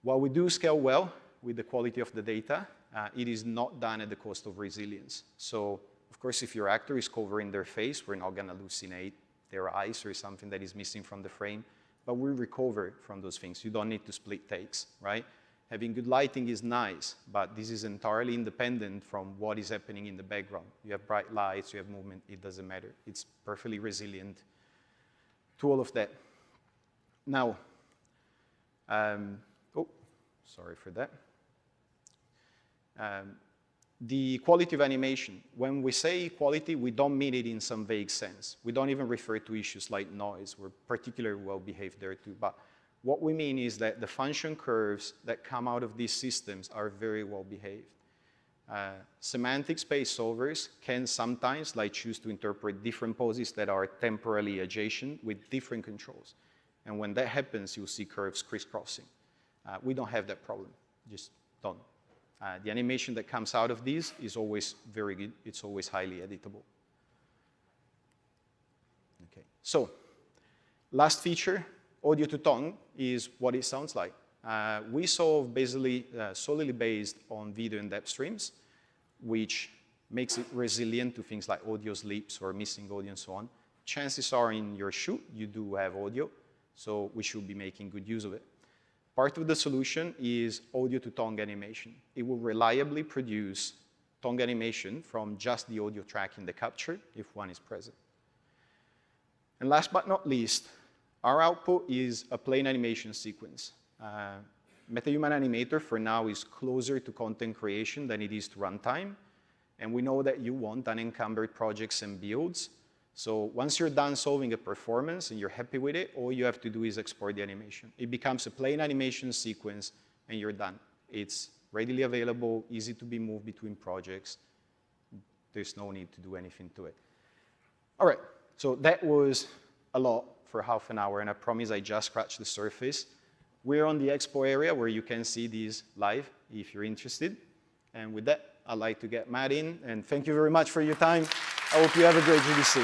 While we do scale well with the quality of the data, it is not done at the cost of resilience. So, of course, if your actor is covering their face, we're not going to hallucinate their eyes or something that is missing from the frame, but we recover from those things. You don't need to split takes, right? Having good lighting is nice, but this is entirely independent from what is happening in the background. You have bright lights, you have movement, it doesn't matter. It's perfectly resilient to all of that. Now, oh, sorry for that. The quality of animation. When we say quality, we don't mean it in some vague sense. We don't even refer to issues like noise. We're particularly well behaved there too. But what we mean is that the function curves that come out of these systems are very well behaved. Semantic space solvers can sometimes choose to interpret different poses that are temporally adjacent with different controls. And when that happens, you'll see curves crisscrossing. We don't have that problem, just don't. The animation that comes out of these is always very good. It's always highly editable. Okay, so last feature, audio to tongue, is what it sounds like. We solve basically solely based on video and depth streams, which makes it resilient to things like audio slips or missing audio and so on. Chances are in your shoot, you do have audio, so we should be making good use of it. Part of the solution is audio to tongue animation. It will reliably produce tongue animation from just the audio track in the capture if one is present. And last but not least, our output is a plain animation sequence. MetaHuman Animator for now is closer to content creation than it is to runtime. And we know that you want unencumbered projects and builds. So once you're done solving a performance and you're happy with it, all you have to do is export the animation. It becomes a plain animation sequence and you're done. It's readily available, easy to be moved between projects. There's no need to do anything to it. All right, so that was a lot for half an hour, and I promise I just scratched the surface. We're on the expo area where you can see these live if you're interested. And with that, I'd like to get Matt in, and thank you very much for your time. I hope you have a great GDC.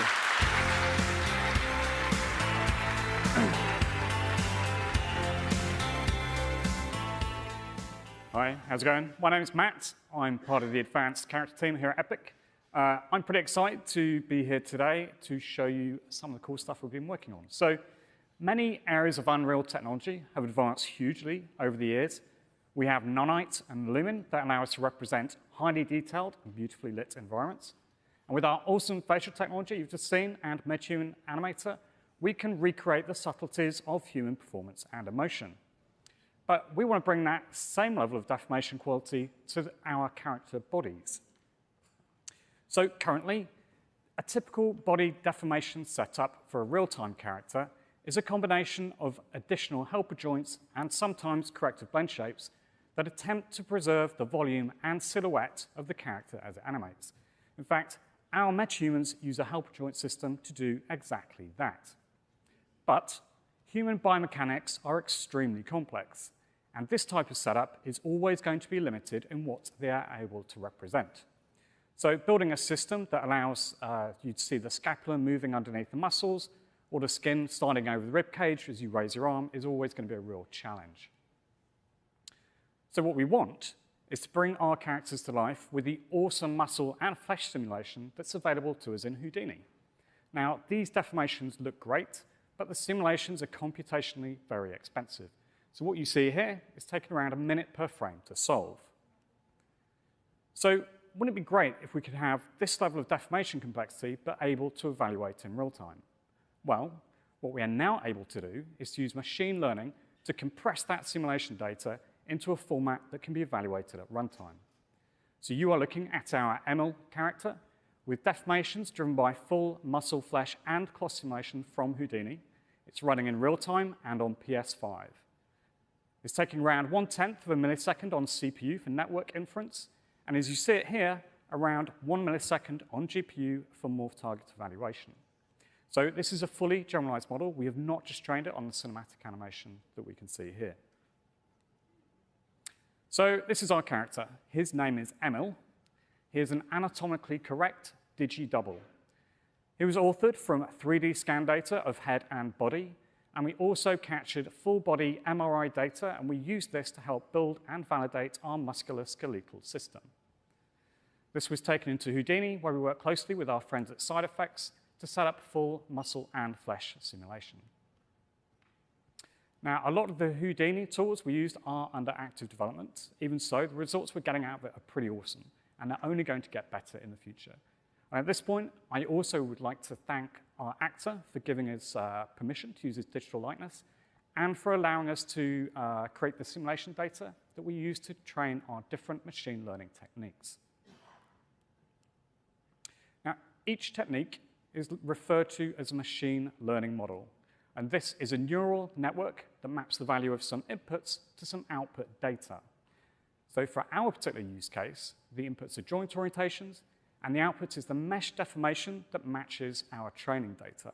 Hi, how's it going? My name is Matt. I'm part of the advanced character team here at Epic. I'm pretty excited to be here today to show you some of the cool stuff we've been working on. So many areas of Unreal technology have advanced hugely over the years. We have Nonite and Lumen that allow us to represent highly detailed and beautifully lit environments. And with our awesome facial technology you've just seen and MetaHuman Animator, we can recreate the subtleties of human performance and emotion. But we want to bring that same level of deformation quality to our character bodies. So currently, a typical body deformation setup for a real-time character is a combination of additional helper joints and sometimes corrective blend shapes that attempt to preserve the volume and silhouette of the character as it animates. In fact, our metahumans use a helper joint system to do exactly that. But human biomechanics are extremely complex, and this type of setup is always going to be limited in what they are able to represent. So building a system that allows you to see the scapula moving underneath the muscles or the skin sliding over the rib cage as you raise your arm is always going to be a real challenge. So what we want is to bring our characters to life with the awesome muscle and flesh simulation that's available to us in Houdini. Now, these deformations look great, but the simulations are computationally very expensive. So what you see here is taking around a minute per frame to solve. So wouldn't it be great if we could have this level of deformation complexity but able to evaluate in real time? Well, what we are now able to do is to use machine learning to compress that simulation data into a format that can be evaluated at runtime. So you are looking at our ML character with deformations driven by full muscle, flesh, and cloth simulation from Houdini. It's running in real time and on PS5. It's taking around 1/10 of a millisecond on CPU for network inference, and as you see it here, around 1 millisecond on GPU for morph target evaluation. So this is a fully generalized model. We have not just trained it on the cinematic animation that we can see here. So this is our character. His name is Emil. He is an anatomically correct digi-double. He was authored from 3D scan data of head and body, and we also captured full body MRI data, and we used this to help build and validate our musculoskeletal system. This was taken into Houdini, where we work closely with our friends at Side Effects to set up full muscle and flesh simulation. Now, a lot of the Houdini tools we used are under active development. Even so, the results we're getting out of it are pretty awesome, and they're only going to get better in the future. And at this point, I also would like to thank our actor for giving us permission to use his digital likeness and for allowing us to create the simulation data that we use to train our different machine learning techniques. Now, each technique is referred to as a machine learning model. And this is a neural network that maps the value of some inputs to some output data. So for our particular use case, the inputs are joint orientations, and the output is the mesh deformation that matches our training data.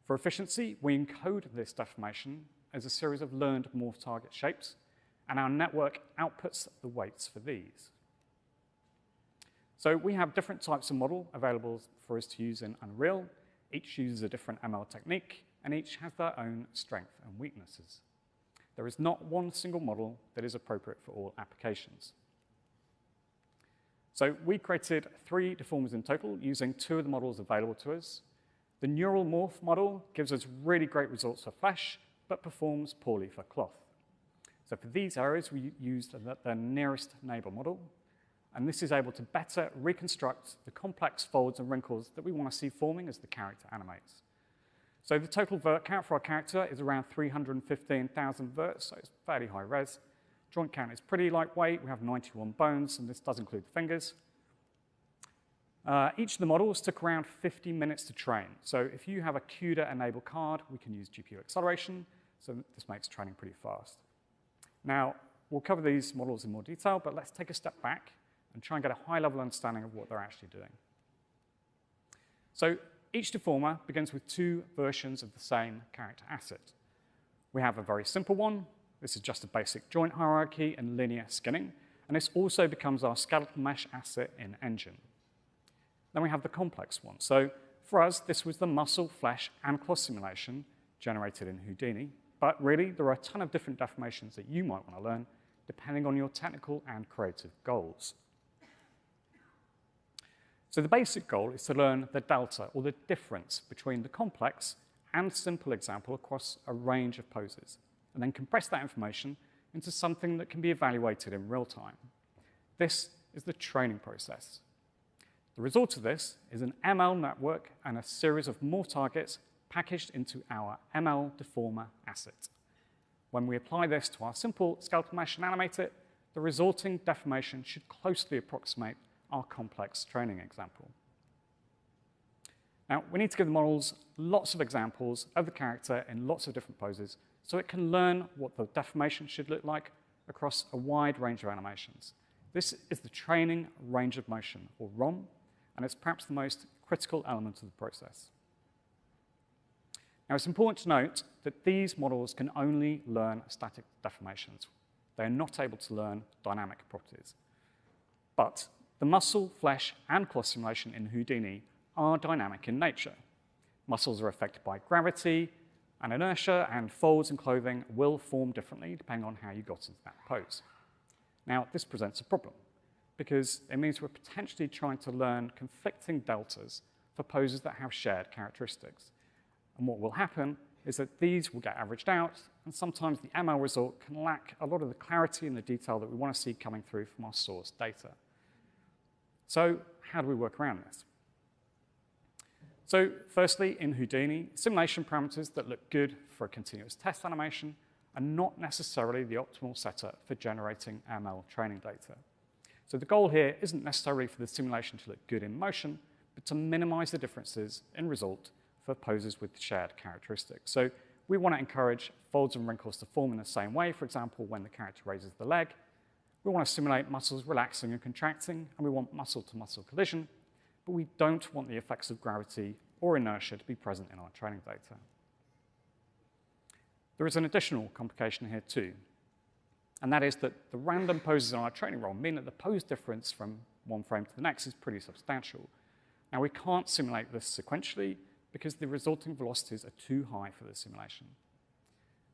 For efficiency, we encode this deformation as a series of learned morph target shapes, and our network outputs the weights for these. So we have different types of model available for us to use in Unreal. Each uses a different ML technique, and each has their own strengths and weaknesses. There is not one single model that is appropriate for all applications. So we created 3 deformers in total using 2 of the models available to us. The neural morph model gives us really great results for flesh, but performs poorly for cloth. So for these areas, we used the nearest neighbor model, and this is able to better reconstruct the complex folds and wrinkles that we want to see forming as the character animates. So the total vert count for our character is around 315,000 verts, so it's fairly high res. Joint count is pretty lightweight. We have 91 bones, and this does include the fingers. Each of the models took around 50 minutes to train. So if you have a CUDA-enabled card, we can use GPU acceleration, so this makes training pretty fast. Now, we'll cover these models in more detail, but let's take a step back and try and get a high-level understanding of what they're actually doing. So each deformer begins with 2 versions of the same character asset. We have a very simple one. This is just a basic joint hierarchy and linear skinning, and this also becomes our skeletal mesh asset in Engine. Then we have the complex one. So for us, this was the muscle, flesh, and cloth simulation generated in Houdini, but really there are a ton of different deformations that you might want to learn depending on your technical and creative goals. So the basic goal is to learn the delta, or the difference between the complex and simple example across a range of poses, and then compress that information into something that can be evaluated in real time. This is the training process. The result of this is an ML network and a series of more targets packaged into our ML deformer asset. When we apply this to our simple skeletal mesh and animate it, the resulting deformation should closely approximate our complex training example. Now, we need to give the models lots of examples of the character in lots of different poses so it can learn what the deformation should look like across a wide range of animations. This is the training range of motion, or ROM, and it's perhaps the most critical element of the process. Now, it's important to note that these models can only learn static deformations. They are not able to learn dynamic properties. But the muscle, flesh, and cloth simulation in Houdini are dynamic in nature. Muscles are affected by gravity and inertia, and folds in clothing will form differently depending on how you got into that pose. Now, this presents a problem because it means we're potentially trying to learn conflicting deltas for poses that have shared characteristics. And what will happen is that these will get averaged out, and sometimes the ML result can lack a lot of the clarity and the detail that we want to see coming through from our source data. So how do we work around this? So firstly, in Houdini, simulation parameters that look good for a continuous test animation are not necessarily the optimal setup for generating ML training data. So the goal here isn't necessarily for the simulation to look good in motion, but to minimize the differences in result for poses with shared characteristics. So we want to encourage folds and wrinkles to form in the same way, for example, when the character raises the leg. We want to simulate muscles relaxing and contracting, and we want muscle-to-muscle collision, but we don't want the effects of gravity or inertia to be present in our training data. There is an additional complication here too, and that is that the random poses in our training ROM mean that the pose difference from one frame to the next is pretty substantial. Now, we can't simulate this sequentially because the resulting velocities are too high for the simulation.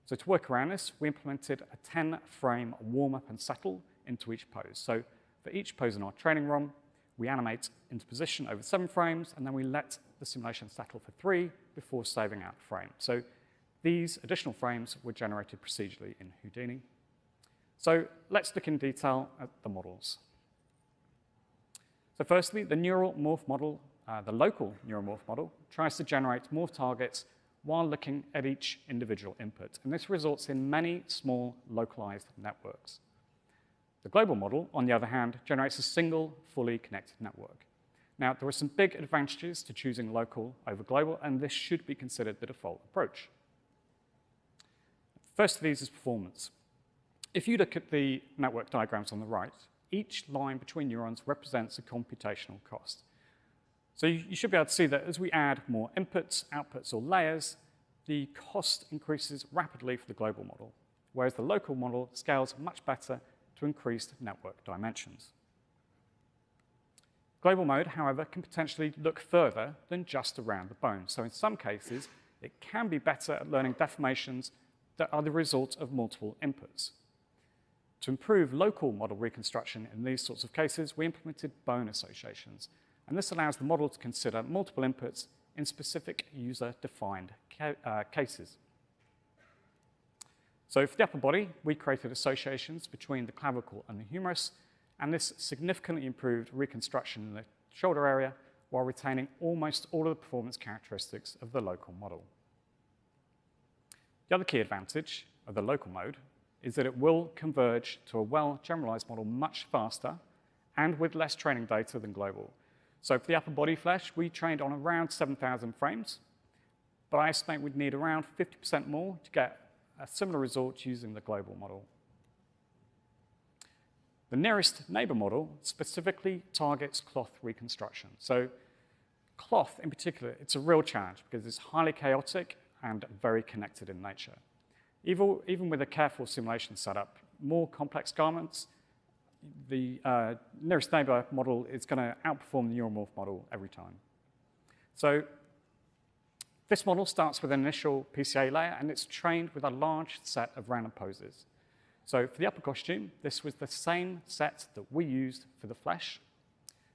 So to work around this, we implemented a 10-frame warm-up and settle into each pose. So for each pose in our training ROM, we animate into position over 7 frames, and then we let the simulation settle for 3 before saving out the frame. So these additional frames were generated procedurally in Houdini. So let's look in detail at the models. So firstly, the neural morph model, the local neural morph model, tries to generate morph targets while looking at each individual input. And this results in many small localized networks. The global model, on the other hand, generates a single, fully connected network. Now, there are some big advantages to choosing local over global, and this should be considered the default approach. First of these is performance. If you look at the network diagrams on the right, each line between neurons represents a computational cost. So you should be able to see that as we add more inputs, outputs, or layers, the cost increases rapidly for the global model, whereas the local model scales much better to increased network dimensions. Global mode, however, can potentially look further than just around the bone. So in some cases, it can be better at learning deformations that are the result of multiple inputs. To improve local model reconstruction in these sorts of cases, we implemented bone associations. And this allows the model to consider multiple inputs in specific user-defined cases. So for the upper body, we created associations between the clavicle and the humerus, and this significantly improved reconstruction in the shoulder area while retaining almost all of the performance characteristics of the local model. The other key advantage of the local mode is that it will converge to a well-generalized model much faster and with less training data than global. So for the upper body flesh, we trained on around 7,000 frames, but I estimate we'd need around 50% more to get a similar result using the global model. The nearest neighbor model specifically targets cloth reconstruction. So cloth in particular, it's a real challenge because it's highly chaotic and very connected in nature. Even with a careful simulation setup, more complex garments, the nearest neighbor model is going to outperform the neural morph model every time. So this model starts with an initial PCA layer, and it's trained with a large set of random poses. So for the upper costume, this was the same set that we used for the flesh.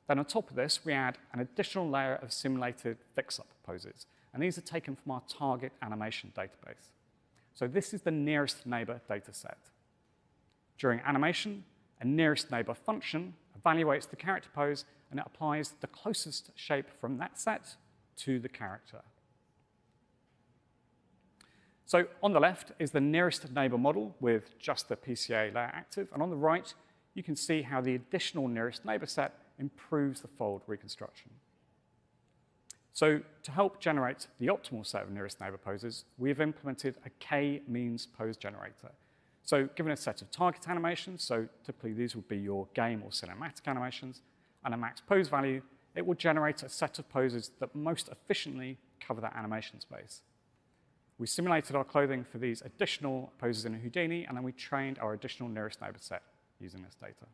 Then on top of this, we add an additional layer of simulated fix-up poses. And these are taken from our target animation database. So this is the nearest neighbor data set. During animation, a nearest neighbor function evaluates the character pose and it applies the closest shape from that set to the character. So on the left is the nearest neighbor model with just the PCA layer active, and on the right, you can see how the additional nearest neighbor set improves the fold reconstruction. So to help generate the optimal set of nearest neighbor poses, we have implemented a k-means pose generator. So given a set of target animations, so typically these would be your game or cinematic animations, and a max pose value, it will generate a set of poses that most efficiently cover that animation space. We simulated our clothing for these additional poses in Houdini, and then we trained our additional nearest neighbor set using this data.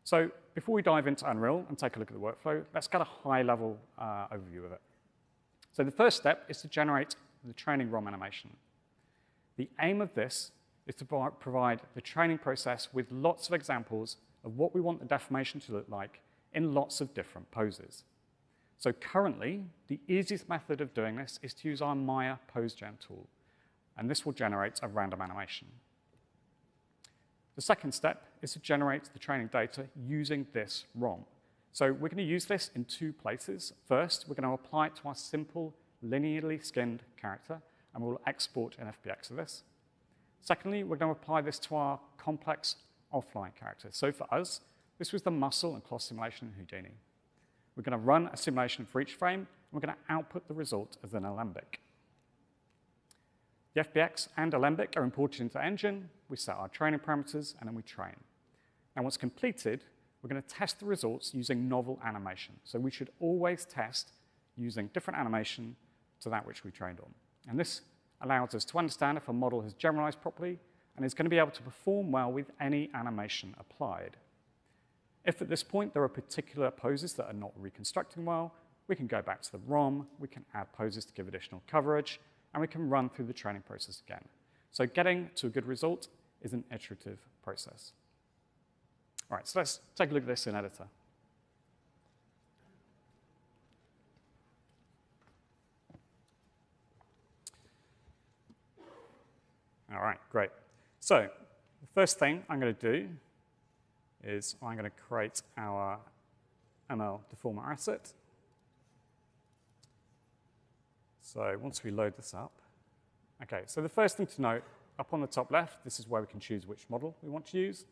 So before we dive into Unreal and take a look at the workflow, let's get a high-level overview of it. So the first step is to generate the training ROM animation. The aim of this is to provide the training process with lots of examples of what we want the deformation to look like in lots of different poses. So currently, the easiest method of doing this is to use our Maya PoseGen tool, and this will generate a random animation. The second step is to generate the training data using this ROM. So we're going to use this in two places. First, we're going to apply it to our simple linearly skinned character, and we'll export an FBX of this. Secondly, we're going to apply this to our complex offline character. So for us, this was the muscle and cloth simulation in Houdini. We're going to run a simulation for each frame, and we're going to output the result as an alembic. The FBX and alembic are imported into the engine. We set our training parameters, and then we train. And once completed, we're going to test the results using novel animation. So we should always test using different animation to that which we trained on. And this allows us to understand if a model has generalized properly and is going to be able to perform well with any animation applied. If at this point there are particular poses that are not reconstructing well, we can go back to the ROM, we can add poses to give additional coverage, and we can run through the training process again. So getting to a good result is an iterative process. All right, so let's take a look at this in Editor. All right, great. So the first thing I'm going to do is I'm going to create our ML deformer asset. So once we load this up, okay, so the first thing to note, up on the top left, this is where we can choose which model we want to use.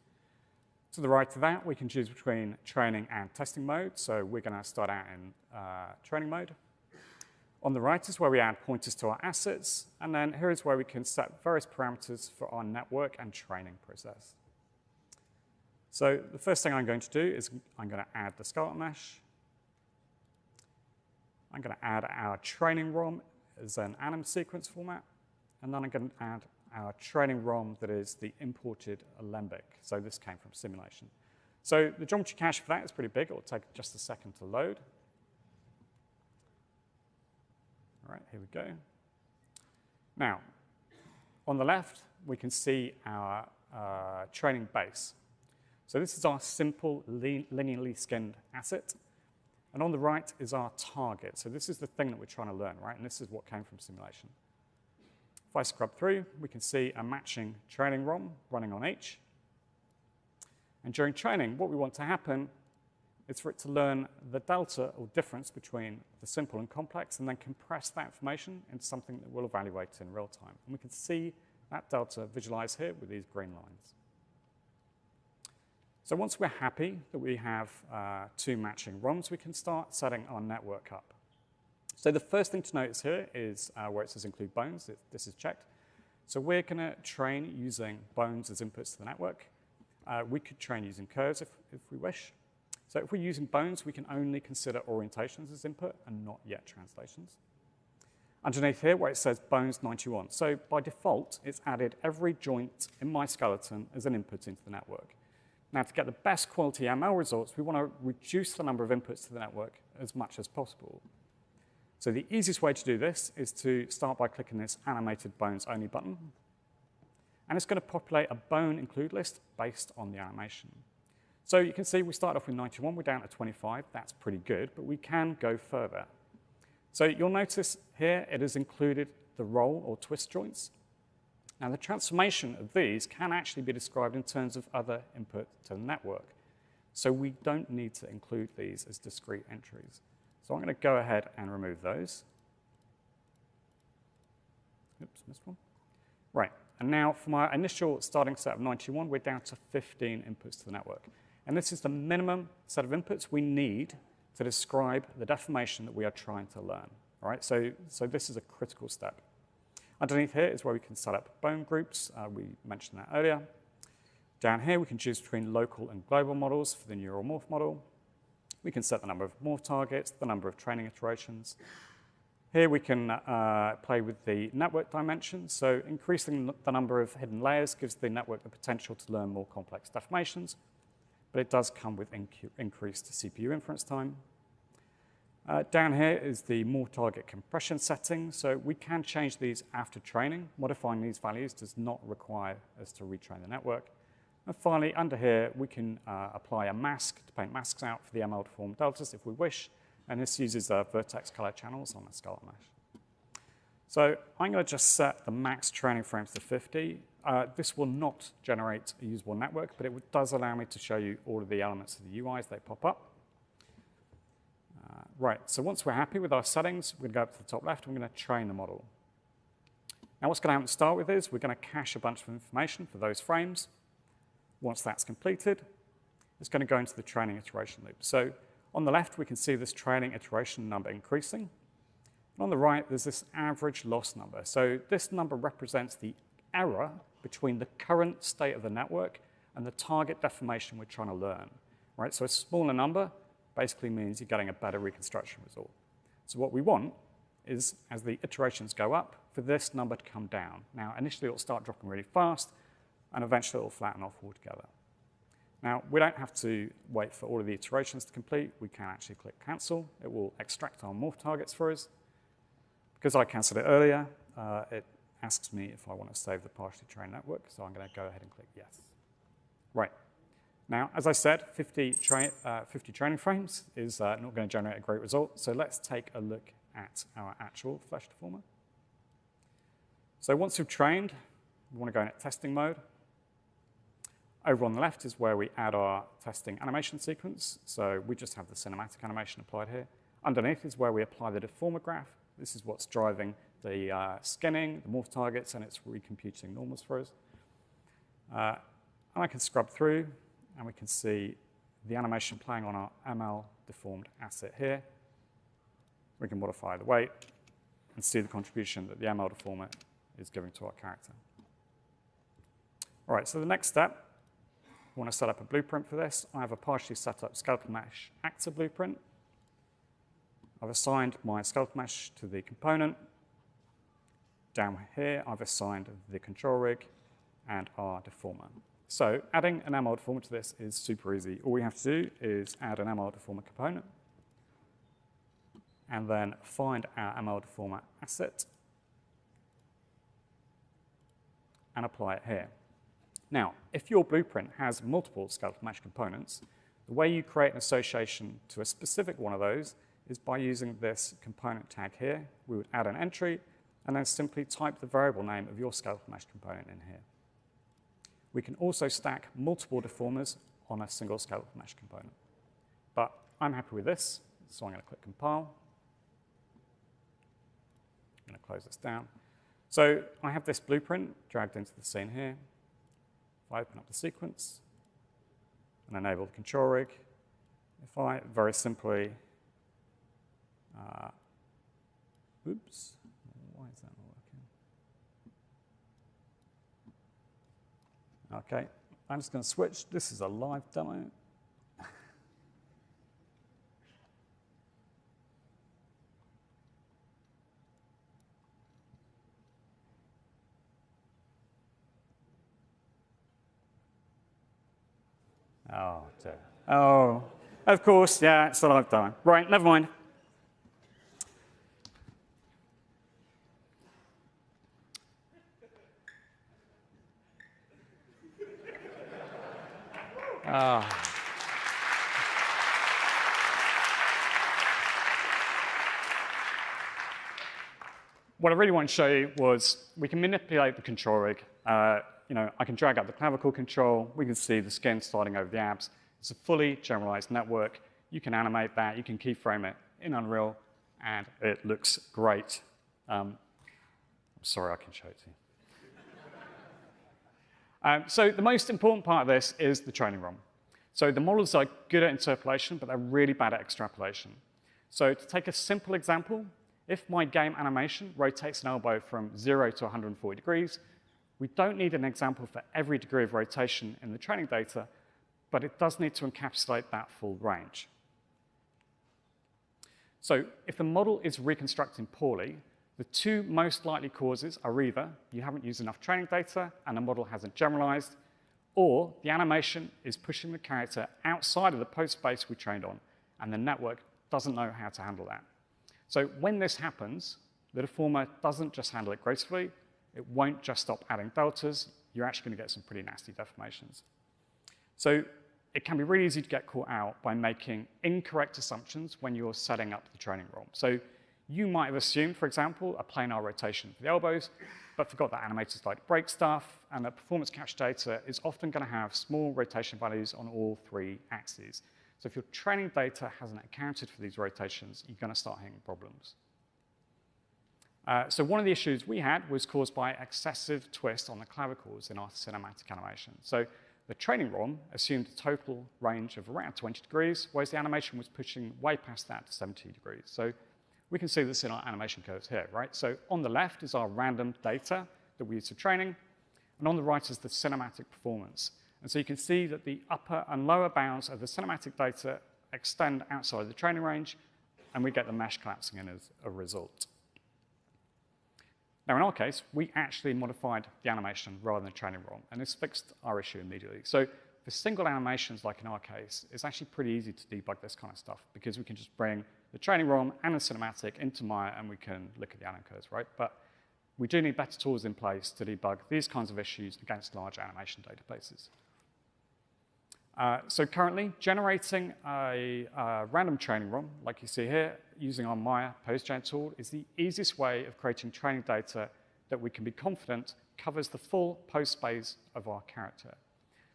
To the right of that, we can choose between training and testing mode. So we're going to start out in training mode. On the right is where we add pointers to our assets. And then here is where we can set various parameters for our network and training process. So the first thing I'm going to do is I'm going to add the skeleton mesh. I'm going to add our training ROM as an anim sequence format. And then I'm going to add our training ROM that is the imported alembic. So this came from simulation. So the geometry cache for that is pretty big. It will take just a second to load. All right, here we go. Now, on the left, we can see our training base. So this is our simple linearly skinned asset. And on the right is our target. So this is the thing that we're trying to learn, right? And this is what came from simulation. If I scrub through, we can see a matching training ROM running on each. And during training, what we want to happen is for it to learn the delta or difference between the simple and complex and then compress that information into something that we'll evaluate in real time. And we can see that delta visualized here with these green lines. So once we're happy that we have two matching ROMs, we can start setting our network up. So the first thing to notice here is where it says include bones. This is checked. So we're going to train using bones as inputs to the network. We could train using curves if we wish. So if we're using bones, we can only consider orientations as input and not yet translations. Underneath here, where it says bones 91. So by default, it's added every joint in my skeleton as an input into the network. Now, to get the best quality ML results, we want to reduce the number of inputs to the network as much as possible. So the easiest way to do this is to start by clicking this animated bones only button. And it's going to populate a bone include list based on the animation. So you can see we start off with 91, we're down to 25. That's pretty good, but we can go further. So you'll notice here it has included the roll or twist joints. Now, the transformation of these can actually be described in terms of other input to the network. So we don't need to include these as discrete entries. So I'm going to go ahead and remove those. Oops, missed one. Right, and now for my initial starting set of 91, we're down to 15 inputs to the network. And this is the minimum set of inputs we need to describe the deformation that we are trying to learn. All right, so this is a critical step. Underneath here is where we can set up bone groups. We mentioned that earlier. Down here, we can choose between local and global models for the neural morph model. We can set the number of morph targets, the number of training iterations. Here we can play with the network dimensions. So increasing the number of hidden layers gives the network the potential to learn more complex deformations, but it does come with increased CPU inference time. Down here is the morph target compression setting. So we can change these after training. Modifying these values does not require us to retrain the network. And finally, under here, we can apply a mask to paint masks out for the ML deformed deltas if we wish. And this uses vertex color channels on a scalar mesh. So I'm going to just set the max training frames to 50. This will not generate a usable network, but it does allow me to show you all of the elements of the UI as they pop up. Right, so once we're happy with our settings, we're going to go up to the top left and we're going to train the model. Now what's going to happen to start with is we're going to cache a bunch of information for those frames. Once that's completed, it's going to go into the training iteration loop. So on the left, we can see this training iteration number increasing. And on the right, there's this average loss number. So this number represents the error between the current state of the network and the target deformation we're trying to learn. Right? So a smaller number basically means you're getting a better reconstruction result. So what we want is, as the iterations go up, for this number to come down. Now, initially, it'll start dropping really fast, and eventually it'll flatten off altogether. Now, we don't have to wait for all of the iterations to complete. We can actually click cancel. It will extract our morph targets for us. Because I canceled it earlier, it asks me if I want to save the partially trained network, so I'm going to go ahead and click yes. Right. Now, as I said, 50 training frames is not going to generate a great result, so let's take a look at our actual flesh deformer. So once we've trained, we want to go into testing mode. Over on the left is where we add our testing animation sequence, so we just have the cinematic animation applied here. Underneath is where we apply the deformer graph. This is what's driving the skinning, the morph targets, and it's recomputing normals for us. And I can scrub through, and we can see the animation playing on our ML deformed asset here. We can modify the weight and see the contribution that the ML deformer is giving to our character. All right, so the next step, we want to set up a blueprint for this. I have a partially set up skeletal mesh actor blueprint. I've assigned my skeletal mesh to the component. Down here, I've assigned the control rig and our deformer. So adding an ML deformer to this is super easy. All we have to do is add an ML deformer component and then find our ML deformer asset and apply it here. Now, if your blueprint has multiple skeletal mesh components, the way you create an association to a specific one of those is by using this component tag here. We would add an entry and then simply type the variable name of your skeletal mesh component in here. We can also stack multiple deformers on a single skeletal mesh component. But I'm happy with this, so I'm going to click compile. I'm going to close this down. So I have this blueprint dragged into the scene here. If I open up the sequence and enable the control rig, if I very simply, oops, why is that not working? Okay, I'm just going to switch. This is a live demo. Oh, dear. Oh, of course, yeah, it's a live demo. Right, never mind. what I really want to show you was we can manipulate the control rig. I can drag up the clavicle control. We can see the skin sliding over the abs. It's a fully generalized network. You can animate that. You can keyframe it in Unreal, and it looks great. I'm sorry, I can show it to you. So the most important part of this is the training ROM. So the models are good at interpolation, but they're really bad at extrapolation. So to take a simple example, if my game animation rotates an elbow from 0 to 140 degrees, we don't need an example for every degree of rotation in the training data, but it does need to encapsulate that full range. So if the model is reconstructing poorly, the two most likely causes are either you haven't used enough training data and the model hasn't generalized, or the animation is pushing the character outside of the pose space we trained on, and the network doesn't know how to handle that. So when this happens, the deformer doesn't just handle it gracefully, it won't just stop adding deltas, you're actually going to get some pretty nasty deformations. So it can be really easy to get caught out by making incorrect assumptions when you're setting up the training ROM. So you might have assumed, for example, a planar rotation for the elbows, but forgot that animators like to break stuff, and that performance capture data is often going to have small rotation values on all three axes. So if your training data hasn't accounted for these rotations, you're going to start hitting problems. So one of the issues we had was caused by excessive twist on the clavicles in our cinematic animation. So the training ROM assumed a total range of around 20 degrees, whereas the animation was pushing way past that to 70 degrees. So we can see this in our animation curves here, right? So on the left is our random data that we use for training, and on the right is the cinematic performance. And so you can see that the upper and lower bounds of the cinematic data extend outside the training range, and we get the mesh collapsing in as a result. Now, in our case, we actually modified the animation rather than training ROM, and this fixed our issue immediately. So for single animations, like in our case, it's actually pretty easy to debug this kind of stuff because we can just bring the training ROM and the cinematic into Maya, and we can look at the anim curves, right? But we do need better tools in place to debug these kinds of issues against large animation databases. So currently, generating a random training ROM, like you see here, using our Maya PoseGen tool is the easiest way of creating training data that we can be confident covers the full pose space of our character.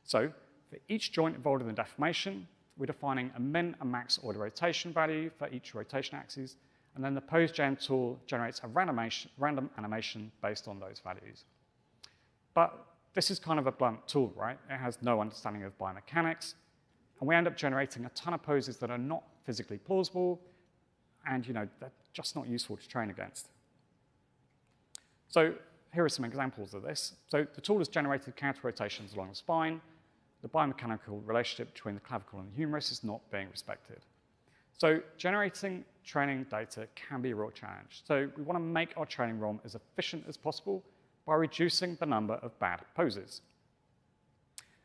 So for each joint involved in the deformation, we're defining a min and max order rotation value for each rotation axis, and then the PoseGen tool generates a random animation based on those values. But this is kind of a blunt tool, right? It has no understanding of biomechanics, and we end up generating a ton of poses that are not physically plausible, and they're just not useful to train against. So here are some examples of this. So the tool has generated counter rotations along the spine. The biomechanical relationship between the clavicle and the humerus is not being respected. So generating training data can be a real challenge. So we want to make our training ROM as efficient as possible by reducing the number of bad poses.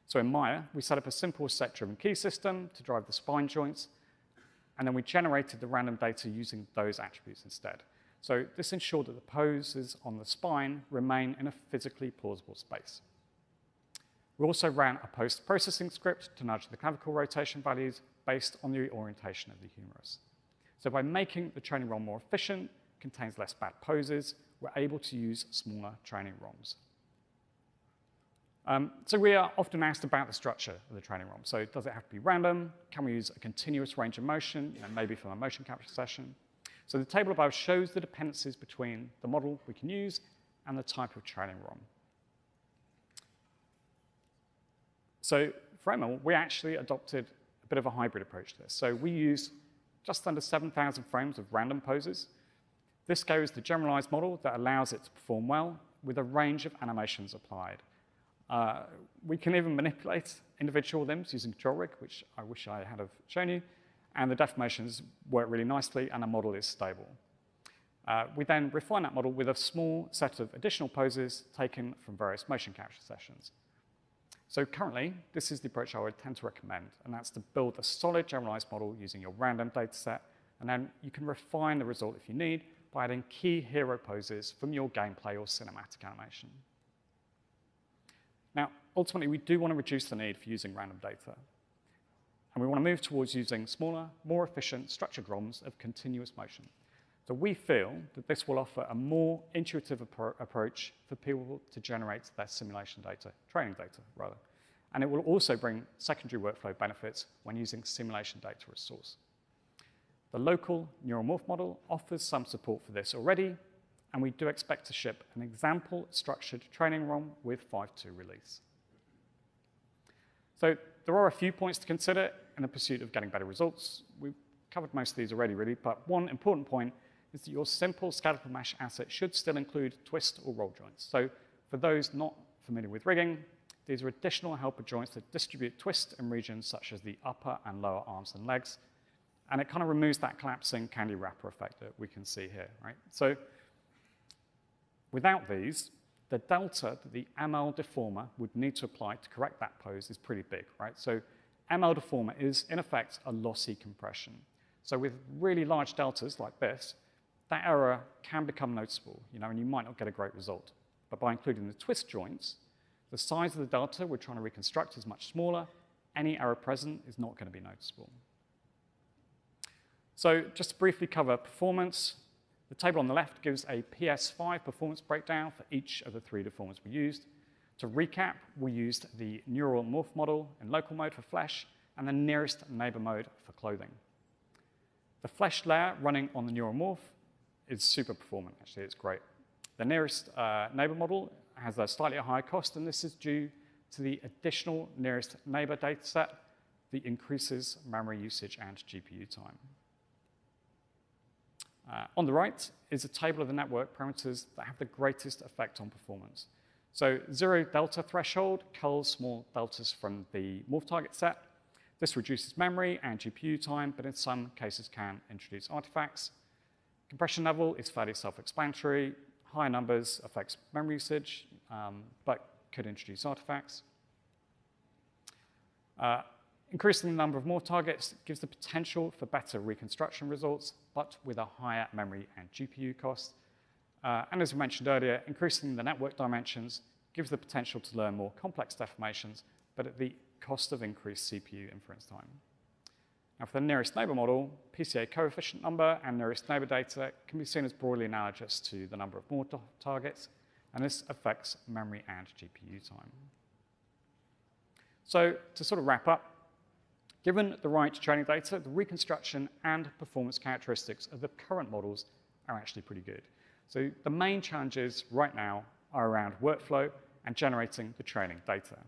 So in Maya, we set up a simple set-driven key system to drive the spine joints, and then we generated the random data using those attributes instead. So this ensured that the poses on the spine remain in a physically plausible space. We also ran a post-processing script to nudge the clavicle rotation values based on the orientation of the humerus. So by making the training ROM more efficient, contains less bad poses, we're able to use smaller training ROMs. So we are often asked about the structure of the training ROM. So does it have to be random? Can we use a continuous range of motion, maybe from a motion capture session? So the table above shows the dependencies between the model we can use and the type of training ROM. So for ML, we actually adopted a bit of a hybrid approach to this. So we use just under 7,000 frames of random poses. This goes the generalized model that allows it to perform well with a range of animations applied. We can even manipulate individual limbs using control rig, which I wish I had have shown you, and the deformations work really nicely, and the model is stable. We then refine that model with a small set of additional poses taken from various motion capture sessions. So currently, this is the approach I would tend to recommend, and that's to build a solid generalized model using your random data set, and then you can refine the result if you need by adding key hero poses from your gameplay or cinematic animation. Now, ultimately, we do want to reduce the need for using random data, and we want to move towards using smaller, more efficient structured ROMs of continuous motion. So we feel that this will offer a more intuitive approach for people to generate their simulation data, training data rather. And it will also bring secondary workflow benefits when using simulation data as source. The local neural morph model offers some support for this already, and we do expect to ship an example structured training ROM with 5.2 release. So there are a few points to consider in the pursuit of getting better results. We've covered most of these already, really, but one important point is that your simple scalable mesh asset should still include twist or roll joints. So for those not familiar with rigging, these are additional helper joints that distribute twist in regions such as the upper and lower arms and legs. And it kind of removes that collapsing candy wrapper effect that we can see here, right? So without these, the delta that the ML deformer would need to apply to correct that pose is pretty big, right? So ML deformer is, in effect, a lossy compression. So with really large deltas like this, that error can become noticeable, and you might not get a great result. But by including the twist joints, the size of the delta we're trying to reconstruct is much smaller. Any error present is not going to be noticeable. So just to briefly cover performance, the table on the left gives a PS5 performance breakdown for each of the 3 deformers we used. To recap, we used the neural morph model in local mode for flesh and the nearest neighbor mode for clothing. The flesh layer running on the neural morph is super performant, actually, it's great. The nearest neighbor model has a slightly higher cost, and this is due to the additional nearest neighbor dataset that increases memory usage and GPU time. On the right is a table of the network parameters that have the greatest effect on performance. So 0 delta threshold culls small deltas from the morph target set. This reduces memory and GPU time, but in some cases can introduce artifacts. Compression level is fairly self-explanatory. High numbers affects memory usage, but could introduce artifacts. Increasing the number of morph targets gives the potential for better reconstruction results, but with a higher memory and GPU cost. And as we mentioned earlier, increasing the network dimensions gives the potential to learn more complex deformations, but at the cost of increased CPU inference time. Now, for the nearest neighbor model, PCA coefficient number and nearest neighbor data can be seen as broadly analogous to the number of morph targets, and this affects memory and GPU time. So to sort of wrap up, given the right training data, the reconstruction and performance characteristics of the current models are actually pretty good. So the main challenges right now are around workflow and generating the training data.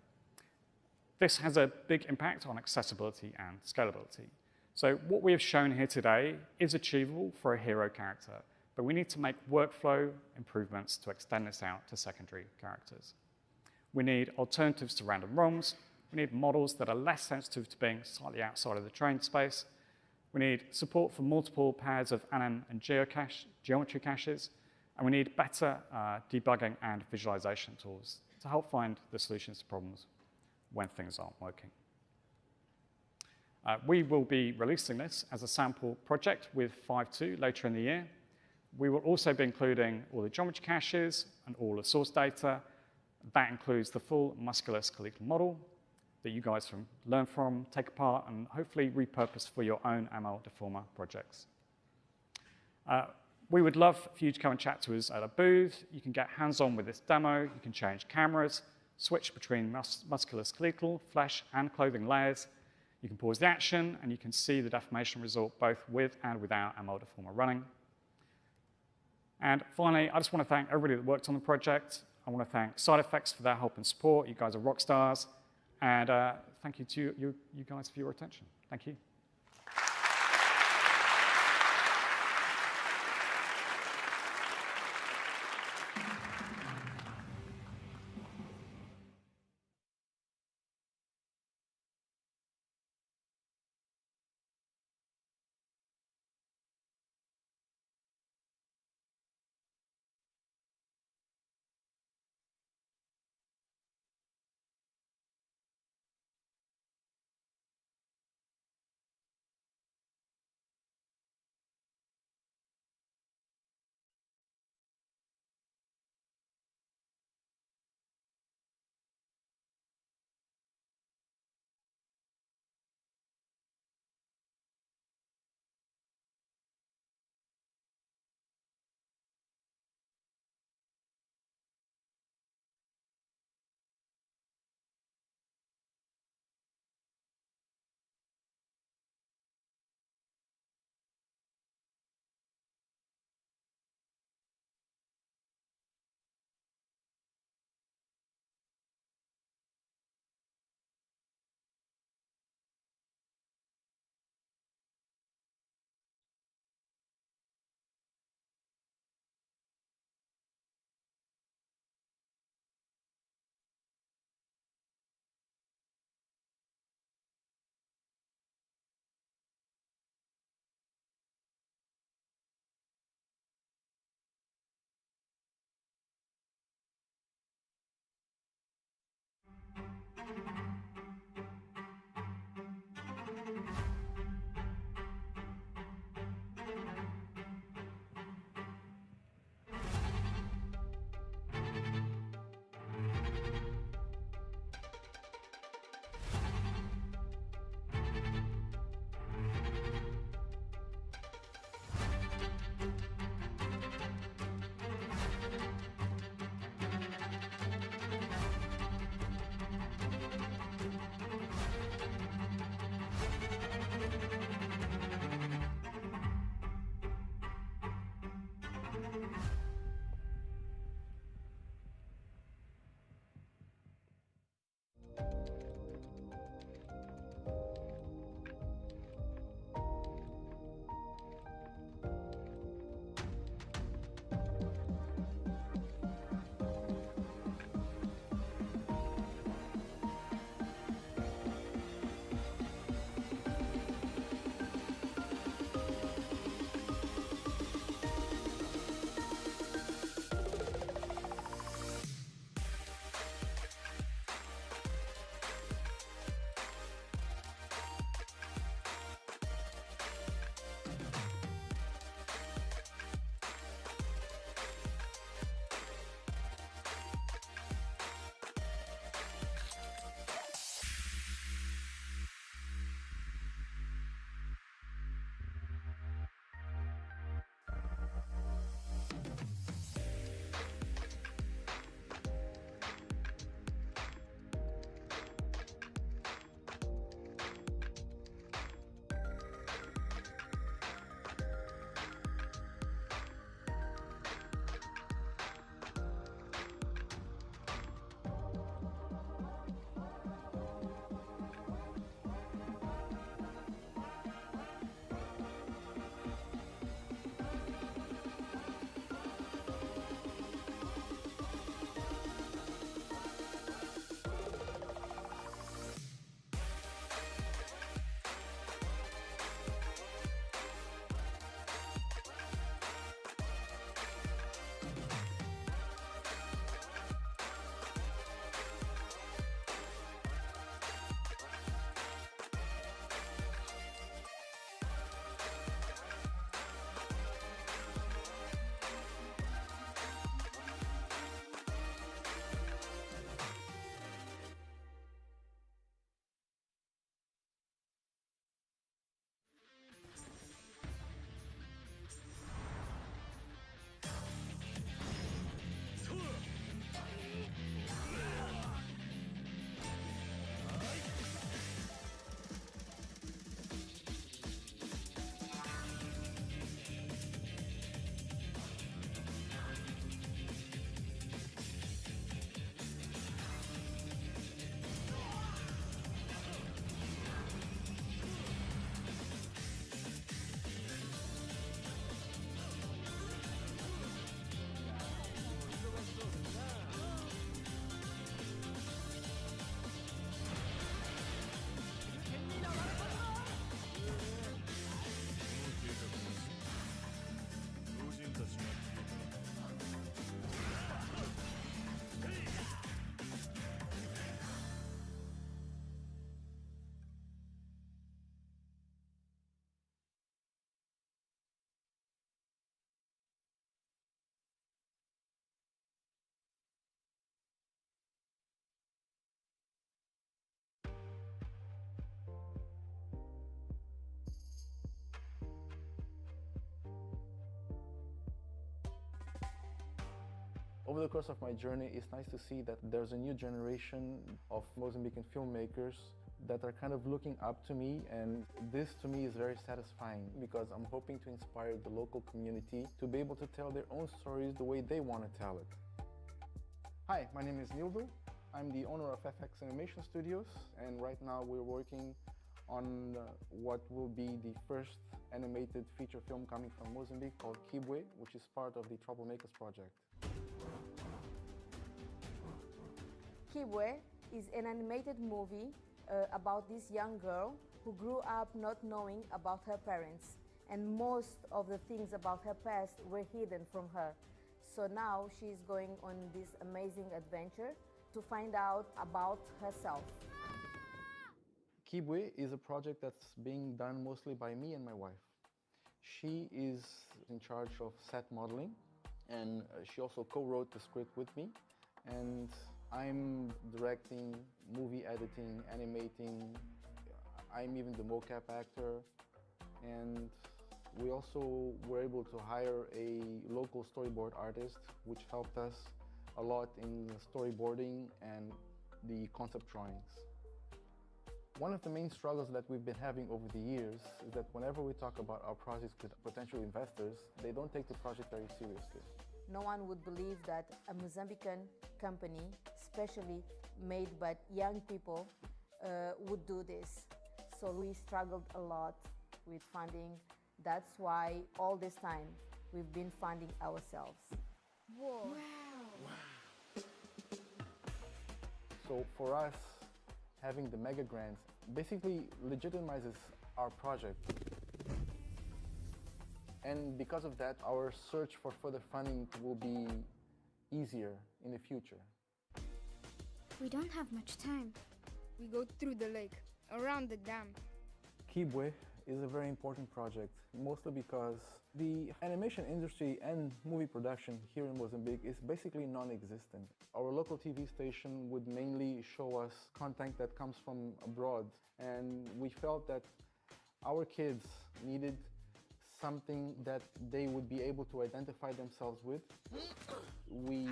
This has a big impact on accessibility and scalability. So what we have shown here today is achievable for a hero character, but we need to make workflow improvements to extend this out to secondary characters. We need alternatives to random ROMs. We need models that are less sensitive to being slightly outside of the trained space. We need support for multiple pairs of anim and geometry caches. And we need better debugging and visualization tools to help find the solutions to problems when things aren't working. We will be releasing this as a sample project with 5.2 later in the year. We will also be including all the geometry caches and all the source data. That includes the full musculoskeletal model that you guys can learn from, take apart, and hopefully repurpose for your own ML deformer projects. We would love for you to come and chat to us at a booth. You can get hands-on with this demo. You can change cameras, switch between musculoskeletal, flesh, and clothing layers. You can pause the action, and you can see the deformation result both with and without ML deformer running. And finally, I just want to thank everybody that worked on the project. I want to thank Side Effects for their help and support. You guys are rock stars. And thank you to you guys for your attention. Thank you. Over the course of my journey, it's nice to see that there's a new generation of Mozambican filmmakers that are kind of looking up to me, and this to me is very satisfying because I'm hoping to inspire the local community to be able to tell their own stories the way they want to tell it. Hi, my name is Nildo. I'm the owner of FX Animation Studios, and right now we're working on what will be the first animated feature film coming from Mozambique called Kibwe, which is part of the Troublemakers project. Kibwe is an animated movie about this young girl who grew up not knowing about her parents, and most of the things about her past were hidden from her. So now she's going on this amazing adventure to find out about herself. Kibwe is a project that's being done mostly by me and my wife. She is in charge of set modeling, and she also co-wrote the script with me, and I'm directing, movie editing, animating. I'm even the mocap actor, and we also were able to hire a local storyboard artist, which helped us a lot in storyboarding and the concept drawings. One of the main struggles that we've been having over the years is that whenever we talk about our projects with potential investors, they don't take the project very seriously. No one would believe that a Mozambican company, especially made by young people, would do this. So we struggled a lot with funding. That's why all this time we've been funding ourselves. Whoa. Wow. So for us, having the mega grants basically legitimizes our project. And because of that, our search for further funding will be easier in the future. We don't have much time. We go through the lake, around the dam. Kibwe is a very important project, mostly because the animation industry and movie production here in Mozambique is basically non-existent. Our local TV station would mainly show us content that comes from abroad, and we felt that our kids needed something that they would be able to identify themselves with. We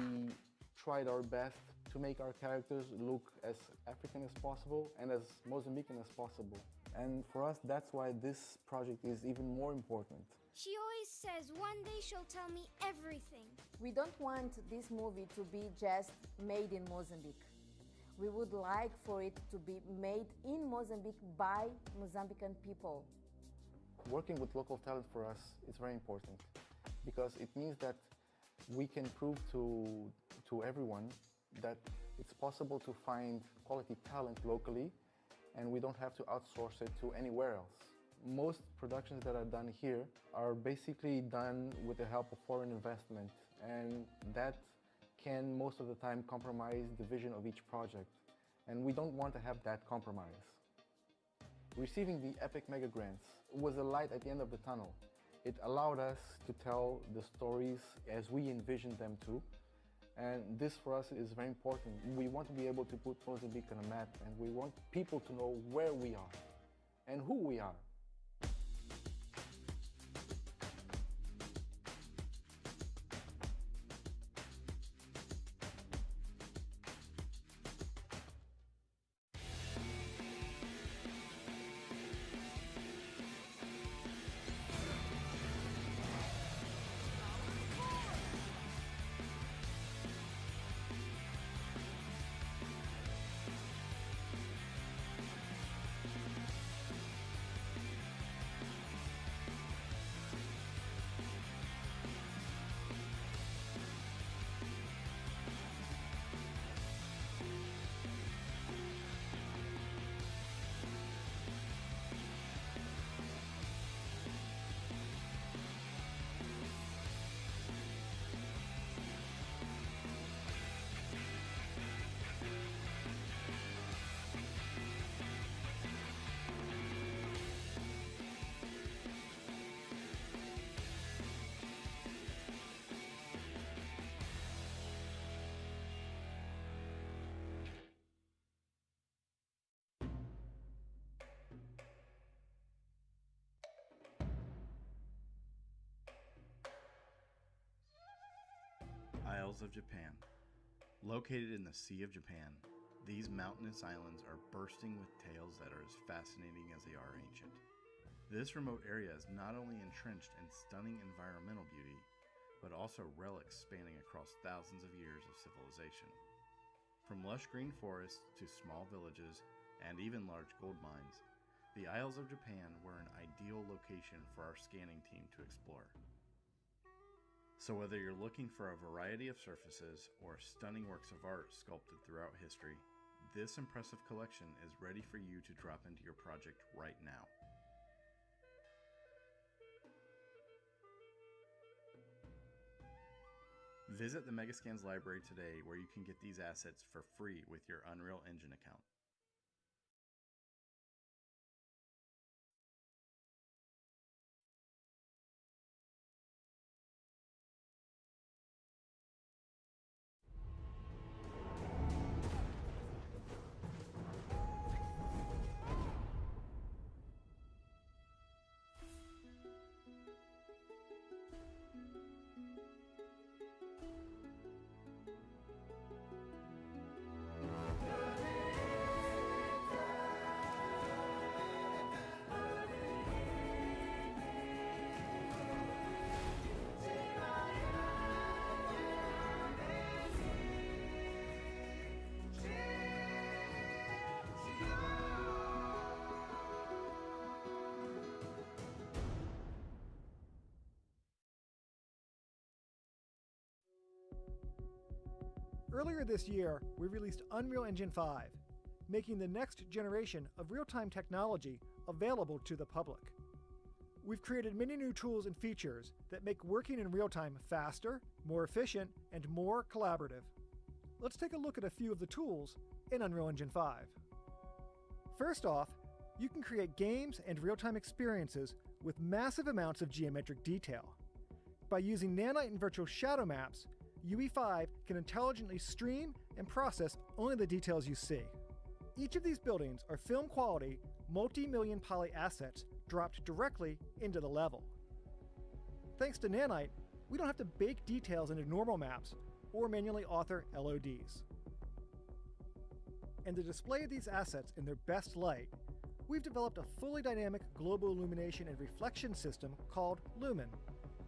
tried our best to make our characters look as African as possible and as Mozambican as possible. And for us, that's why this project is even more important. She always says one day she'll tell me everything. We don't want this movie to be just made in Mozambique. We would like for it to be made in Mozambique by Mozambican people. Working with local talent for us is very important because it means that we can prove to everyone that it's possible to find quality talent locally, and we don't have to outsource it to anywhere else. Most productions that are done here are basically done with the help of foreign investment, and that can most of the time compromise the vision of each project, and we don't want to have that compromise. Receiving the Epic Mega Grants was a light at the end of the tunnel. It allowed us to tell the stories as we envisioned them to, and this for us is very important. We want to be able to put Mozambique on a map, and we want people to know where we are and who we are. Isles of Japan. Located in the Sea of Japan, these mountainous islands are bursting with tales that are as fascinating as they are ancient. This remote area is not only entrenched in stunning environmental beauty, but also relics spanning across thousands of years of civilization. From lush green forests to small villages and even large gold mines, the Isles of Japan were an ideal location for our scanning team to explore. So whether you're looking for a variety of surfaces or stunning works of art sculpted throughout history, this impressive collection is ready for you to drop into your project right now. Visit the Megascans library today where you can get these assets for free with your Unreal Engine account. Earlier this year, we released Unreal Engine 5, making the next generation of real-time technology available to the public. We've created many new tools and features that make working in real time faster, more efficient, and more collaborative. Let's take a look at a few of the tools in Unreal Engine 5. First off, you can create games and real-time experiences with massive amounts of geometric detail. By using nanite and virtual shadow maps, UE5 can intelligently stream and process only the details you see. Each of these buildings are film-quality, multi-million poly assets dropped directly into the level. Thanks to nanite, we don't have to bake details into normal maps or manually author LODs. And to display these assets in their best light, we've developed a fully dynamic global illumination and reflection system called Lumen.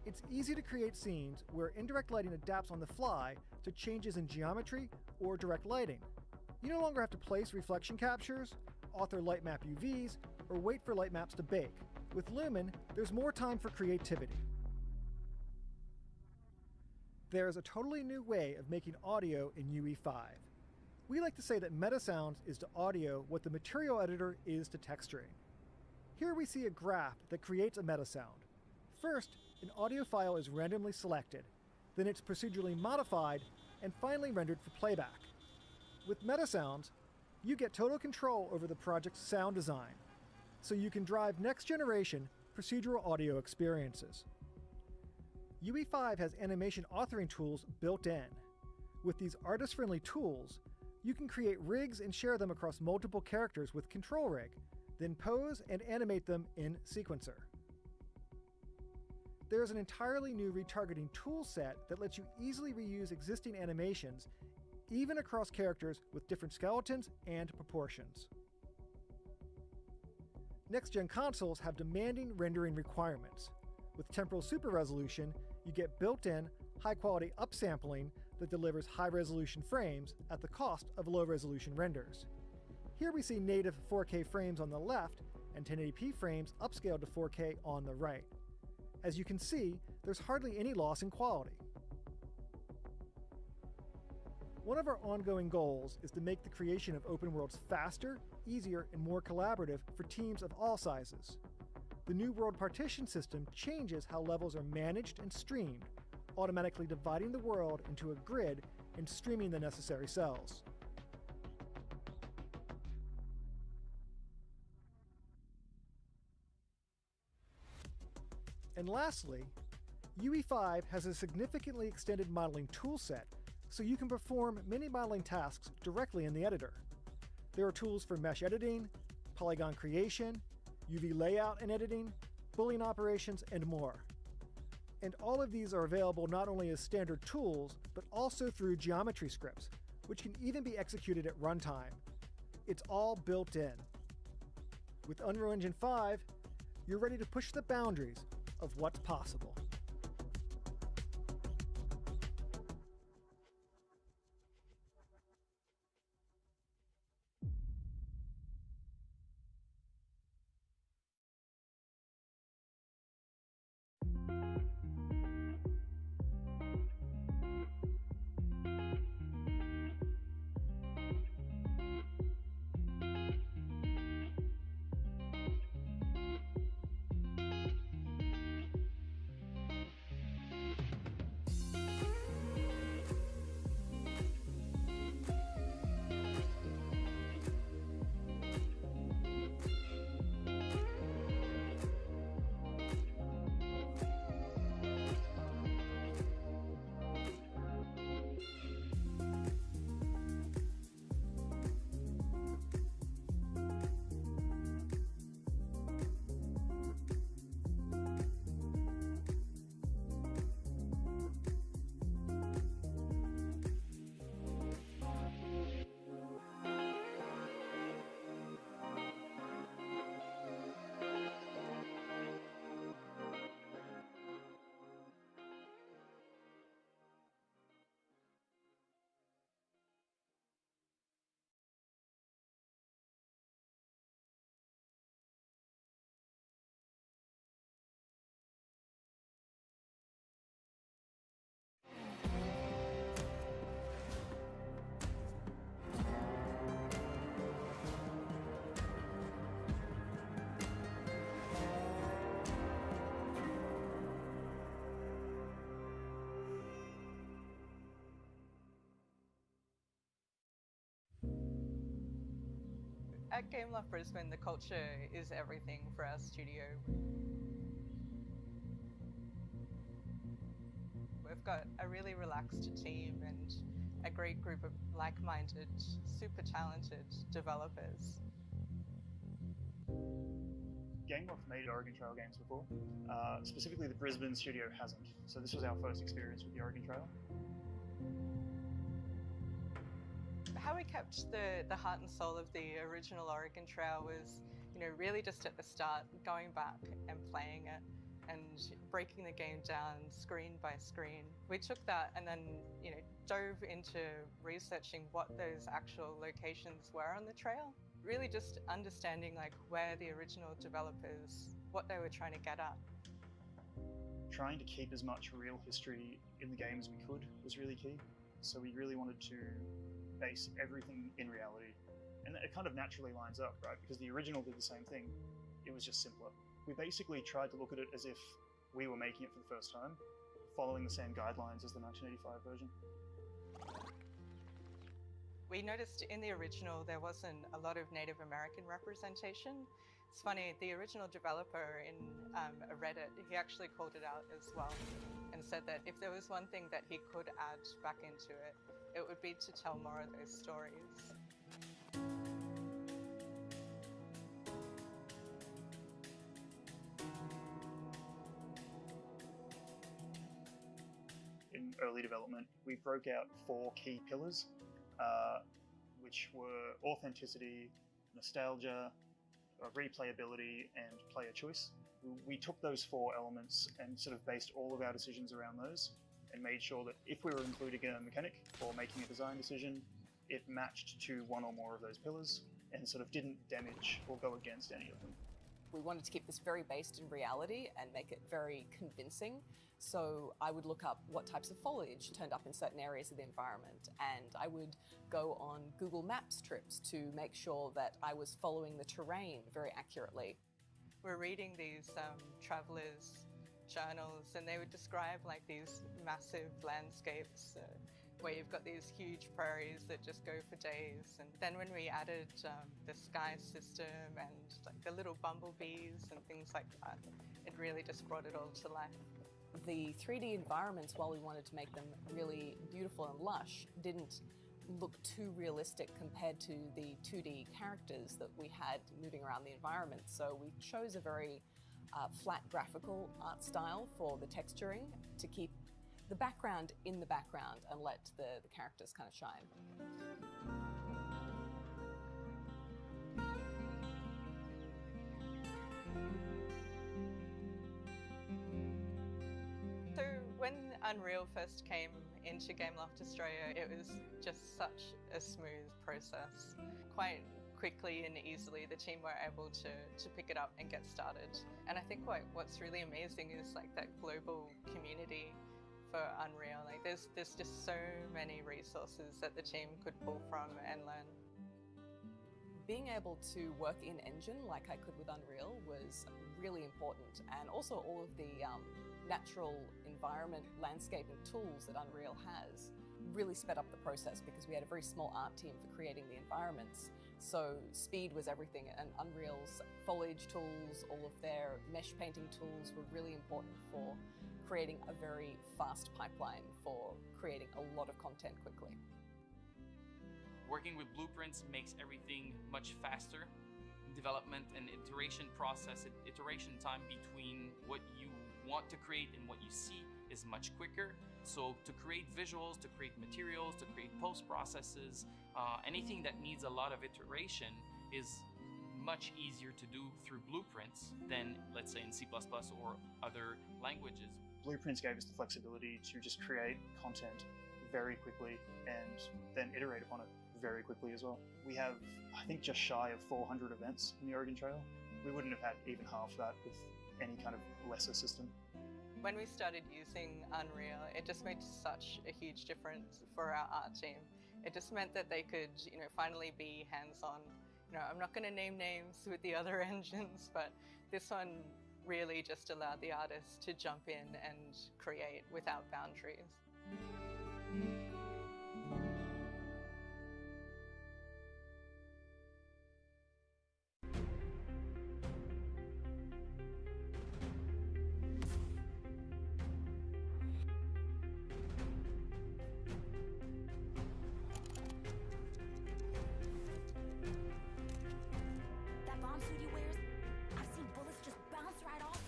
It's easy to create scenes where indirect lighting adapts on the fly to changes in geometry or direct lighting. You no longer have to place reflection captures, author light map UVs, or wait for light maps to bake. With Lumen, there's more time for creativity. There's a totally new way of making audio in UE5. We like to say that metasounds is to audio what the material editor is to texturing. Here we see a graph that creates a metasound. First, an audio file is randomly selected, then it's procedurally modified, and finally rendered for playback. With metasounds, you get total control over the project's sound design, so you can drive next-generation procedural audio experiences. UE5 has animation authoring tools built in. With these artist-friendly tools, you can create rigs and share them across multiple characters with Control Rig, then pose and animate them in Sequencer. There is an entirely new retargeting tool set that lets you easily reuse existing animations, even across characters with different skeletons and proportions. Next-gen consoles have demanding rendering requirements. With temporal super resolution, you get built-in, high-quality upsampling that delivers high-resolution frames at the cost of low-resolution renders. Here we see native 4K frames on the left and 1080p frames upscaled to 4K on the right. As you can see, there's hardly any loss in quality. One of our ongoing goals is to make the creation of open worlds faster, easier, and more collaborative for teams of all sizes. The new world partition system changes how levels are managed and streamed, automatically dividing the world into a grid and streaming the necessary cells. And lastly, UE5 has a significantly extended modeling toolset, so you can perform many modeling tasks directly in the editor. There are tools for mesh editing, polygon creation, UV layout and editing, Boolean operations, and more. And all of these are available not only as standard tools, but also through geometry scripts, which can even be executed at runtime. It's all built in. With Unreal Engine 5, you're ready to push the boundaries of what's possible. At Gameloft Brisbane, the culture is everything for our studio. We've got a really relaxed team and a great group of like-minded, super talented developers. Gameloft made Oregon Trail games before. Specifically, the Brisbane studio hasn't. So this was our first experience with the Oregon Trail. How we kept the heart and soul of the original Oregon Trail was, really just at the start, going back and playing it and breaking the game down screen by screen. We took that and then, dove into researching what those actual locations were on the trail. Really just understanding where the original developers, what they were trying to get at. Trying to keep as much real history in the game as we could was really key. So we really wanted to base everything in reality. And it kind of naturally lines up, right? Because the original did the same thing. It was just simpler. We basically tried to look at it as if we were making it for the first time, following the same guidelines as the 1985 version. We noticed in the original there wasn't a lot of Native American representation. It's funny, the original developer in a Reddit, he actually called it out as well and said that if there was one thing that he could add back into it, it would be to tell more of those stories. In early development, we broke out 4 key pillars, which were authenticity, nostalgia, replayability, and player choice. We took those 4 elements and sort of based all of our decisions around those and made sure that if we were including a mechanic or making a design decision, it matched to one or more of those pillars and sort of didn't damage or go against any of them. We wanted to keep this very based in reality and make it very convincing. So I would look up what types of foliage turned up in certain areas of the environment, and I would go on Google Maps trips to make sure that I was following the terrain very accurately. We're reading these travelers' journals, and they would describe these massive landscapes where you've got these huge prairies that just go for days. And then when we added the sky system and the little bumblebees and things like that, it really just brought it all to life. The 3D environments, while we wanted to make them really beautiful and lush, didn't look too realistic compared to the 2D characters that we had moving around the environment. So we chose a very flat graphical art style for the texturing to keep the background in the background and let the characters kind of shine. So when Unreal first came into Gameloft Australia, it was just such a smooth process. Quite quickly and easily, the team were able to pick it up and get started. And I think what's really amazing is like that global community for Unreal. Like there's just so many resources that the team could pull from and learn. Being able to work in engine like I could with Unreal was really important, and also all of the natural environment landscaping tools that Unreal has really sped up the process because we had a very small art team for creating the environments. So speed was everything, and Unreal's foliage tools, all of their mesh painting tools were really important for creating a very fast pipeline for creating a lot of content quickly. Working with blueprints makes everything much faster. Development and iteration process, iteration time between what you want to create and what you see is much quicker. So to create visuals, to create materials, to create post processes, anything that needs a lot of iteration is much easier to do through blueprints than, let's say, in C++ or other languages. Blueprints gave us the flexibility to just create content very quickly and then iterate upon it very quickly as well. We have, I think, just shy of 400 events in the Oregon Trail. We wouldn't have had even half that with any kind of lesser system. When we started using Unreal, it just made such a huge difference for our art team. It just meant that they could, finally be hands-on. I'm not going to name names with the other engines, but this one really just allowed the artists to jump in and create without boundaries. That bomb suit he wears, I've seen bullets just bounce right off.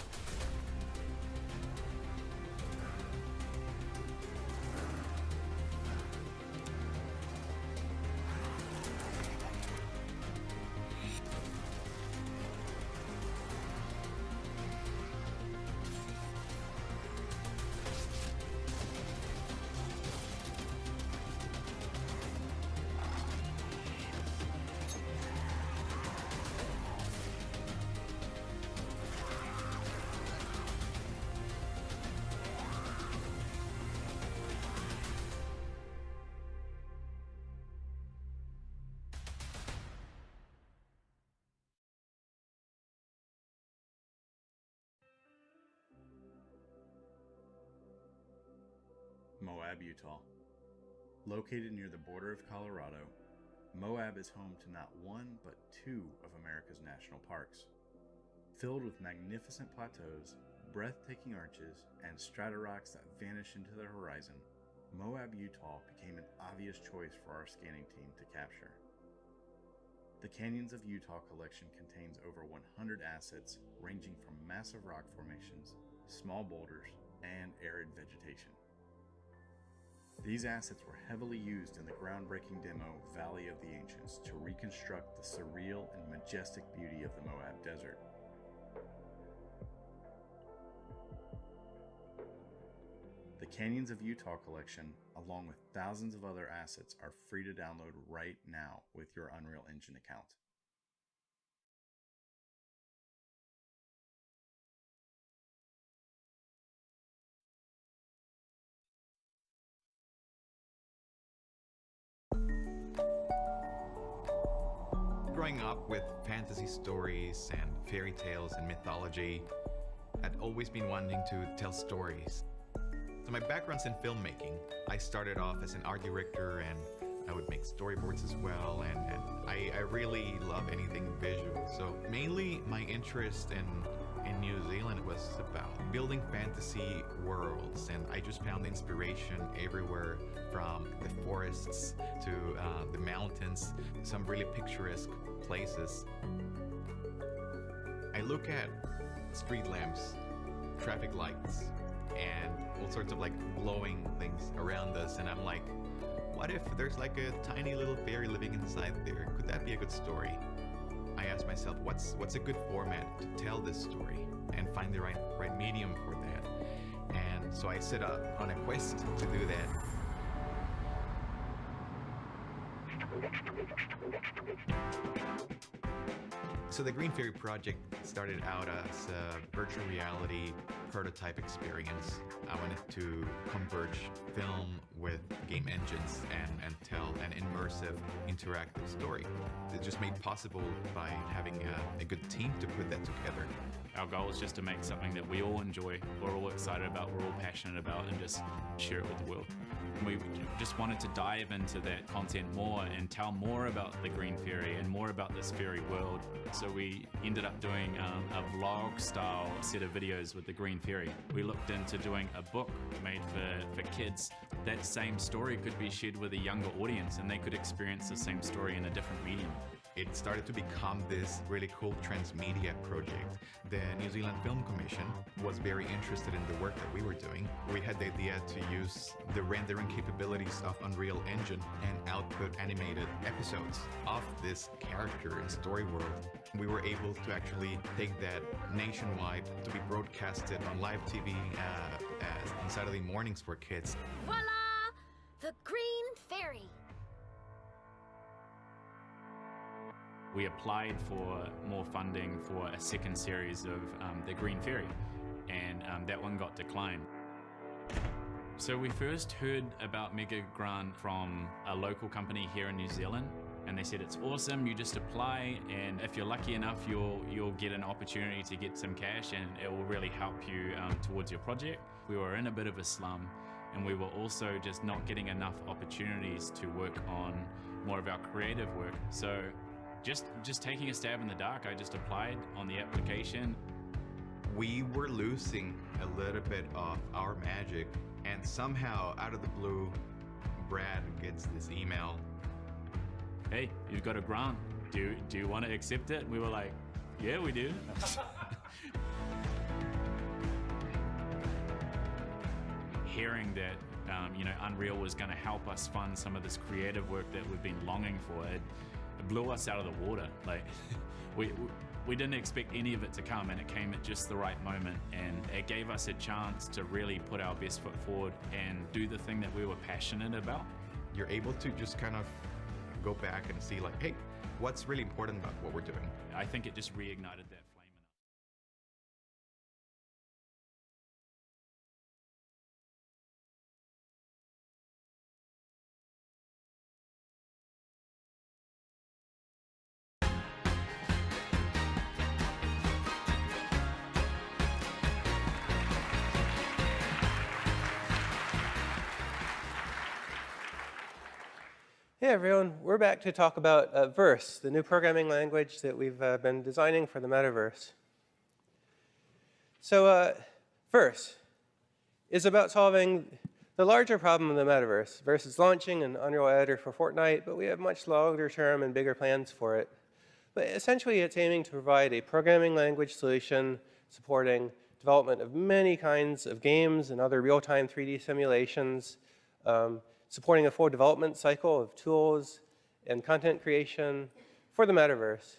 Moab, Utah. Located near the border of Colorado, Moab is home to not one but two of America's national parks. Filled with magnificent plateaus, breathtaking arches, and stratorocks that vanish into the horizon, Moab, Utah became an obvious choice for our scanning team to capture. The Canyons of Utah collection contains over 100 assets ranging from massive rock formations, small boulders, and arid vegetation. These assets were heavily used in the groundbreaking demo Valley of the Ancients to reconstruct the surreal and majestic beauty of the Moab Desert. The Canyons of Utah collection, along with thousands of other assets, are free to download right now with your Unreal Engine account. Growing up with fantasy stories and fairy tales and mythology, I'd always been wanting to tell stories. So my background's in filmmaking. I started off as an art director, and I would make storyboards as well, and I really love anything visual. So mainly my interest in New Zealand was about building fantasy worlds, and I just found inspiration everywhere, from the forests to the mountains, some really picturesque places. I look at street lamps, traffic lights, and all sorts of like glowing things around us. And I'm like, what if there's like a tiny little fairy living inside there? Could that be a good story? I asked myself, what's a good format to tell this story and find the right medium for that? And so I set out on a quest to do that. So the Green Fairy project started out as a virtual reality prototype experience. I wanted to converge film with game engines and tell an immersive, interactive story. It's just made possible by having a good team to put that together. Our goal is just to make something that we all enjoy, we're all excited about, we're all passionate about, and just share it with the world. We just wanted to dive into that content more and tell more about the Green Fairy and more about this fairy world. So we ended up doing a vlog style set of videos with the Green Fairy. We looked into doing a book made for kids. That same story could be shared with a younger audience and they could experience the same story in a different medium. It started to become this really cool transmedia project. The New Zealand Film Commission was very interested in the work that we were doing. We had the idea to use the rendering capabilities of Unreal Engine and output animated episodes of this character and story world. We were able to actually take that nationwide to be broadcasted on live TV on Saturday mornings for kids. Voila! The Green Fairy. We applied for more funding for a second series of the Green Fairy, and that one got declined. So we first heard about Mega Grant from a local company here in New Zealand, and they said it's awesome, you just apply, and if you're lucky enough you'll get an opportunity to get some cash and it will really help you towards your project. We were in a bit of a slum, and we were also just not getting enough opportunities to work on more of our creative work. So just taking a stab in the dark, I just applied on the application. We were losing a little bit of our magic, and somehow out of the blue, Brad gets this email. Hey, you've got a grant. Do you want to accept it? We were like, yeah, we do. Hearing that Unreal was going to help us fund some of this creative work that we've been longing for, it blew us out of the water. Like we didn't expect any of it to come, and it came at just the right moment, and it gave us a chance to really put our best foot forward and do the thing that we were passionate about. You're able to just kind of go back and see like, hey, what's really important about what we're doing? I think it just reignited that flame. Hey everyone, we're back to talk about Verse, the new programming language that we've been designing for the metaverse. So Verse is about solving the larger problem of the metaverse. Verse is launching an Unreal editor for Fortnite, but we have much longer term and bigger plans for it. But essentially it's aiming to provide a programming language solution supporting development of many kinds of games and other real-time 3D simulations, supporting a full development cycle of tools and content creation for the metaverse.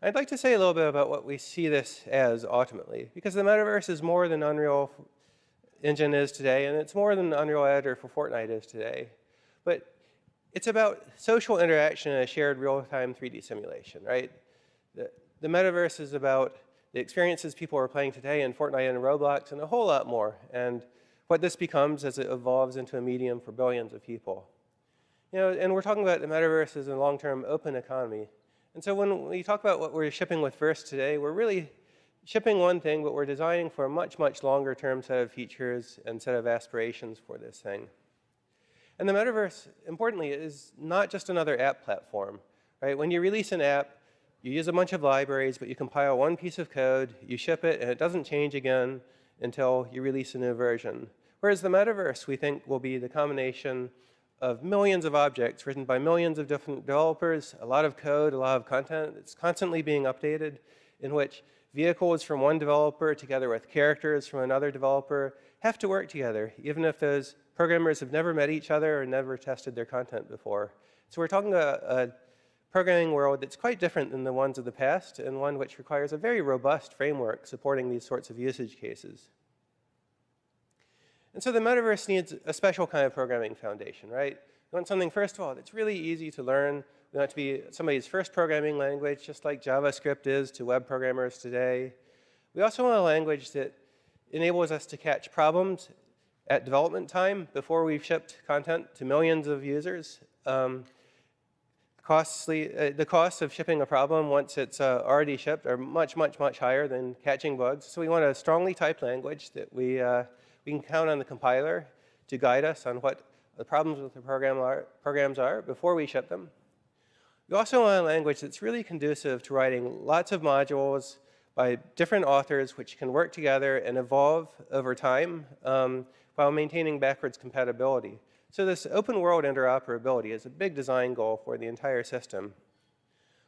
I'd like to say a little bit about what we see this as ultimately, because the metaverse is more than Unreal Engine is today, and it's more than Unreal Editor for Fortnite is today. But it's about social interaction and a shared real-time 3D simulation, right? The metaverse is about the experiences people are playing today in Fortnite and Roblox and a whole lot more, and what this becomes as it evolves into a medium for billions of people. And we're talking about the metaverse as a long-term open economy. And so when we talk about what we're shipping with Verse today, we're really shipping one thing, but we're designing for a much, much longer term set of features and set of aspirations for this thing. And the metaverse, importantly, is not just another app platform, right? When you release an app, you use a bunch of libraries, but you compile one piece of code, you ship it, and it doesn't change again until you release a new version. Whereas the metaverse, we think, will be the combination of millions of objects written by millions of different developers, a lot of code, a lot of content. It's constantly being updated, in which vehicles from one developer together with characters from another developer have to work together, even if those programmers have never met each other or never tested their content before. So we're talking about a programming world that's quite different than the ones of the past, and one which requires a very robust framework supporting these sorts of usage cases. And so the metaverse needs a special kind of programming foundation, right? We want something, first of all, that's really easy to learn. We want it to be somebody's first programming language, just like JavaScript is to web programmers today. We also want a language that enables us to catch problems at development time before we've shipped content to millions of users. The costs of shipping a problem once it's already shipped are much, much, much higher than catching bugs. So we want a strongly typed language that we can count on the compiler to guide us on what the problems with the programs are before we ship them. We also want a language that's really conducive to writing lots of modules by different authors which can work together and evolve over time while maintaining backwards compatibility. So this open world interoperability is a big design goal for the entire system.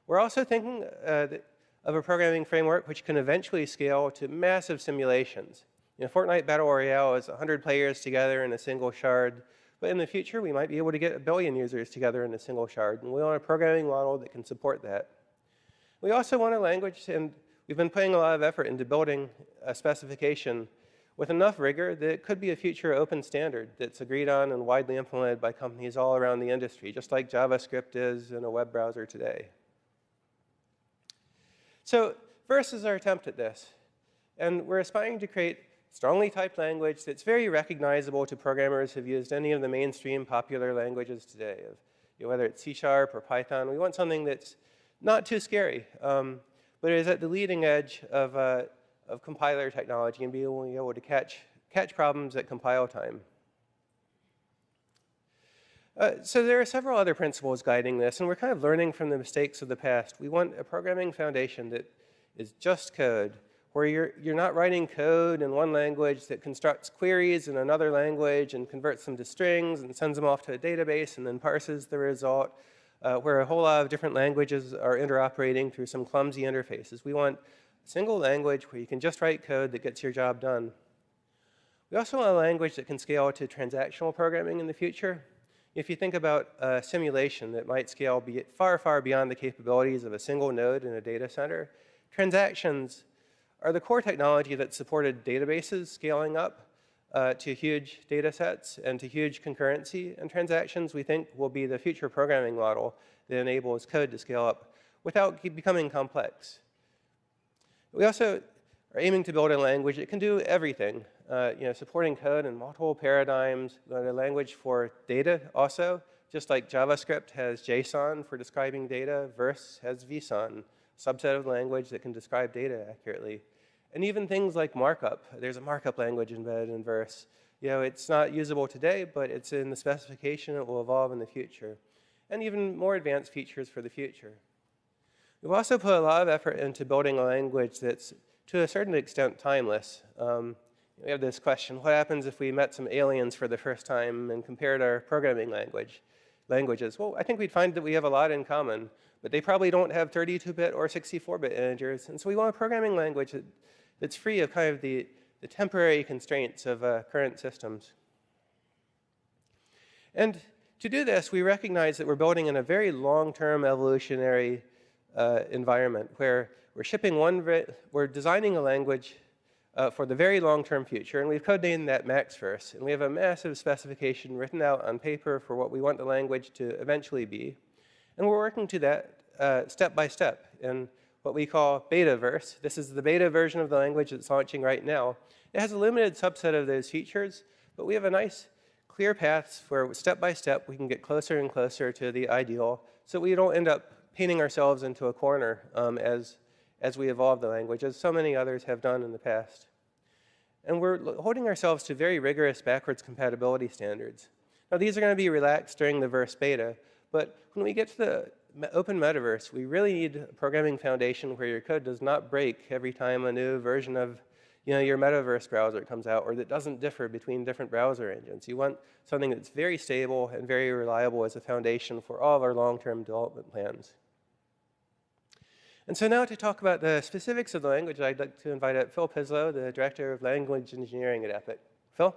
We're also thinking of a programming framework which can eventually scale to massive simulations. You know, Fortnite Battle Royale is 100 players together in a single shard, but in the future we might be able to get 1 billion users together in a single shard, and we want a programming model that can support that. We also want a language, and we've been putting a lot of effort into building a specification with enough rigor that it could be a future open standard that's agreed on and widely implemented by companies all around the industry, just like JavaScript is in a web browser today. So Verse is our attempt at this, and we're aspiring to create strongly typed language that's very recognizable to programmers who've used any of the mainstream popular languages today, whether it's C# or Python. We want something that's not too scary, but is at the leading edge of compiler technology and be able to catch problems at compile time. So there are several other principles guiding this, and we're kind of learning from the mistakes of the past. We want a programming foundation that is just code, where you're not writing code in one language that constructs queries in another language and converts them to strings and sends them off to a database and then parses the result, where a whole lot of different languages are interoperating through some clumsy interfaces. We want a single language where you can just write code that gets your job done. We also want a language that can scale to transactional programming in the future. If you think about a simulation that might scale far, far beyond the capabilities of a single node in a data center, transactions are the core technology that supported databases scaling up to huge data sets and to huge concurrency. And transactions, we think, will be the future programming model that enables code to scale up without becoming complex. We also are aiming to build a language that can do everything, supporting code in multiple paradigms, a language for data also, just like JavaScript has JSON for describing data, Verse has VSON, a subset of language that can describe data accurately. And even things like markup. There's a markup language embedded in Verse. It's not usable today, but it's in the specification. It will evolve in the future. And even more advanced features for the future. We've also put a lot of effort into building a language that's, to a certain extent, timeless. We have this question, what happens if we met some aliens for the first time and compared our programming languages? Well, I think we'd find that we have a lot in common, but they probably don't have 32-bit or 64-bit integers. And so we want a programming language that's free of kind of the temporary constraints of current systems. And to do this, we recognize that we're building in a very long-term evolutionary environment where we're designing a language for the very long-term future, and we've codenamed that MaxVerse. And we have a massive specification written out on paper for what we want the language to eventually be. And we're working to that step by step in what we call Betaverse. This is the beta version of the language that's launching right now. It has a limited subset of those features, but we have a nice, clear path where step by step we can get closer and closer to the ideal so we don't end up painting ourselves into a corner as we evolve the language, as so many others have done in the past. And we're holding ourselves to very rigorous backwards compatibility standards. Now, these are going to be relaxed during the Verse beta, but when we get to the open metaverse, we really need a programming foundation where your code does not break every time a new version of your metaverse browser comes out, or that doesn't differ between different browser engines. You want something that's very stable and very reliable as a foundation for all of our long-term development plans. And so now to talk about the specifics of the language, I'd like to invite up Phil Peslow, the Director of Language Engineering at Epic. Phil?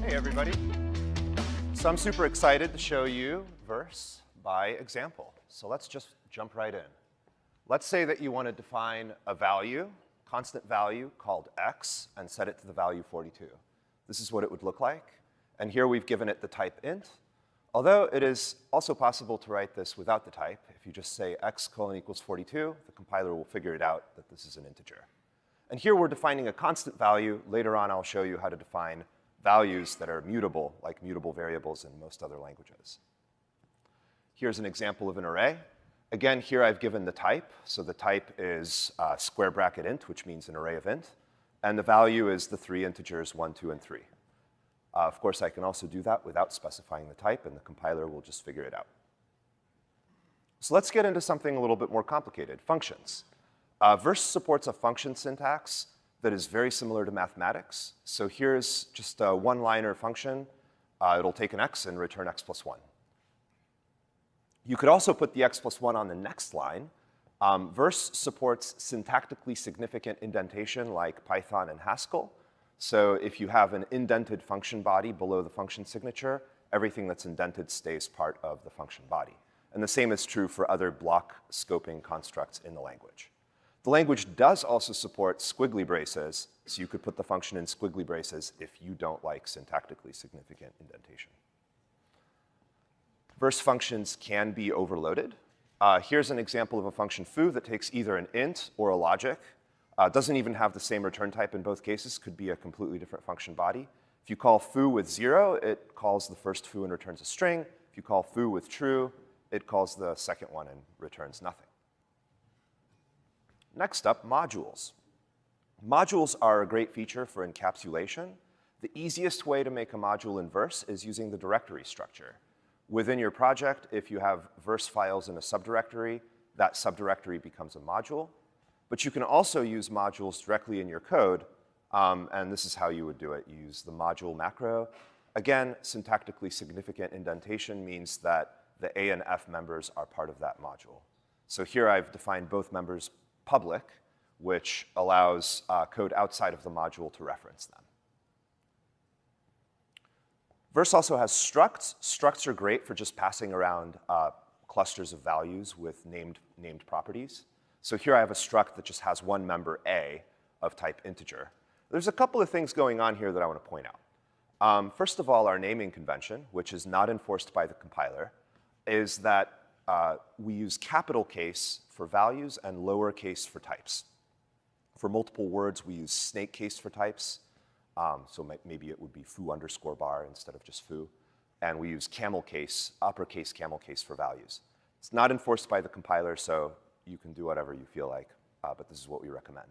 Hey, everybody. So I'm super excited to show you verse by example. So let's just jump right in. Let's say that you want to define a value, constant value called x, and set it to the value 42. This is what it would look like. And here we've given it the type int. Although it is also possible to write this without the type. If you just say x colon equals 42, the compiler will figure it out that this is an integer. And here we're defining a constant value. Later on, I'll show you how to define values that are mutable, like mutable variables in most other languages. Here's an example of an array. Again, here I've given the type. So the type is square bracket int, which means an array of int. And the value is the three integers 1, 2, and 3. Of course, I can also do that without specifying the type, and the compiler will just figure it out. So let's get into something a little bit more complicated, functions. Verse supports a function syntax that is very similar to mathematics. So here's just a one-liner function. It'll take an x and return x plus 1. You could also put the x plus 1 on the next line. Verse supports syntactically significant indentation like Python and Haskell. So if you have an indented function body below the function signature, everything that's indented stays part of the function body. And the same is true for other block scoping constructs in the language. The language does also support squiggly braces, so you could put the function in squiggly braces if you don't like syntactically significant indentation. Verse functions can be overloaded. Here's an example of a function foo that takes either an int or a logic. Doesn't even have the same return type in both cases, could be a completely different function body. If you call foo with 0, it calls the first foo and returns a string. If you call foo with true, it calls the second one and returns nothing. Next up, modules. Modules are a great feature for encapsulation. The easiest way to make a module in verse is using the directory structure. Within your project, if you have verse files in a subdirectory, that subdirectory becomes a module. But you can also use modules directly in your code, and this is how you would do it. You use the module macro. Again, syntactically significant indentation means that the A and F members are part of that module. So here I've defined both members public, which allows code outside of the module to reference them. Verse also has structs. Structs are great for just passing around clusters of values with named properties. So here I have a struct that just has one member A of type integer. There's a couple of things going on here that I want to point out. First of all, our naming convention, which is not enforced by the compiler, is that we use capital case for values and lowercase for types. For multiple words, we use snake case for types. So maybe it would be foo underscore bar instead of just foo. And we use camel case, uppercase camel case for values. It's not enforced by the compiler, so you can do whatever you feel like, but this is what we recommend.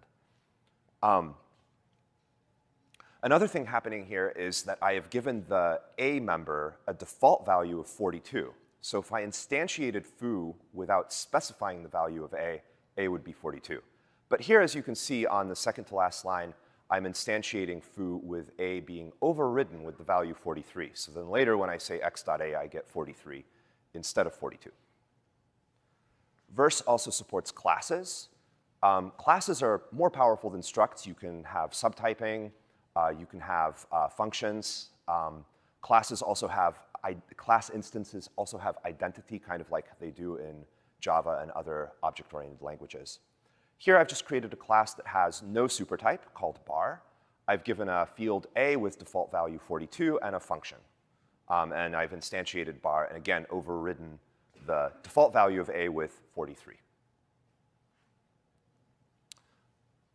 Another thing happening here is that I have given the A member a default value of 42. So if I instantiated foo without specifying the value of A would be 42. But here, as you can see on the second to last line, I'm instantiating foo with A being overridden with the value 43. So then later when I say x.a, I get 43 instead of 42. Verse also supports classes. Classes are more powerful than structs. You can have subtyping. You can have functions. Classes also have, class instances also have identity, kind of like they do in Java and other object-oriented languages. Here I've just created a class that has no supertype called bar. I've given a field A with default value 42 and a function. And I've instantiated bar and again overridden the default value of A with 43.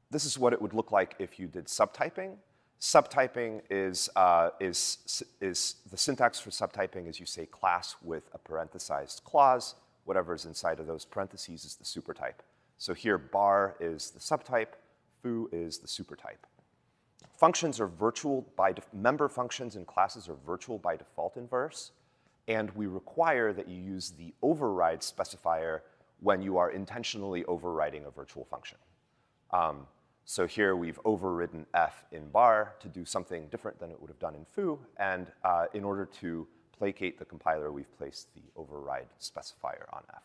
This is what it would look like if you did subtyping. Subtyping is the syntax for subtyping is you say class with a parenthesized clause. Whatever is inside of those parentheses is the supertype. So here bar is the subtype, foo is the supertype. Functions are virtual by member functions and classes are virtual by default in verse, and we require that you use the override specifier when you are intentionally overriding a virtual function. So here we've overridden f in bar to do something different than it would have done in foo, and in order to placate the compiler, we've placed the override specifier on f.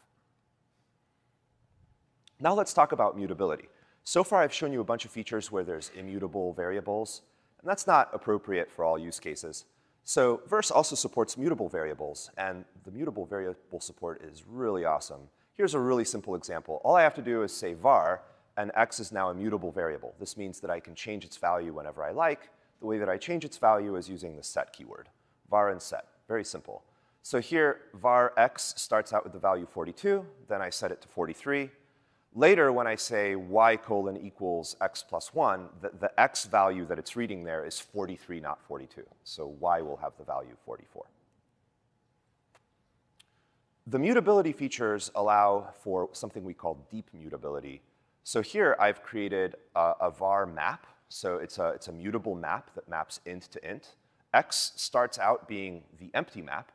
Now let's talk about mutability. So far I've shown you a bunch of features where there's immutable variables, and that's not appropriate for all use cases. So Verse also supports mutable variables, and the mutable variable support is really awesome. Here's a really simple example. All I have to do is say var, and x is now a mutable variable. This means that I can change its value whenever I like. The way that I change its value is using the set keyword. Var and set, very simple. So here, var x starts out with the value 42, then I set it to 43. Later, when I say y colon equals x plus 1, the x value that it's reading there is 43, not 42. So y will have the value 44. The mutability features allow for something we call deep mutability. So here I've created a var map. So it's a mutable map that maps int to int. X starts out being the empty map.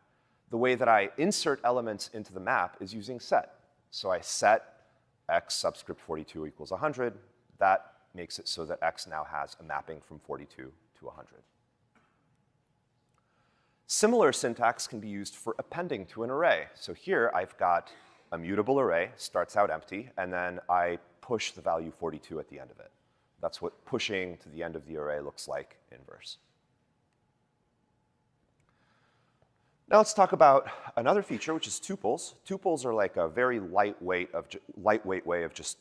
The way that I insert elements into the map is using set. So I set x subscript 42 equals 100. That makes it so that x now has a mapping from 42 to 100. Similar syntax can be used for appending to an array. So here I've got a mutable array, starts out empty, and then I push the value 42 at the end of it. That's what pushing to the end of the array looks like in Verse. Now let's talk about another feature, which is tuples. Tuples are like a very lightweight way of just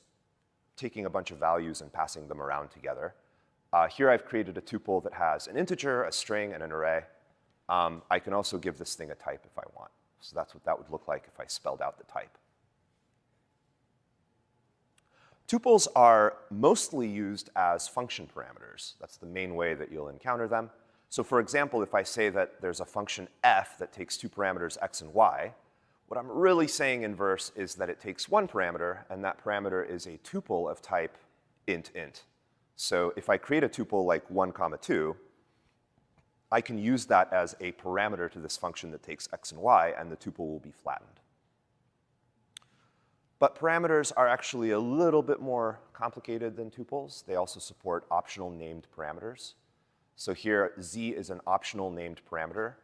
taking a bunch of values and passing them around together. Here I've created a tuple that has an integer, a string, and an array. I can also give this thing a type if I want. So that's what that would look like if I spelled out the type. Tuples are mostly used as function parameters. That's the main way that you'll encounter them. So for example, if I say that there's a function f that takes two parameters x and y, what I'm really saying in Verse is that it takes one parameter, and that parameter is a tuple of type int. So if I create a tuple like 1, 2, I can use that as a parameter to this function that takes x and y, and the tuple will be flattened. But parameters are actually a little bit more complicated than tuples. They also support optional named parameters. So here, z is an optional named parameter.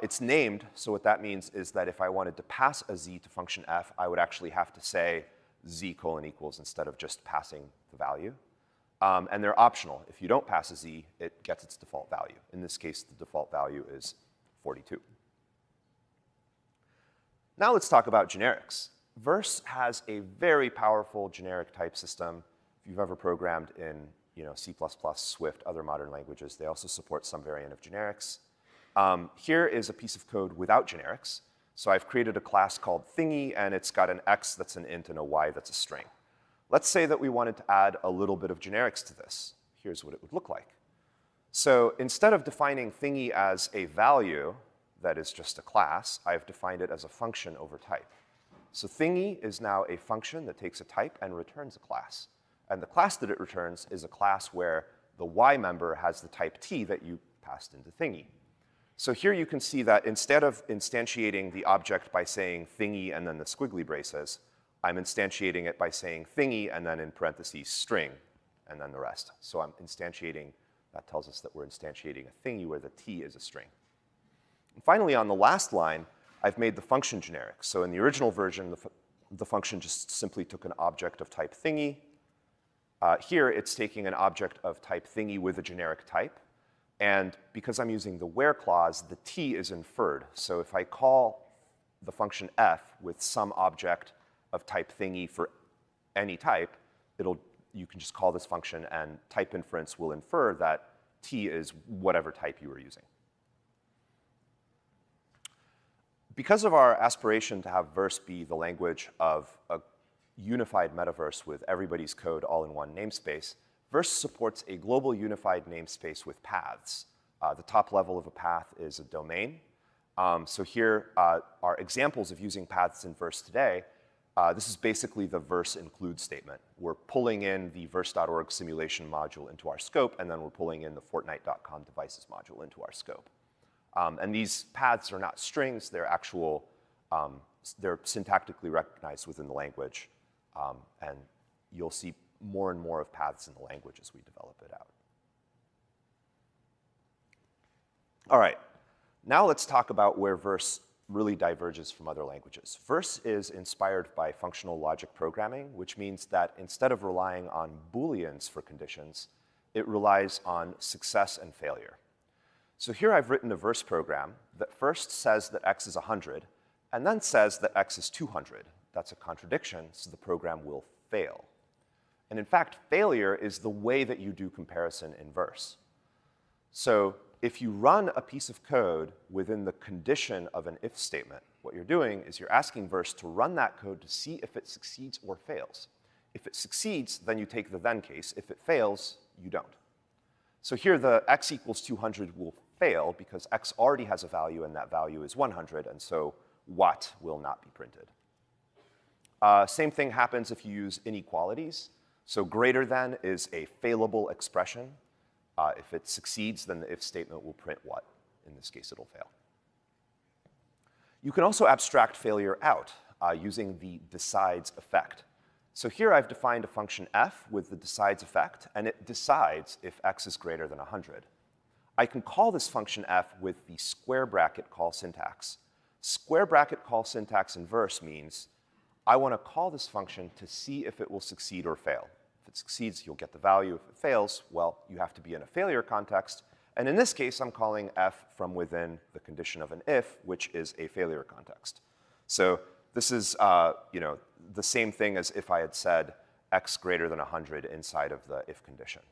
It's named, so what that means is that if I wanted to pass a z to function f, I would actually have to say z colon equals instead of just passing the value. And they're optional. If you don't pass a z, it gets its default value. In this case, the default value is 42. Now let's talk about generics. Verse has a very powerful generic type system. If you've ever programmed in C++, Swift, other modern languages, they also support some variant of generics. Here is a piece of code without generics. So I've created a class called thingy, and it's got an x that's an int and a y that's a string. Let's say that we wanted to add a little bit of generics to this. Here's what it would look like. So instead of defining thingy as a value that is just a class, I've defined it as a function over type. So thingy is now a function that takes a type and returns a class. And the class that it returns is a class where the y member has the type t that you passed into thingy. So here you can see that instead of instantiating the object by saying thingy and then the squiggly braces, I'm instantiating it by saying thingy and then in parentheses string and then the rest. So I'm instantiating, that tells us that we're instantiating a thingy where the t is a string. And finally, on the last line, I've made the function generic. So in the original version, the function just simply took an object of type thingy. Here, it's taking an object of type thingy with a generic type. And because I'm using the where clause, the t is inferred. So if I call the function f with some object of type thingy for any type, you can just call this function, and type inference will infer that t is whatever type you were using. Because of our aspiration to have Verse be the language of a unified metaverse with everybody's code all in one namespace, Verse supports a global unified namespace with paths. The top level of a path is a domain. So here are examples of using paths in Verse today. This is basically the Verse include statement. We're pulling in the verse.org simulation module into our scope, and then we're pulling in the Fortnite.com devices module into our scope. And these paths are not strings, they're actual, they're syntactically recognized within the language. And you'll see more and more of paths in the language as we develop it out. All right, now let's talk about where verse really diverges from other languages. Verse is inspired by functional logic programming, which means that instead of relying on Booleans for conditions, it relies on success and failure. So here I've written a verse program that first says that x is 100, and then says that x is 200. That's a contradiction, so the program will fail. And in fact, failure is the way that you do comparison in verse. So if you run a piece of code within the condition of an if statement, what you're doing is you're asking verse to run that code to see if it succeeds or fails. If it succeeds, then you take the then case. If it fails, you don't. So here the x equals 200 will fail because x already has a value and that value is 100, and so what will not be printed. Same thing happens if you use inequalities. So greater than is a failable expression. If it succeeds, then the if statement will print what. In this case, it'll fail. You can also abstract failure out using the decides effect. So here I've defined a function f with the decides effect, and it decides if x is greater than 100. I can call this function f with the square bracket call syntax. Square bracket call syntax in verse means I want to call this function to see if it will succeed or fail. If it succeeds, you'll get the value. If it fails, well, you have to be in a failure context. And in this case, I'm calling f from within the condition of an if, which is a failure context. So this is the same thing as if I had said x greater than 100 inside of the if condition.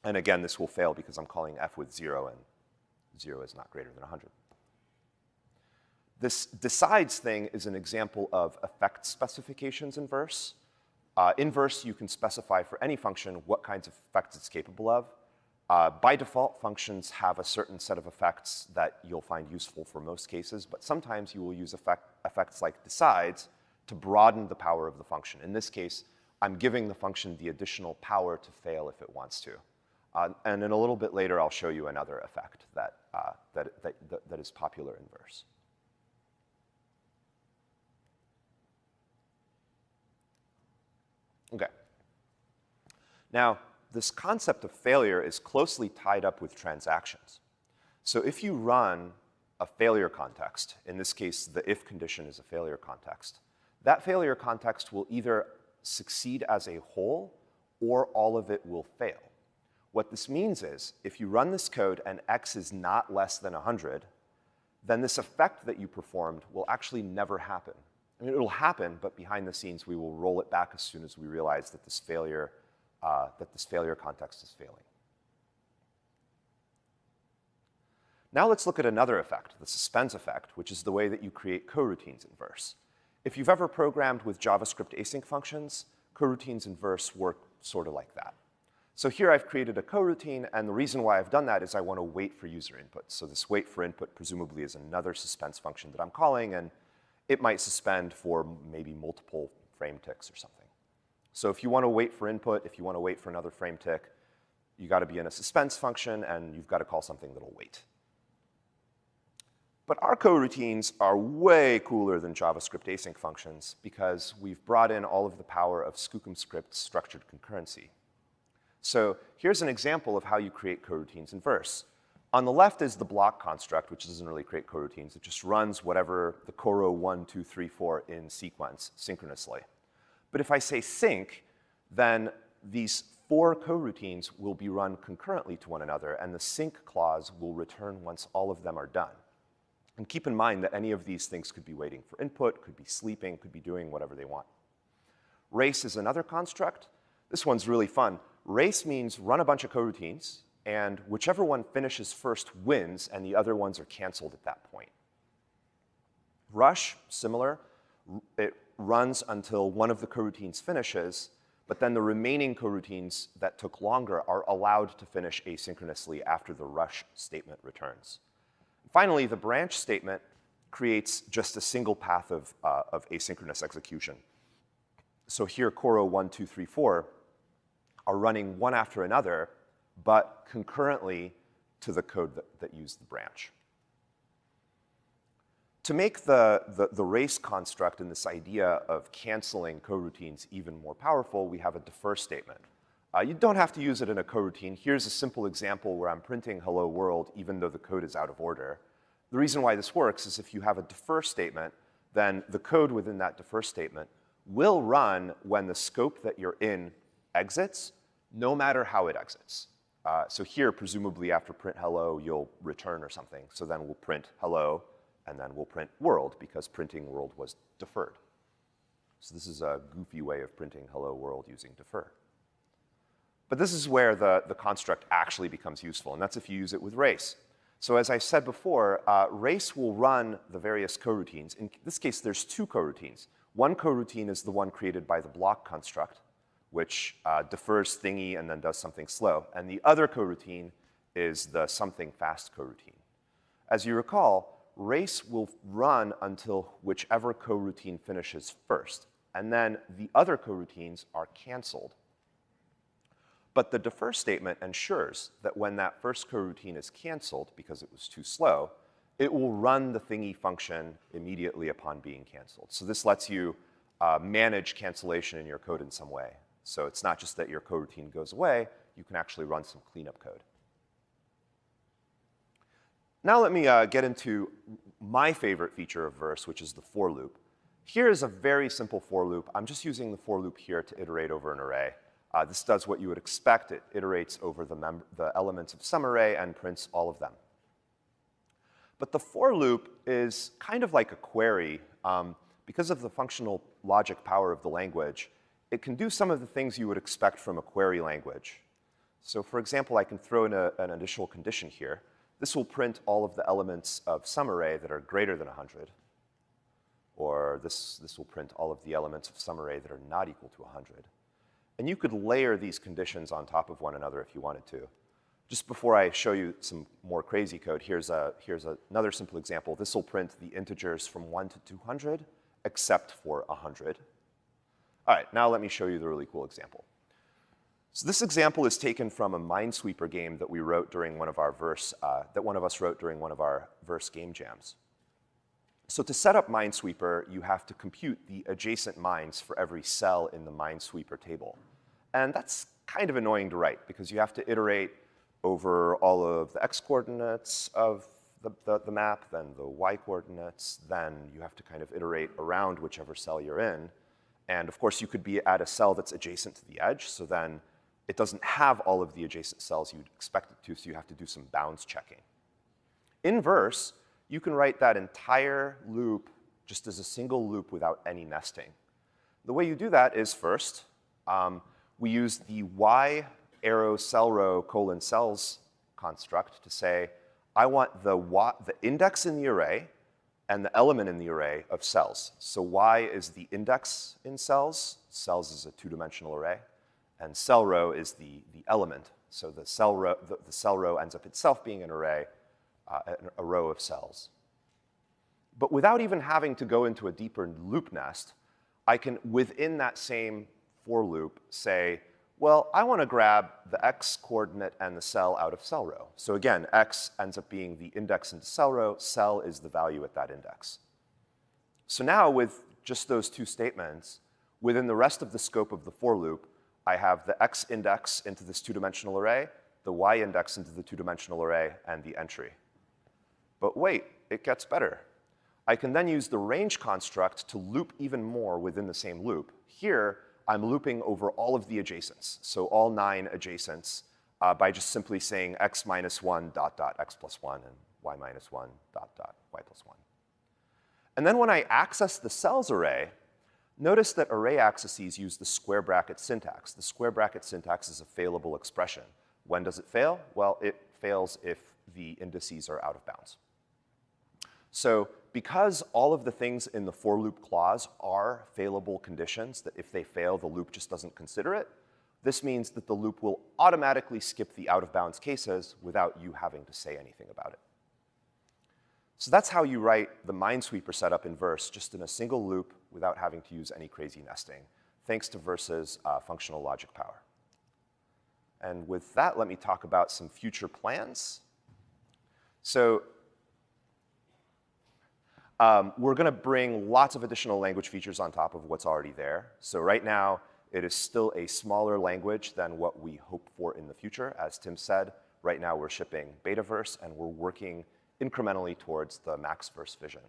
And again, this will fail because I'm calling f with 0, and 0 is not greater than 100. This decides thing is an example of effect specifications in verse. In verse, you can specify for any function what kinds of effects it's capable of. By default, functions have a certain set of effects that you'll find useful for most cases, but sometimes you will use effects like decides to broaden the power of the function. In this case, I'm giving the function the additional power to fail if it wants to. And in a little bit later, I'll show you another effect that is popular in verse. Okay. Now, this concept of failure is closely tied up with transactions. So if you run a failure context, in this case, the if condition is a failure context, that failure context will either succeed as a whole or all of it will fail. What this means is if you run this code and x is not less than 100, then this effect that you performed will actually never happen. I mean, it'll happen, but behind the scenes, we will roll it back as soon as we realize that this failure context is failing. Now let's look at another effect, the suspense effect, which is the way that you create coroutines in verse. If you've ever programmed with JavaScript async functions, coroutines in verse work sort of like that. So here I've created a coroutine, and the reason why I've done that is I want to wait for user input. So this wait for input presumably is another suspense function that I'm calling, and it might suspend for maybe multiple frame ticks or something. So if you want to wait for input, if you want to wait for another frame tick, you got to be in a suspense function, and you've got to call something that'll wait. But our coroutines are way cooler than JavaScript async functions because we've brought in all of the power of ScookumScript's structured concurrency. So here's an example of how you create coroutines in verse. On the left is the block construct, which doesn't really create coroutines. It just runs whatever the coro 1, 2, 3, 4 in sequence synchronously. But if I say sync, then these 4 coroutines will be run concurrently to one another, and the sync clause will return once all of them are done. And keep in mind that any of these things could be waiting for input, could be sleeping, could be doing whatever they want. Race is another construct. This one's really fun. Race means run a bunch of coroutines, and whichever one finishes first wins, and the other ones are canceled at that point. Rush, similar. It runs until one of the coroutines finishes, but then the remaining coroutines that took longer are allowed to finish asynchronously after the rush statement returns. Finally, the branch statement creates just a single path of asynchronous execution. So here, coro 1, 2, 3, 4 are running one after another, but concurrently to the code that used the branch. To make the race construct and this idea of canceling coroutines even more powerful, we have a defer statement. You don't have to use it in a coroutine. Here's a simple example where I'm printing hello world even though the code is out of order. The reason why this works is if you have a defer statement, then the code within that defer statement will run when the scope that you're in exits, no matter how it exits. So here, presumably after print hello, you'll return or something. So then we'll print hello, and then we'll print world, because printing world was deferred. So this is a goofy way of printing hello world using defer. But this is where the construct actually becomes useful, and that's if you use it with race. So as I said before, race will run the various coroutines. In this case, there's two coroutines. One coroutine is the one created by the block construct, which defers thingy and then does something slow. And the other coroutine is the something fast coroutine. As you recall, race will run until whichever coroutine finishes first, and then the other coroutines are canceled. But the defer statement ensures that when that first coroutine is canceled because it was too slow, it will run the thingy function immediately upon being canceled. So this lets you manage cancellation in your code in some way. So it's not just that your coroutine goes away, you can actually run some cleanup code. Now let me get into my favorite feature of Verse, which is the for loop. Here is a very simple for loop. I'm just using the for loop here to iterate over an array. This does what you would expect. It iterates over the elements of some array and prints all of them. But the for loop is kind of like a query. Because of the functional logic power of the language, it can do some of the things you would expect from a query language. So for example, I can throw in an additional condition here. This will print all of the elements of some array that are greater than 100. Or this will print all of the elements of some array that are not equal to 100. And you could layer these conditions on top of one another if you wanted to. Just before I show you some more crazy code, here's another simple example. This will print the integers from 1 to 200, except for 100. All right, now let me show you the really cool example. So this example is taken from a Minesweeper game that we wrote during one of our that one of us wrote during one of our Verse game jams. So to set up Minesweeper, you have to compute the adjacent mines for every cell in the Minesweeper table. And that's kind of annoying to write, because you have to iterate over all of the x-coordinates of the map, then the y-coordinates, then you have to kind of iterate around whichever cell you're in. And of course, you could be at a cell that's adjacent to the edge, so then it doesn't have all of the adjacent cells you'd expect it to, so you have to do some bounds checking. In Verse, you can write that entire loop just as a single loop without any nesting. The way you do that is first, we use the y arrow cell row colon cells construct to say, I want the index in the array and the element in the array of cells. So y is the index in cells. Cells is a two-dimensional array. And cell row is the element. So the cell row ends up itself being an array, a row of cells. But without even having to go into a deeper loop nest, I can, within that same for loop, say, well, I want to grab the x coordinate and the cell out of cell row. So again, x ends up being the index into cell row. Cell is the value at that index. So now with just those two statements, within the rest of the scope of the for loop, I have the x index into this two-dimensional array, the y index into the two-dimensional array, and the entry. But wait, it gets better. I can then use the range construct to loop even more within the same loop. Here, I'm looping over all of the adjacents, so all 9 adjacents, by just simply saying x minus 1 dot dot x plus 1 and y minus 1 dot dot y plus 1. And then when I access the cells array, notice that array accesses use the square bracket syntax. The square bracket syntax is a failable expression. When does it fail? Well, it fails if the indices are out of bounds. So because all of the things in the for loop clause are failable conditions, that if they fail, the loop just doesn't consider it, this means that the loop will automatically skip the out of bounds cases without you having to say anything about it. So that's how you write the Minesweeper setup in Verse, just in a single loop without having to use any crazy nesting, thanks to Verse's functional logic power. And with that, let me talk about some future plans. So We're going to bring lots of additional language features on top of what's already there. So right now, it is still a smaller language than what we hope for in the future. As Tim said, right now we're shipping Betaverse, and we're working incrementally towards the Maxverse vision.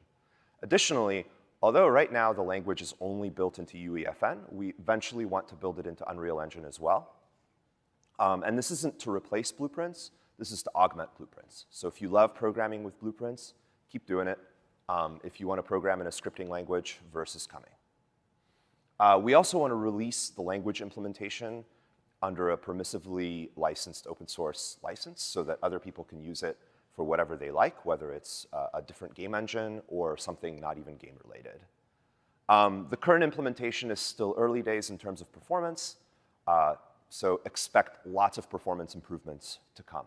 Additionally, although right now the language is only built into UEFN, we eventually want to build it into Unreal Engine as well. And this isn't to replace Blueprints. This is to augment Blueprints. So if you love programming with Blueprints, keep doing it. If you want to program in a scripting language, Verse is coming. We also want to release the language implementation under a permissively licensed open source license so that other people can use it for whatever they like, whether it's a different game engine or something not even game related. The current implementation is still early days in terms of performance, so expect lots of performance improvements to come.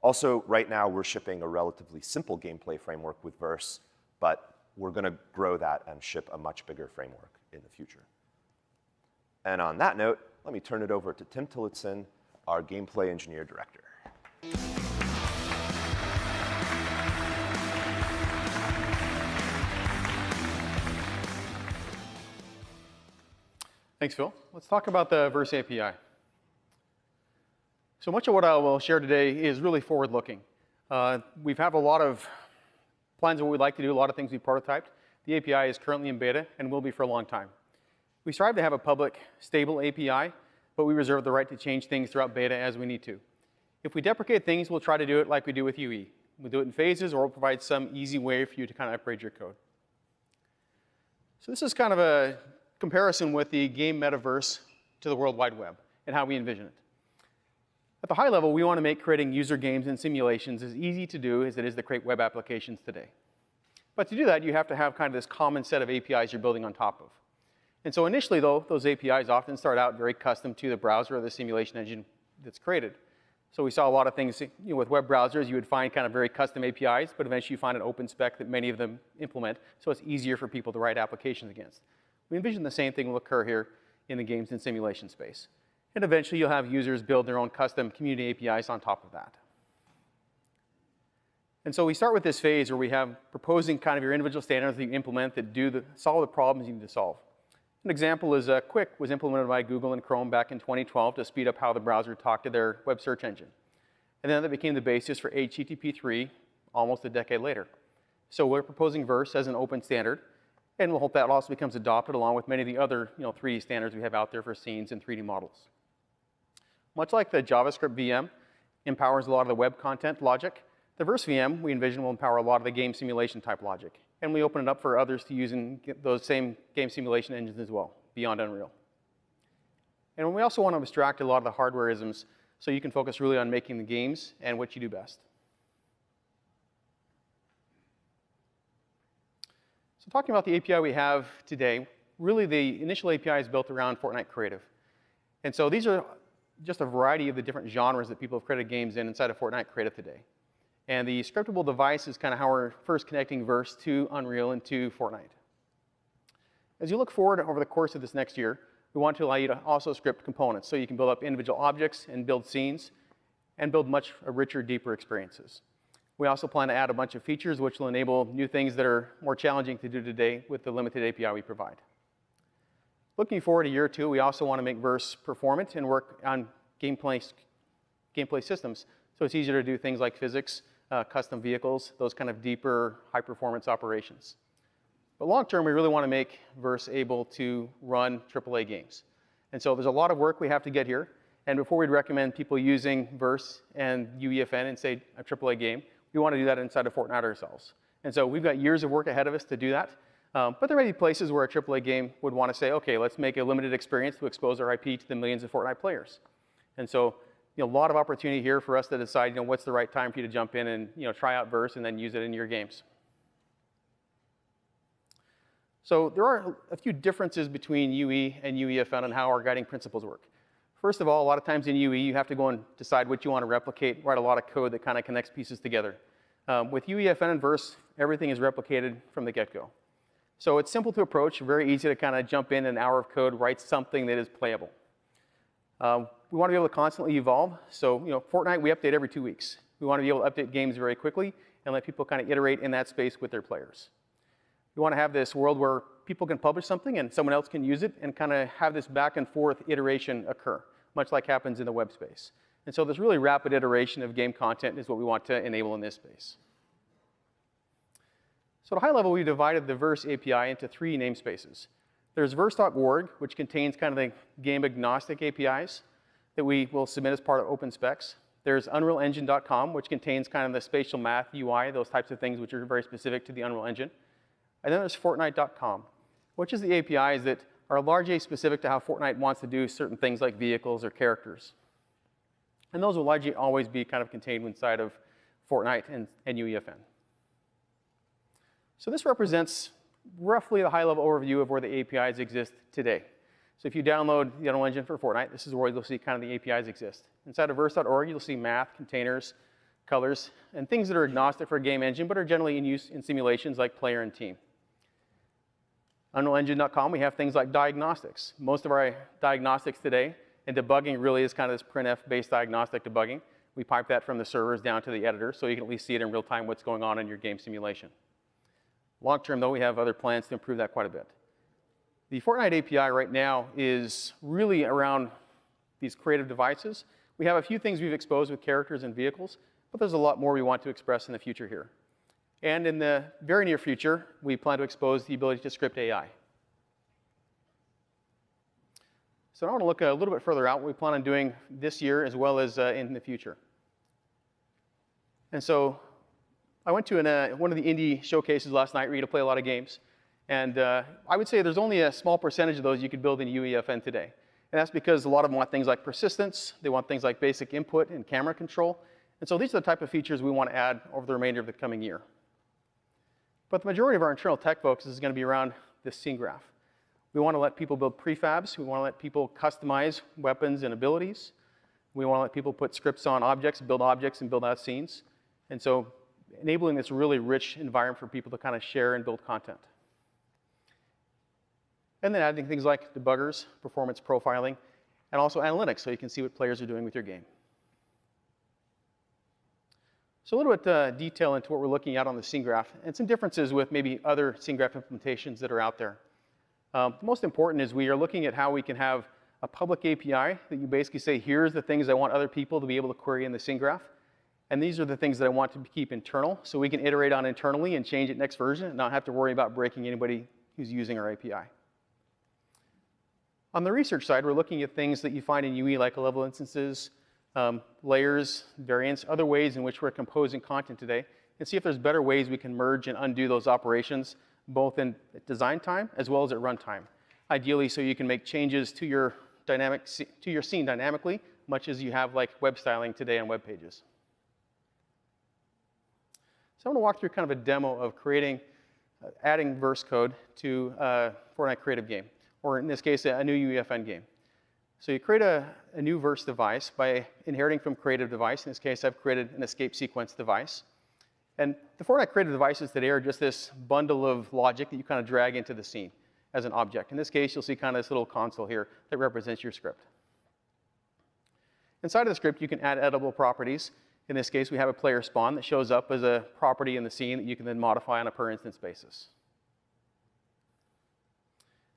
Also, right now, we're shipping a relatively simple gameplay framework with Verse, but we're going to grow that and ship a much bigger framework in the future. And on that note, let me turn it over to Tim Tillotson, our gameplay engineer director. Thanks, Phil. Let's talk about the Verse API. So much of what I will share today is really forward-looking. We have a lot of plans of what we'd like to do, a lot of things we prototyped. The API is currently in beta and will be for a long time. We strive to have a public, stable API, but we reserve the right to change things throughout beta as we need to. If we deprecate things, we'll try to do it like we do with UE. We'll do it in phases, or we'll provide some easy way for you to kind of upgrade your code. So this is kind of a comparison with the game metaverse to the World Wide Web and how we envision it. At the high level, we want to make creating user games and simulations as easy to do as it is to create web applications today. But to do that, you have to have kind of this common set of APIs you're building on top of. And so initially, though, those APIs often start out very custom to the browser or the simulation engine that's created. So we saw a lot of things with web browsers. You would find kind of very custom APIs, but eventually you find an open spec that many of them implement, so it's easier for people to write applications against. We envision the same thing will occur here in the games and simulation space. And eventually you'll have users build their own custom community APIs on top of that. And so we start with this phase where we have proposing kind of your individual standards that you implement that solve the problems you need to solve. An example is Quick was implemented by Google and Chrome back in 2012 to speed up how the browser talked to their web search engine. And then that became the basis for HTTP3 almost a decade later. So we're proposing Verse as an open standard, and we'll hope that also becomes adopted along with many of the other 3D standards we have out there for scenes and 3D models. Much like the JavaScript VM empowers a lot of the web content logic, the Verse VM we envision will empower a lot of the game simulation type logic. And we open it up for others to use in those same game simulation engines as well, beyond Unreal. And we also want to abstract a lot of the hardware-isms so you can focus really on making the games and what you do best. So talking about the API we have today, really the initial API is built around Fortnite Creative. And so these are just a variety of the different genres that people have created games in inside of Fortnite Creative today. And the scriptable device is kind of how we're first connecting Verse to Unreal and to Fortnite. As you look forward over the course of this next year, we want to allow you to also script components so you can build up individual objects and build scenes and build much richer, deeper experiences. We also plan to add a bunch of features which will enable new things that are more challenging to do today with the limited API we provide. Looking forward a year or two, we also want to make Verse performant and work on gameplay systems so it's easier to do things like physics, custom vehicles, those kind of deeper, high-performance operations. But long term, we really want to make Verse able to run AAA games. And so there's a lot of work we have to get here. And before we'd recommend people using Verse and UEFN and say a AAA game, we want to do that inside of Fortnite ourselves. And so we've got years of work ahead of us to do that. But there may be places where a AAA game would want to say, OK, let's make a limited experience to expose our IP to the millions of Fortnite players. And so a lot of opportunity here for us to decide what's the right time for you to jump in and try out Verse and then use it in your games. So there are a few differences between UE and UEFN on how our guiding principles work. First of all, a lot of times in UE, you have to go and decide what you want to replicate, write a lot of code that kind of connects pieces together. With UEFN and Verse, everything is replicated from the get-go. So it's simple to approach, very easy to kind of jump in an hour of code, write something that is playable. We want to be able to constantly evolve. So Fortnite, we update every 2 weeks. We want to be able to update games very quickly and let people kind of iterate in that space with their players. We want to have this world where people can publish something and someone else can use it and kind of have this back and forth iteration occur, much like happens in the web space. And so this really rapid iteration of game content is what we want to enable in this space. So at a high level, we divided the Verse API into 3 namespaces. There's verse.org, which contains kind of the game-agnostic APIs that we will submit as part of open specs. There's unrealengine.com, which contains kind of the spatial math UI, those types of things which are very specific to the Unreal Engine. And then there's Fortnite.com, which is the APIs that are largely specific to how Fortnite wants to do certain things like vehicles or characters. And those will largely always be kind of contained inside of Fortnite and UEFN. So this represents roughly the high-level overview of where the APIs exist today. So if you download the Unreal Engine for Fortnite, this is where you'll see kind of the APIs exist. Inside of verse.org, you'll see math, containers, colors, and things that are agnostic for a game engine, but are generally in use in simulations like player and team. UnrealEngine.com, we have things like diagnostics. Most of our diagnostics today and debugging really is kind of this printf-based diagnostic debugging. We pipe that from the servers down to the editor, so you can at least see it in real time what's going on in your game simulation. Long term, though, we have other plans to improve that quite a bit. The Fortnite API right now is really around these creative devices. We have a few things we've exposed with characters and vehicles, but there's a lot more we want to express in the future here. And in the very near future, we plan to expose the ability to script AI. So I want to look a little bit further out what we plan on doing this year as well as in the future. And so I went to one of the indie showcases last night where you get to play a lot of games. And I would say there's only a small percentage of those you could build in UEFN today. And that's because a lot of them want things like persistence. They want things like basic input and camera control. And so these are the type of features we want to add over the remainder of the coming year. But the majority of our internal tech focus is going to be around this scene graph. We want to let people build prefabs. We want to let people customize weapons and abilities. We want to let people put scripts on objects, build out scenes. And so enabling this really rich environment for people to kind of share and build content. And then adding things like debuggers, performance profiling, and also analytics so you can see what players are doing with your game. So a little bit detail into what we're looking at on the scene graph and some differences with maybe other scene graph implementations that are out there. The most important is we are looking at how we can have a public API that you basically say, here's the things I want other people to be able to query in the scene graph. And these are the things that I want to keep internal so we can iterate on internally and change it next version and not have to worry about breaking anybody who's using our API. On the research side, we're looking at things that you find in UE like level instances, layers, variants, other ways in which we're composing content today, and see if there's better ways we can merge and undo those operations, both in design time as well as at runtime. Ideally, so you can make changes to your scene dynamically, much as you have like web styling today on web pages. So I'm going to walk through kind of a demo of adding verse code to a Fortnite creative game, or in this case, a new UEFN game. So you create a new verse device by inheriting from creative device. In this case, I've created an escape sequence device. And the Fortnite creative devices today are just this bundle of logic that you kind of drag into the scene as an object. In this case, you'll see kind of this little console here that represents your script. Inside of the script, you can add editable properties. In this case, we have a player spawn that shows up as a property in the scene that you can then modify on a per instance basis.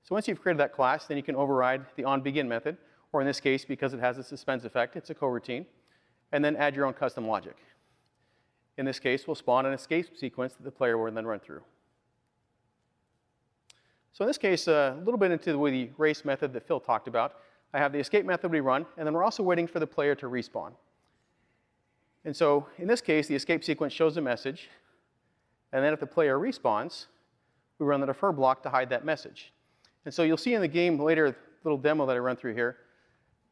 So once you've created that class, then you can override the onBegin method, or in this case, because it has a suspense effect, it's a coroutine, and then add your own custom logic. In this case, we'll spawn an escape sequence that the player will then run through. So in this case, a little bit into the race method that Phil talked about, I have the escape method we run, and then we're also waiting for the player to respawn. And so in this case, the escape sequence shows a message, and then if the player respawns, we run the defer block to hide that message. And so you'll see in the game later, little demo that I run through here,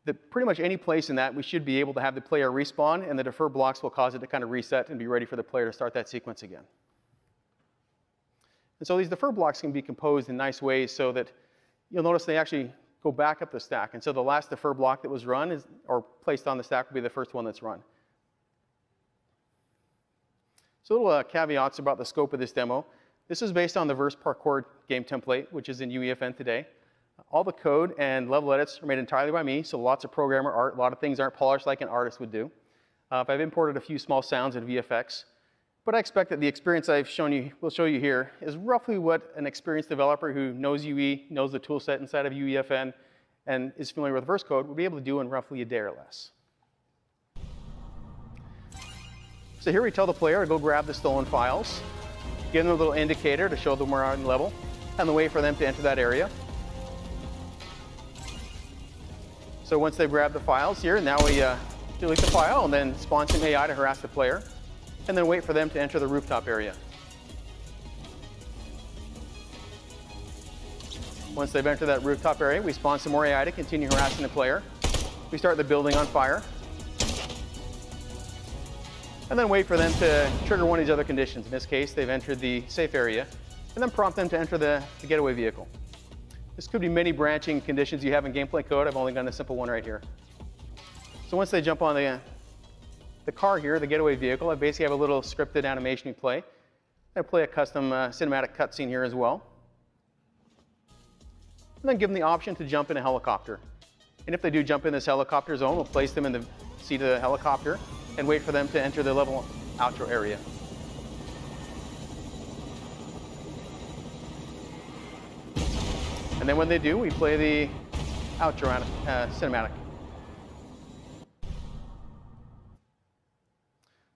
that pretty much any place in that, we should be able to have the player respawn, and the defer blocks will cause it to kind of reset and be ready for the player to start that sequence again. And so these defer blocks can be composed in nice ways so that you'll notice they actually go back up the stack. And so the last defer block that was run or placed on the stack will be the first one that's run. So little caveats about the scope of this demo. This is based on the Verse Parkour game template, which is in UEFN today. All the code and level edits are made entirely by me, so lots of programmer art. A lot of things aren't polished like an artist would do. I've imported a few small sounds and VFX. But I expect that the experience will show you here is roughly what an experienced developer who knows UE, knows the tool set inside of UEFN, and is familiar with verse code would be able to do in roughly a day or less. So here we tell the player to go grab the stolen files, give them a little indicator to show them where on level, and the way for them to enter that area. So once they've grabbed the files here, now we delete the file and then spawn some AI to harass the player, and then wait for them to enter the rooftop area. Once they've entered that rooftop area, we spawn some more AI to continue harassing the player. We start the building on fire, and then wait for them to trigger one of these other conditions. In this case, they've entered the safe area, and then prompt them to enter the getaway vehicle. This could be many branching conditions you have in gameplay code. I've only done a simple one right here. So once they jump on the car here, the getaway vehicle, I basically have a little scripted animation we play. I play a custom cinematic cutscene here as well. And then give them the option to jump in a helicopter. And if they do jump in this helicopter zone, we'll place them in the seat of the helicopter and wait for them to enter the level outro area. And then when they do, we play the outro cinematic.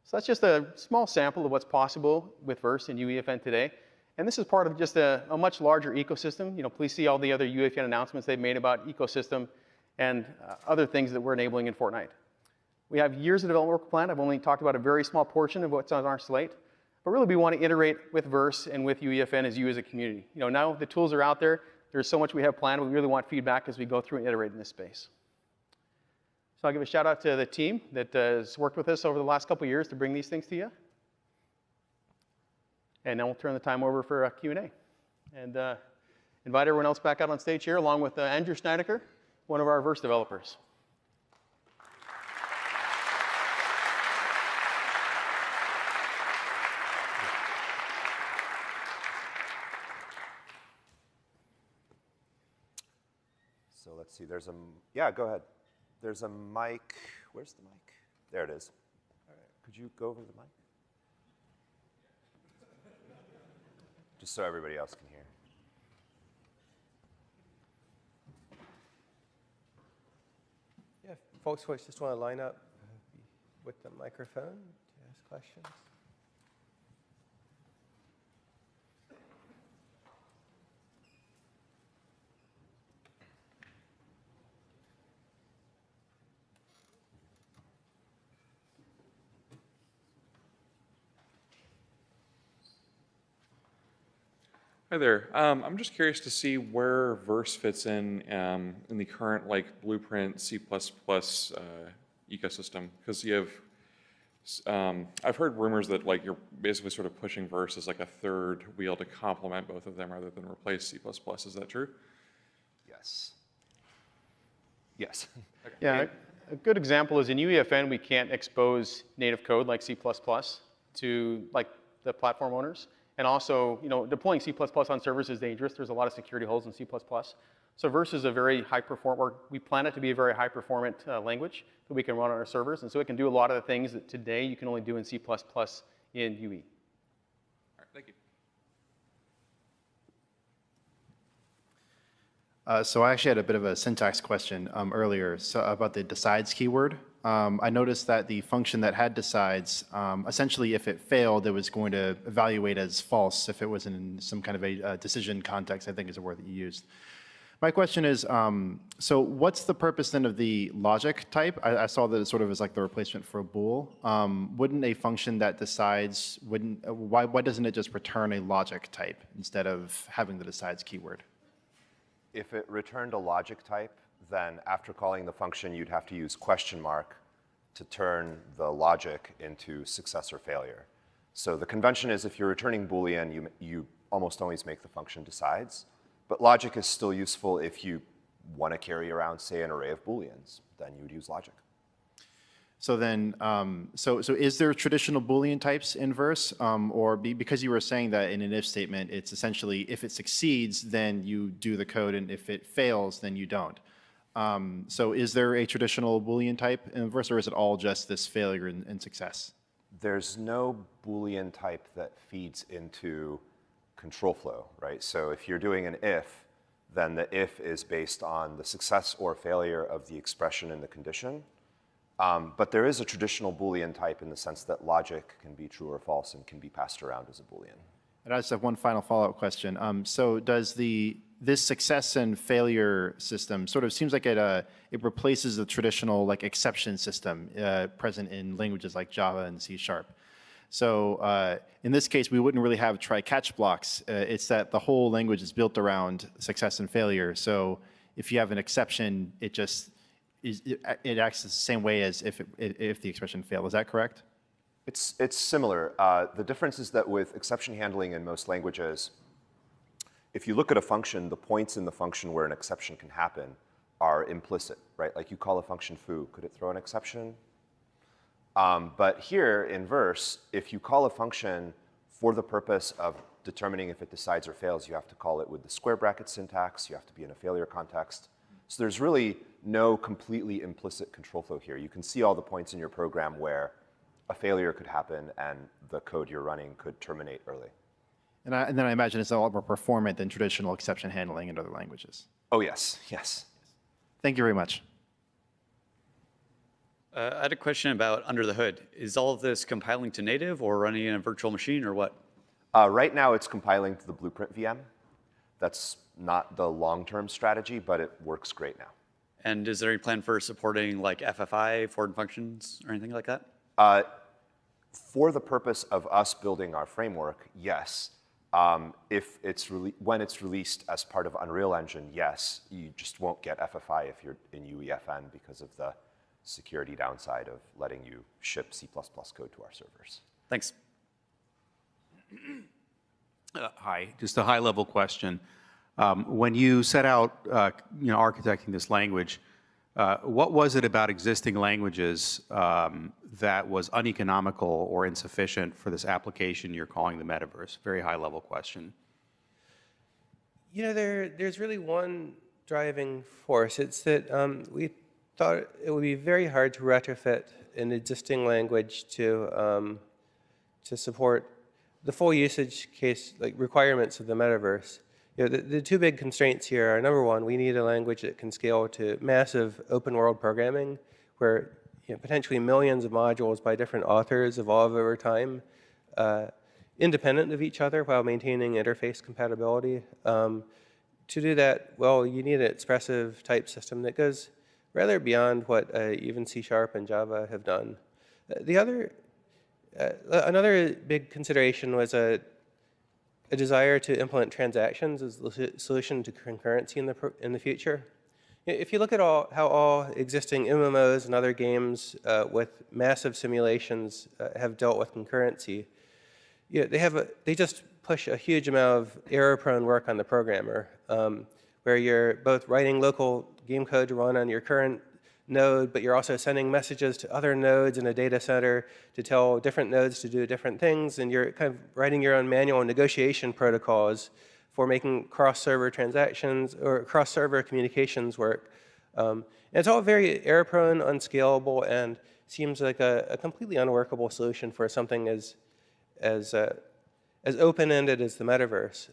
So that's just a small sample of what's possible with Verse and UEFN today. And this is part of just a much larger ecosystem. Please see all the other UEFN announcements they've made about ecosystem and other things that we're enabling in Fortnite. We have years of development work planned. I've only talked about a very small portion of what's on our slate. But really, we want to iterate with Verse and with UEFN as you as a community. Now the tools are out there. There's so much we have planned. We really want feedback as we go through and iterate in this space. So I'll give a shout out to the team that has worked with us over the last couple of years to bring these things to you. And now we'll turn the time over for Q&A. And invite everyone else back out on stage here, along with Andrew Schneidecker, one of our Verse developers. So let's see, yeah, go ahead. There's a mic. Where's the mic? There it is. All right. Could you go over to the mic? Just so everybody else can hear. Yeah, folks who just want to line up with the microphone to ask questions. Hi there. I'm just curious to see where Verse fits in the current Blueprint C++ ecosystem, because you have. I've heard rumors that you're basically sort of pushing Verse as a third wheel to complement both of them rather than replace C++. Is that true? Yes. Yes. Okay. Yeah. A good example is in UEFN, we can't expose native code like C++ to the platform owners. And also, deploying C++ on servers is dangerous. There's a lot of security holes in C++. So Verse is a very we plan it to be a very high-performant language that we can run on our servers. And so it can do a lot of the things that today you can only do in C++ in UE. All right, thank you. So I actually had a bit of a syntax question earlier about the decides keyword. I noticed that the function that had decides, essentially if it failed, it was going to evaluate as false if it was in some kind of a decision context, I think is a word that you used. My question is, so what's the purpose then of the logic type? I saw that it sort of is like the replacement for a bool. Wouldn't a function that decides, why doesn't it just return a logic type instead of having the decides keyword? If it returned a logic type, then after calling the function, you'd have to use question mark to turn the logic into success or failure. So the convention is if you're returning Boolean, you almost always make the function decides. But logic is still useful if you want to carry around, say, an array of Booleans. Then you would use logic. So then, so is there traditional Boolean types in Verse? Or because you were saying that in an if statement, it's essentially if it succeeds, then you do the code, and if it fails, then you don't. So is there a traditional Boolean type in Verse, or is it all just this failure and success? there's no Boolean type that feeds into control flow, right? So if you're doing an if, then the if is based on the success or failure of the expression in the condition. But there is a traditional Boolean type in the sense that logic can be true or false and can be passed around as a Boolean. And I just have one final follow-up question. So does this success and failure system sort of seems like it replaces the traditional like exception system present in languages like Java and C#. So in this case, we wouldn't really have try-catch blocks. It's that the whole language is built around success and failure. So if you have an exception, it just it acts the same way as if the expression failed. Is that correct? It's similar. The difference is that with exception handling in most languages, if you look at a function, the points in the function where an exception can happen are implicit, right? Like you call a function foo, could it throw an exception? But here in verse, if you call a function for the purpose of determining if it decides or fails, you have to call it with the square bracket syntax, you have to be in a failure context. So there's really no completely implicit control flow here. You can see all the points in your program where a failure could happen and the code you're running could terminate early. And then I imagine it's a lot more performant than traditional exception handling in other languages. Oh, yes, yes. Thank you very much. I had a question about under the hood. Is all of this compiling to native or running in a virtual machine or what? Right now it's compiling to the Blueprint VM. That's not the long-term strategy, but it works great now. And is there any plan for supporting like FFI, foreign functions, or anything like that? For the purpose of us building our framework, yes. When it's released as part of Unreal Engine, yes. You just won't get FFI if you're in UEFN because of the security downside of letting you ship C++ code to our servers. Thanks. Hi, just a high-level question. When you set out, architecting this language, what was it about existing languages that was uneconomical or insufficient for this application you're calling the metaverse? Very high-level question. There's really one driving force. It's that we thought it would be very hard to retrofit an existing language to support the full usage case requirements of the metaverse. The two big constraints here are, number one, we need a language that can scale to massive open world programming where potentially millions of modules by different authors evolve over time, independent of each other while maintaining interface compatibility. To do that, well, you need an expressive type system that goes rather beyond what even C# and Java have done. Another big consideration was a desire to implement transactions as the solution to concurrency in the future. If you look at how all existing MMOs and other games with massive simulations have dealt with concurrency, they just push a huge amount of error-prone work on the programmer, where you're both writing local game code to run on your current node, but you're also sending messages to other nodes in a data center to tell different nodes to do different things, and you're kind of writing your own manual negotiation protocols for making cross-server transactions or cross-server communications work. And it's all very error-prone, unscalable, and seems like a completely unworkable solution for something as open-ended as the metaverse.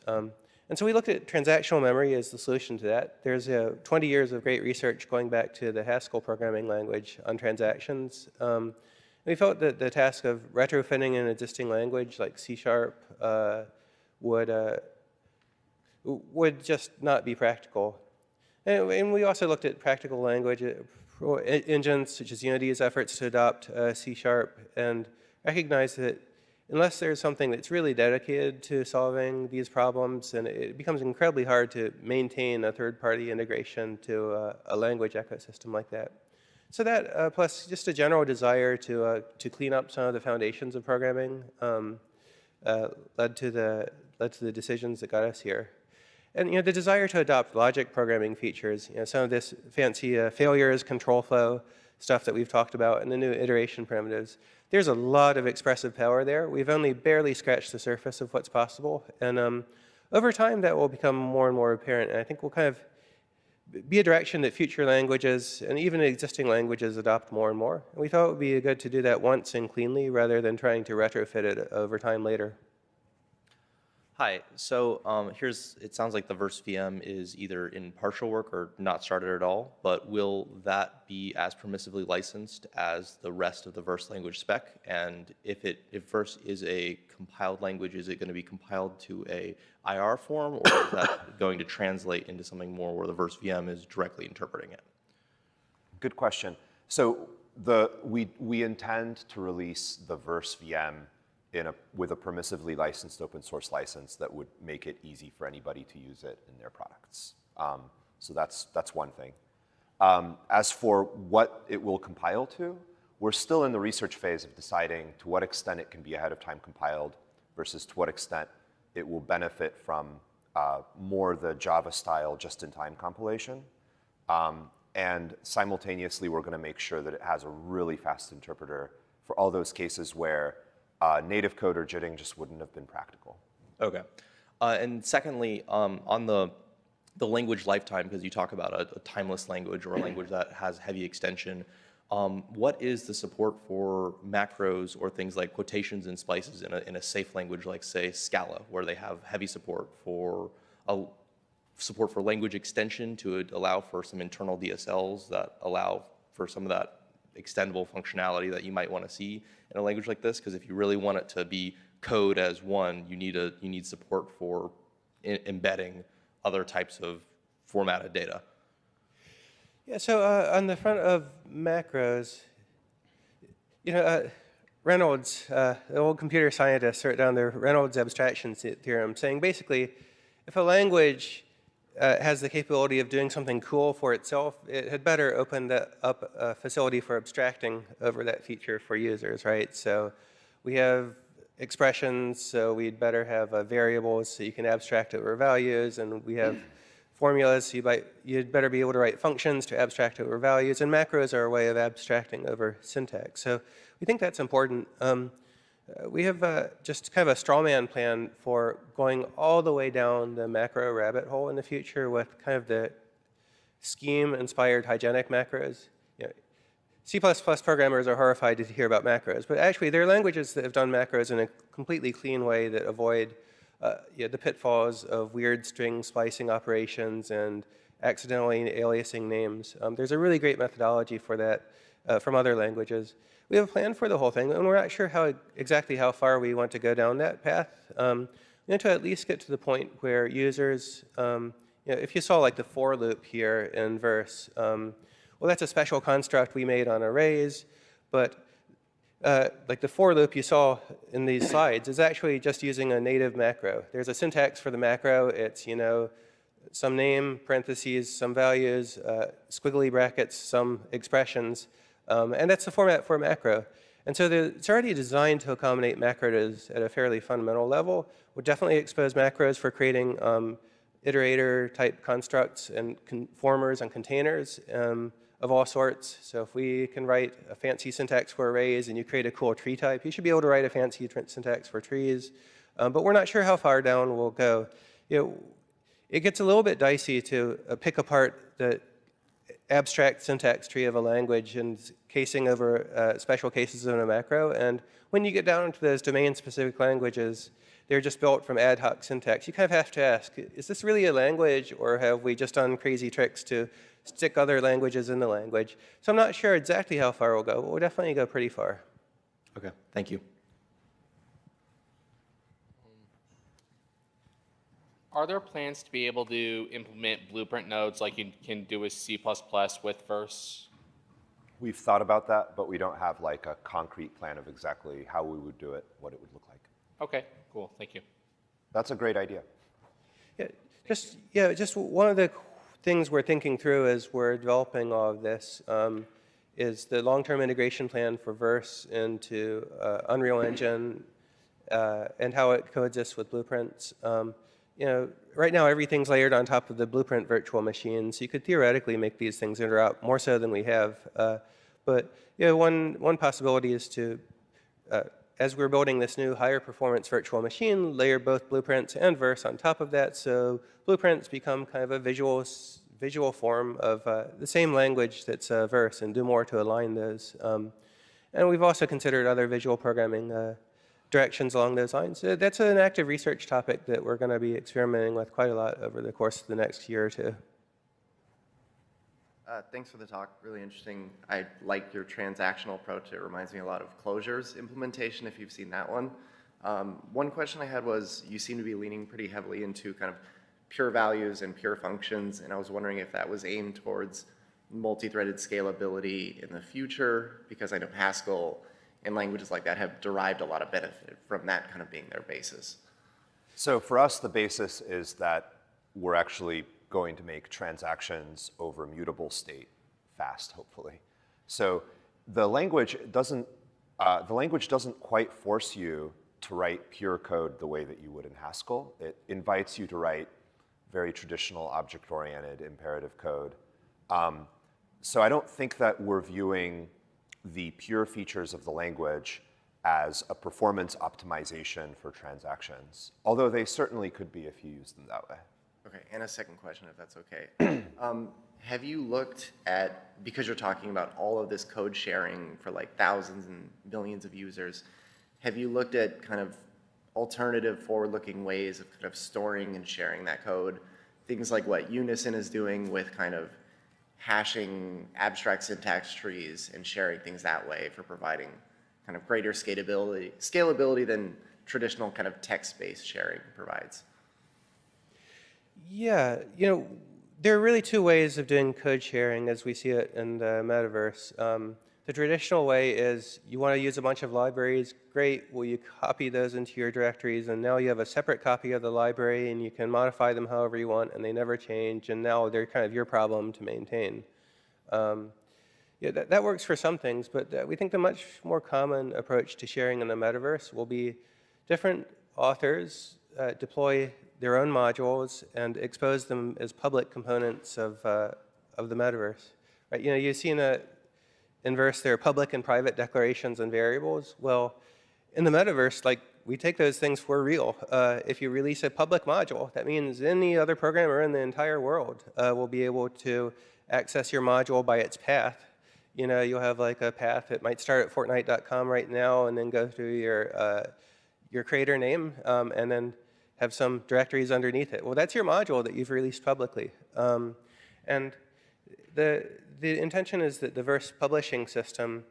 And so we looked at transactional memory as the solution to that. There's 20 years of great research going back to the Haskell programming language on transactions. We felt that the task of retrofitting an existing language like C# would just not be practical. And we also looked at practical language engines such as Unity's efforts to adopt C# and recognized that unless there's something that's really dedicated to solving these problems, and it becomes incredibly hard to maintain a third-party integration to a language ecosystem like that. So that, plus just a general desire to clean up some of the foundations of programming, led to the decisions that got us here. And the desire to adopt logic programming features, some of this fancy failures, control flow stuff that we've talked about, and the new iteration primitives. There's a lot of expressive power there. We've only barely scratched the surface of what's possible. And over time, that will become more and more apparent. And I think we'll kind of be a direction that future languages and even existing languages adopt more and more. And we thought it would be good to do that once and cleanly rather than trying to retrofit it over time later. Hi, so it sounds like the Verse VM is either in partial work or not started at all, but will that be as permissively licensed as the rest of the Verse language spec? And if Verse is a compiled language, is it going to be compiled to a IR form, or is that going to translate into something more where the Verse VM is directly interpreting it? Good question. So we intend to release the Verse VM with a permissively licensed open source license that would make it easy for anybody to use it in their products. So that's one thing. As for what it will compile to, we're still in the research phase of deciding to what extent it can be ahead of time compiled versus to what extent it will benefit from more the Java style just-in-time compilation. And simultaneously, we're going to make sure that it has a really fast interpreter for all those cases where native code or JITting just wouldn't have been practical. Okay. And secondly, on the language lifetime, because you talk about a timeless language or a language that has heavy extension, what is the support for macros or things like quotations and splices in a safe language like, say, Scala, where they have heavy support for language extension to allow for some internal DSLs that allow for some of that extendable functionality that you might want to see in a language like this? Because if you really want it to be code as one, you need support for embedding other types of formatted data. Yeah, so on the front of macros, Reynolds, the old computer scientist, wrote down the Reynolds abstraction theorem, saying basically, if a language has the capability of doing something cool for itself, it had better open up a facility for abstracting over that feature for users, right? So we have expressions, so we'd better have variables so you can abstract over values, and we have formulas, so you'd better be able to write functions to abstract over values, and macros are a way of abstracting over syntax. So we think that's important. We have just kind of a straw man plan for going all the way down the macro rabbit hole in the future with kind of the scheme-inspired hygienic macros. C++ programmers are horrified to hear about macros, but actually there are languages that have done macros in a completely clean way that avoid the pitfalls of weird string splicing operations and accidentally aliasing names. There's a really great methodology for that from other languages. We have a plan for the whole thing, and we're not sure exactly how far we want to go down that path. We want to at least get to the point where users, if you saw like the for loop here in Verse, well, that's a special construct we made on arrays, but like the for loop you saw in these slides is actually just using a native macro. There's a syntax for the macro. It's, some name, parentheses, some values, squiggly brackets, some expressions. And that's the format for a macro. And so it's already designed to accommodate macros at a fairly fundamental level. We'll definitely expose macros for creating iterator-type constructs and conformers and containers of all sorts. So if we can write a fancy syntax for arrays and you create a cool tree type, you should be able to write a fancy syntax for trees. But we're not sure how far down we'll go. It gets a little bit dicey to pick apart the abstract syntax tree of a language and casing over special cases in a macro. And when you get down into those domain-specific languages, they're just built from ad hoc syntax. You kind of have to ask, is this really a language, or have we just done crazy tricks to stick other languages in the language? So I'm not sure exactly how far we'll go, but we'll definitely go pretty far. Okay, thank you. Are there plans to be able to implement blueprint nodes like you can do with C++ with Verse? We've thought about that, but we don't have like a concrete plan of exactly how we would do it, what it would look like. Okay, cool, thank you. That's a great idea. Just one of the things we're thinking through as we're developing all of this is the long-term integration plan for Verse into Unreal Engine and how it coexists with blueprints. Right now everything's layered on top of the blueprint virtual machine, so you could theoretically make these things interop more so than we have. But one possibility is to, as we're building this new higher performance virtual machine, layer both blueprints and Verse on top of that, so blueprints become kind of a visual form of the same language that's verse and do more to align those. And we've also considered other visual programming directions along those lines. That's an active research topic that we're going to be experimenting with quite a lot over the course of the next year or two. Thanks for the talk, really interesting. I like your transactional approach. It reminds me a lot of Clojure's implementation, if you've seen that one. One question I had was, you seem to be leaning pretty heavily into kind of pure values and pure functions, and I was wondering if that was aimed towards multi-threaded scalability in the future, because I know Haskell and languages like that have derived a lot of benefit from that kind of being their basis. So for us, the basis is that we're actually going to make transactions over mutable state fast, hopefully. So the language doesn't quite force you to write pure code the way that you would in Haskell. It invites you to write very traditional object-oriented imperative code. So I don't think that we're viewing the pure features of the language as a performance optimization for transactions, although they certainly could be if you use them that way. Okay, and a second question, if that's okay. Have you looked at, because you're talking about all of this code sharing for like thousands and millions of users, have you looked at kind of alternative forward-looking ways of kind of storing and sharing that code? Things like what Unison is doing with kind of hashing abstract syntax trees and sharing things that way for providing kind of greater scalability than traditional kind of text-based sharing provides. Yeah, you know, there are really two ways of doing code sharing as we see it in the metaverse. The traditional way is you want to use a bunch of libraries. Great, well, you copy those into your directories, and now you have a separate copy of the library, and you can modify them however you want, and they never change, and now they're kind of your problem to maintain. Yeah, that works for some things, but we think the much more common approach to sharing in the metaverse will be different authors deploy their own modules and expose them as public components of the metaverse. Right? You know, you've seen in Verse there are public and private declarations and variables. Well, in the metaverse, like, we take those things for real. If you release a public module, that means any other programmer in the entire world will be able to access your module by its path. You know, you'll have like a path that might start at Fortnite.com right now and then go through your creator name and then have some directories underneath it. Well, that's your module that you've released publicly. And the intention is that the Verse publishing system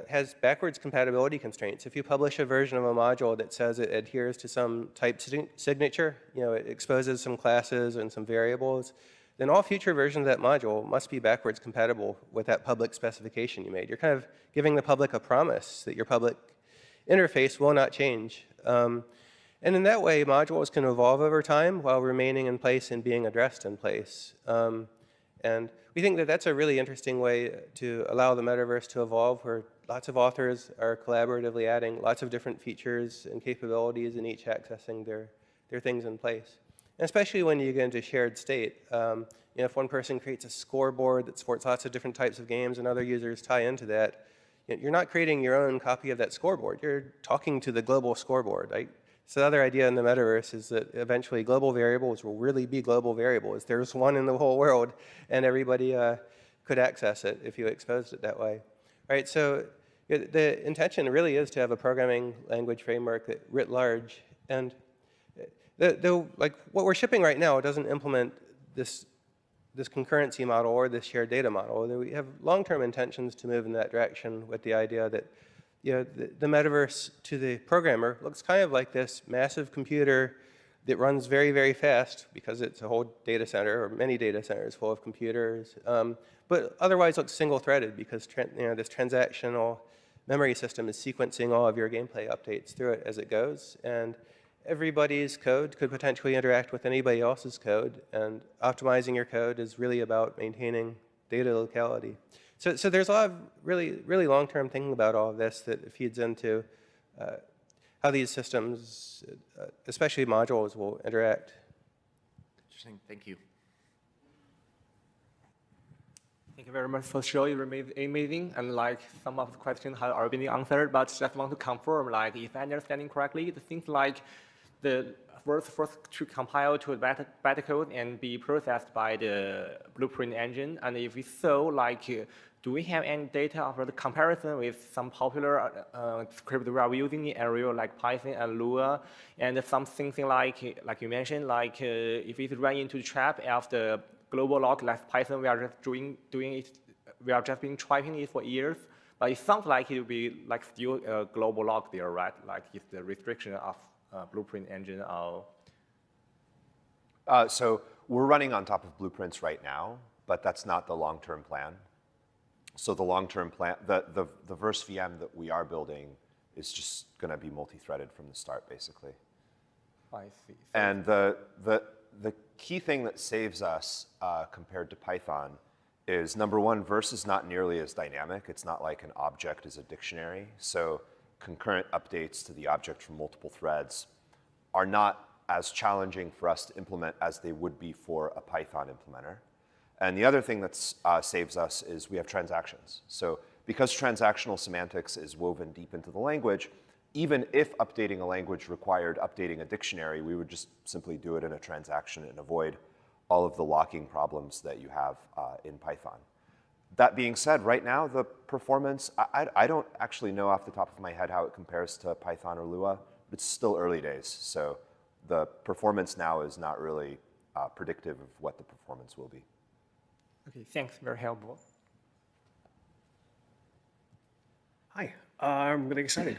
has backwards compatibility constraints. If you publish a version of a module that says it adheres to some type signature, you know, it exposes some classes and some variables, then all future versions of that module must be backwards compatible with that public specification you made. You're kind of giving the public a promise that your public interface will not change. And in that way, modules can evolve over time while remaining in place and being addressed in place. And we think that that's a really interesting way to allow the metaverse to evolve, where lots of authors are collaboratively adding lots of different features and capabilities and each accessing their things in place. And especially when you get into shared state. You know, if one person creates a scoreboard that supports lots of different types of games and other users tie into that, you're not creating your own copy of that scoreboard. You're talking to the global scoreboard. Right? So the other idea in the metaverse is that eventually global variables will really be global variables. There's one in the whole world, and everybody could access it if you exposed it that way. Right? So the intention really is to have a programming language framework that writ large. And like what we're shipping right now doesn't implement this concurrency model or this shared data model. We have long-term intentions to move in that direction with the idea that, you know, the metaverse to the programmer looks kind of like this massive computer that runs very, very fast because it's a whole data center or many data centers full of computers, but otherwise looks single-threaded because this transactional memory system is sequencing all of your gameplay updates through it as it goes. And everybody's code could potentially interact with anybody else's code, and optimizing your code is really about maintaining data locality. So there's a lot of really, really long-term thinking about all of this that feeds into how these systems, especially modules, will interact. Interesting. Thank you. Thank you very much for showing amazing, and like some of the questions have already been answered, but just want to confirm, like if I understanding correctly, the things like the first to compile to the bytecode and be processed by the blueprint engine. And if we saw, like, do we have any data of the comparison with some popular script we are using in area like Python and Lua, and something like you mentioned, like if it run into the trap of the global log like Python, we are just doing it, we are just been tracking it for years. But it sounds like it will be like still a global log there, right? Like it's the restriction of Blueprint engine. So we're running on top of Blueprints right now, but that's not the long-term plan. So the long-term plan, the Verse VM that we are building is just going to be multi-threaded from the start, basically. I see. And the key thing that saves us compared to Python is, number one, Verse is not nearly as dynamic. It's not like an object is a dictionary. So concurrent updates to the object from multiple threads are not as challenging for us to implement as they would be for a Python implementer. And the other thing that saves us is we have transactions. So because transactional semantics is woven deep into the language, even if updating a language required updating a dictionary, we would just simply do it in a transaction and avoid all of the locking problems that you have in Python. That being said, right now, the performance, I don't actually know off the top of my head how it compares to Python or Lua, but it's still early days. So the performance now is not really predictive of what the performance will be. Okay, thanks, very helpful. Hi, I'm really excited.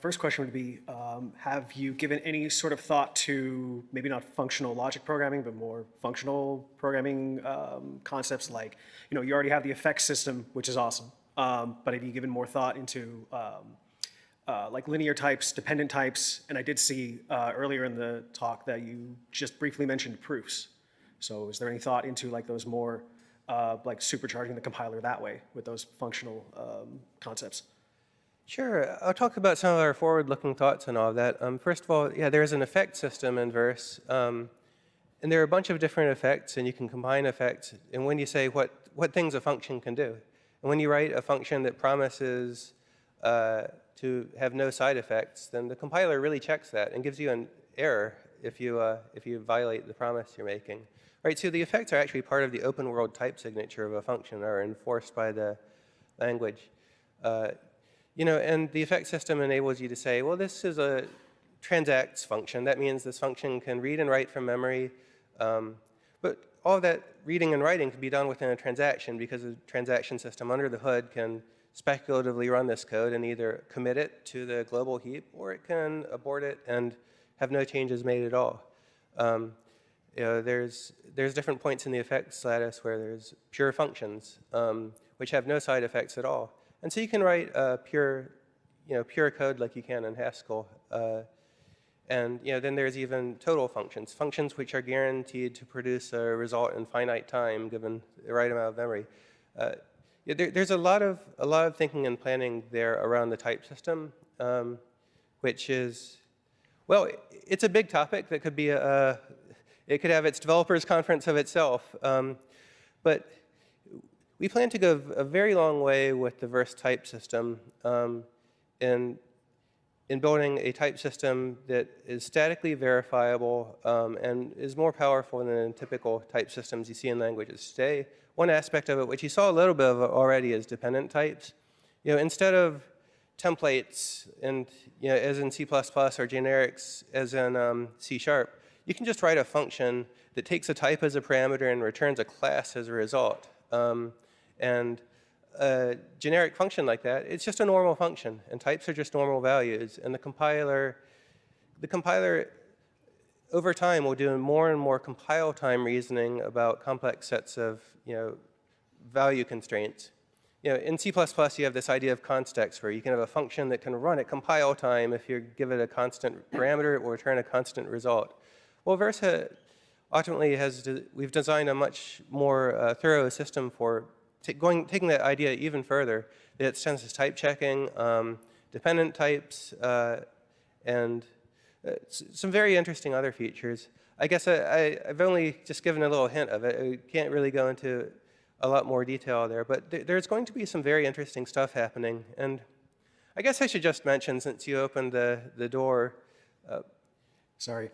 First question would be, have you given any sort of thought to maybe not functional logic programming, but more functional programming concepts like, you already have the effects system, which is awesome, but have you given more thought into like linear types, dependent types, and I did see earlier in the talk that you just briefly mentioned proofs. So is there any thought into like those more like supercharging the compiler that way with those functional concepts? Sure. I'll talk about some of our forward-looking thoughts and all of that. First of all, yeah, there's an effect system in Verse, and there are a bunch of different effects, and you can combine effects. And when you say what things a function can do, and when you write a function that promises to have no side effects, then the compiler really checks that and gives you an error if you violate the promise you're making. Right, so the effects are actually part of the open world type signature of a function, are enforced by the language. And the effect system enables you to say, well, this is a transacts function. That means this function can read and write from memory. But all of that reading and writing can be done within a transaction because the transaction system under the hood can speculatively run this code and either commit it to the global heap, or it can abort it and have no changes made at all. There's different points in the effects lattice where there's pure functions, which have no side effects at all. And so you can write pure code like you can in Haskell. And then there's even total functions, functions which are guaranteed to produce a result in finite time given the right amount of memory. There's a lot of thinking and planning there around the type system, which is, well, it's a big topic that could be it could have its developers conference of itself. But we plan to go a very long way with the Verse type system in building a type system that is statically verifiable and is more powerful than typical type systems you see in languages today. One aspect of it, which you saw a little bit of already, is dependent types. Instead of templates and as in C++ or generics as in C#, you can just write a function that takes a type as a parameter and returns a class as a result. And a generic function like that, it's just a normal function, and types are just normal values. And the compiler over time will do more and more compile time reasoning about complex sets of value constraints. In C++, you have this idea of constext, where you can have a function that can run at compile time. If you give it a constant parameter, it will return a constant result. Well, Verse ultimately we've designed a much more thorough system for taking that idea even further. It extends to type checking, dependent types, and some very interesting other features. I guess I've only just given a little hint of it. I can't really go into a lot more detail there, but there's going to be some very interesting stuff happening. And I guess I should just mention, since you opened the door, Sorry.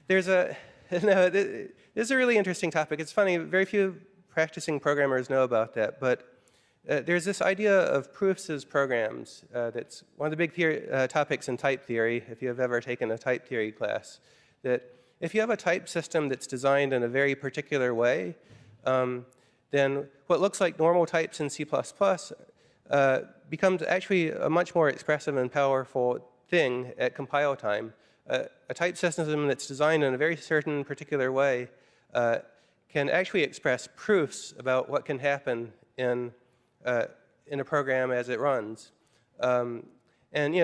There's a, no, this is a really interesting topic. It's funny, very few practicing programmers know about that, but there's this idea of proofs as programs that's one of the big topics in type theory, if you have ever taken a type theory class, that if you have a type system that's designed in a very particular way, then what looks like normal types in C++ becomes actually a much more expressive and powerful thing at compile time. A type system that's designed in a very certain particular way can actually express proofs about what can happen in a program as it runs. And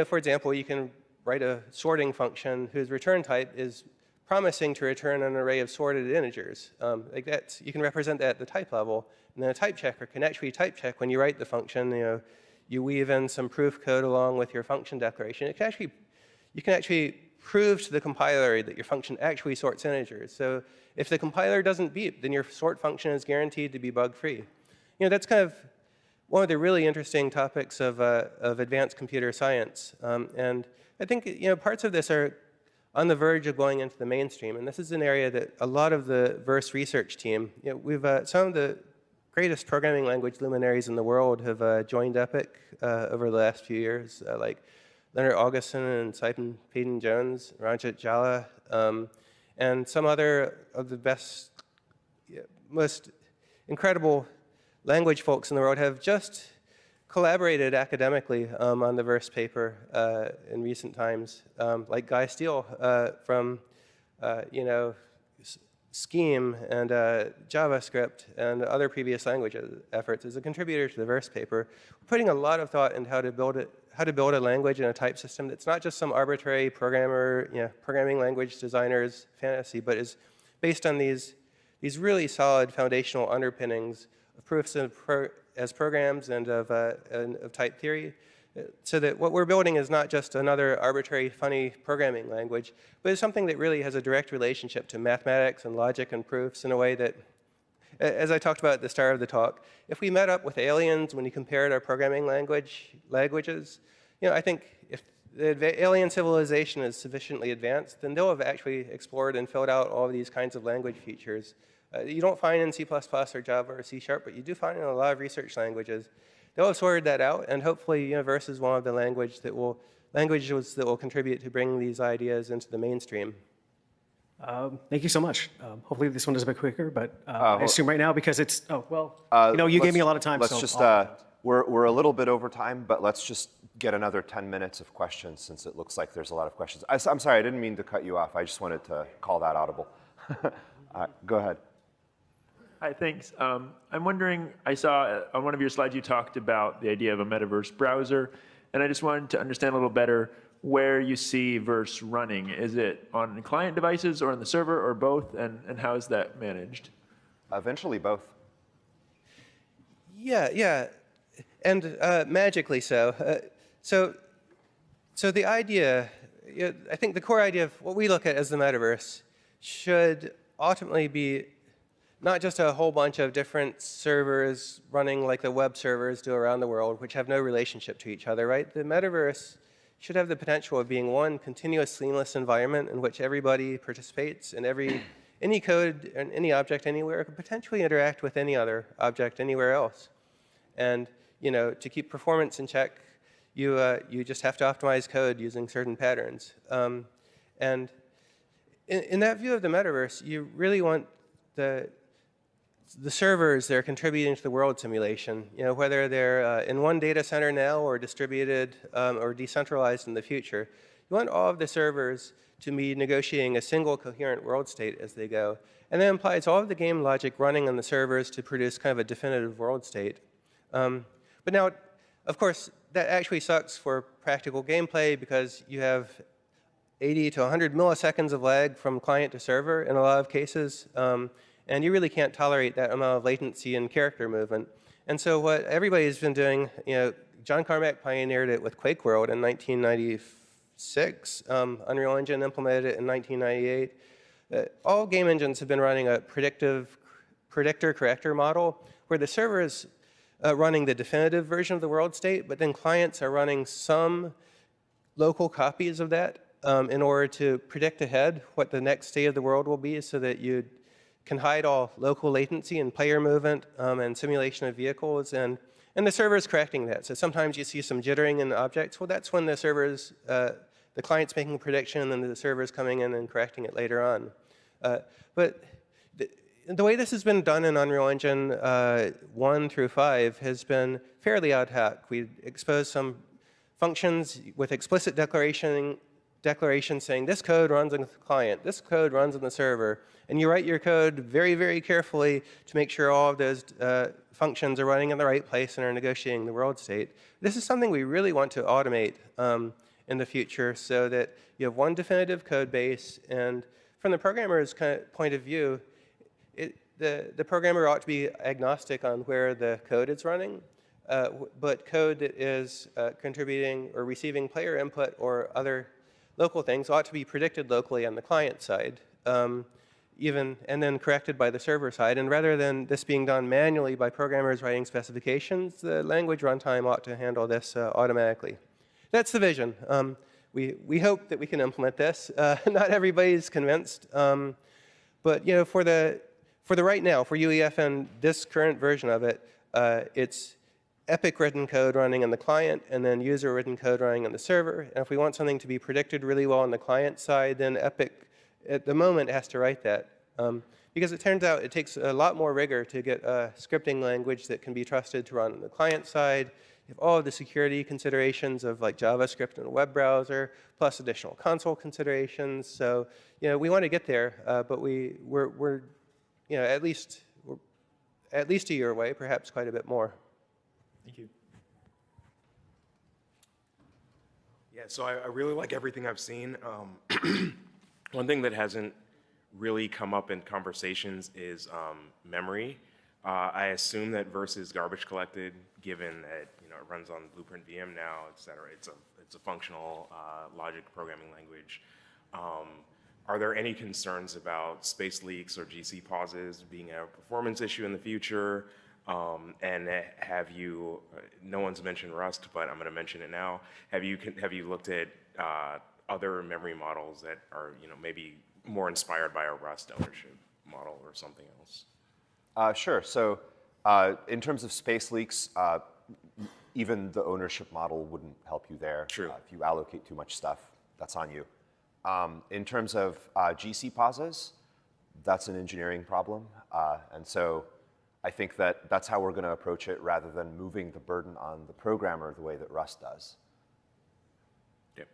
for example, you can write a sorting function whose return type is promising to return an array of sorted integers. Like that, you can represent that at the type level, and then a type checker can actually type check when you write the function. You weave in some proof code along with your function declaration. You can actually prove to the compiler that your function actually sorts integers. So if the compiler doesn't beep, then your sort function is guaranteed to be bug-free. That's kind of one of the really interesting topics of advanced computer science. And I think parts of this are on the verge of going into the mainstream. And this is an area that a lot of the Verse research team, we've some of the greatest programming language luminaries in the world have joined EPIC over the last few years, like Leonard Augustin and Saipan Payton-Jones, Ranjit Jala, and some other of the best, most incredible language folks in the world have just collaborated academically on the Verse paper in recent times, like Guy Steele from Scheme and JavaScript and other previous language efforts as a contributor to the Verse paper. We're putting a lot of thought into how to build a language and a type system that's not just some arbitrary programming language designer's fantasy, but is based on these really solid foundational underpinnings of proofs as programs and of type theory, so that what we're building is not just another arbitrary, funny programming language, but it's something that really has a direct relationship to mathematics and logic and proofs in a way that, as I talked about at the start of the talk, if we met up with aliens when you compared our programming languages, I think if the alien civilization is sufficiently advanced, then they'll have actually explored and filled out all of these kinds of language features. You don't find in C++ or Java or C#, but you do find in a lot of research languages. They'll have sorted that out, and hopefully Verse is one of the languages that will contribute to bringing these ideas into the mainstream. Thank you so much. Hopefully this one is a bit quicker, but I assume right now because it's, you gave me a lot of time. Let's so just, we're a little bit over time, but let's just get another 10 minutes of questions since it looks like there's a lot of questions. I'm sorry, I didn't mean to cut you off. I just wanted to call that audible. Go ahead. Hi, thanks. I'm wondering, I saw on one of your slides you talked about the idea of a metaverse browser, and I just wanted to understand a little better where you see Verse running. Is it on client devices or on the server or both, and how is that managed? Eventually both. Yeah, and magically so. So the idea, I think the core idea of what we look at as the metaverse should ultimately be not just a whole bunch of different servers running like the web servers do around the world, which have no relationship to each other, right? The metaverse should have the potential of being one continuous seamless environment in which everybody participates and any code and any object anywhere could potentially interact with any other object anywhere else. And to keep performance in check, you just have to optimize code using certain patterns. And in that view of the metaverse, you really want the servers that are contributing to the world simulation, whether they're in one data center now or distributed or decentralized in the future, you want all of the servers to be negotiating a single coherent world state as they go. And that implies all of the game logic running on the servers to produce kind of a definitive world state. But now, of course, that actually sucks for practical gameplay because you have 80 to 100 milliseconds of lag from client to server in a lot of cases. And you really can't tolerate that amount of latency and character movement. And so what everybody's been doing, John Carmack pioneered it with Quake World in 1996. Unreal Engine implemented it in 1998. All game engines have been running a predictor-corrector model where the server is running the definitive version of the world state, but then clients are running some local copies of that in order to predict ahead what the next state of the world will be so that you can hide all local latency and player movement and simulation of vehicles. And the server is correcting that. So sometimes you see some jittering in the objects. Well, that's when the server's, the client's making a prediction and then the server's coming in and correcting it later on. But the way this has been done in Unreal Engine 1 through 5 has been fairly ad hoc. We expose some functions with explicit declaration saying this code runs on the client, this code runs on the server, and you write your code very, very carefully to make sure all of those functions are running in the right place and are negotiating the world state. This is something we really want to automate in the future so that you have one definitive code base, and from the programmer's point of view, the programmer ought to be agnostic on where the code is running, but code that is contributing or receiving player input or other local things ought to be predicted locally on the client side, and then corrected by the server side. And rather than this being done manually by programmers writing specifications, the language runtime ought to handle this automatically. That's the vision. We hope that we can implement this. Not everybody's convinced, but for the right now, for UEF and this current version of it, it's Epic written code running on the client and then user written code running on the server. And if we want something to be predicted really well on the client side, then Epic at the moment has to write that. Because it turns out it takes a lot more rigor to get a scripting language that can be trusted to run on the client side. You have all of the security considerations of like JavaScript in a web browser, plus additional console considerations. So we want to get there, but we're at least a year away, perhaps quite a bit more. Thank you. Yeah, so I really like everything I've seen. One thing that hasn't really come up in conversations is memory. I assume that Verse is garbage collected, given that it runs on Blueprint VM now, et cetera. It's a functional logic programming language. Are there any concerns about space leaks or GC pauses being a performance issue in the future? And have you, no one's mentioned Rust, but I'm going to mention it now. Have you looked at other memory models that are maybe more inspired by a Rust ownership model or something else? Sure. So in terms of space leaks, even the ownership model wouldn't help you there. True. If you allocate too much stuff, that's on you. In terms of GC pauses, that's an engineering problem. And so I think that that's how we're going to approach it rather than moving the burden on the programmer the way that Rust does. Yep.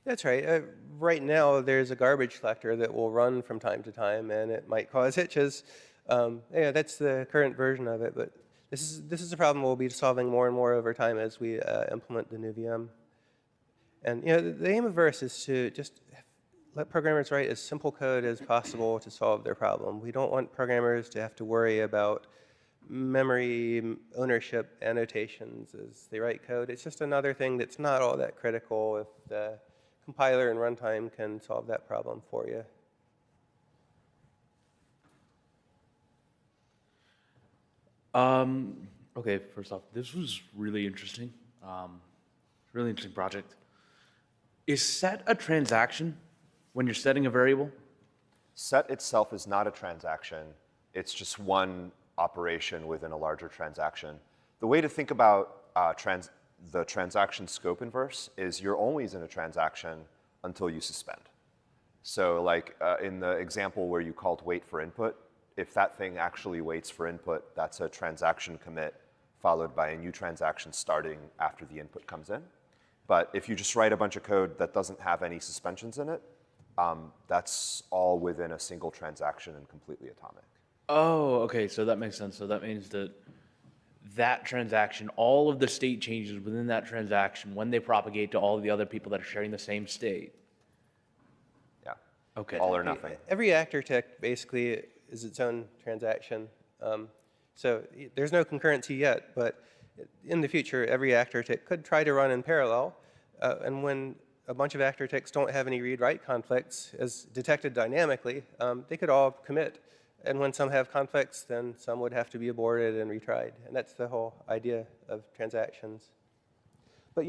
That's right. Right now, there's a garbage collector that will run from time to time, and it might cause hitches. Yeah, that's the current version of it, but this is a problem we'll be solving more and more over time as we implement the new VM. And the aim of Verse is to just let programmers write as simple code as possible to solve their problem. We don't want programmers to have to worry about memory ownership annotations as they write code. It's just another thing that's not all that critical if the compiler and runtime can solve that problem for you. Okay, first off, this was really interesting. Really interesting project. Is set a transaction when you're setting a variable? Set itself is not a transaction. It's just one operation within a larger transaction. The way to think about the transaction scope in Verse is you're always in a transaction until you suspend. So like in the example where you called wait for input, if that thing actually waits for input, that's a transaction commit followed by a new transaction starting after the input comes in. But if you just write a bunch of code that doesn't have any suspensions in it, that's all within a single transaction and completely atomic. Oh, okay, so that makes sense. So that means that that transaction, all of the state changes within that transaction, when they propagate to all of the other people that are sharing the same state. Yeah. Okay. All or nothing. Every actor tech basically is its own transaction. So there's no concurrency yet, but in the future, every actor tick could try to run in parallel. And when a bunch of actor ticks don't have any read-write conflicts as detected dynamically, they could all commit. And when some have conflicts, then some would have to be aborted and retried. And that's the whole idea of transactions. But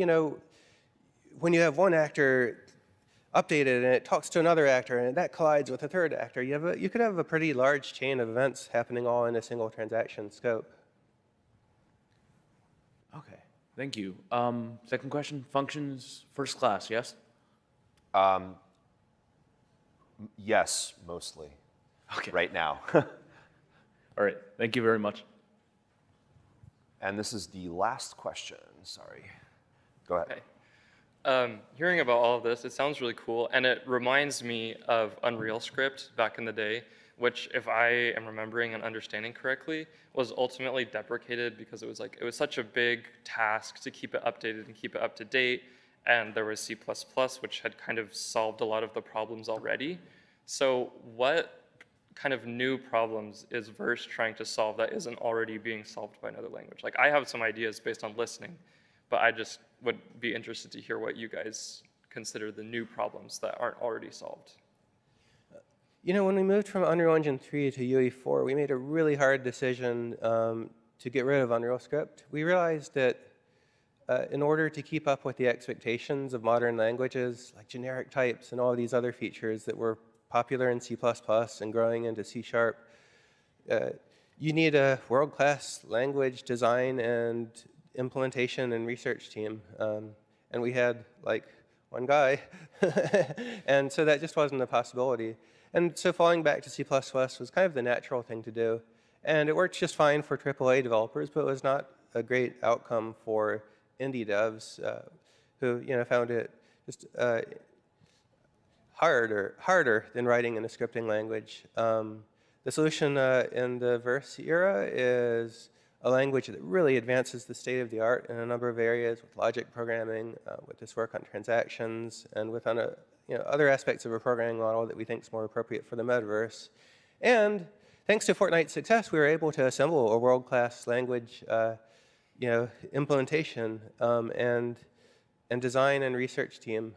when you have one actor updated and it talks to another actor and that collides with a third actor, you could have a pretty large chain of events happening all in a single transaction scope. Okay, thank you. Second question, functions first class, yes? Yes, mostly. Okay. Right now. All right, thank you very much. And this is the last question, sorry. Go ahead. Hearing about all of this, it sounds really cool, and it reminds me of Unreal Script back in the day, which, if I am remembering and understanding correctly, was ultimately deprecated because it was such a big task to keep it updated and keep it up to date, and there was C++, which had kind of solved a lot of the problems already. So what kind of new problems is Verse trying to solve that isn't already being solved by another language? Like, I have some ideas based on listening, but I just would be interested to hear what you guys consider the new problems that aren't already solved. You know, when we moved from Unreal Engine 3 to UE4, we made a really hard decision to get rid of Unreal Script. We realized that in order to keep up with the expectations of modern languages, like generic types and all of these other features that were popular in C++ and growing into C#, you need a world-class language design and implementation and research team. And we had like one guy, and so that just wasn't a possibility. And so falling back to C++ was kind of the natural thing to do. And it worked just fine for AAA developers, but it was not a great outcome for indie devs who found it just harder than writing in a scripting language. The solution in the Verse era is a language that really advances the state of the art in a number of areas, with logic programming, with this work on transactions, and with other aspects of a programming model that we think is more appropriate for the metaverse. And thanks to Fortnite's success, we were able to assemble a world-class language implementation and design and research team.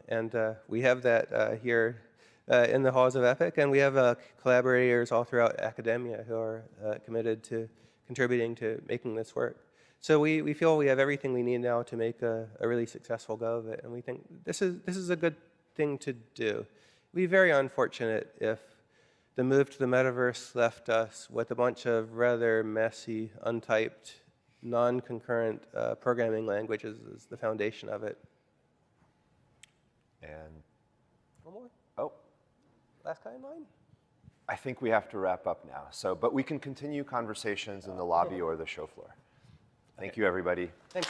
And we have that here in the halls of Epic, and we have collaborators all throughout academia who are committed to contributing to making this work. So we feel we have everything we need now to make a really successful go of it, and we think this is a good thing to do. It would be very unfortunate if the move to the metaverse left us with a bunch of rather messy, untyped, non-concurrent programming languages as the foundation of it. And one more? Oh. Last guy in line? I think we have to wrap up now. But we can continue conversations in the lobby or the show floor. Thank you, everybody. Thanks.